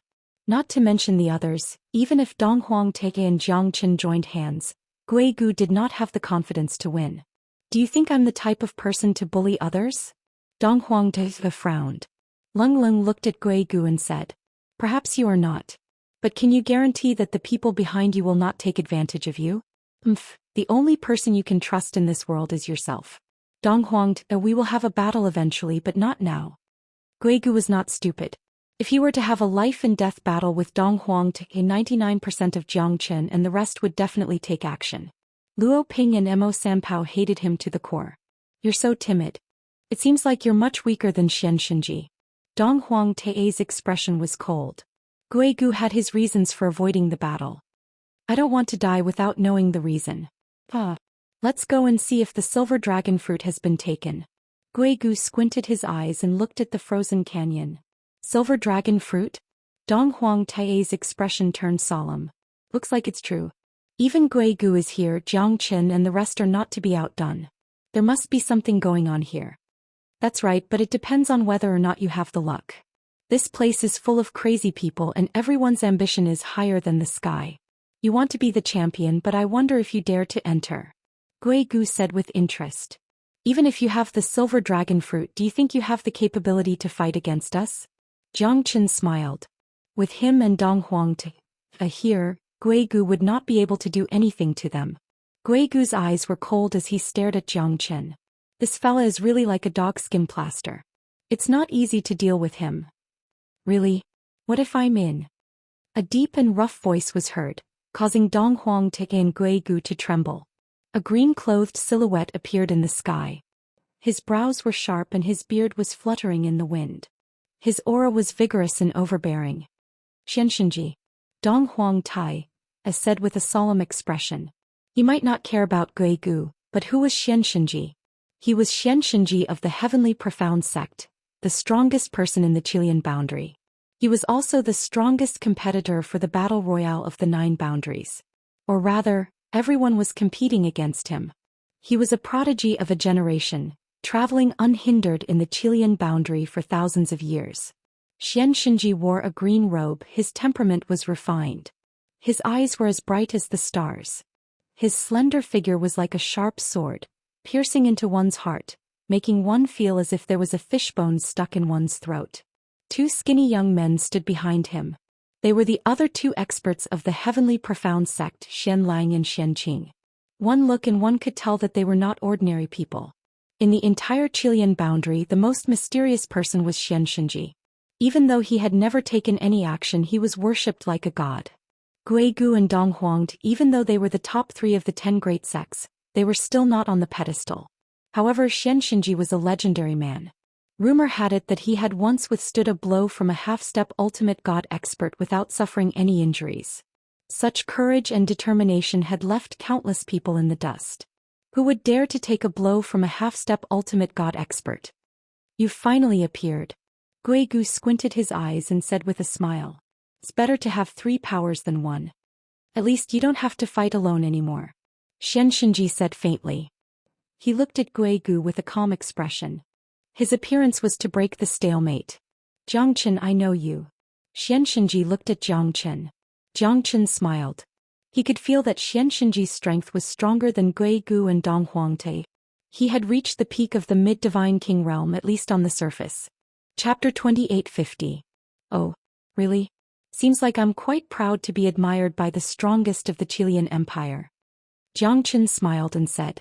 Not to mention the others, even if Donghuang Taie and Jiang Qin joined hands, Gui Gu did not have the confidence to win. Do you think I'm the type of person to bully others? Donghuang Taie frowned. Lung Lung looked at Gui Gu and said, perhaps you are not. But can you guarantee that the people behind you will not take advantage of you? The only person you can trust in this world is yourself. Donghuang Taie, we will have a battle eventually, but not now. Gui Gu was not stupid. If he were to have a life and death battle with Donghuang Taie, 99% of Jiang Qin and the rest would definitely take action. Luo Ping and Mo Sanpao hated him to the core. You're so timid. It seems like you're much weaker than Xianxia. Donghuang Taie's expression was cold. Gui Gu had his reasons for avoiding the battle. I don't want to die without knowing the reason. Let's go and see if the silver dragon fruit has been taken. Gui Gu squinted his eyes and looked at the frozen canyon. Silver dragon fruit? Donghuang Taie's expression turned solemn. Looks like it's true. Even Gui Gu is here, Jiang Qin and the rest are not to be outdone. There must be something going on here. That's right, but it depends on whether or not you have the luck. This place is full of crazy people and everyone's ambition is higher than the sky. You want to be the champion, but I wonder if you dare to enter. Gui Gu said with interest. Even if you have the silver dragon fruit, do you think you have the capability to fight against us? Jiang Qin smiled. With him and Donghuang Taie here, Gui Gu would not be able to do anything to them. Gui Gu's eyes were cold as he stared at Jiang Qin. This fella is really like a dogskin plaster. It's not easy to deal with him. Really? What if I'm in? A deep and rough voice was heard, causing Dong Huangte and Guigu to tremble. A green-clothed silhouette appeared in the sky. His brows were sharp and his beard was fluttering in the wind. His aura was vigorous and overbearing. Xianxia. Dong Huangte, as said with a solemn expression. You might not care about Guigu, but who was Xianxia? He was Xianxia of the Heavenly Profound Sect, the strongest person in the Chilean boundary. He was also the strongest competitor for the Battle Royale of the 9 boundaries. Or rather, everyone was competing against him. He was a prodigy of a generation, traveling unhindered in the Chilean boundary for thousands of years. Xianxia wore a green robe. His temperament was refined. His eyes were as bright as the stars. His slender figure was like a sharp sword, piercing into one's heart, making one feel as if there was a fishbone stuck in one's throat. 2 skinny young men stood behind him. They were the other 2 experts of the Heavenly Profound Sect, Xianlang and Xianqing. One look and one could tell that they were not ordinary people. In the entire Chilean boundary, the most mysterious person was Xianxia. Even though he had never taken any action, he was worshipped like a god. Guigu and Dong Huangte, even though they were the top 3 of the 10 great sects, they were still not on the pedestal. However, Xianxia was a legendary man. Rumor had it that he had once withstood a blow from a half-step ultimate god expert without suffering any injuries. Such courage and determination had left countless people in the dust. Who would dare to take a blow from a half-step ultimate god expert? You've finally appeared. Guigu squinted his eyes and said with a smile. It's better to have 3 powers than 1. At least you don't have to fight alone anymore. Xianxia said faintly. He looked at Guigu with a calm expression. His appearance was to break the stalemate. Jiangchen, I know you. Xianxia looked at Jiangchen. Jiangchen smiled. He could feel that Xianxia's strength was stronger than Guigu and Dong Huangte. He had reached the peak of the mid-divine king realm, at least on the surface. Chapter 2850. Oh, really? Seems like I'm quite proud to be admired by the strongest of the Chilean Empire. Jiangchen smiled and said.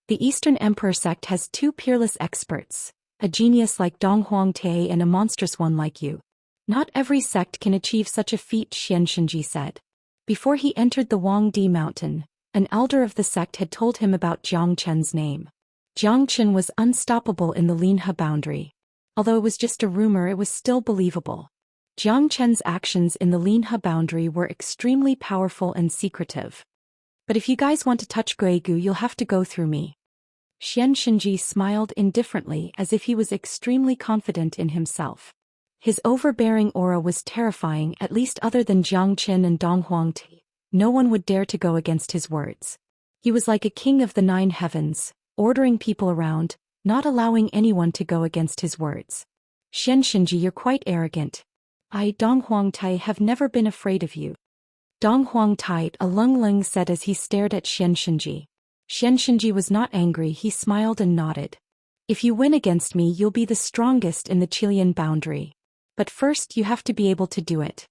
The Eastern Emperor sect has 2 peerless experts, a genius like Dong Huangte and a monstrous one like you. Not every sect can achieve such a feat, Xianxia said. Before he entered the Huangdi mountain, an elder of the sect had told him about Jiangchen's name. Jiangchen was unstoppable in the Linhe boundary. Although it was just a rumor, it was still believable. Jiangchen's actions in the Linhe boundary were extremely powerful and secretive. But if you guys want to touch Guigu, you'll have to go through me. Xianxia smiled indifferently as if he was extremely confident in himself. His overbearing aura was terrifying, at least other than Jiangchen and Dong Huangte. No one would dare to go against his words. He was like a king of the 9 heavens, ordering people around, not allowing anyone to go against his words. Xianxia, you're quite arrogant. I, Dong Huangte, have never been afraid of you. Dong Huangte, a Lungling said as he stared at Xianxia. Xianxia was not angry, he smiled and nodded. If you win against me, you'll be the strongest in the Chilean boundary. But first you have to be able to do it.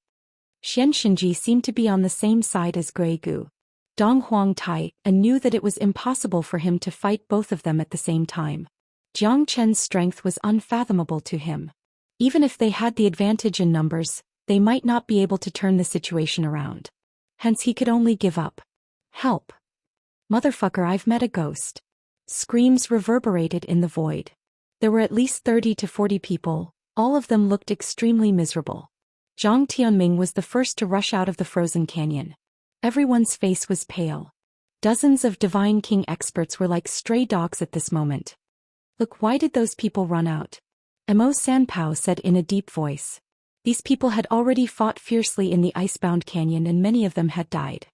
Xianxia seemed to be on the same side as Guigu. Dong Huangte knew that it was impossible for him to fight both of them at the same time. Jiangchen's strength was unfathomable to him. Even if they had the advantage in numbers, they might not be able to turn the situation around. Hence he could only give up. Help. Motherfucker, I've met a ghost. Screams reverberated in the void. There were at least 30 to 40 people. All of them looked extremely miserable. Zhang Tianming was the first to rush out of the frozen canyon. Everyone's face was pale. Dozens of Divine King experts were like stray dogs at this moment. Look, why did those people run out? Mo Sanpao said in a deep voice. These people had already fought fiercely in the icebound canyon and many of them had died.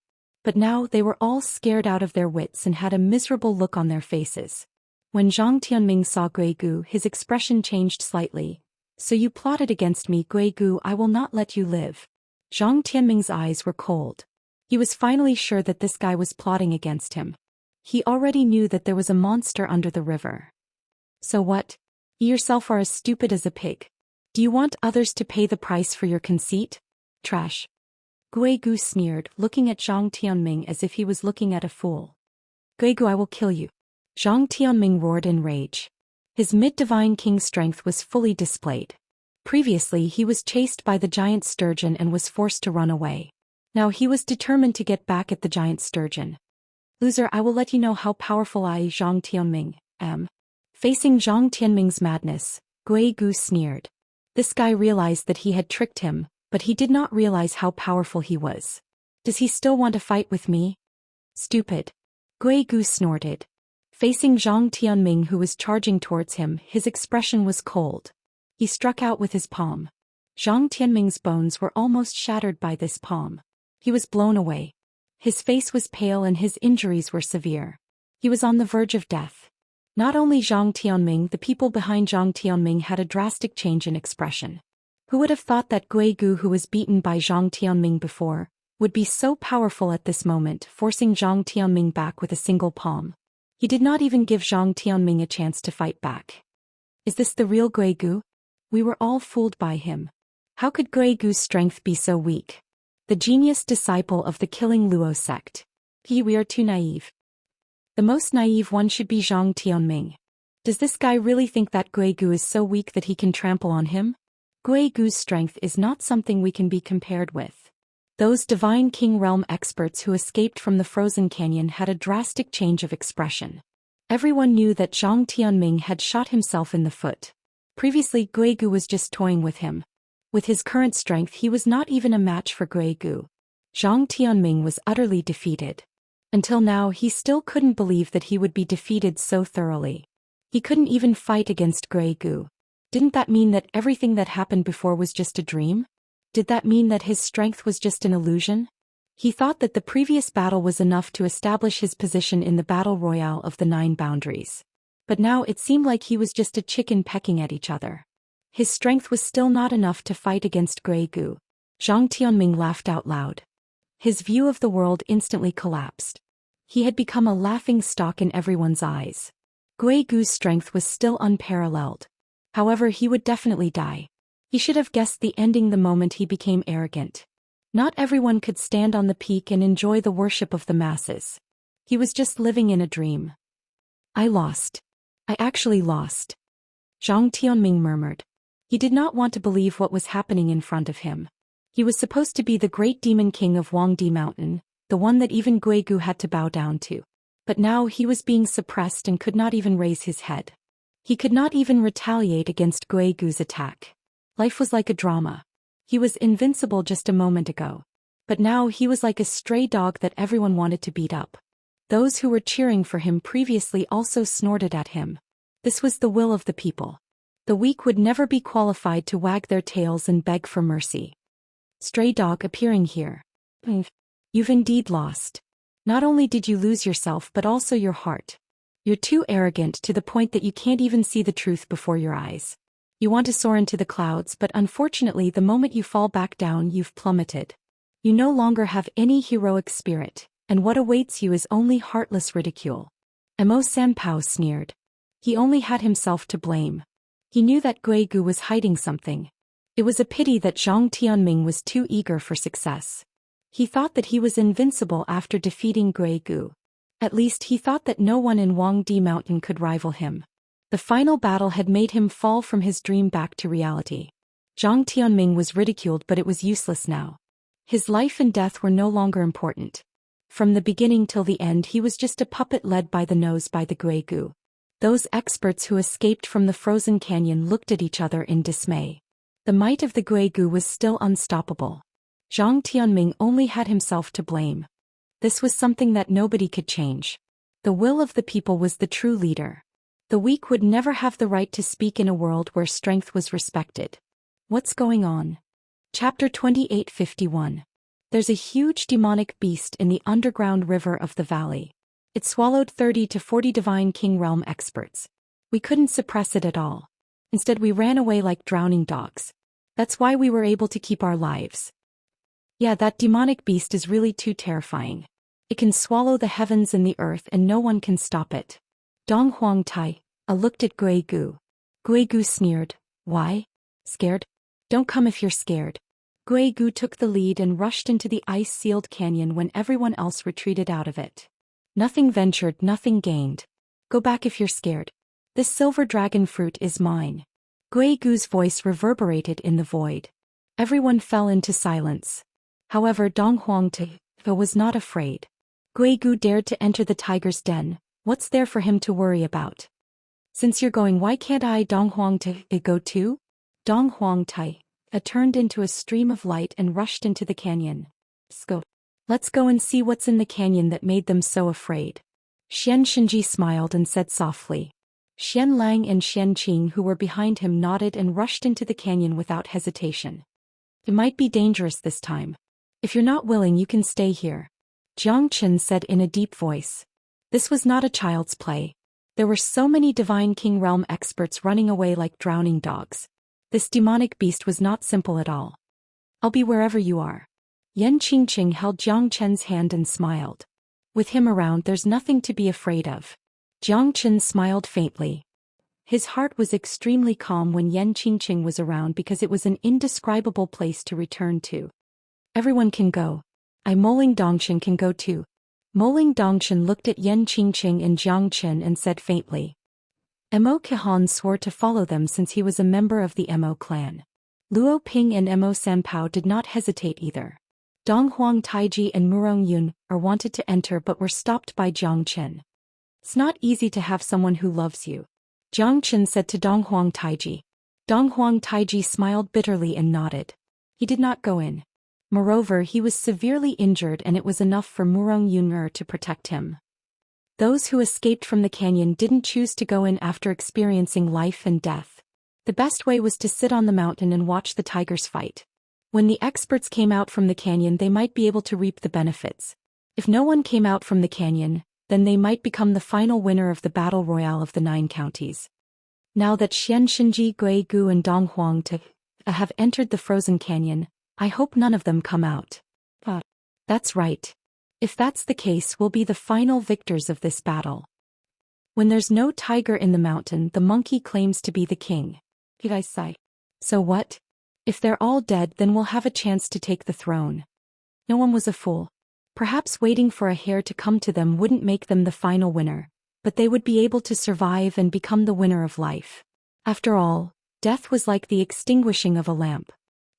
But now they were all scared out of their wits and had a miserable look on their faces. When Zhang Tianming saw Guigu, his expression changed slightly. So you plotted against me, Guigu, I will not let you live. Zhang Tianming's eyes were cold. He was finally sure that this guy was plotting against him. He already knew that there was a monster under the river. So what? You yourself are as stupid as a pig. Do you want others to pay the price for your conceit? Trash. Guigu sneered, looking at Zhang Tianming as if he was looking at a fool. Guigu, I will kill you. Zhang Tianming roared in rage. His mid-divine king strength was fully displayed. Previously he was chased by the giant sturgeon and was forced to run away. Now he was determined to get back at the giant sturgeon. Loser, I will let you know how powerful I, Zhang Tianming, am. Facing Zhang Tianming's madness, Gui Gu sneered. This guy realized that he had tricked him, but he did not realize how powerful he was. Does he still want to fight with me? Stupid. Gui Gu snorted. Facing Zhang Tianming, who was charging towards him, his expression was cold. He struck out with his palm. Zhang Tianming's bones were almost shattered by this palm. He was blown away. His face was pale and his injuries were severe. He was on the verge of death. Not only Zhang Tianming, the people behind Zhang Tianming had a drastic change in expression. Who would have thought that Gui Gu, who was beaten by Zhang Tianming before, would be so powerful at this moment, forcing Zhang Tianming back with a single palm? He did not even give Zhang Tianming a chance to fight back. Is this the real Gui Gu? We were all fooled by him. How could Gui Gu's strength be so weak? The genius disciple of the Killing Luo sect. We are too naive. The most naive one should be Zhang Tianming. Does this guy really think that Gui Gu is so weak that he can trample on him? Gui Gu's strength is not something we can be compared with. Those Divine King Realm experts who escaped from the frozen canyon had a drastic change of expression. Everyone knew that Zhang Tianming had shot himself in the foot. Previously Gui Gu was just toying with him. With his current strength he was not even a match for Gui Gu. Zhang Tianming was utterly defeated. Until now he still couldn't believe that he would be defeated so thoroughly. He couldn't even fight against Gui Gu. Didn't that mean that everything that happened before was just a dream? Did that mean that his strength was just an illusion? He thought that the previous battle was enough to establish his position in the battle royale of the 9 boundaries. But now it seemed like he was just a chicken pecking at each other. His strength was still not enough to fight against Gui Gu. Zhang Tianming laughed out loud. His view of the world instantly collapsed. He had become a laughing stock in everyone's eyes. Gui Gu's strength was still unparalleled. However, he would definitely die. He should have guessed the ending the moment he became arrogant. Not everyone could stand on the peak and enjoy the worship of the masses. He was just living in a dream. I lost. I actually lost. Zhang Tianming murmured. He did not want to believe what was happening in front of him. He was supposed to be the great demon king of Wangdi Mountain, the one that even Gui Gu had to bow down to. But now he was being suppressed and could not even raise his head. He could not even retaliate against Gui Gu's attack. Life was like a drama. He was invincible just a moment ago. But now he was like a stray dog that everyone wanted to beat up. Those who were cheering for him previously also snorted at him. This was the will of the people. The weak would never be qualified to wag their tails and beg for mercy. Stray dog appearing here. You've indeed lost. Not only did you lose yourself but also your heart. You're too arrogant to the point that you can't even see the truth before your eyes. You want to soar into the clouds, but unfortunately the moment you fall back down you've plummeted. You no longer have any heroic spirit, and what awaits you is only heartless ridicule. Mo Sanpao sneered. He only had himself to blame. He knew that Gui Gu was hiding something. It was a pity that Zhang Tianming was too eager for success. He thought that he was invincible after defeating Gui Gu. At least he thought that no one in Wangdi Mountain could rival him. The final battle had made him fall from his dream back to reality. Zhang Tianming was ridiculed, but it was useless now. His life and death were no longer important. From the beginning till the end he was just a puppet led by the nose by the Gui Gu. Those experts who escaped from the frozen canyon looked at each other in dismay. The might of the Gui Gu was still unstoppable. Zhang Tianming only had himself to blame. This was something that nobody could change. The will of the people was the true leader. The weak would never have the right to speak in a world where strength was respected. What's going on? Chapter 2851. There's a huge demonic beast in the underground river of the valley. It swallowed 30 to 40 Divine King Realm experts. We couldn't suppress it at all. Instead we ran away like drowning dogs. That's why we were able to keep our lives. Yeah, that demonic beast is really too terrifying. It can swallow the heavens and the earth and no one can stop it. Dong Huangtai looked at Gui Gu. Gui Gu sneered. Why? Scared? Don't come if you're scared. Gui Gu took the lead and rushed into the ice-sealed canyon when everyone else retreated out of it. Nothing ventured, nothing gained. Go back if you're scared. This silver dragon fruit is mine. Gui Gu's voice reverberated in the void. Everyone fell into silence. However, Dong Huangte was not afraid. Gui Gu dared to enter the tiger's den. What's there for him to worry about? Since you're going, why can't I? Dong Huangte go too? Dong Huangte turned into a stream of light and rushed into the canyon. Let's go and see what's in the canyon that made them so afraid. Xianxia smiled and said softly. Xian Lang and Xian Qing, who were behind him, nodded and rushed into the canyon without hesitation. It might be dangerous this time. If you're not willing, you can stay here, Jiang Chen said in a deep voice. This was not a child's play. There were so many Divine King Realm experts running away like drowning dogs. This demonic beast was not simple at all. I'll be wherever you are. Yan Qingqing held Jiang Chen's hand and smiled. With him around, there's nothing to be afraid of. Jiang Chen smiled faintly. His heart was extremely calm when Yan Qingqing was around because it was an indescribable place to return to. Everyone can go. Moling Dongshan can go too. Moling Dongshan looked at Yan Qingqing and Jiang Chen and said faintly. Mo Kehan swore to follow them since he was a member of the Mo clan. Luo Ping and Mo Sanpao did not hesitate either. Dong Huang Taiji and Murong Yun wanted to enter but were stopped by Jiang Chen. It's not easy to have someone who loves you, Jiang Chen said to Dong Huang Taiji. Dong Huang Taiji smiled bitterly and nodded. He did not go in. Moreover, he was severely injured and it was enough for Murong Yun to protect him. Those who escaped from the canyon didn't choose to go in after experiencing life and death. The best way was to sit on the mountain and watch the tigers fight. When the experts came out from the canyon, they might be able to reap the benefits. If no one came out from the canyon, then they might become the final winner of the battle royale of the 9 counties. Now that Xianxia, Gui Gu and Dong Huangte have entered the frozen canyon, I hope none of them come out. That's right. If that's the case, we'll be the final victors of this battle. When there's no tiger in the mountain, the monkey claims to be the king. So what? If they're all dead, then we'll have a chance to take the throne. No one was a fool. Perhaps waiting for a hare to come to them wouldn't make them the final winner, but they would be able to survive and become the winner of life. After all, death was like the extinguishing of a lamp.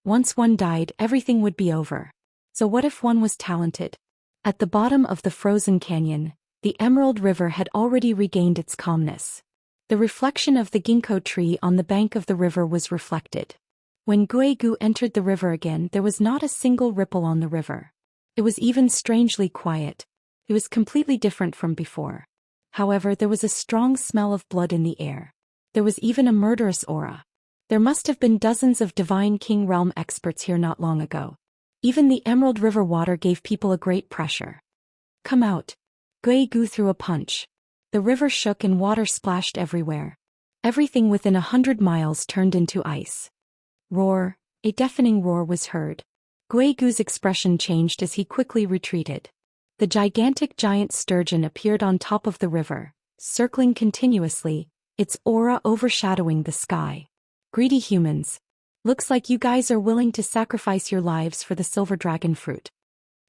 Once one died, everything would be over. So what if one was talented? At the bottom of the frozen canyon, the Emerald River had already regained its calmness. The reflection of the ginkgo tree on the bank of the river was reflected. When Gui Gu entered the river again, there was not a single ripple on the river. It was even strangely quiet. It was completely different from before. However, there was a strong smell of blood in the air. There was even a murderous aura. There must have been dozens of Divine King Realm experts here not long ago. Even the Emerald River water gave people a great pressure. Come out. Gui Gu threw a punch. The river shook and water splashed everywhere. Everything within 100 miles turned into ice. Roar, a deafening roar was heard. Gui Gu's expression changed as he quickly retreated. The gigantic giant sturgeon appeared on top of the river, circling continuously, its aura overshadowing the sky. Greedy humans. Looks like you guys are willing to sacrifice your lives for the silver dragon fruit.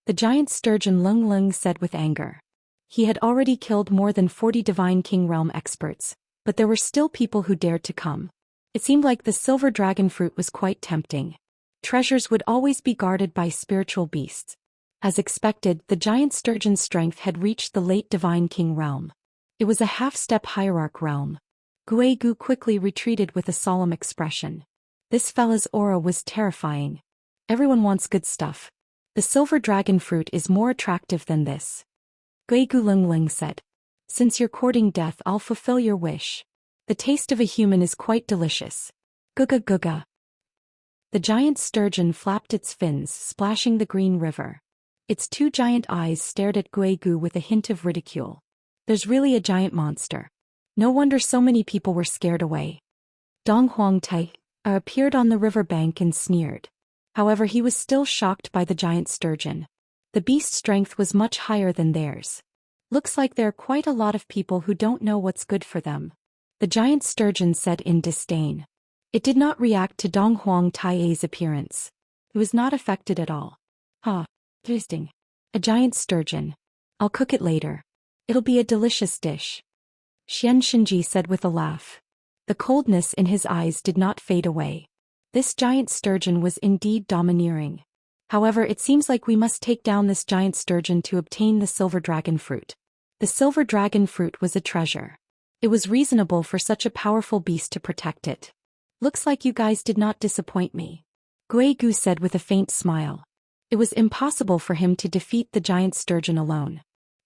The giant sturgeon Lung Lung said with anger. He had already killed more than 40 Divine King Realm experts, but there were still people who dared to come. It seemed like the silver dragon fruit was quite tempting. Treasures would always be guarded by spiritual beasts. As expected, the giant sturgeon's strength had reached the late Divine King Realm. It was a half-step hierarch realm. Gui Gu quickly retreated with a solemn expression. This fella's aura was terrifying. Everyone wants good stuff. The silver dragon fruit is more attractive than this. Gui Gu Lung Ling said. Since you're courting death, I'll fulfill your wish. The taste of a human is quite delicious. Guga guga. The giant sturgeon flapped its fins, splashing the green river. Its 2 giant eyes stared at Gui Gu with a hint of ridicule. There's really a giant monster. No wonder so many people were scared away. Dong Huangte appeared on the river bank and sneered. However, he was still shocked by the giant sturgeon. The beast's strength was much higher than theirs. Looks like there are quite a lot of people who don't know what's good for them. The giant sturgeon said in disdain. It did not react to Dong Huang Tai's appearance. It was not affected at all. Interesting. A giant sturgeon. I'll cook it later. It'll be a delicious dish. Xianxia said with a laugh. The coldness in his eyes did not fade away. This giant sturgeon was indeed domineering. However, it seems like we must take down this giant sturgeon to obtain the silver dragon fruit. The silver dragon fruit was a treasure. It was reasonable for such a powerful beast to protect it. Looks like you guys did not disappoint me, Guigu said with a faint smile. It was impossible for him to defeat the giant sturgeon alone.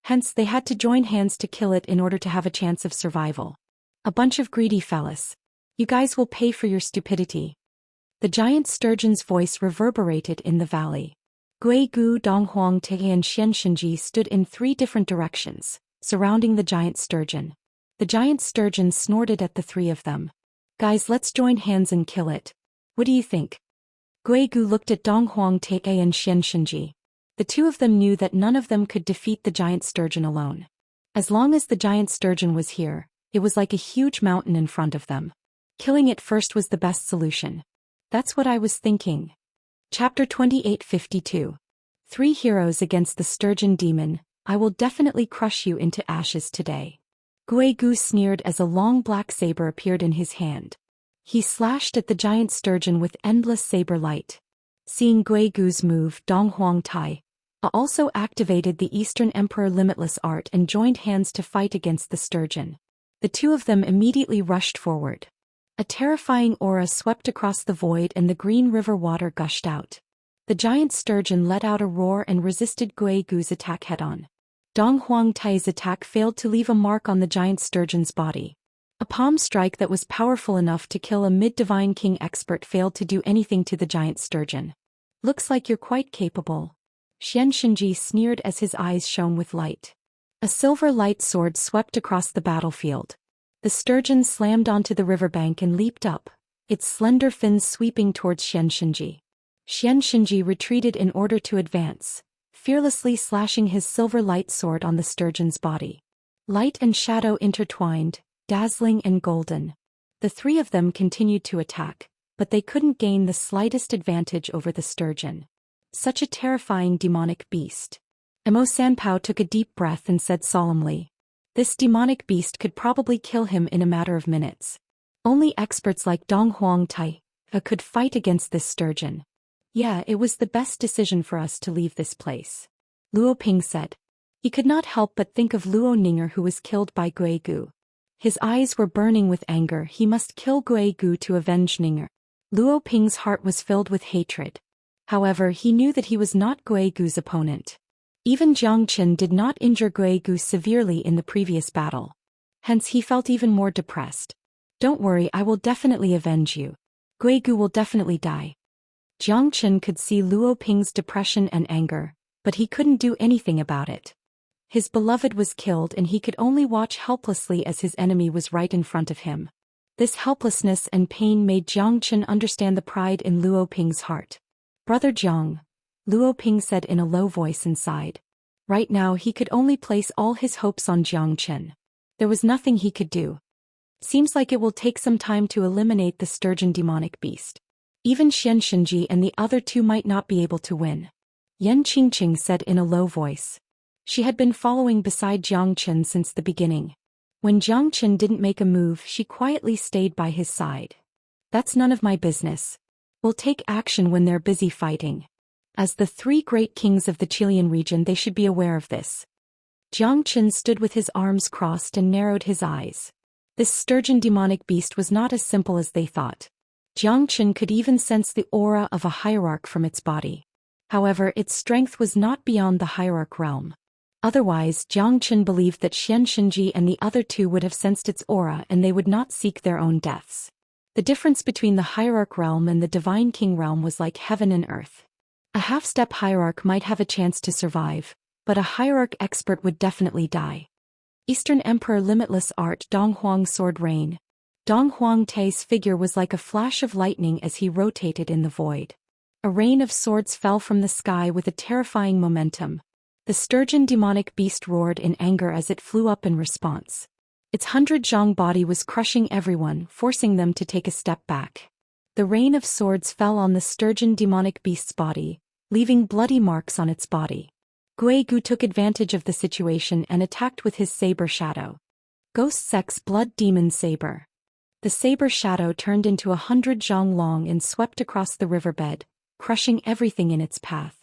Hence they had to join hands to kill it in order to have a chance of survival. A bunch of greedy fellas. You guys will pay for your stupidity. The giant sturgeon's voice reverberated in the valley. Guigu, Donghuangte and Xianxia stood in 3 different directions, surrounding the giant sturgeon. The giant sturgeon snorted at the 3 of them. Guys, let's join hands and kill it. What do you think? Guigu looked at Donghuangte and Xianxia. The 2 of them knew that none of them could defeat the giant sturgeon alone. As long as the giant sturgeon was here, it was like a huge mountain in front of them. Killing it first was the best solution. That's what I was thinking. Chapter 2852. 3 heroes against the sturgeon demon. I will definitely crush you into ashes today. Guigu sneered as a long black saber appeared in his hand. He slashed at the giant sturgeon with endless saber light. Seeing Guigu's move, Donghuangtai also activated the Eastern Emperor Limitless Art and joined hands to fight against the sturgeon. The 2 of them immediately rushed forward. A terrifying aura swept across the void and the green river water gushed out. The giant sturgeon let out a roar and resisted Guigu's attack head-on. Donghuangtai's attack failed to leave a mark on the giant sturgeon's body. A palm strike that was powerful enough to kill a mid-divine king expert failed to do anything to the giant sturgeon. Looks like you're quite capable. Xianxia sneered as his eyes shone with light. A silver light sword swept across the battlefield. The sturgeon slammed onto the riverbank and leaped up, its slender fins sweeping towards Xianxia. Xianxia retreated in order to advance, fearlessly slashing his silver light sword on the sturgeon's body. Light and shadow intertwined, dazzling and golden. The 3 of them continued to attack, but they couldn't gain the slightest advantage over the sturgeon. Such a terrifying demonic beast. Emo Sanpao took a deep breath and said solemnly. This demonic beast could probably kill him in a matter of minutes. Only experts like Donghuangtai could fight against this sturgeon. Yeah, it was the best decision for us to leave this place, Luo Ping said. He could not help but think of Luo Ninger, who was killed by Guigu. His eyes were burning with anger. He must kill Guigu to avenge Ninger. Luo Ping's heart was filled with hatred. However, he knew that he was not Guigu's opponent. Even Jiang Qin did not injure Guigu severely in the previous battle. Hence he felt even more depressed. Don't worry, I will definitely avenge you. Guigu will definitely die. Jiang Qin could see Luo Ping's depression and anger, but he couldn't do anything about it. His beloved was killed and he could only watch helplessly as his enemy was right in front of him. This helplessness and pain made Jiang Qin understand the pride in Luo Ping's heart. Brother Jiang, Luo Ping said in a low voice inside. Right now he could only place all his hopes on Jiang Qin. There was nothing he could do. Seems like it will take some time to eliminate the sturgeon demonic beast. Even Xianxia and the other 2 might not be able to win. Yan Qingqing said in a low voice. She had been following beside Jiang Qin since the beginning. When Jiang Qin didn't make a move, she quietly stayed by his side. That's none of my business. We'll take action when they're busy fighting. As the 3 great kings of the Chilean region, they should be aware of this. Jiang Qin stood with his arms crossed and narrowed his eyes. This sturgeon demonic beast was not as simple as they thought. Jiang Qin could even sense the aura of a hierarch from its body. However, its strength was not beyond the hierarch realm. Otherwise, Jiang Qin believed that Xianxia and the other 2 would have sensed its aura and they would not seek their own deaths. The difference between the hierarch realm and the divine king realm was like heaven and earth. A half-step hierarch might have a chance to survive, but a hierarch expert would definitely die. Eastern Emperor Limitless Art Donghuang Sword Rain. Donghuangtai's figure was like a flash of lightning as he rotated in the void. A rain of swords fell from the sky with a terrifying momentum. The sturgeon demonic beast roared in anger as it flew up in response. Its 100-zhang body was crushing everyone, forcing them to take a step back. The rain of swords fell on the sturgeon demonic beast's body, leaving bloody marks on its body. Guigu took advantage of the situation and attacked with his saber shadow. Ghost Sex Blood Demon Saber. The saber shadow turned into 100 zhang long and swept across the riverbed, crushing everything in its path.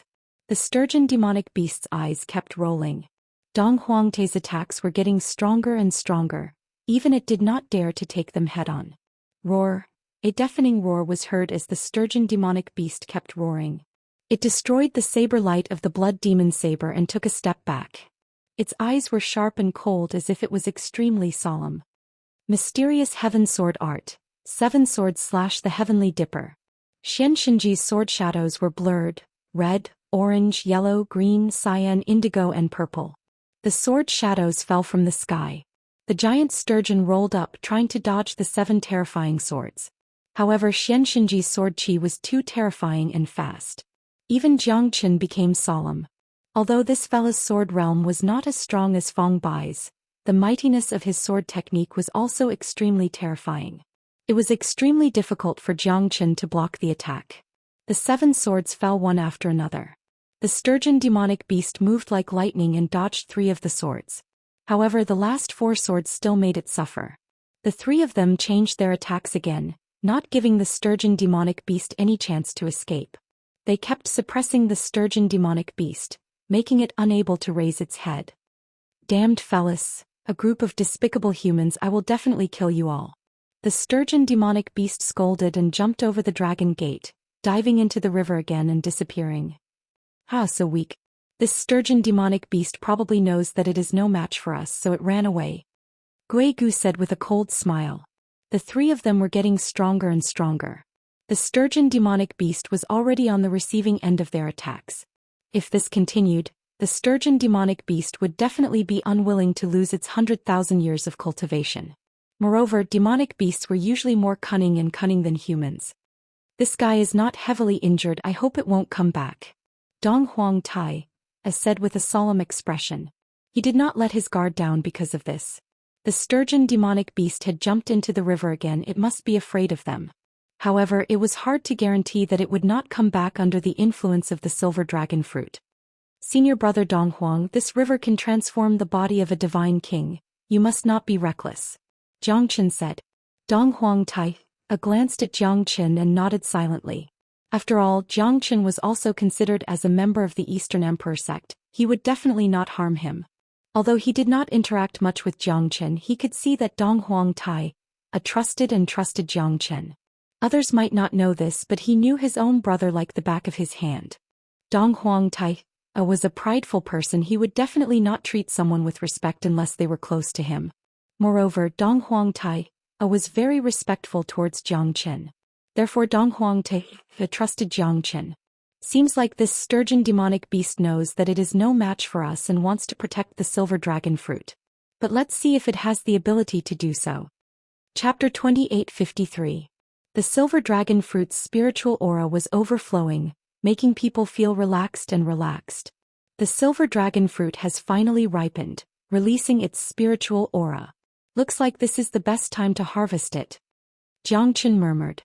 The sturgeon demonic beast's eyes kept rolling. Dong Huangte's attacks were getting stronger and stronger, even it did not dare to take them head-on. Roar! A deafening roar was heard as the sturgeon demonic beast kept roaring. It destroyed the saber light of the blood demon saber and took a step back. Its eyes were sharp and cold as if it was extremely solemn. Mysterious Heaven Sword Art. 7 Swords / the Heavenly Dipper. Xianxia's sword shadows were blurred, red, orange, yellow, green, cyan, indigo and purple. The sword shadows fell from the sky. The giant sturgeon rolled up trying to dodge the 7 terrifying swords. However, Xianxia's sword chi was too terrifying and fast. Even Jiangqin became solemn. Although this fella's sword realm was not as strong as Feng Bai's, the mightiness of his sword technique was also extremely terrifying. It was extremely difficult for Jiangqin to block the attack. The 7 swords fell one after another. The sturgeon demonic beast moved like lightning and dodged 3 of the swords. However, the last 4 swords still made it suffer. The 3 of them changed their attacks again, not giving the sturgeon demonic beast any chance to escape. They kept suppressing the sturgeon demonic beast, making it unable to raise its head. Damned fellas, a group of despicable humans, I will definitely kill you all. The sturgeon demonic beast scolded and jumped over the dragon gate, diving into the river again and disappearing. So weak. This sturgeon demonic beast probably knows that it is no match for us, so it ran away. Gui Gu said with a cold smile. The 3 of them were getting stronger and stronger. The sturgeon demonic beast was already on the receiving end of their attacks. If this continued, the sturgeon demonic beast would definitely be unwilling to lose its 100,000 years of cultivation. Moreover, demonic beasts were usually more cunning than humans. This guy is not heavily injured, I hope it won't come back. Dong Huang Tai said with a solemn expression. He did not let his guard down because of this. The sturgeon demonic beast had jumped into the river again, it must be afraid of them. However, it was hard to guarantee that it would not come back under the influence of the silver dragon fruit. Senior brother Dong Huang, this river can transform the body of a divine king. You must not be reckless. Jiangqin said. Dong Huang Tai glanced at Jiangqin and nodded silently. After all, Jiangqin was also considered as a member of the Eastern Emperor sect, he would definitely not harm him. Although he did not interact much with Jiangqin, he could see that Dong Huang Tai trusted Jiangqin. Others might not know this, but he knew his own brother like the back of his hand. Dong Huang Tai was a prideful person, he would definitely not treat someone with respect unless they were close to him. Moreover, Dong Huang Tai was very respectful towards Jiangqin. Therefore Dong Huang Tai trusted Jiangqin. Seems like this sturgeon demonic beast knows that it is no match for us and wants to protect the silver dragon fruit. But let's see if it has the ability to do so. Chapter 2853. The silver dragon fruit's spiritual aura was overflowing, making people feel relaxed. The silver dragon fruit has finally ripened, releasing its spiritual aura. Looks like this is the best time to harvest it. Jiangqin murmured.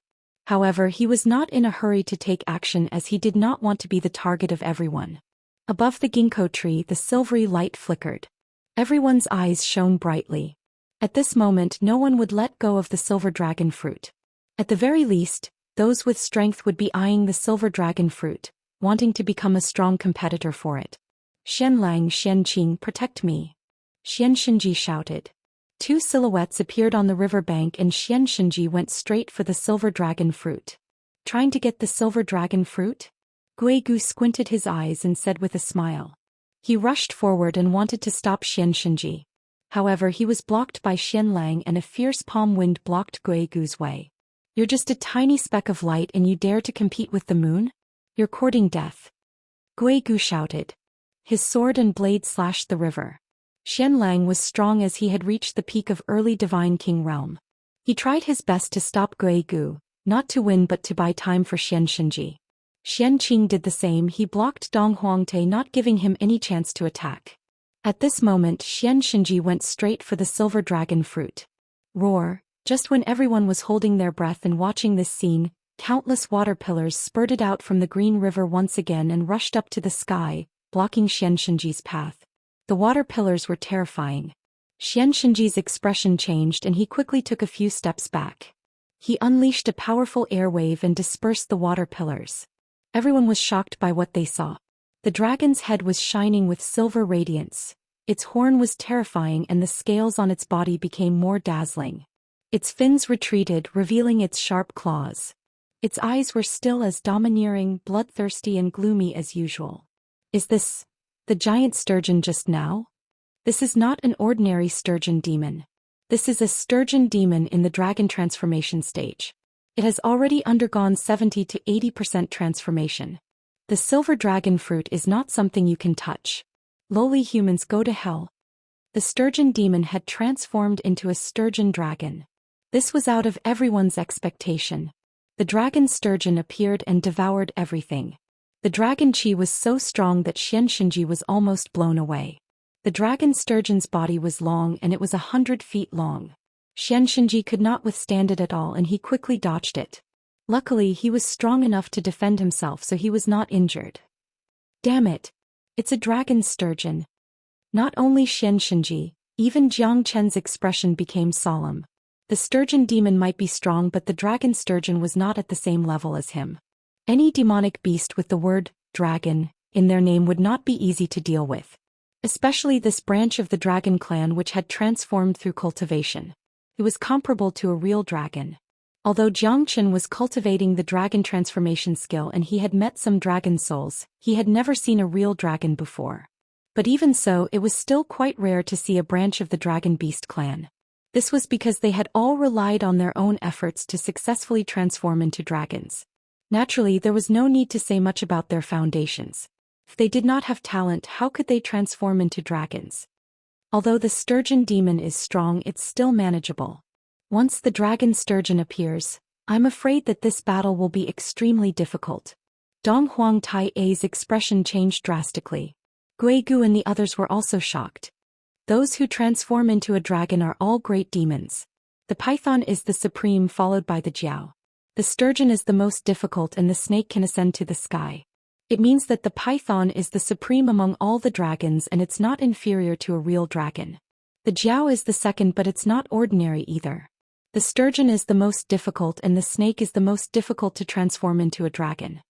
However, he was not in a hurry to take action as he did not want to be the target of everyone. Above the ginkgo tree, the silvery light flickered. Everyone's eyes shone brightly. At this moment, no one would let go of the silver dragon fruit. At the very least, those with strength would be eyeing the silver dragon fruit, wanting to become a strong competitor for it. Xianlang, Xianqing, protect me. Xianxinji shouted. 2 silhouettes appeared on the riverbank and Xianxinji went straight for the silver dragon fruit. Trying to get the silver dragon fruit? Gui Gu squinted his eyes and said with a smile. He rushed forward and wanted to stop Xianxinji. However, he was blocked by Xianlang and a fierce palm wind blocked Gui Gu's way. You're just a tiny speck of light and you dare to compete with the moon? You're courting death. Gui Gu shouted. His sword and blade slashed the river. Xianlang was strong as he had reached the peak of early Divine King realm. He tried his best to stop Gui Gu, not to win but to buy time for Xianxinji. Xianqing did the same, he blocked Dong Huangte, not giving him any chance to attack. At this moment, Xianxinji went straight for the silver dragon fruit. Roar! Just when everyone was holding their breath and watching this scene, countless water pillars spurted out from the green river once again and rushed up to the sky, blocking Xianxinji's path. The water pillars were terrifying. Xianxia's expression changed and he quickly took a few steps back. He unleashed a powerful air wave and dispersed the water pillars. Everyone was shocked by what they saw. The dragon's head was shining with silver radiance. Its horn was terrifying and the scales on its body became more dazzling. Its fins retreated, revealing its sharp claws. Its eyes were still as domineering, bloodthirsty and gloomy as usual. Is this the giant sturgeon just now? This is not an ordinary sturgeon demon. This is a sturgeon demon in the dragon transformation stage. It has already undergone 70 to 80% transformation. The silver dragon fruit is not something you can touch. Lowly humans go to hell. The sturgeon demon had transformed into a sturgeon dragon. This was out of everyone's expectation. The dragon sturgeon appeared and devoured everything. The dragon chi was so strong that Xianxia was almost blown away. The dragon sturgeon's body was long and it was 100 feet long. Xianxia could not withstand it at all and he quickly dodged it. Luckily he was strong enough to defend himself so he was not injured. Damn it! It's a dragon sturgeon. Not only Xianxia, even Jiang Chen's expression became solemn. The sturgeon demon might be strong but the dragon sturgeon was not at the same level as him. Any demonic beast with the word dragon in their name would not be easy to deal with. Especially this branch of the dragon clan which had transformed through cultivation. It was comparable to a real dragon. Although Jiang Chen was cultivating the dragon transformation skill and he had met some dragon souls, he had never seen a real dragon before. But even so, it was still quite rare to see a branch of the dragon beast clan. This was because they had all relied on their own efforts to successfully transform into dragons. Naturally, there was no need to say much about their foundations. If they did not have talent, how could they transform into dragons? Although the sturgeon demon is strong, it's still manageable. Once the dragon sturgeon appears, I'm afraid that this battle will be extremely difficult. Dong Huang Tai-A's expression changed drastically. Gui Gu and the others were also shocked. Those who transform into a dragon are all great demons. The python is the supreme, followed by the jiao. The sturgeon is the most difficult and the snake can ascend to the sky. It means that the python is the supreme among all the dragons and it's not inferior to a real dragon. The jiao is the second but it's not ordinary either. The sturgeon is the most difficult and the snake is the most difficult to transform into a dragon.